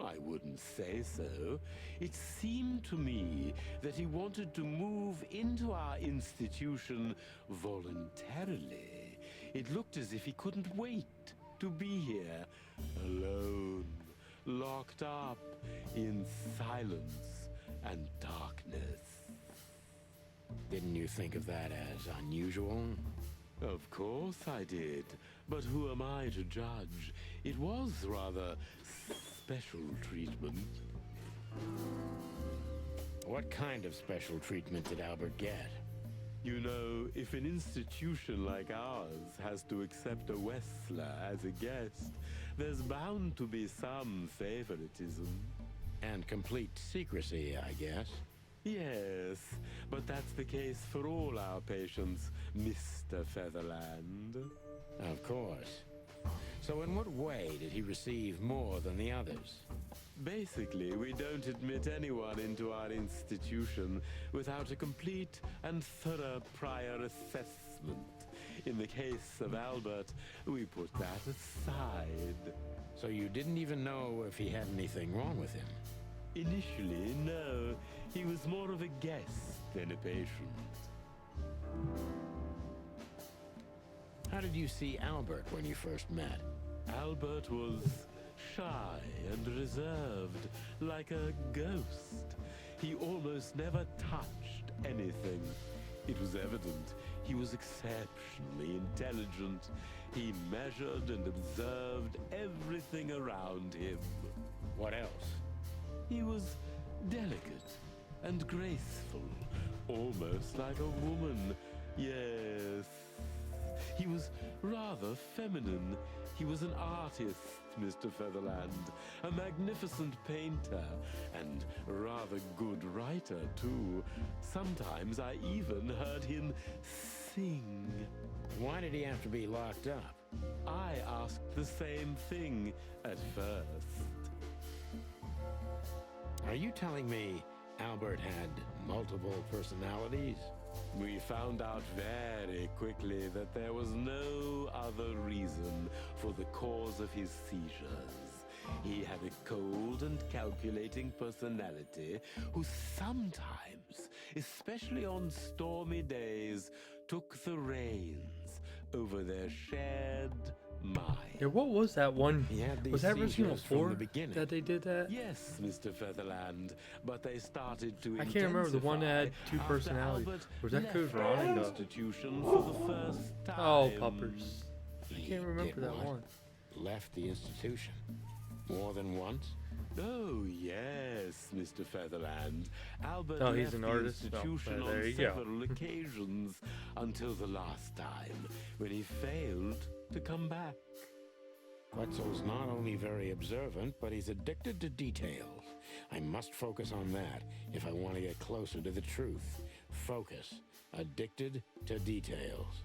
S20: I wouldn't say so. It seemed to me that he wanted to move into our institution voluntarily. It looked as if he couldn't wait to be here, alone, locked up in silence and darkness.
S3: Didn't you think of that as unusual?
S20: Of course I did, but who am I to judge? It was rather special treatment.
S3: What kind of special treatment did Albert get?
S20: You know, if an institution like ours has to accept a Wessler as a guest, there's bound to be some favoritism.
S3: And complete secrecy, I guess.
S20: Yes, but that's the case for all our patients, Mr. Featherland.
S3: Of course. So in what way did he receive more than the others?
S20: Basically, we don't admit anyone into our institution without a complete and thorough prior assessment. In the case of Albert, we put that aside.
S3: So you didn't even know if he had anything wrong with him?
S20: Initially, no. He was more of a guest than a patient.
S3: How did you see Albert when you first met?
S20: Albert was shy and reserved, like a ghost. He almost never touched anything. It was evident he was exceptionally intelligent. He measured and observed everything around him.
S3: What else?
S20: He was delicate and graceful, almost like a woman. Yes. He was rather feminine. He was an artist, Mr. Featherland, a magnificent painter, and rather good writer, too. Sometimes I even heard him sing.
S3: Why did he have to be locked up?
S20: I asked the same thing at first.
S3: Are you telling me Albert had multiple personalities?
S20: We found out very quickly that there was no other reason for the cause of his seizures. He had a cold and calculating personality who sometimes, especially on stormy days, took the reins over their shared mind.
S1: Yeah, what was that one? Was that Resident Evil 4
S3: beginning.
S1: that they did that?
S20: Yes, Mr. Featherland, but they started to
S1: I can't remember the one that had two
S20: after
S1: personalities.
S20: Albert
S1: Was that Code
S20: left the
S1: Veronica?
S20: institution for the first time.
S1: Oh, puppers. I
S3: He
S1: can't remember
S3: did
S1: that
S3: what?
S1: one.
S3: Left the institution. More than once?
S20: Oh, yes, Mr. Featherland. Albert
S1: Oh, he's
S20: left
S1: an
S20: the
S1: artist?
S20: institution
S1: Oh, there
S20: on
S1: you go.
S20: several occasions until the last time, when he failed to come back.
S3: Quetzal's not only very observant, but he's addicted to details. I must focus on that if I want to get closer to the truth. Focus. Addicted to details.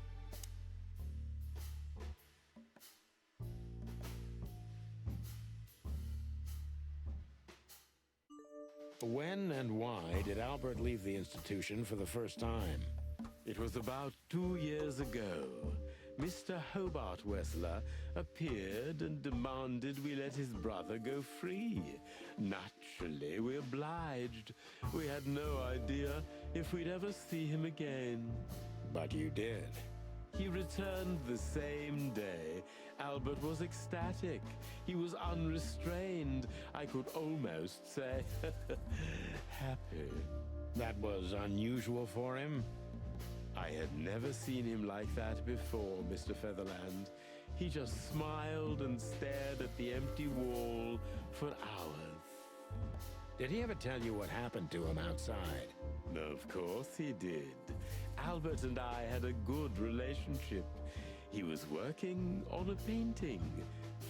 S3: When and why did Albert leave the institution for the first time?
S20: It was about 2 years ago. Mr. Hobart Wessler appeared and demanded we let his brother go free. Naturally, we obliged. We had no idea if we'd ever see him again.
S3: But you did.
S20: He returned the same day. Albert was ecstatic. He was unrestrained. I could almost say happy.
S3: That was unusual for him?
S20: I had never seen him like that before, Mr. Featherland. He just smiled and stared at the empty wall for hours.
S3: Did he ever tell you what happened to him outside?
S20: Of course he did. Albert and I had a good relationship. He was working on a painting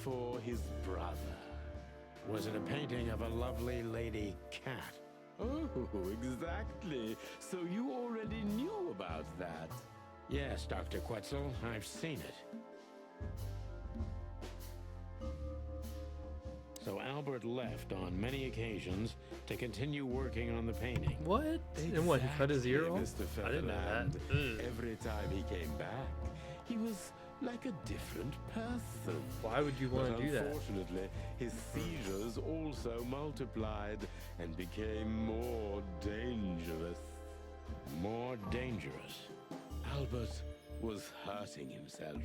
S20: for his brother.
S3: Was it a painting of a lovely lady cat?
S20: Oh, exactly. So you already knew about that.
S3: Yes, Dr. Quetzal, I've seen it. So Albert left on many occasions to continue working on the painting.
S1: What? And what, he cut his ear off?
S20: Mr.
S1: I didn't know that.
S20: Featherland. Every time he came back, he was like a different person.
S1: Why would you want to do that?
S20: Unfortunately, his seizures also multiplied and became more dangerous.
S3: More dangerous.
S20: Albert was hurting himself.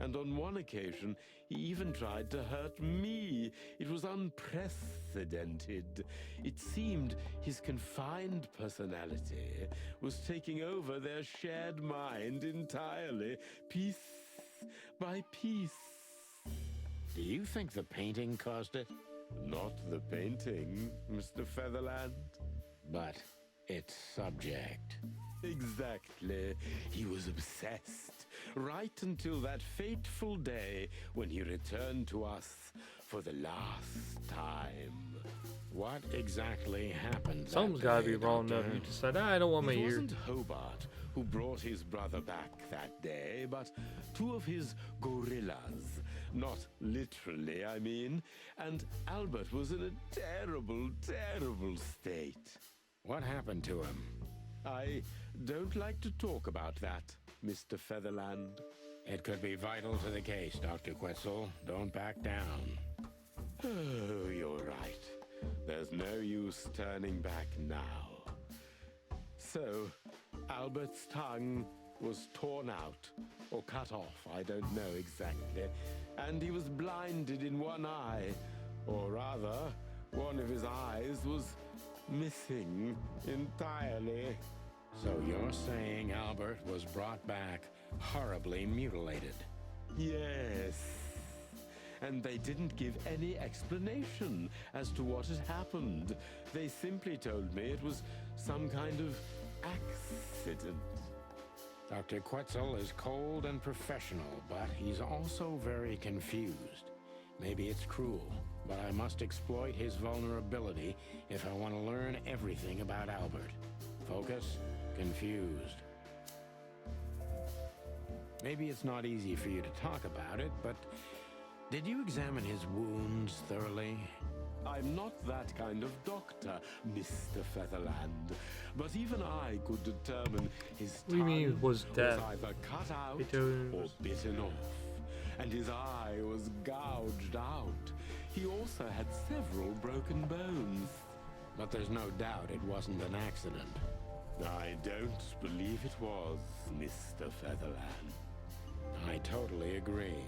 S20: And on one occasion, he even tried to hurt me. It was unprecedented. It seemed his confined personality was taking over their shared mind entirely, piece by piece.
S3: Do you think the painting caused it?
S20: Not the painting, Mr. Featherland.
S3: But its subject.
S20: Exactly. He was obsessed, right until that fateful day when he returned to us for the last time.
S3: What exactly happened?
S1: Something's got to be wrong enough. You just said, I don't want my
S20: It
S1: ear.
S20: wasn't Hobart who brought his brother back that day, but two of his gorillas. Not literally, I mean. And Albert was in a terrible, terrible state.
S3: What happened to him?
S20: I don't like to talk about that, Mr. Featherland.
S3: It could be vital to the case, Dr. Quetzal. Don't back down.
S20: Oh, you're right. There's no use turning back now. So, Albert's tongue was torn out, or cut off, I don't know exactly, and he was blinded in one eye, or rather, one of his eyes was missing entirely.
S3: So you're saying Albert was brought back horribly mutilated?
S20: Yes. And they didn't give any explanation as to what had happened. They simply told me it was some kind of accident.
S3: Dr. Quetzal is cold and professional, but he's also very confused. Maybe it's cruel, but I must exploit his vulnerability if I want to learn everything about Albert. Focus, confused. Maybe it's not easy for you to talk about it, but did you examine his wounds thoroughly?
S20: I'm not that kind of doctor, Mr. Featherland. But even I could determine his
S1: What do you mean
S20: tongue
S1: was deaf?
S20: either cut out
S1: It
S20: or bitten off. And his eye was gouged out. He also had several broken bones.
S3: But there's no doubt it wasn't an accident.
S20: I don't believe it was, Mr. Featherland.
S3: I totally agree.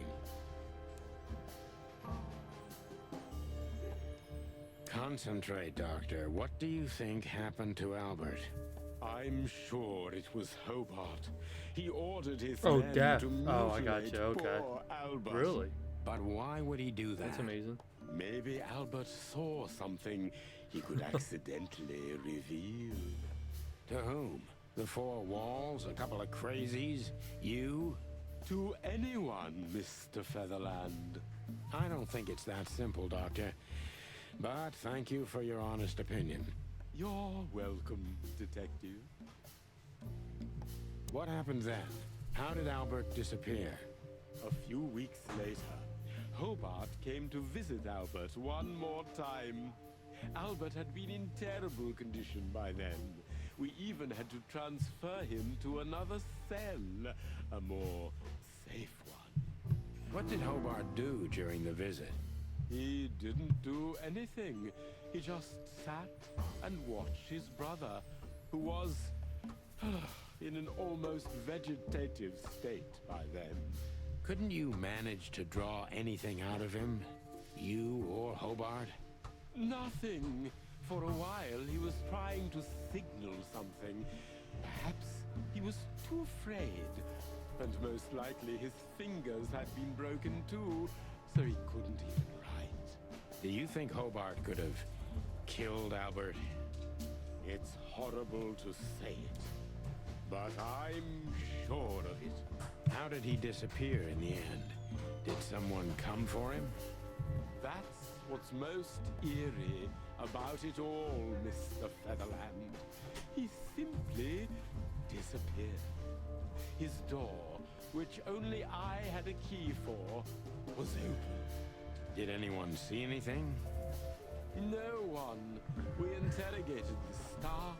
S3: Concentrate, Doctor. What do you think happened to Albert?
S20: I'm sure it was Hobart. He ordered his
S1: Oh,
S20: men
S1: death.
S20: to mutilate
S1: Oh, I got you. Okay.
S20: poor Albert.
S1: Really?
S3: But why would he do that?
S1: That's amazing.
S20: Maybe Albert saw something he could accidentally reveal.
S3: To whom? The four walls? A couple of crazies? You?
S20: To anyone, Mr. Featherland.
S3: I don't think it's that simple, Doctor. But thank you for your honest opinion.
S20: You're welcome, Detective.
S3: What happened then? How did Albert disappear?
S20: A few weeks later, Hobart came to visit Albert one more time. Albert had been in terrible condition by then. We even had to transfer him to another cell, a more safe one.
S3: What did Hobart do during the visit?
S20: He didn't do anything. He just sat and watched his brother, who was in an almost vegetative state by then.
S3: Couldn't you manage to draw anything out of him? You or Hobart?
S20: Nothing. For a while, he was trying to signal something. Perhaps he was too afraid. And most likely his fingers had been broken too, so he couldn't even write.
S3: Do you think Hobart could have killed Albert?
S20: It's horrible to say it, but I'm sure of it.
S3: How did he disappear in the end? Did someone come for him?
S20: That's what's most eerie about it all, Mr. Featherland. He simply disappeared. His door, which only I had a key for, was open.
S3: Did anyone see anything?
S20: No one. We interrogated the staff,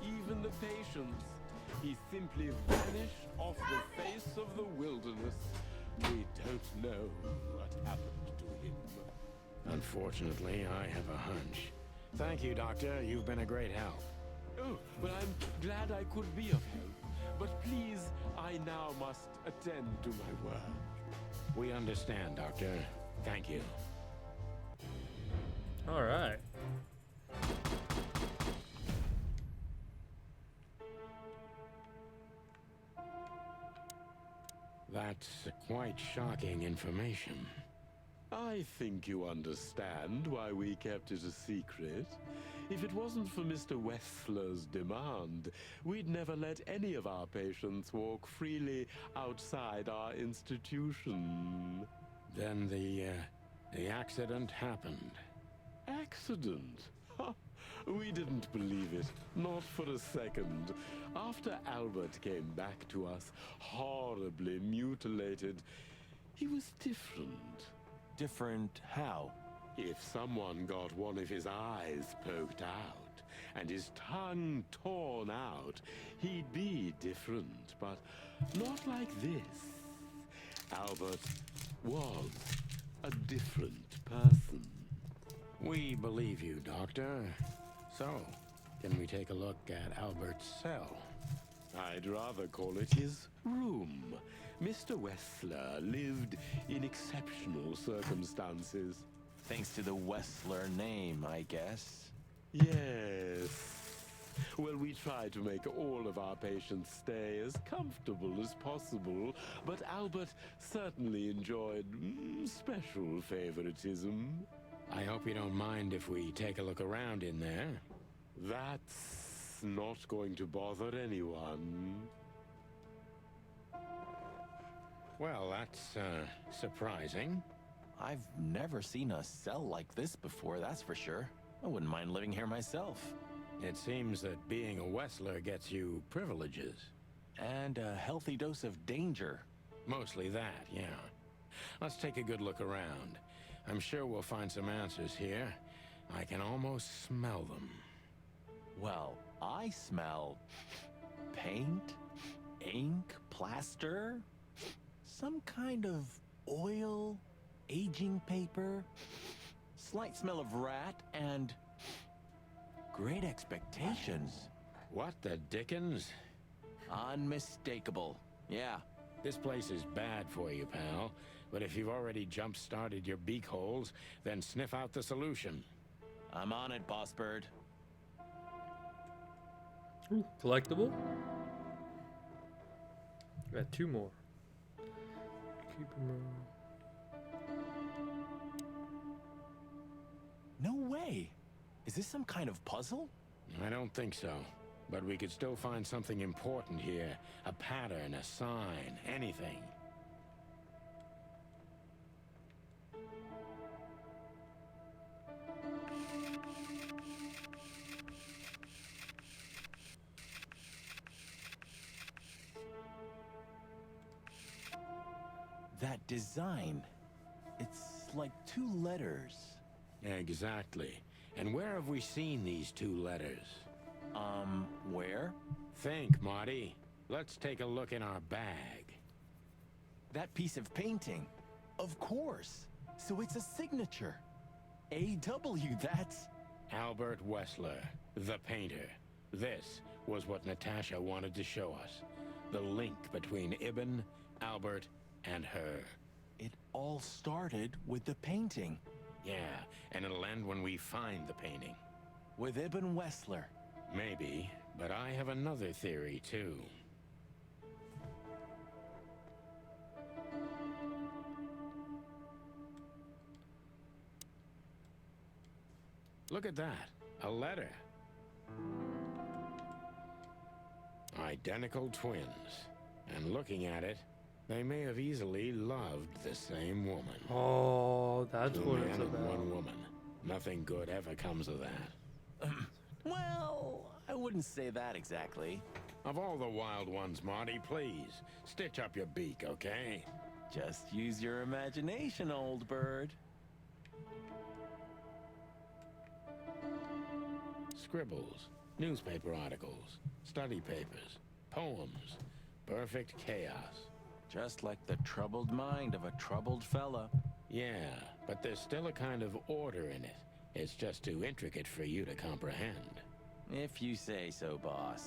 S20: even the patients. He simply vanished off the face of the wilderness. We don't know what happened to him.
S3: Unfortunately, I have a hunch. Thank you, Doctor. You've been a great help.
S20: Oh, well, I'm glad I could be of help. But please, I now must attend to my work.
S3: We understand, Doctor. Thank you.
S1: All right.
S3: That's quite shocking information.
S20: I think you understand why we kept it a secret. If it wasn't for Mr. Wessler's demand, we'd never let any of our patients walk freely outside our institution.
S3: Then the accident happened.
S20: Accident? Ha! We didn't believe it, not for a second. After Albert came back to us, horribly mutilated, he was different.
S6: Different how?
S20: If someone got one of his eyes poked out and his tongue torn out, he'd be different, but not like this. Albert was a different person.
S3: We believe you, Doctor. So, can we take a look at Albert's cell?
S20: I'd rather call it his room. Mr. Wessler lived in exceptional circumstances.
S6: Thanks to the Wessler name, I guess.
S20: Yes. Well, we try to make all of our patients stay as comfortable as possible, but Albert certainly enjoyed special favoritism.
S3: I hope you don't mind if we take a look around in there.
S20: That's not going to bother anyone.
S3: Well, that's, surprising.
S6: I've never seen a cell like this before, that's for sure. I wouldn't mind living here myself.
S3: It seems that being a Wessler gets you privileges.
S6: And a healthy dose of danger.
S3: Mostly that, yeah. Let's take a good look around. I'm sure we'll find some answers here. I can almost smell them.
S6: Well, I smell paint, ink, plaster, some kind of oil, aging paper, slight smell of rat, and great expectations.
S3: What the dickens?
S6: Unmistakable. Yeah.
S3: This place is bad for you, pal. But if you've already jump-started your beak holes, then sniff out the solution.
S6: I'm on it, Boss Bird.
S1: Ooh, collectible? Got 2 more. Keep them.
S6: No way! Is this some kind of puzzle?
S3: I don't think so. But we could still find something important here. A pattern, a sign, anything.
S6: That design. It's like 2 letters.
S3: Exactly. And where have we seen these 2 letters?
S6: Where?
S3: Think, Marty. Let's take a look in our bag.
S6: That piece of painting. Of course. So it's a signature. A.W., that's...
S3: Albert Wessler, the painter. This was what Natasha wanted to show us. The link between Ibn, Albert, and her.
S6: It all started with the painting.
S3: Yeah, and it'll end when we find the painting.
S6: With Ibn Wessler.
S3: Maybe, but I have another theory, too. Look at that. A letter. Identical twins. And looking at it, they may have easily loved the same woman.
S1: Oh, that's
S3: 2
S1: what
S3: men
S1: it's
S3: and
S1: about.
S3: 1 woman. Nothing good ever comes of that.
S6: Well, I wouldn't say that exactly.
S3: Of all the wild ones, Marty, please, stitch up your beak, okay?
S6: Just use your imagination, old bird.
S3: scribbles, newspaper articles, study papers, poems. Perfect chaos.
S6: Just like the troubled mind of a troubled fella.
S3: Yeah, but there's still a kind of order in it. It's just too intricate for you to comprehend.
S6: If you say so, boss.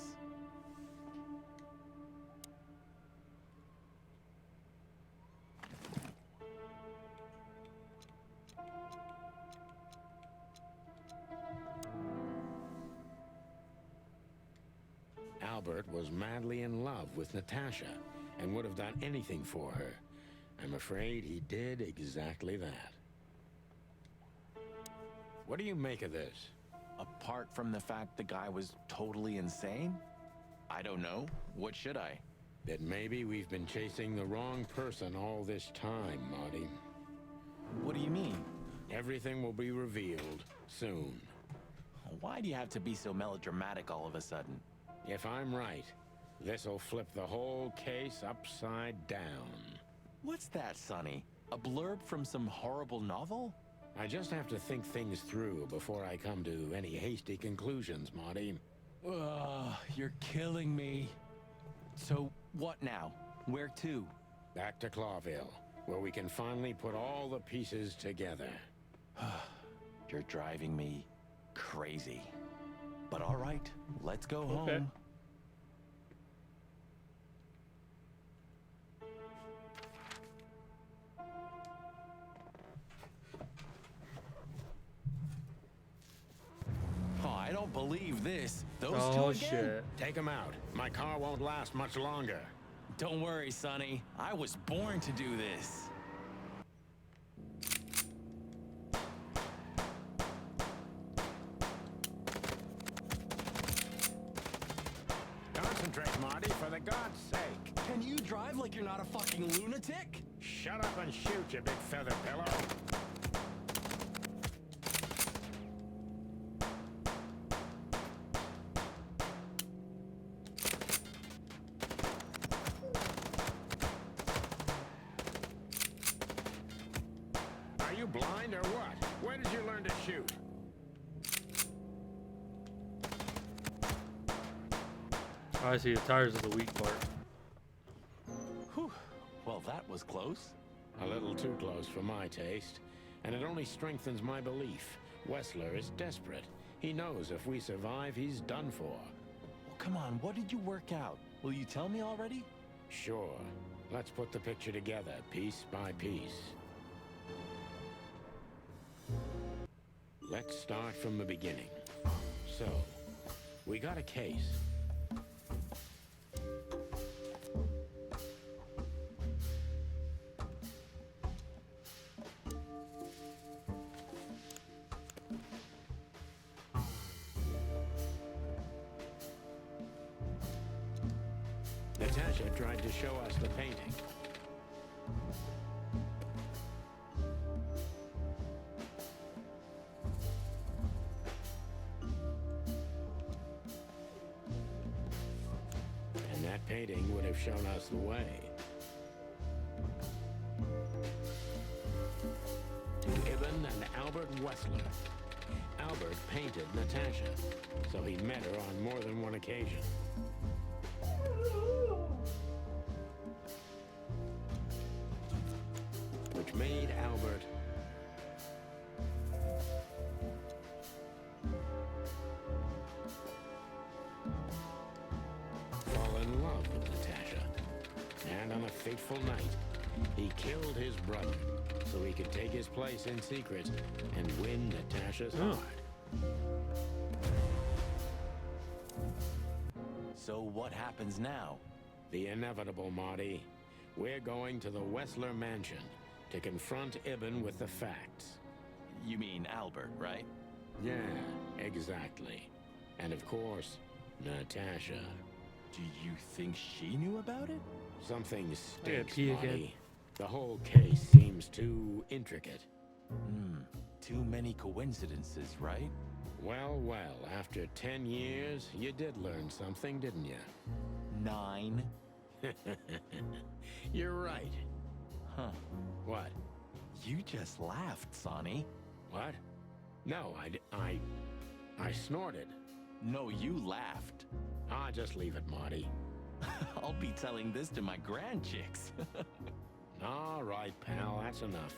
S3: Albert was madly in love with Natasha and would have done anything for her. I'm afraid he did exactly that. What do you make of this?
S6: Apart from the fact the guy was totally insane? I don't know. What should I?
S3: That maybe we've been chasing the wrong person all this time, Marty.
S6: What do you mean?
S3: Everything will be revealed soon.
S6: Why do you have to be so melodramatic all of a sudden?
S3: If I'm right, this'll flip the whole case upside down.
S6: What's that, Sonny? A blurb from some horrible novel?
S3: I just have to think things through before I come to any hasty conclusions, Marty.
S6: Ugh, you're killing me. So, what now? Where to?
S3: Back to Clawville, where we can finally put all the pieces together.
S6: You're driving me crazy. But all right, let's go
S1: Okay.
S6: home. Oh, I don't believe this. Those two
S1: Oh
S6: again?
S1: shit.
S3: Take him out. My car won't last much longer.
S6: Don't worry, Sonny. I was born to do this.
S3: Concentrate, Marty, for the God's sake.
S6: Can you drive like you're not a fucking lunatic?
S3: Shut up and shoot, you big feather pillow. Are you blind or what? Where did you learn to shoot?
S1: I see. The tires are the weak part.
S6: Whew. Well, that was close.
S3: A little too close for my taste. And it only strengthens my belief. Wessler is desperate. He knows if we survive, he's done for.
S6: Well, come on, what did you work out? Will you tell me already?
S3: Sure. Let's put the picture together, piece by piece. Let's start from the beginning. So, we got a case. Natasha tried to show us the painting. And that painting would have shown us the way. To Ibn and Albert Wessler. Albert painted Natasha, so he met her on more than one occasion. Which made Albert fall in love with Natasha. And on a fateful night, he killed his brother so he could take his place in secret and win Natasha's heart.
S6: So what happens now?
S3: The inevitable, Marty. We're going to the Wessler mansion to confront Ibn with the facts.
S6: You mean Albert, right?
S3: Yeah, exactly. And of course, Natasha.
S6: Do you think she knew about it?
S3: Something
S1: I gotta
S3: stinks,
S1: pee
S3: Marty.
S1: again.
S3: The whole case seems too intricate.
S6: Too many coincidences, right?
S3: Well, well, after 10 years, you did learn something, didn't you?
S6: 9.
S3: You're right.
S6: Huh.
S3: What?
S6: You just laughed, Sonny.
S3: What? No, I snorted.
S6: No, you laughed.
S3: Ah, just leave it, Marty.
S6: I'll be telling this to my grandchicks.
S3: All right, pal, that's enough.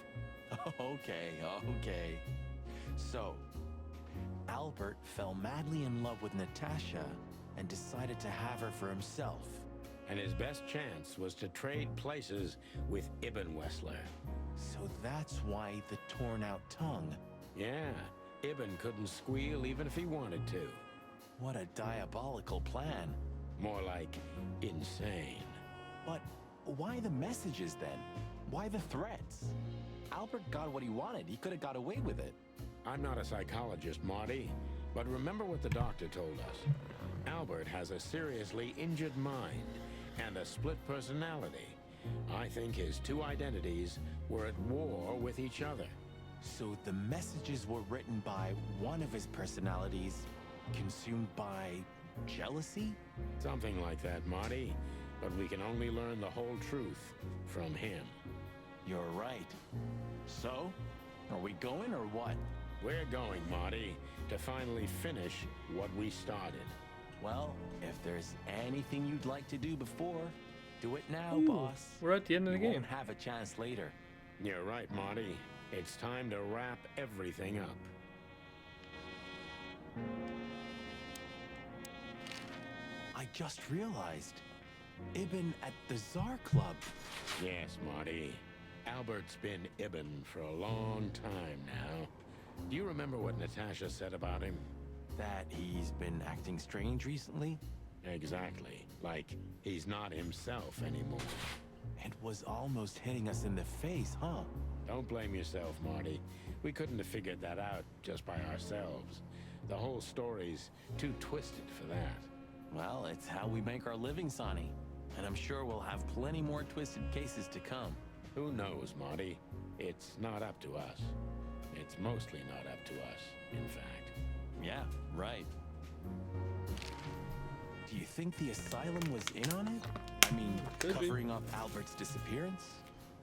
S6: Okay. So, Albert fell madly in love with Natasha and decided to have her for himself.
S3: And his best chance was to trade places with Ibn Wessler.
S6: So that's why the torn out tongue.
S3: Yeah, Ibn couldn't squeal even if he wanted to.
S6: What a diabolical plan.
S3: More like insane.
S6: But why the messages then? Why the threats? Albert got what he wanted. He could have got away with it.
S3: I'm not a psychologist, Marty, but remember what the doctor told us. Albert has a seriously injured mind and a split personality. I think his two identities were at war with each other.
S6: So the messages were written by one of his personalities, consumed by jealousy?
S3: Something like that, Marty. But we can only learn the whole truth from him.
S6: You're right. So, are we going or what?
S3: We're going, Marty, to finally finish what we started.
S6: Well, if there's anything you'd like to do before, do it now,
S1: Ooh,
S6: boss.
S1: we're at the end of the
S6: You
S1: game.
S6: won't have a chance later.
S3: You're right, Marty. It's time to wrap everything up.
S6: I just realized. Ibn at the Tsar Club.
S3: Yes, Marty. Albert's been Ibn for a long time now. Do you remember what Natasha said about him?
S6: That he's been acting strange recently?
S3: Exactly. Like he's not himself anymore.
S6: It was almost hitting us in the face, huh?
S3: Don't blame yourself, Marty. We couldn't have figured that out just by ourselves. The whole story's too twisted for that.
S6: Well, it's how we make our living, Sonny. And I'm sure we'll have plenty more twisted cases to come.
S3: Who knows, Marty? It's not up to us. It's mostly not up to us, in fact.
S6: Yeah, right. Do you think the asylum was in on it? I mean, covering up Albert's disappearance?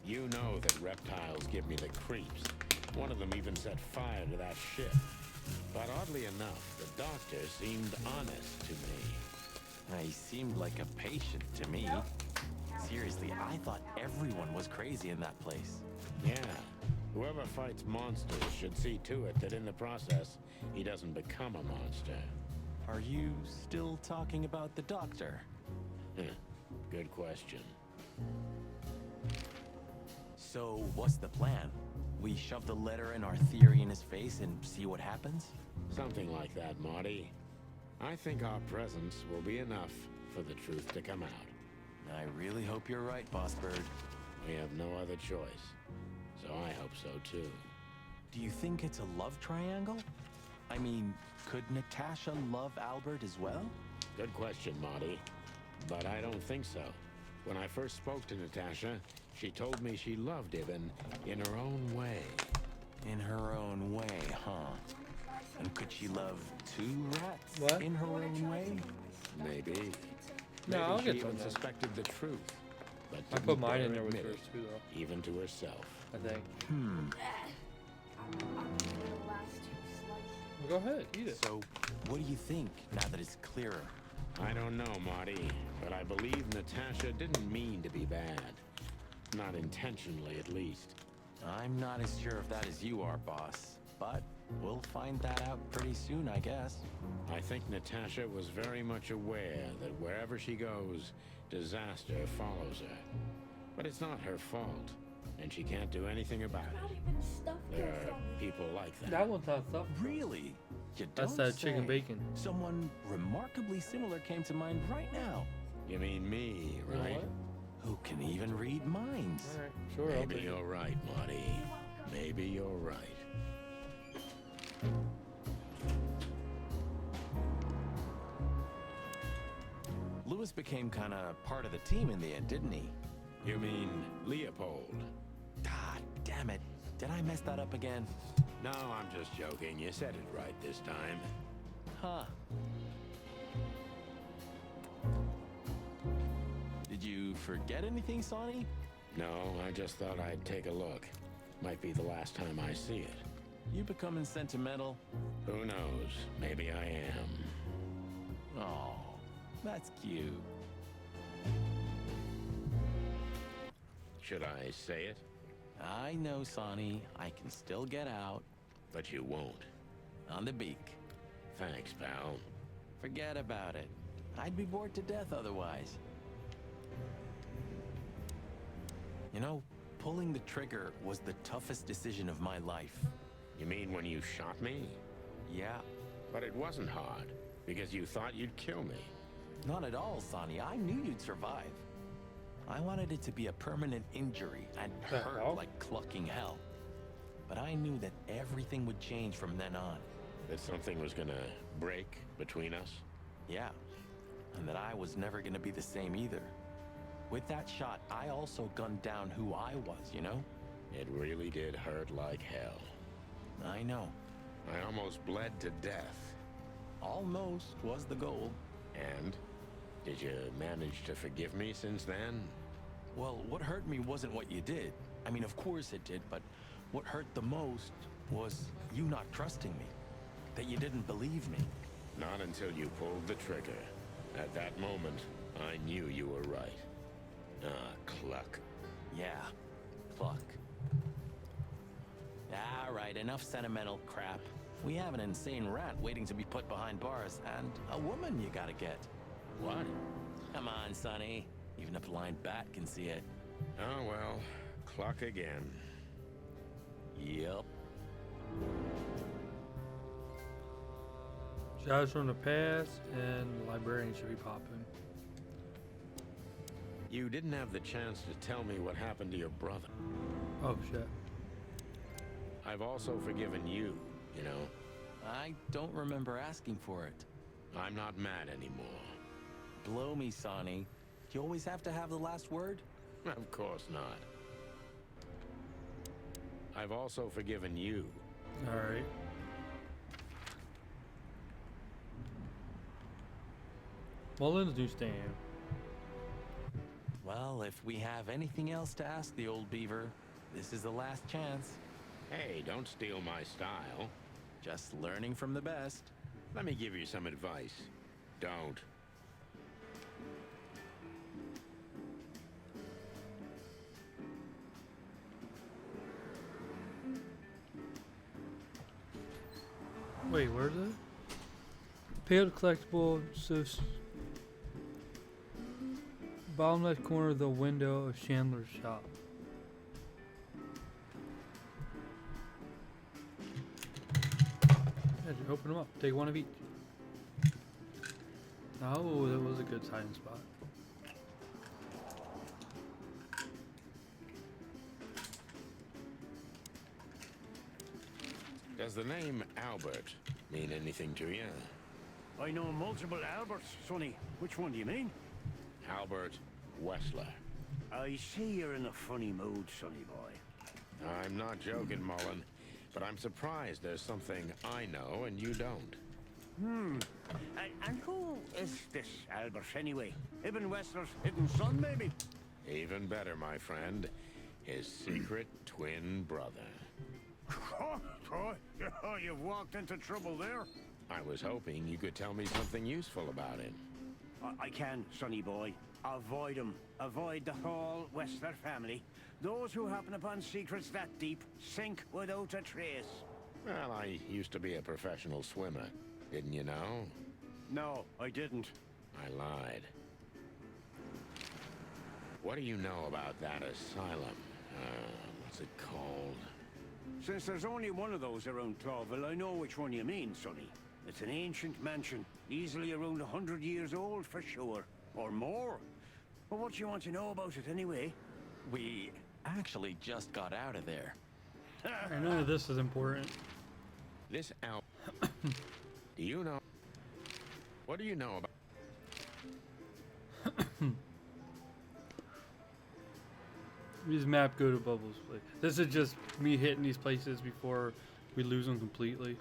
S3: You know that reptiles give me the creeps. One of them even set fire to that ship. But oddly enough, the doctor seemed honest to me.
S6: He seemed like a patient to me. Seriously, I thought everyone was crazy in that place.
S3: Yeah. Whoever fights monsters should see to it that in the process, he doesn't become a monster.
S6: Are you still talking about the doctor?
S3: Good question.
S6: So, what's the plan? We shove the letter and our theory in his face and see what happens?
S3: Something like that, Marty. I think our presence will be enough for the truth to come out.
S6: I really hope you're right, Boss Bird.
S3: We have no other choice. So I hope so, too.
S6: Do you think it's a love triangle? I mean, could Natasha love Albert as well?
S3: Good question, Marty. But I don't think so. When I first spoke to Natasha, she told me she loved Ibn in her own way.
S6: In her own way, huh? And could she love two rats in her own way?
S3: Maybe.
S1: No, I'll
S3: Maybe
S1: get
S3: she even
S1: that.
S3: suspected the truth. But
S1: I put
S3: didn't
S1: mine
S3: dare
S1: in there with
S3: admit
S1: hers
S3: it,
S1: too, though.
S3: even to herself.
S1: I think. Well, go ahead, eat it.
S6: So, what do you think now that it's clearer?
S3: I don't know, Marty, but I believe Natasha didn't mean to be bad. Not intentionally, at least.
S6: I'm not as sure if that as you are, boss. But we'll find that out pretty soon, I guess.
S3: I think Natasha was very much aware that wherever she goes, disaster follows her. But it's not her fault, and she can't do anything about it. There are people like that.
S1: That one's not stuffed.
S6: Really? You
S1: That's
S6: don't
S1: that chicken
S6: say.
S1: bacon.
S6: Someone remarkably similar came to mind right now.
S3: You mean me,
S1: You know
S3: right?
S1: what?
S6: Who can even read minds?
S1: All right, sure. I'll
S3: Maybe
S1: take it.
S3: you're right, Marty. Maybe you're right.
S6: Lewis became kind of part of the team in the end, didn't he?
S3: You mean Leopold?
S6: God damn it. Did I mess that up again?
S3: No, I'm just joking. You said it right this time.
S6: Huh. Did you forget anything, Sonny?
S3: No, I just thought I'd take a look. Might be the last time I see it.
S6: You becoming sentimental?
S3: Who knows? Maybe I am.
S6: That's cute.
S3: Should I say it?
S6: I know, Sonny. I can still get out.
S3: But you won't.
S6: On the beak.
S3: Thanks, pal.
S6: Forget about it. I'd be bored to death otherwise. You know, pulling the trigger was the toughest decision of my life.
S3: You mean when you shot me?
S6: Yeah.
S3: But it wasn't hard, because you thought you'd kill me.
S6: Not at all, Sonny. I knew you'd survive. I wanted it to be a permanent injury and hurt like clucking hell. But I knew that everything would change from then on.
S3: That something was gonna break between us?
S6: Yeah. And that I was never gonna be the same either. With that shot, I also gunned down who I was, you know?
S3: It really did hurt like hell.
S6: I know.
S3: I almost bled to death.
S6: Almost was the goal.
S3: And? Did you manage to forgive me since then?
S6: Well, what hurt me wasn't what you did. I mean, of course it did, but what hurt the most was you not trusting me. That you didn't believe me.
S3: Not until you pulled the trigger. At that moment, I knew you were right. Ah, Cluck.
S6: Yeah, Cluck. All right, enough sentimental crap. We have an insane rat waiting to be put behind bars, and a woman you gotta get.
S3: What?
S6: Come on, Sonny. Even a blind bat can see it.
S3: Oh, well. Cluck again.
S6: Yep.
S1: Shadows from the past and the librarian should be popping.
S3: You didn't have the chance to tell me what happened to your brother.
S1: Oh, shit.
S3: I've also forgiven you, you know.
S6: I don't remember asking for it.
S3: I'm not mad anymore.
S6: Blow me, Sonny. Do you always have to have the last word?
S3: Of course not. I've also forgiven you.
S1: All right. Mullen's newsstand.
S6: Well, if we have anything else to ask the old beaver, this is the last chance.
S3: Hey, don't steal my style.
S6: Just learning from the best.
S3: Let me give you some advice. Don't.
S1: Wait, where's it? Paid collectible, so bottom left corner of the window of Chandler's shop. Yeah, just open them up. Take one of each. Oh, that was a good hiding spot.
S3: Does the name Albert mean anything to you?
S14: I know multiple Alberts, Sonny. Which one do you mean?
S3: Albert Wessler.
S14: I see you're in a funny mood, Sonny boy.
S3: I'm not joking, Mullen, but I'm surprised there's something I know and you don't.
S14: And who is this Albert, anyway? Ibn Wessler's hidden son, maybe?
S3: Even better, my friend. His secret twin brother.
S14: Oh, you've walked into trouble there.
S3: I was hoping you could tell me something useful about him.
S14: I can, Sonny boy. Avoid him. Avoid the whole Wessler family. Those who happen upon secrets that deep sink without a trace.
S3: Well, I used to be a professional swimmer. Didn't you know?
S14: No, I didn't.
S3: I lied. What do you know about that asylum? What's it called?
S14: Since there's only one of those around Clawville, I know which one you mean, Sonny. It's an ancient mansion, easily around 100 years old for sure. Or more. Well, what do you want to know about it anyway?
S6: We actually just got out of there.
S1: I know this is important.
S3: This Do you know? What do you know about?
S1: These map go to Bubbles' place. This is just me hitting these places before we lose them completely.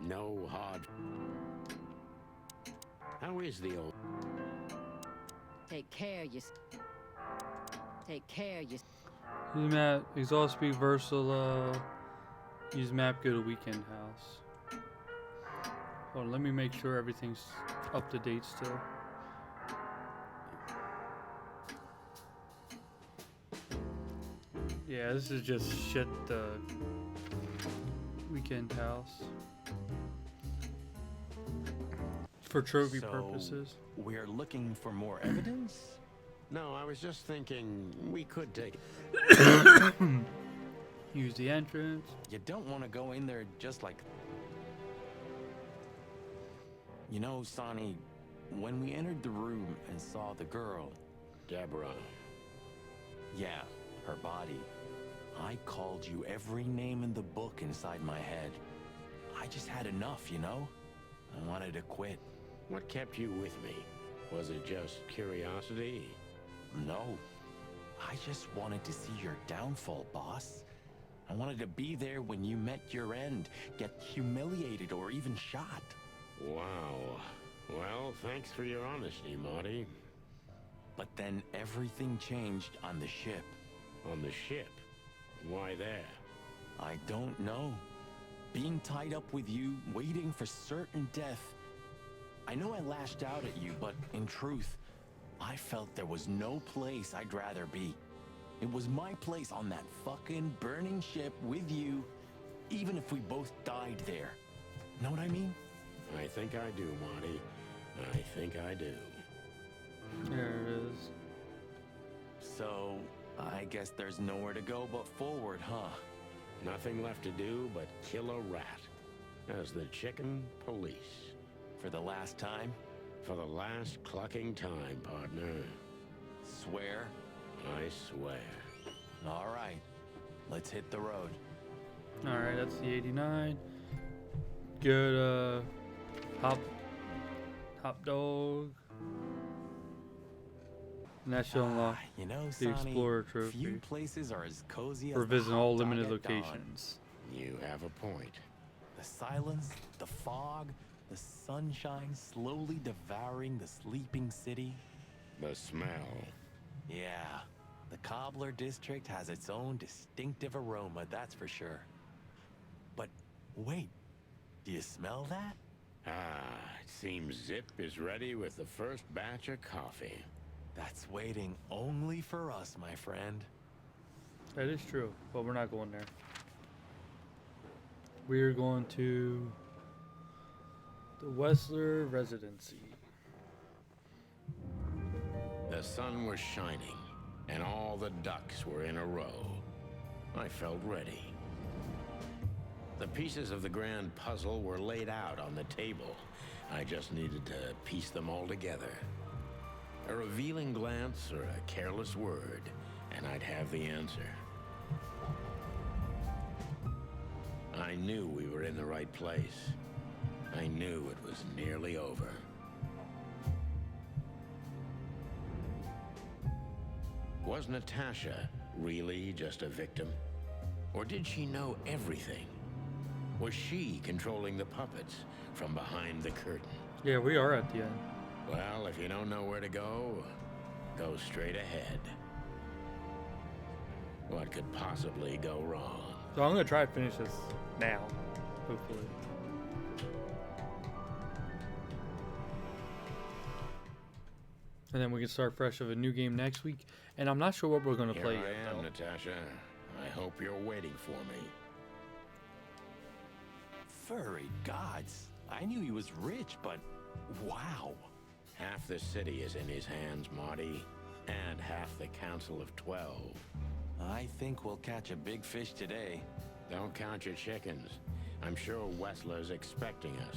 S3: No hard. How is the old?
S18: Take care, you. Take care, you.
S1: These map exhaust speed versatile. Use map, go to weekend house. Hold on, let me make sure everything's up to date still. Yeah, this is just shit, weekend house. For trophy purposes.
S6: We're looking for more evidence?
S3: No, I was just thinking we could take
S1: Use the entrance.
S6: You don't want to go in there just like... You know, Sonny, when we entered the room and saw the girl...
S3: Deborah.
S6: Yeah, her body. I called you every name in the book inside my head. I just had enough, you know? I wanted to quit.
S3: What kept you with me? Was it just curiosity?
S6: No. I just wanted to see your downfall, boss. I wanted to be there when you met your end, get humiliated or even shot.
S3: Wow. Well, thanks for your honesty, Marty.
S6: But then everything changed on the ship.
S3: On the ship? Why there?
S6: I don't know. Being tied up with you, waiting for certain death. I know I lashed out at you, but in truth, I felt there was no place I'd rather be. It was my place on that fucking burning ship with you, even if we both died there. Know what I mean?
S3: I think I do, Marty. I think I do.
S1: There it is.
S6: So, I guess there's nowhere to go but forward, huh?
S3: Nothing left to do but kill a rat. As the chicken police.
S6: For the last time?
S3: For the last clucking time, partner.
S6: Swear?
S3: I swear.
S6: All right. Let's hit the road.
S1: Alright, that's the 89. Good, hop dog. And that should unlock
S6: You know,
S1: the
S6: Sonny,
S1: Explorer trophy.
S6: few places are as cozy as
S1: For
S6: the
S1: visiting
S6: hot
S1: all
S6: dog
S1: limited
S6: at dawn.
S1: locations.
S3: You have a point.
S6: The silence, the fog, the sunshine slowly devouring the sleeping city.
S3: The smell.
S6: Yeah, the Cobbler District has its own distinctive aroma, that's for sure. But wait, do you smell that?
S3: It seems Zip is ready with the first batch of coffee.
S6: That's waiting only for us, my friend.
S1: That is true, but we're not going there. We're going to the Wessler Residency.
S3: The sun was shining, and all the ducks were in a row. I felt ready. The pieces of the grand puzzle were laid out on the table. I just needed to piece them all together. A revealing glance or a careless word, and I'd have the answer. I knew we were in the right place. I knew it was nearly over. Was Natasha really just a victim? Or did she know everything? Was she controlling the puppets from behind the curtain?
S1: Yeah, we are at the end.
S3: Well, if you don't know where to go, go straight ahead. What could possibly go wrong?
S1: So I'm gonna try to finish this now, hopefully. And then we can start fresh of a new game next week. And I'm not sure what we're gonna play
S3: Here
S1: yet,
S3: I am,
S1: though.
S3: Natasha. I hope you're waiting for me.
S6: Furry gods. I knew he was rich, but wow.
S3: Half the city is in his hands, Marty, and half the Council of 12.
S6: I think we'll catch a big fish today.
S3: Don't count your chickens. I'm sure Wessler's expecting us,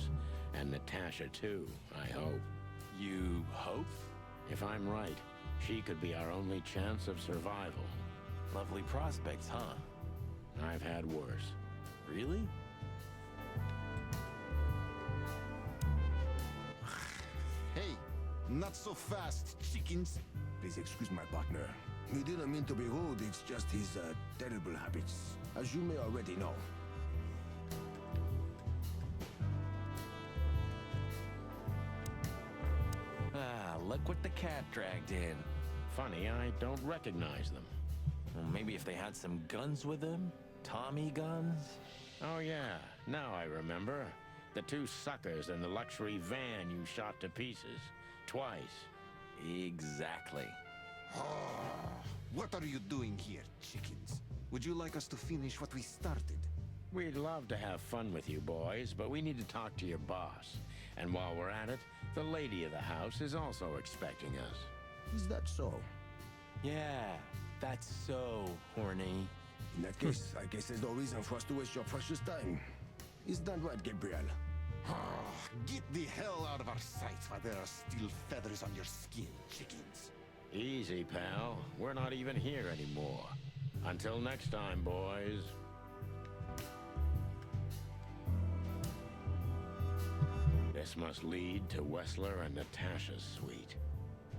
S3: and Natasha too, I hope.
S6: You hope?
S3: If I'm right, she could be our only chance of survival.
S6: Lovely prospects, huh?
S3: I've had worse.
S6: Really?
S10: Hey, not so fast, chickens. Please excuse my partner. He didn't mean to be rude, it's just his terrible habits, as you may already know.
S6: Look what the cat dragged in.
S3: Funny, I don't recognize them.
S6: Well, maybe if they had some guns with them? Tommy guns?
S3: Oh, yeah. Now I remember. The two suckers in the luxury van you shot to pieces. Twice.
S6: Exactly.
S4: What are you doing here, chickens? Would you like us to finish what we started?
S3: We'd love to have fun with you boys, but we need to talk to your boss. And while we're at it, the lady of the house is also expecting us.
S2: Is that so?
S6: Yeah, that's so horny.
S2: In that case, I guess there's no reason for us to waste your precious time. Is that right, Gabriel?
S4: Get the hell out of our sight while there are still feathers on your skin, chickens.
S3: Easy, pal. We're not even here anymore. Until next time, boys. This must lead to Wessler and Natasha's suite.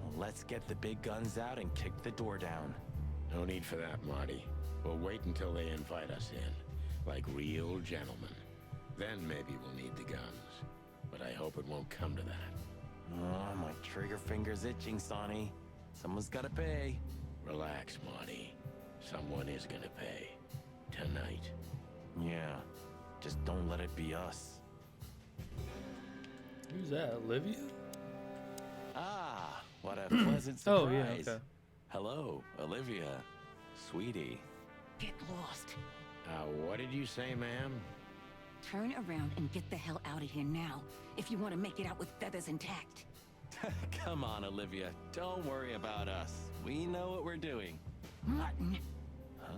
S6: Well, let's get the big guns out and kick the door down.
S3: No need for that, Marty. We'll wait until they invite us in, like real gentlemen. Then maybe we'll need the guns. But I hope it won't come to that.
S6: Oh, my trigger finger's itching, Sonny. Someone's gotta pay.
S3: Relax, Marty. Someone is gonna pay. Tonight.
S6: Yeah, just don't let it be us.
S1: Who's that, Olivia?
S6: Ah, what a pleasant surprise.
S1: Oh, yeah, okay.
S6: Hello, Olivia. Sweetie.
S7: Get lost.
S3: What did you say, ma'am?
S7: Turn around and get the hell out of here now, if you want to make it out with feathers intact.
S6: Come on, Olivia. Don't worry about us. We know what we're doing.
S7: Martin.
S6: Huh?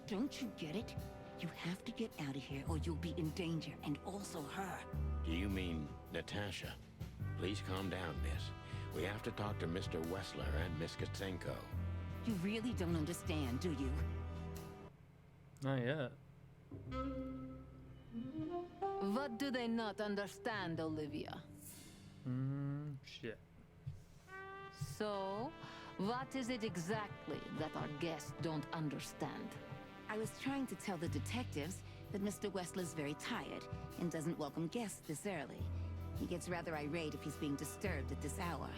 S7: Don't you get it? You have to get out of here or you'll be in danger, and also her.
S3: Do you mean Natasha? Please calm down, miss. We have to talk to Mr. Wessler and Miss Katsenko.
S7: You really don't understand, do you?
S1: Not yet.
S9: What do they not understand, Olivia?
S1: Shit.
S9: So, what is it exactly that our guests don't understand?
S7: I was trying to tell the detectives that Mr. Wessler's very tired and doesn't welcome guests this early. He gets rather irate if he's being disturbed at this hour.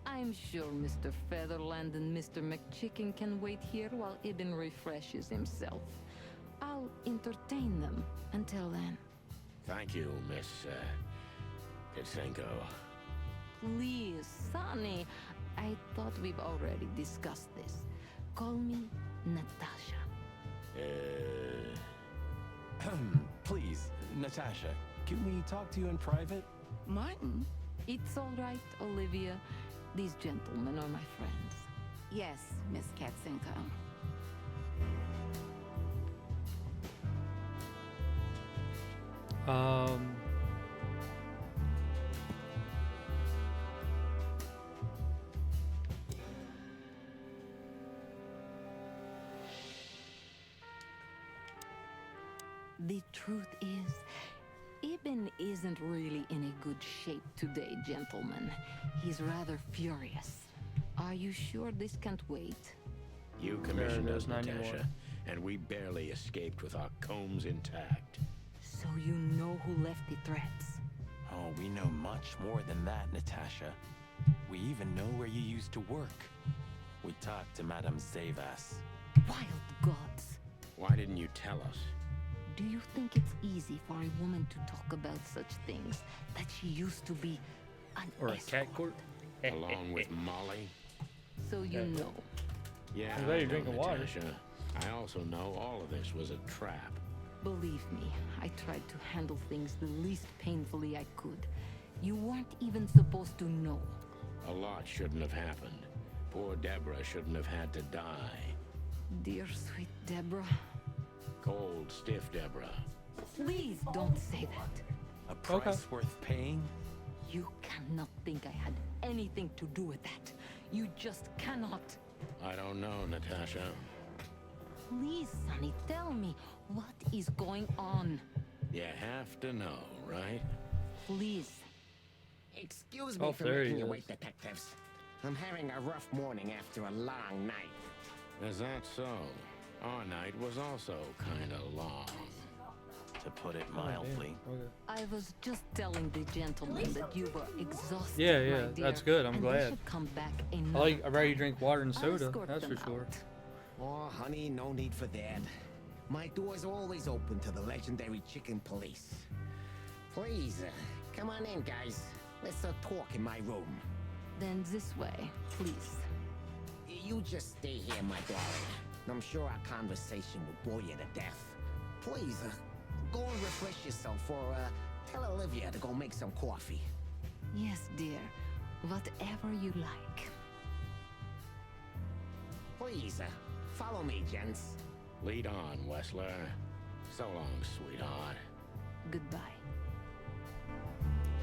S9: I'm sure Mr. Featherland and Mr. McChicken can wait here while Ibn refreshes himself. I'll entertain them until then.
S3: Thank you, Miss Katsenko.
S9: Please, Sonny. I thought we've already discussed this. Call me Natasha.
S6: Please, Natasha, can we talk to you in private?
S7: Martin?
S9: It's all right, Olivia. These gentlemen are my friends.
S7: Yes, Miss Katsenko.
S9: The truth is, Ibn isn't really in a good shape today, gentlemen. He's rather furious. Are you sure this can't wait?
S3: You commissioned us,
S1: There's 91.
S3: Natasha, and we barely escaped with our combs intact.
S9: So you know who left the threats?
S6: Oh, we know much more than that, Natasha. We even know where you used to work. We talked to Madame Zavas.
S9: Wild gods!
S3: Why didn't you tell us?
S9: Do you think it's easy for a woman to talk about such things? That she used to be an
S1: Or a
S9: escort?
S1: cat court?
S3: Along with Molly?
S9: So you know.
S3: Yeah,
S1: I'm glad
S3: I
S1: you're
S3: know,
S1: drinking water.
S3: Natasha. I also know all of this was a trap.
S9: Believe me, I tried to handle things the least painfully I could. You weren't even supposed to know.
S3: A lot shouldn't have happened. Poor Deborah shouldn't have had to die.
S9: Dear sweet Deborah.
S3: Cold, stiff Deborah.
S9: Please don't say that.
S6: A price worth paying?
S9: You cannot think I had anything to do with that. You just cannot.
S3: I don't know, Natasha.
S9: Please, Sonny, tell me, what is going on?
S3: You have to know, right?
S9: Please.
S5: Excuse me
S1: Oh,
S5: for
S1: there
S5: making
S1: he
S5: you
S1: is.
S5: wait, detectives. I'm having a rough morning after a long night.
S3: Is that so? Our night was also kind of long.
S6: To put it mildly.
S9: I was just telling the gentleman that you were exhausted,
S1: Yeah,
S9: my
S1: yeah,
S9: dear,
S1: that's good. I'm
S9: and they
S1: glad.
S9: should come back
S1: I'd rather you drink water and
S9: I'll
S1: soda.
S9: escort
S1: That's
S9: them
S1: for sure.
S9: out.
S5: Oh, honey, no need for that. My door's always open to the legendary chicken police. Please, come on in, guys. Let's talk in my room.
S9: Then this way, please.
S5: You just stay here, my darling. I'm sure our conversation will bore you to death. Please, go and refresh yourself, or tell Olivia to go make some coffee.
S9: Yes, dear. Whatever you like.
S5: Please, follow me, gents.
S3: Lead on, Wessler. So long, sweetheart.
S9: Goodbye.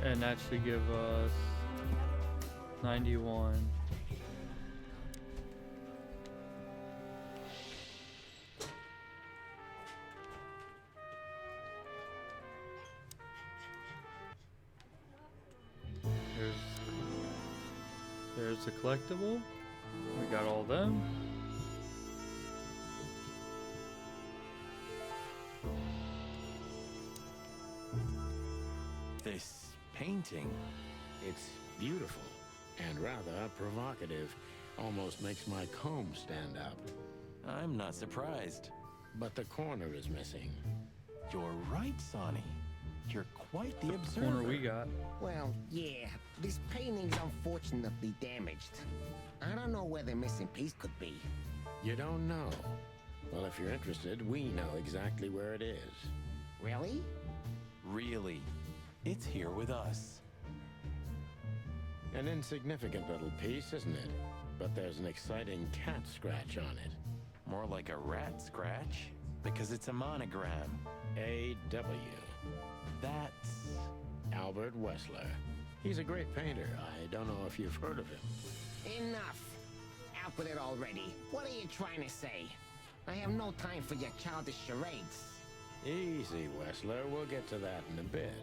S1: And that should give us 91. There's the collectible. We got all them.
S6: This painting.
S3: It's beautiful and rather provocative. Almost makes my comb stand up.
S6: I'm not surprised.
S3: But the corner is missing.
S6: You're right, Sonny. You're quite the observer.
S1: Corner we got.
S5: Well, yeah, this painting's unfortunately damaged. I don't know where the missing piece could be.
S3: You don't know? Well, if you're interested, we know exactly where it is.
S5: Really?
S6: Really. It's here with us.
S3: An insignificant little piece, isn't it? But there's an exciting cat scratch on it.
S6: More like a rat scratch, because it's a monogram.
S3: A.W.
S6: That's...
S3: Albert Wessler. He's a great painter. I don't know if you've heard of him.
S5: Enough! Out with it already. What are you trying to say? I have no time for your childish charades.
S3: Easy, Wessler. We'll get to that in a bit.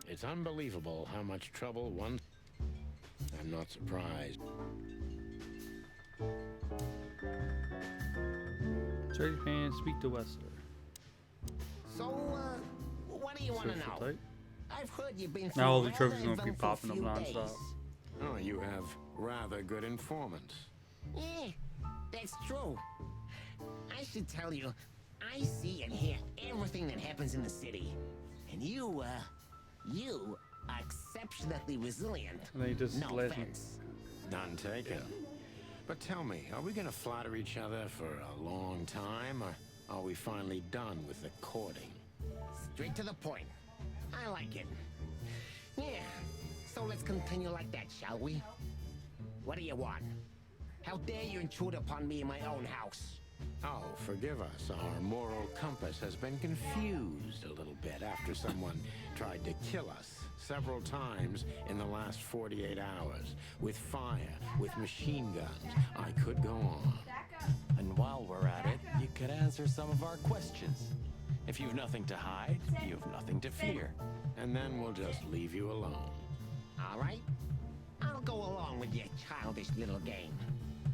S3: It's unbelievable how much trouble one... I'm not surprised.
S1: Search and speak to Wessler.
S5: So, what do you want to know?
S1: Type.
S5: I've heard you've been through
S1: Now all the
S5: rather
S1: trophies are going to be
S5: eventful
S1: popping up
S5: few
S1: non-stop.
S5: days.
S3: Oh, you have rather good informants.
S5: Yeah, that's true. I should tell you, I see and hear everything that happens in the city. And you are exceptionally resilient.
S1: And they just
S5: No
S1: let him.
S5: offense.
S3: None taken. But tell me, are we gonna flatter each other for a long time, or are we finally done with the courting?
S5: Straight to the point. I like it. Yeah, so let's continue like that, shall we? What do you want? How dare you intrude upon me in my own house?
S3: Oh, forgive us. Our moral compass has been confused a little bit after someone tried to kill us several times in the last 48 hours. With fire, with machine guns. I could go on.
S6: And while we're at it, you could answer some of our questions. If you've nothing to hide, you've nothing to fear.
S3: And then we'll just leave you alone.
S5: All right? I'll go along with your childish little game.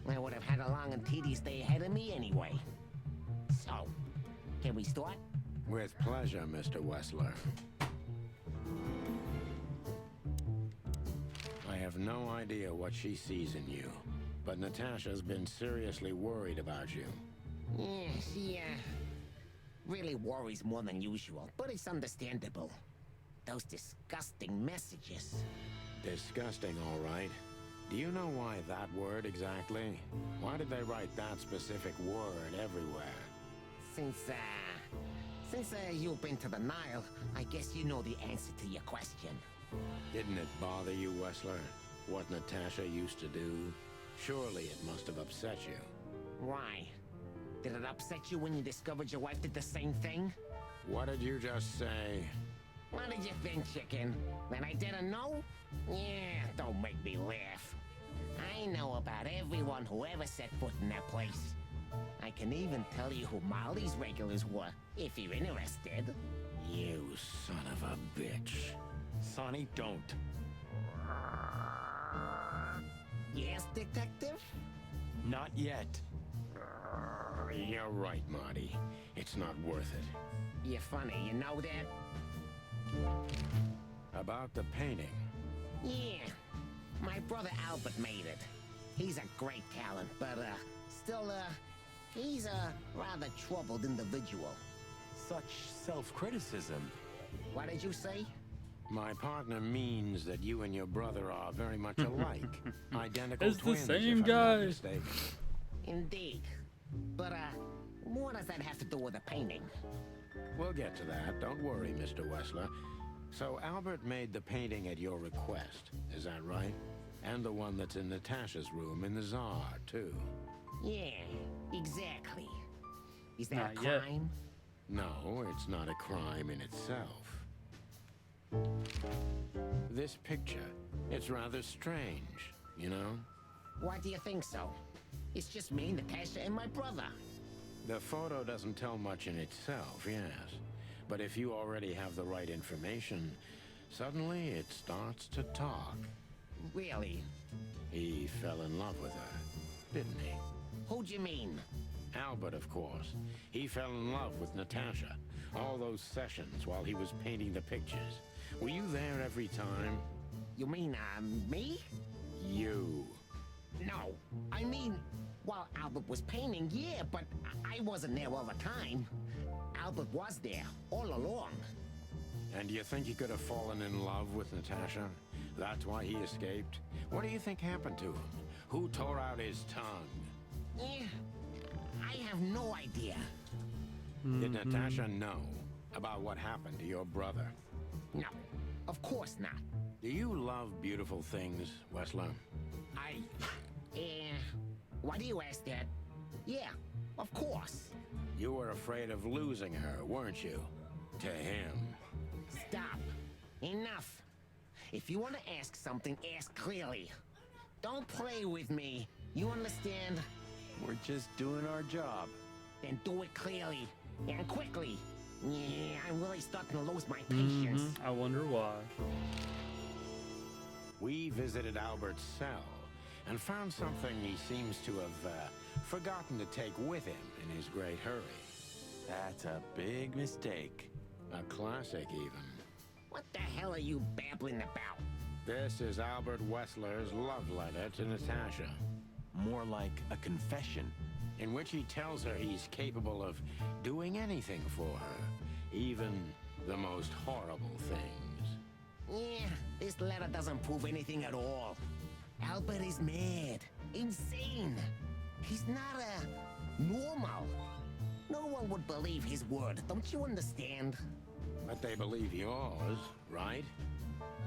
S5: I would have had a long and tedious day ahead of me anyway. So, can we start?
S3: With pleasure, Mr. Wessler. I have no idea what she sees in you, but Natasha's been seriously worried about you.
S5: Yeah, she, really worries more than usual, but it's understandable. Those disgusting messages.
S3: Disgusting, all right. Do you know why that word exactly? Why did they write that specific word everywhere?
S5: Since you've been to the Nile, I guess you know the answer to your question.
S3: Didn't it bother you, Wessler? What Natasha used to do? Surely it must have upset you.
S5: Why? Did it upset you when you discovered your wife did the same thing?
S3: What did you just say?
S5: What did you think, chicken? That I didn't know? Yeah, don't make me laugh. I know about everyone who ever set foot in that place. I can even tell you who Molly's regulars were, if you're interested.
S3: You son of a bitch.
S6: Sonny, don't.
S5: Yes, detective?
S6: Not yet.
S3: You're right, Marty. It's not worth it.
S5: You're funny, you know that?
S3: About the painting.
S5: Yeah. My brother Albert made it. He's a great talent, but, still, he's a rather troubled individual.
S6: Such self-criticism.
S5: What did you say?
S3: My partner means that you and your brother are very much alike. Identical
S1: It's the
S3: twins,
S1: same
S3: if I'm
S1: guy.
S3: not mistaken.
S5: Indeed. But, what does that have to do with the painting?
S3: We'll get to that. Don't worry, Mr. Wessler. So Albert made the painting at your request, is that right? And the one that's in Natasha's room in the Tsar, too.
S5: Yeah, exactly. Is that
S1: Not
S5: a
S1: yet.
S5: crime?
S3: No, it's not a crime in itself. This picture, it's rather strange, you know?
S5: Why do you think so? It's just me, Natasha, and my brother.
S3: The photo doesn't tell much in itself, yes. But if you already have the right information, suddenly it starts to talk.
S5: Really?
S3: He fell in love with her, didn't he?
S5: Who'd you mean?
S3: Albert, of course. He fell in love with Natasha. All those sessions while he was painting the pictures. Were you there every time?
S5: You mean, me?
S3: You.
S5: No, I mean, while Albert was painting, yeah, but I wasn't there all the time. Albert was there, all along.
S3: And you think he could have fallen in love with Natasha? That's why he escaped? What do you think happened to him? Who tore out his tongue?
S5: I have no idea.
S3: Did Natasha know about what happened to your brother?
S5: No, of course not.
S3: Do you love beautiful things, Wessler?
S5: Why do you ask that? Yeah, of course.
S3: You were afraid of losing her, weren't you? To him.
S5: Stop. Enough. If you want to ask something, ask clearly. Don't play with me. You understand?
S6: We're just doing our job.
S5: Then do it clearly. And quickly. Yeah, I'm really starting to lose my patience.
S1: I wonder why.
S3: We visited Albert's cell and found something he seems to have forgotten to take with him in his great hurry.
S6: That's a big mistake.
S3: A classic, even.
S5: What the hell are you babbling about?
S3: This is Albert Wessler's love letter to Natasha.
S6: More like a confession.
S3: In which he tells her he's capable of doing anything for her, even the most horrible things.
S5: Yeah, this letter doesn't prove anything at all. Albert is mad, insane. He's not normal. No one would believe his word, don't you understand?
S3: But they believe yours, right?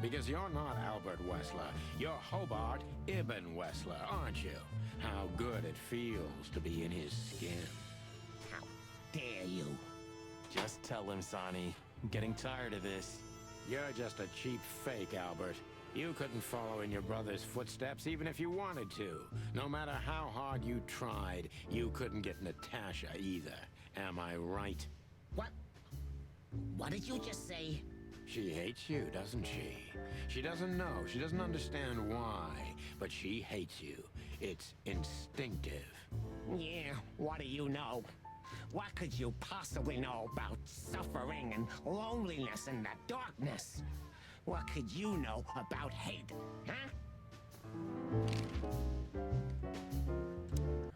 S3: Because you're not Albert Wessler. You're Hobart Ibn Wessler, aren't you? How good it feels to be in his skin.
S5: How dare you?
S6: Just tell him, Sonny. I'm getting tired of this.
S3: You're just a cheap fake, Albert. You couldn't follow in your brother's footsteps even if you wanted to. No matter how hard you tried, you couldn't get Natasha either. Am I right?
S5: What? What did you just say?
S3: She hates you, doesn't she? She doesn't know. She doesn't understand why. But she hates you. It's instinctive.
S5: Yeah, what do you know? What could you possibly know about suffering and loneliness and the darkness? What could you know about hate, huh?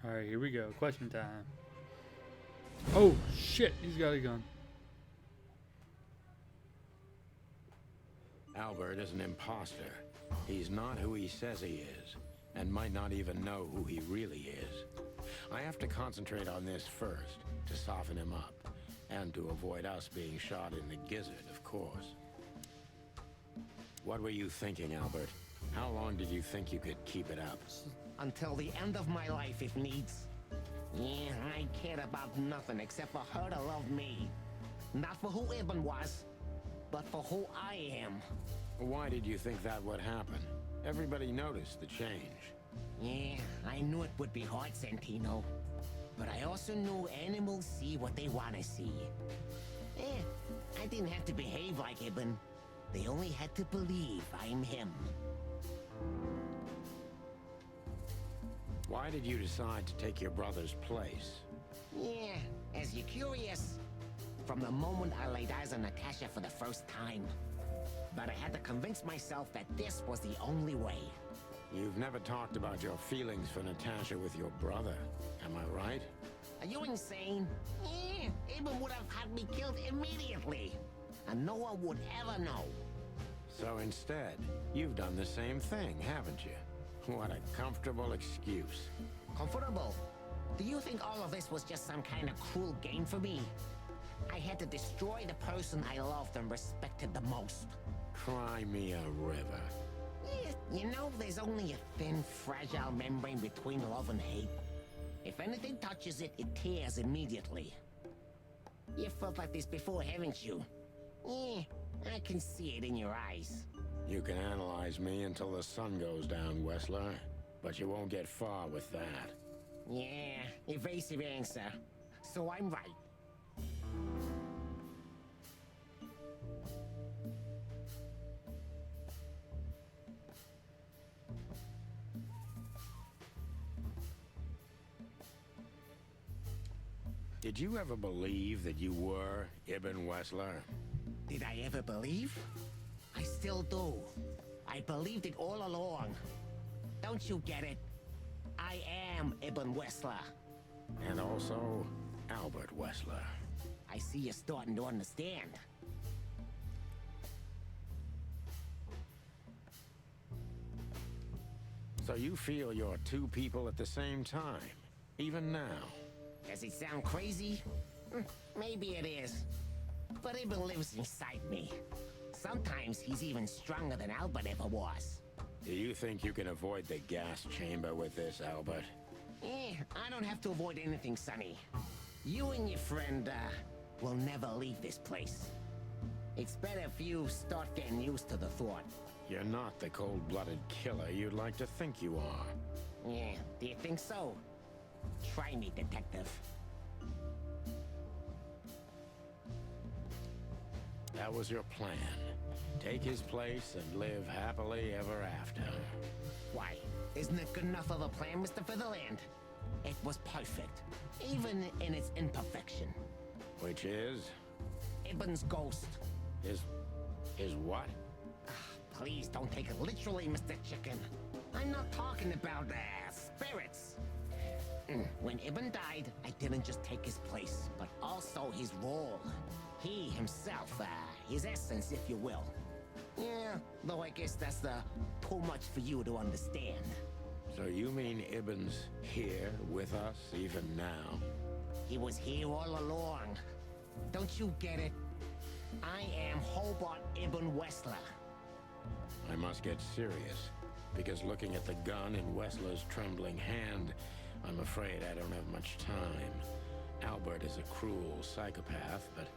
S1: Alright, here we go. Question time. Oh, shit. He's got a gun.
S3: Albert is an imposter. He's not who he says he is, and might not even know who he really is. I have to concentrate on this first, to soften him up, and to avoid us being shot in the gizzard, of course. What were you thinking, Albert? How long did you think you could keep it up?
S5: Until the end of my life, if needs. Yeah, I cared about nothing except for her to love me. Not for who Ibn was, but for who I am.
S3: Why did you think that would happen? Everybody noticed the change.
S5: Yeah, I knew it would be hard, Santino. But I also knew animals see what they want to see. I didn't have to behave like Ibn. They only had to believe I'm him.
S3: Why did you decide to take your brother's place?
S5: Yeah, as you're curious, from the moment I laid eyes on Natasha for the first time. But I had to convince myself that this was the only way.
S3: You've never talked about your feelings for Natasha with your brother, am I right?
S5: Are you insane? Ibn would have had me killed immediately. And no one would ever know.
S3: So instead, you've done the same thing, haven't you? What a comfortable excuse.
S5: Comfortable? Do you think all of this was just some kind of cruel game for me? I had to destroy the person I loved and respected the most.
S3: Cry me a river.
S5: You know, there's only a thin, fragile membrane between love and hate. If anything touches it, it tears immediately. You felt like this before, haven't you? I can see it in your eyes.
S3: You can analyze me until the sun goes down, Wessler. But you won't get far with that.
S5: Yeah, evasive answer. So I'm right.
S3: Did you ever believe that you were Ibn Wessler?
S5: Did I ever believe? I still do. I believed it all along. Don't you get it? I am Ibn Wessler.
S3: And also, Albert Wessler.
S5: I see you're starting to understand.
S3: So you feel you're two people at the same time, even now?
S5: Does it sound crazy? Maybe it is. But Ibn lives inside me. Sometimes he's even stronger than Albert ever was.
S3: Do you think you can avoid the gas chamber with this, Albert?
S5: I don't have to avoid anything, Sonny. You and your friend, will never leave this place. It's better if you start getting used to the thought.
S3: You're not the cold-blooded killer you'd like to think you are.
S5: Yeah, do you think so? Try me, detective.
S3: That was your plan. Take his place and live happily ever after.
S5: Why? Isn't it good enough of a plan, Mr. Featherland? It was perfect, even in its imperfection.
S3: Which is?
S5: Ibn's ghost.
S3: His what?
S5: Please don't take it literally, Mr. Chicken. I'm not talking about, spirits. When Ibn died, I didn't just take his place, but also his role. He himself, his essence, if you will. Yeah, though I guess that's too much for you to understand.
S3: So you mean Ibn's here with us even now?
S5: He was here all along. Don't you get it? I am Hobart Ibn Wessler.
S3: I must get serious, because looking at the gun in Wessler's trembling hand, I'm afraid I don't have much time. Albert is a cruel psychopath, but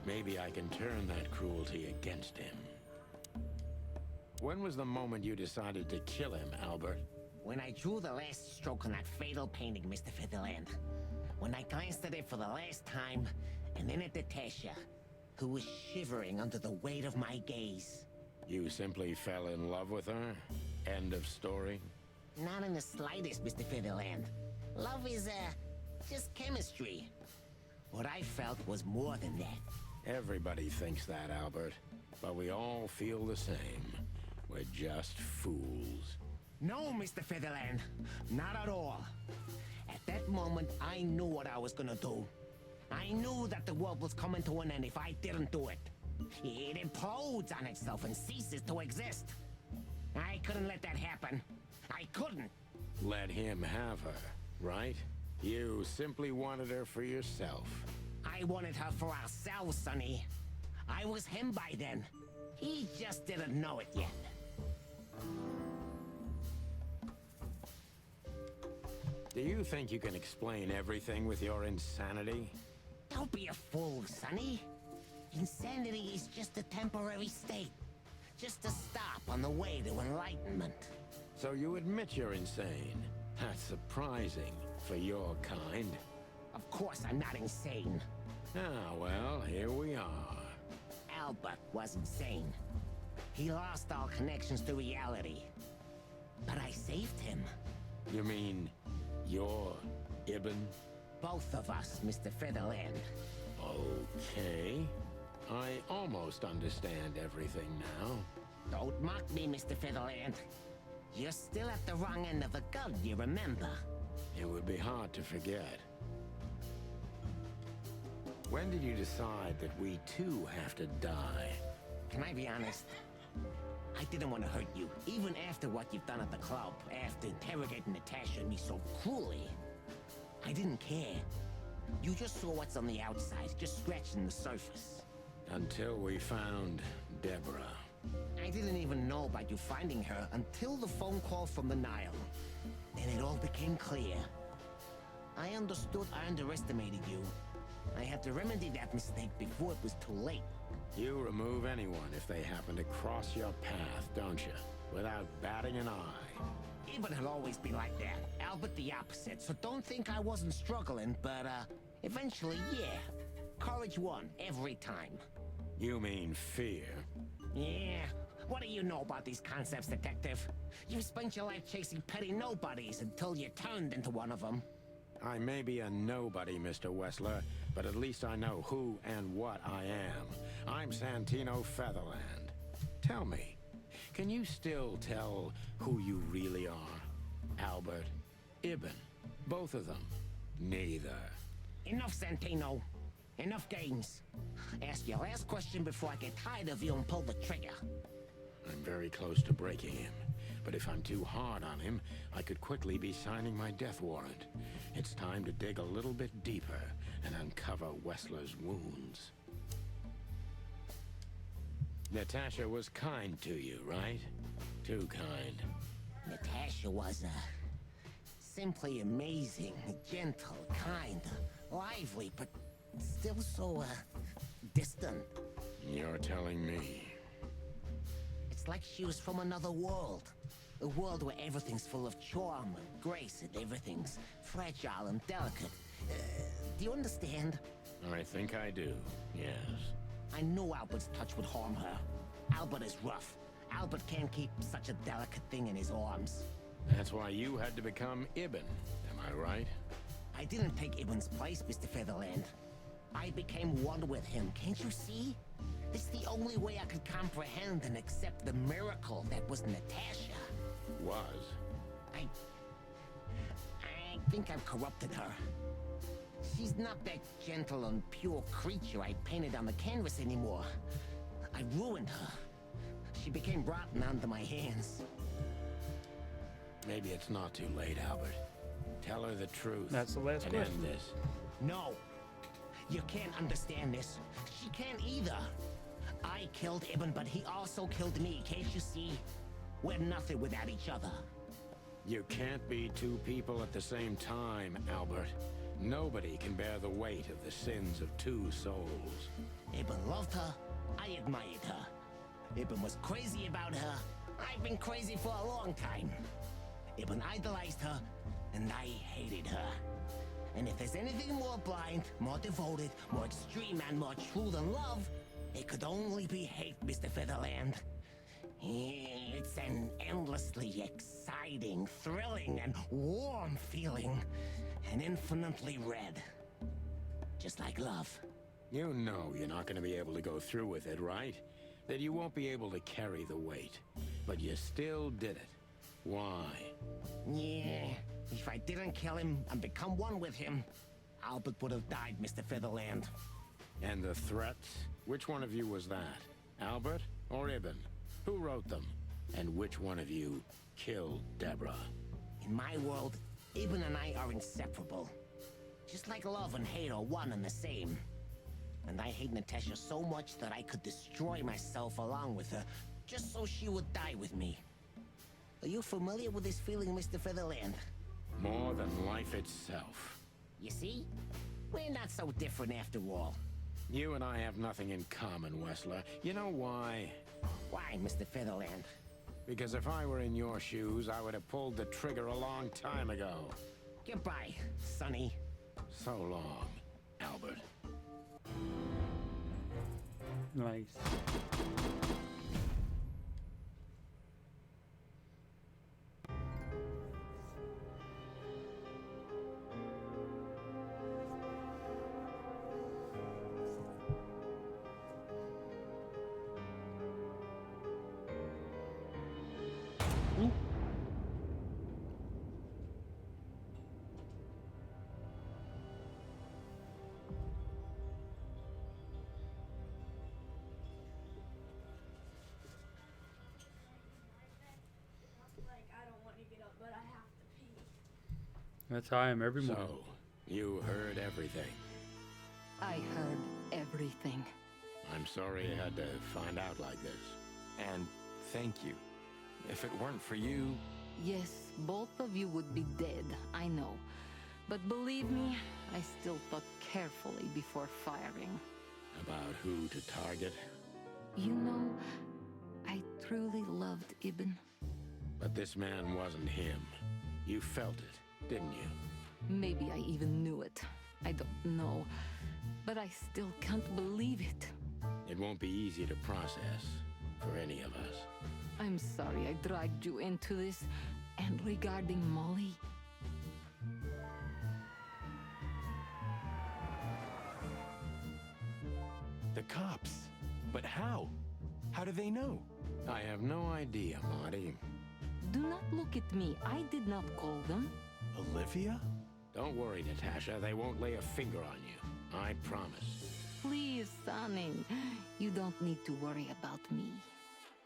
S3: maybe I can turn that cruelty against him. When was the moment you decided to kill him, Albert?
S5: When I drew the last stroke on that fatal painting, Mr. Featherland. When I glanced at it for the last time, and then at Natasha, who was shivering under the weight of my gaze.
S3: You simply fell in love with her? End of story?
S5: Not in the slightest, Mr. Featherland. Love is, just chemistry. What I felt was more than that.
S3: Everybody thinks that, Albert. But we all feel the same. We're just fools.
S5: No, Mr. Featherland. Not at all. At that moment, I knew what I was gonna do. I knew that the world was coming to an end if I didn't do it. It implodes on itself and ceases to exist. I couldn't let that happen. I couldn't.
S3: Let him have her, right? You simply wanted her for yourself.
S5: I wanted her for ourselves, Sonny. I was him by then. He just didn't know it yet.
S3: Do you think you can explain everything with your insanity?
S5: Don't be a fool, Sonny. Insanity is just a temporary state. Just a stop on the way to enlightenment.
S3: So you admit you're insane. That's surprising for your kind.
S5: Of course I'm not insane.
S3: Ah, well, here we are.
S5: Albert was insane. He lost all connections to reality. But I saved him.
S3: You mean you're Ibn?
S5: Both of us, Mr. Featherland.
S3: Okay. I almost understand everything now.
S5: Don't mock me, Mr. Featherland. You're still at the wrong end of the gun, you remember?
S3: It would be hard to forget. When did you decide that we too have to die?
S5: Can I be honest? I didn't want to hurt you, even after what you've done at the club, after interrogating Natasha and me so cruelly. I didn't care. You just saw what's on the outside, just scratching the surface.
S3: Until we found Deborah.
S5: I didn't even know about you finding her until the phone call from the Nile. Then it all became clear. I understood I underestimated you. I had to remedy that mistake before it was too late.
S3: You remove anyone if they happen to cross your path, don't you? Without batting an eye.
S5: Eben had always been like that. Albert the opposite, so don't think I wasn't struggling, but, eventually, yeah. Courage won, every time.
S3: You mean fear?
S5: Yeah. What do you know about these concepts, detective? You spent your life chasing petty nobodies until you turned into one of them.
S3: I may be a nobody, Mr. Wessler, but at least I know who and what I am. I'm Santino Featherland. Tell me, can you still tell who you really are? Albert, Ibn, both of them? Neither.
S5: Enough, Santino. Enough games. Ask your last question before I get tired of you and pull the trigger.
S3: I'm very close to breaking him. But if I'm too hard on him, I could quickly be signing my death warrant. It's time to dig a little bit deeper and uncover Wessler's wounds. Natasha was kind to you, right? Too kind.
S5: Natasha was, simply amazing, gentle, kind, lively, but still so, distant.
S3: You're telling me.
S5: It's like she was from another world. A world where everything's full of charm and grace and everything's fragile and delicate. Do you understand?
S3: I think I do, yes.
S5: I know Albert's touch would harm her. Albert is rough. Albert can't keep such a delicate thing in his arms.
S3: That's why you had to become Ibn, am I right?
S5: I didn't take Ibn's place, Mr. Featherland. I became one with him, can't you see? It's the only way I could comprehend and accept the miracle that was Natasha.
S3: Was?
S5: I think I've corrupted her. She's not that gentle and pure creature I painted on the canvas anymore. I ruined her. She became rotten under my hands.
S3: Maybe it's not too late, Albert. Tell her the truth.
S1: That's the last
S3: and
S1: question.
S3: End this.
S5: No. You can't understand this. She can't either. I killed Ibn, but he also killed me, can't you see? We're nothing without each other.
S3: You can't be two people at the same time, Albert. Nobody can bear the weight of the sins of two souls.
S5: Ibn loved her. I admired her. Ibn was crazy about her. I've been crazy for a long time. Ibn idolized her, and I hated her. And if there's anything more blind, more devoted, more extreme, and more true than love, it could only be hate, Mr. Featherland. It's an endlessly exciting, thrilling, and warm feeling. And infinitely red. Just like love.
S3: You know you're not going to be able to go through with it, right? That you won't be able to carry the weight. But you still did it. Why?
S5: Yeah, if I didn't kill him and become one with him, Albert would have died, Mr. Featherland.
S3: And the threats? Which one of you was that? Albert or Ibn? Who wrote them? And which one of you killed Deborah?
S5: In my world, Ibn and I are inseparable. Just like love and hate are one and the same. And I hate Natasha so much that I could destroy myself along with her, just so she would die with me. Are you familiar with this feeling, Mr. Featherland?
S3: More than life itself.
S5: You see? We're not so different after all.
S3: You and I have nothing in common, Wessler. You know why?
S5: Why, Mr. Featherland?
S3: Because if I were in your shoes, I would have pulled the trigger a long time ago.
S5: Goodbye, Sonny.
S3: So long, Albert.
S1: Nice. That's how I am every morning.
S3: So, you heard everything.
S9: I heard everything.
S3: I'm sorry you had to find out like this.
S6: And thank you. If it weren't for you...
S9: Yes, both of you would be dead, I know. But believe me, I still thought carefully before firing.
S3: About who to target?
S9: You know, I truly loved Ibn.
S3: But this man wasn't him. You felt it, didn't you?
S9: Maybe I even knew it. I don't know. But I still can't believe it.
S3: It won't be easy to process for any of us.
S9: I'm sorry I dragged you into this. And regarding Molly...
S6: The cops. But how? How do they know?
S3: I have no idea, Marty.
S9: Do not look at me. I did not call them.
S6: Olivia?
S3: Don't worry, Natasha. They won't lay a finger on you. I promise.
S9: Please, Sonny. You don't need to worry about me.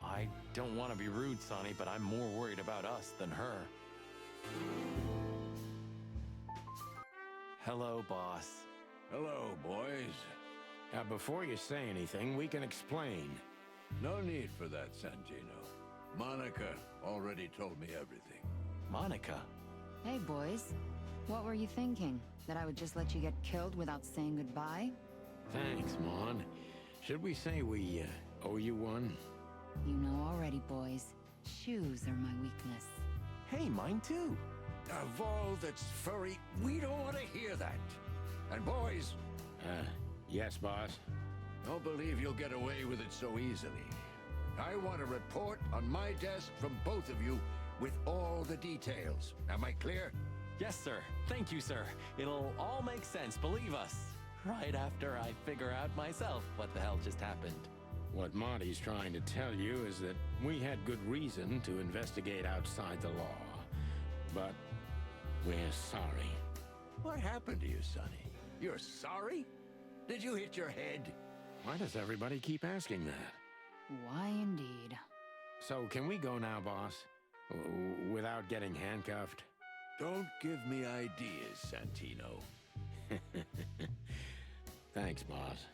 S6: I don't want to be rude, Sonny, but I'm more worried about us than her. Hello, boss.
S15: Hello, boys.
S3: Now, before you say anything, we can explain.
S15: No need for that, Santino. Monica already told me everything.
S6: Monica?
S7: Hey, boys. What were you thinking? That I would just let you get killed without saying goodbye?
S3: Thanks, Mon. Should we say we owe you one?
S7: You know already, boys. Shoes are my weakness.
S6: Hey, mine too.
S15: Of all that's furry, we don't want to hear that. And boys...
S3: Yes, boss?
S15: Don't believe you'll get away with it so easily. I want a report on my desk from both of you with all the details. Am I clear?
S6: Yes, sir. Thank you, sir. It'll all make sense, believe us. Right after I figure out myself what the hell just happened.
S3: What Marty's trying to tell you is that we had good reason to investigate outside the law. But we're sorry.
S15: What happened to you, Sonny? You're sorry? Did you hit your head?
S3: Why does everybody keep asking that?
S7: Why indeed.
S3: So can we go now, boss? Without getting handcuffed?
S15: Don't give me ideas, Santino.
S3: Thanks, boss.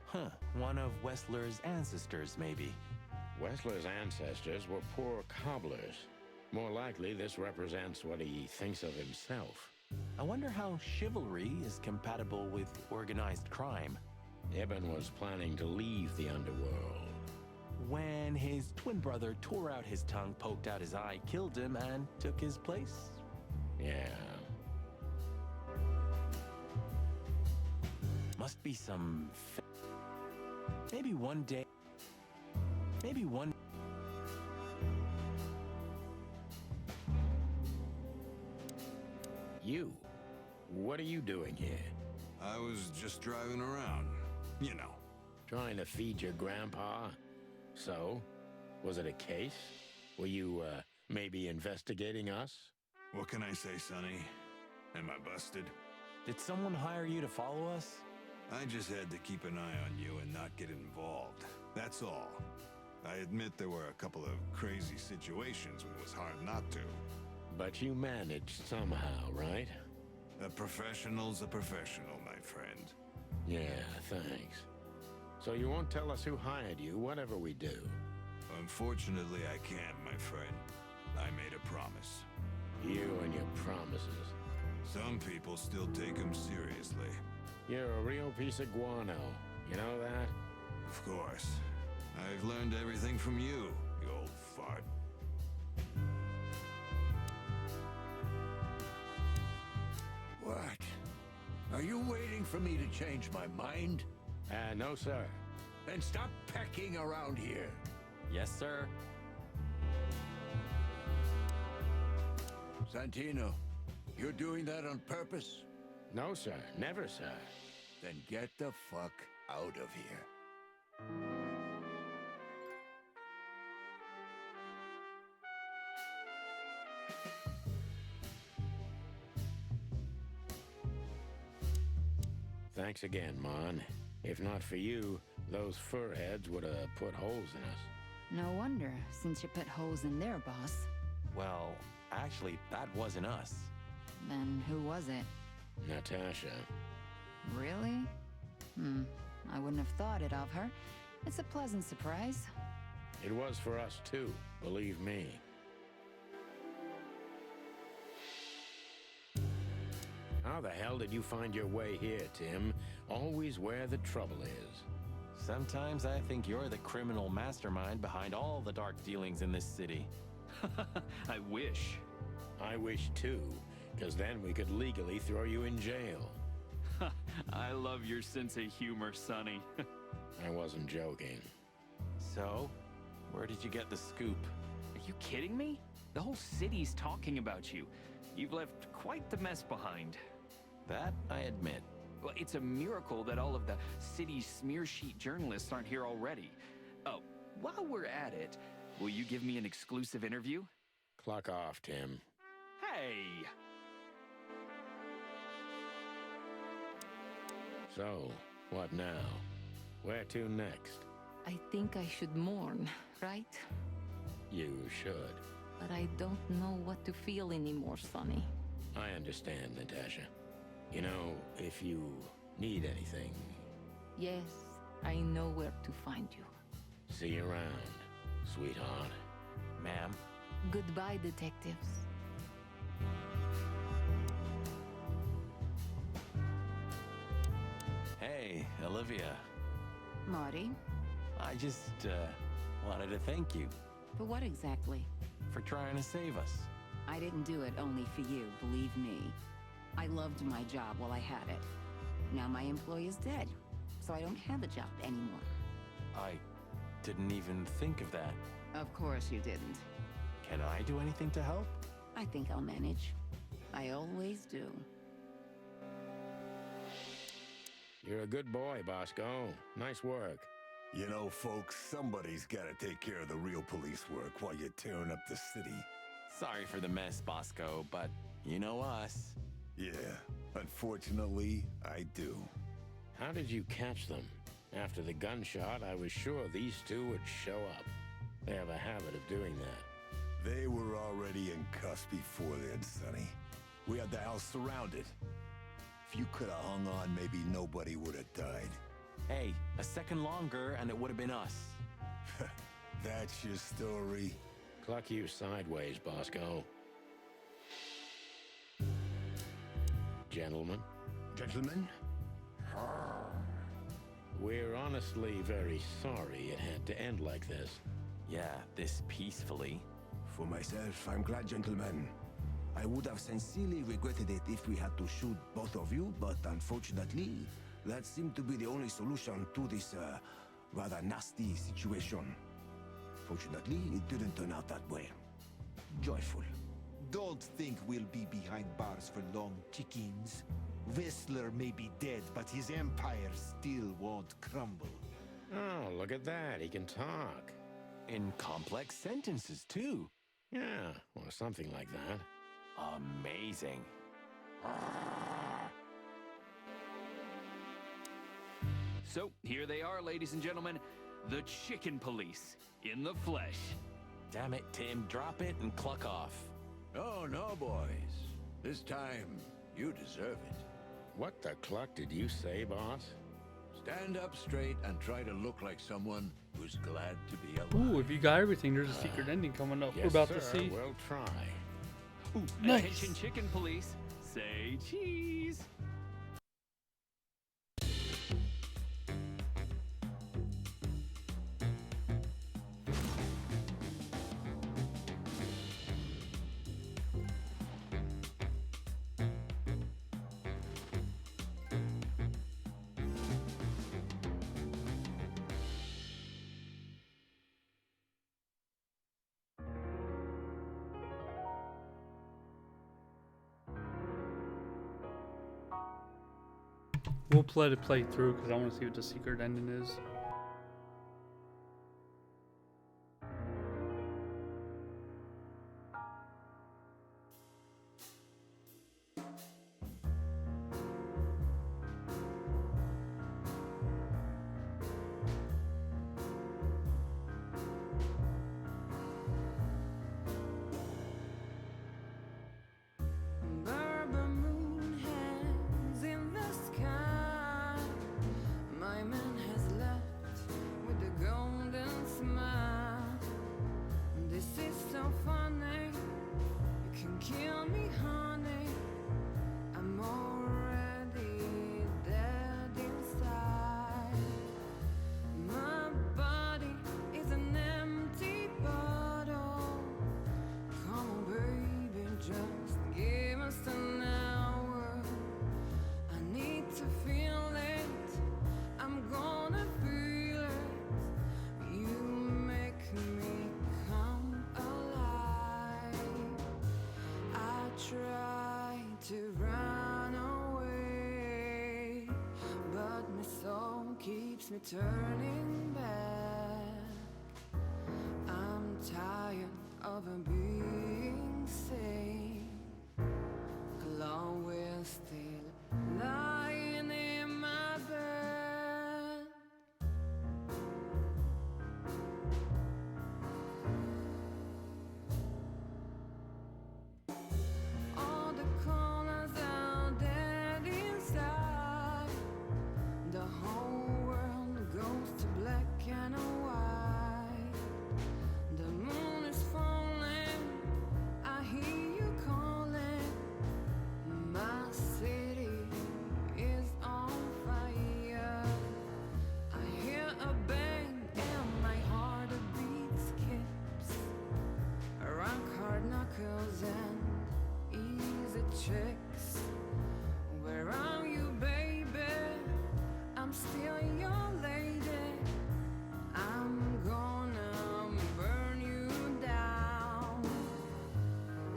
S6: Huh, one of Wessler's ancestors, maybe.
S3: Wessler's ancestors were poor cobblers. More likely, this represents what he thinks of himself.
S6: I wonder how chivalry is compatible with organized crime.
S3: Ibn was planning to leave the underworld.
S6: When his twin brother tore out his tongue, poked out his eye, killed him, and took his place?
S3: Yeah.
S6: Must be some... Maybe one day... Maybe one...
S3: You? What are you doing here?
S10: I was just driving around. You know.
S3: Trying to feed your grandpa? So? Was it a case? Were you, maybe investigating us?
S10: What can I say, Sonny? Am I busted?
S6: Did someone hire you to follow us?
S10: I just had to keep an eye on you and not get involved. That's all. I admit there were a couple of crazy situations when it was hard not to.
S3: But you managed somehow, right?
S10: A professional's a professional, my friend.
S3: Yeah, thanks. So you won't tell us who hired you, whatever we do?
S10: Unfortunately, I can't, my friend. I made a promise.
S3: You and your promises.
S10: Some people still take them seriously.
S3: You're a real piece of guano. You know that?
S10: Of course. I've learned everything from you, you old fart.
S15: What? Are you waiting for me to change my mind?
S3: No, sir.
S15: Then stop pecking around here.
S6: Yes, sir.
S15: Santino, you're doing that on purpose?
S3: No, sir. Never, sir.
S15: Then get the fuck out of here.
S3: Thanks again, Mon. If not for you, those furheads would have put holes in us.
S7: No wonder, since you put holes in their boss.
S6: Well, actually, that wasn't us.
S7: Then who was it?
S3: Natasha.
S7: Really? I wouldn't have thought it of her. It's a pleasant surprise.
S3: It was for us too, believe me. How the hell did you find your way here, Tim? Always where the trouble is.
S6: Sometimes I think you're the criminal mastermind behind all the dark dealings in this city.
S12: I wish.
S3: I wish too, because then we could legally throw you in jail.
S12: I love your sense of humor, Sonny.
S3: I wasn't joking.
S6: So, where did you get the scoop?
S12: Are you kidding me? The whole city's talking about you. You've left quite the mess behind.
S6: That I admit.
S12: Well, it's a miracle that all of the city's smear sheet journalists aren't here already. Oh, while we're at it, will you give me an exclusive interview?
S3: Clock off, Tim.
S12: Hey!
S3: So, what now? Where to next?
S9: I think I should mourn, right?
S3: You should.
S9: But I don't know what to feel anymore, Sonny.
S3: I understand, Natasha. You know, if you need anything...
S9: Yes, I know where to find you.
S3: See you around, sweetheart.
S6: Ma'am?
S9: Goodbye, detectives.
S6: Hey, Olivia.
S7: Marty?
S6: I just, wanted to thank you.
S7: For what exactly?
S6: For trying to save us.
S7: I didn't do it only for you, believe me. I loved my job while I had it. Now my employee is dead, so I don't have a job anymore.
S6: I didn't even think of that.
S7: Of course you didn't.
S6: Can I do anything to help?
S7: I think I'll manage. I always do.
S3: You're a good boy, Bosco. Nice work.
S10: You know, folks, somebody's gotta take care of the real police work while you're tearing up the city.
S6: Sorry for the mess, Bosco, but you know us.
S10: Yeah, unfortunately, I do.
S3: How did you catch them? After the gunshot, I was sure these two would show up. They have a habit of doing that.
S10: They were already in cuffs before then, Sonny. We had the house surrounded. If you could have hung on, maybe nobody would have died.
S6: Hey, a second longer and it would have been us.
S10: That's your story?
S3: Cluck you sideways, Bosco. Gentlemen?
S2: Gentlemen?
S3: We're honestly very sorry it had to end like this.
S6: Yeah, this peacefully.
S2: For myself, I'm glad, gentlemen. I would have sincerely regretted it if we had to shoot both of you, but unfortunately, that seemed to be the only solution to this, rather nasty situation. Fortunately, it didn't turn out that way. Joyful.
S4: Don't think we'll be behind bars for long, chickens. Whistler may be dead, but his empire still won't crumble.
S3: Oh, look at that. He can talk.
S6: In complex sentences, too.
S3: Yeah, or something like that.
S6: Amazing.
S12: So, here they are, ladies and gentlemen. The Chicken Police, in the flesh.
S6: Damn it, Tim. Drop it and cluck off.
S15: Oh, no, boys. This time, you deserve it.
S3: What the cluck did you say, boss?
S15: Stand up straight and try to look like someone who's glad to be alive.
S1: Ooh, if you got everything, there's a secret ending coming up.
S3: Yes,
S1: We're about
S3: sir,
S1: to see.
S3: We'll try.
S12: Ooh,
S1: Nice.
S12: Attention, Chicken Police. Say cheese.
S1: We'll let it play through because I want to see what the secret ending is.
S21: keeps me turning back. I'm tired of being sane. Alone we're still lying in my bed. All the colors are dead inside. The whole world goes to black and white. The moon is falling, I hear you calling. My city is on fire. I hear a bang and my heart beats skips. Rock hard knuckles and easy checks. Where are you, baby? I'm still your lady. I'm gonna burn you down.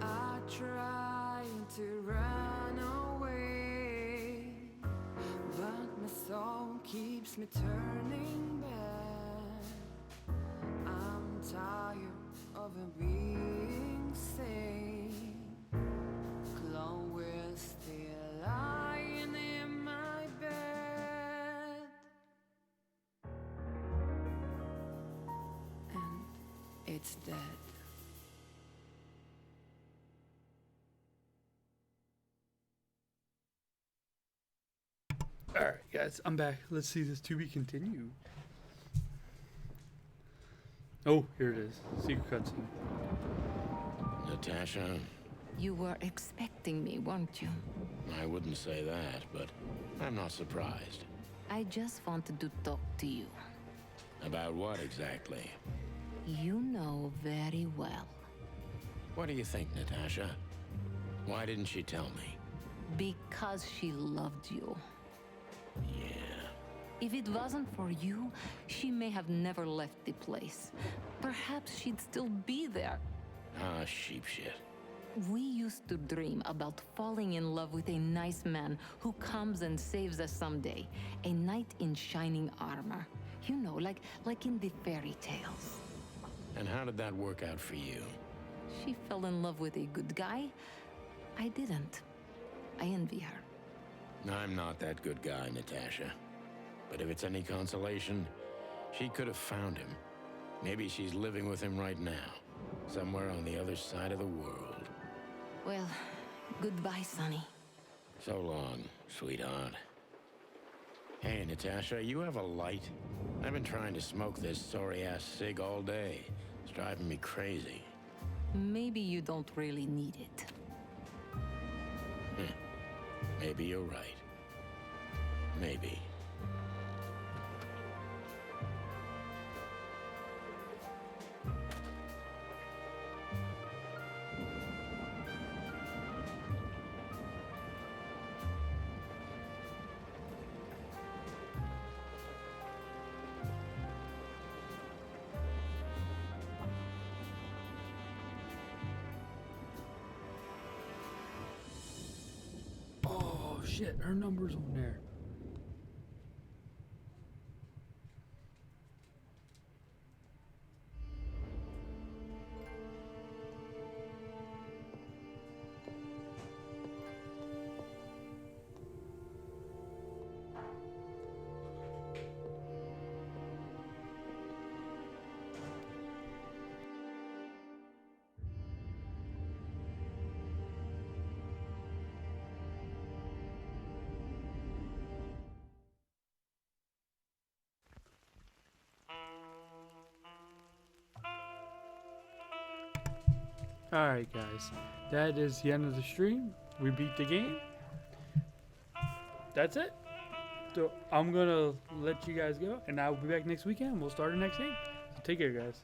S21: I try to run away, but my soul keeps me turning back. I'm tired of being sane. Clone, we're still lying in my bed. And it's dead.
S1: Alright, guys, I'm back. Let's see this to be continued. Oh, here it is. Secret cutscene.
S3: Natasha,
S9: You were expecting me, weren't you?
S3: I wouldn't say that, but I'm not surprised.
S9: I just wanted to talk to you.
S3: About what exactly?
S9: You know very well.
S3: What do you think, Natasha? Why didn't she tell me?
S9: Because she loved you.
S3: Yeah.
S9: If it wasn't for you, she may have never left the place. Perhaps she'd still be there.
S3: Ah, sheep shit.
S9: We used to dream about falling in love with a nice man who comes and saves us someday. A knight in shining armor. You know, like in the fairy tales.
S3: And how did that work out for you?
S9: She fell in love with a good guy. I didn't. I envy her.
S3: I'm not that good guy, Natasha. But if it's any consolation, she could have found him. Maybe she's living with him right now, somewhere on the other side of the world.
S9: Well, goodbye, Sonny.
S3: So long, sweetheart. Hey, Natasha, you have a light? I've been trying to smoke this sorry-ass cig all day. It's driving me crazy.
S9: Maybe you don't really need it.
S3: Maybe you're right. Maybe.
S1: Oh shit, her number's on there. Alright guys, that is the end of the stream. We beat the game. That's it. So I'm gonna let you guys go and I'll be back next weekend. We'll start the next game. So take care guys.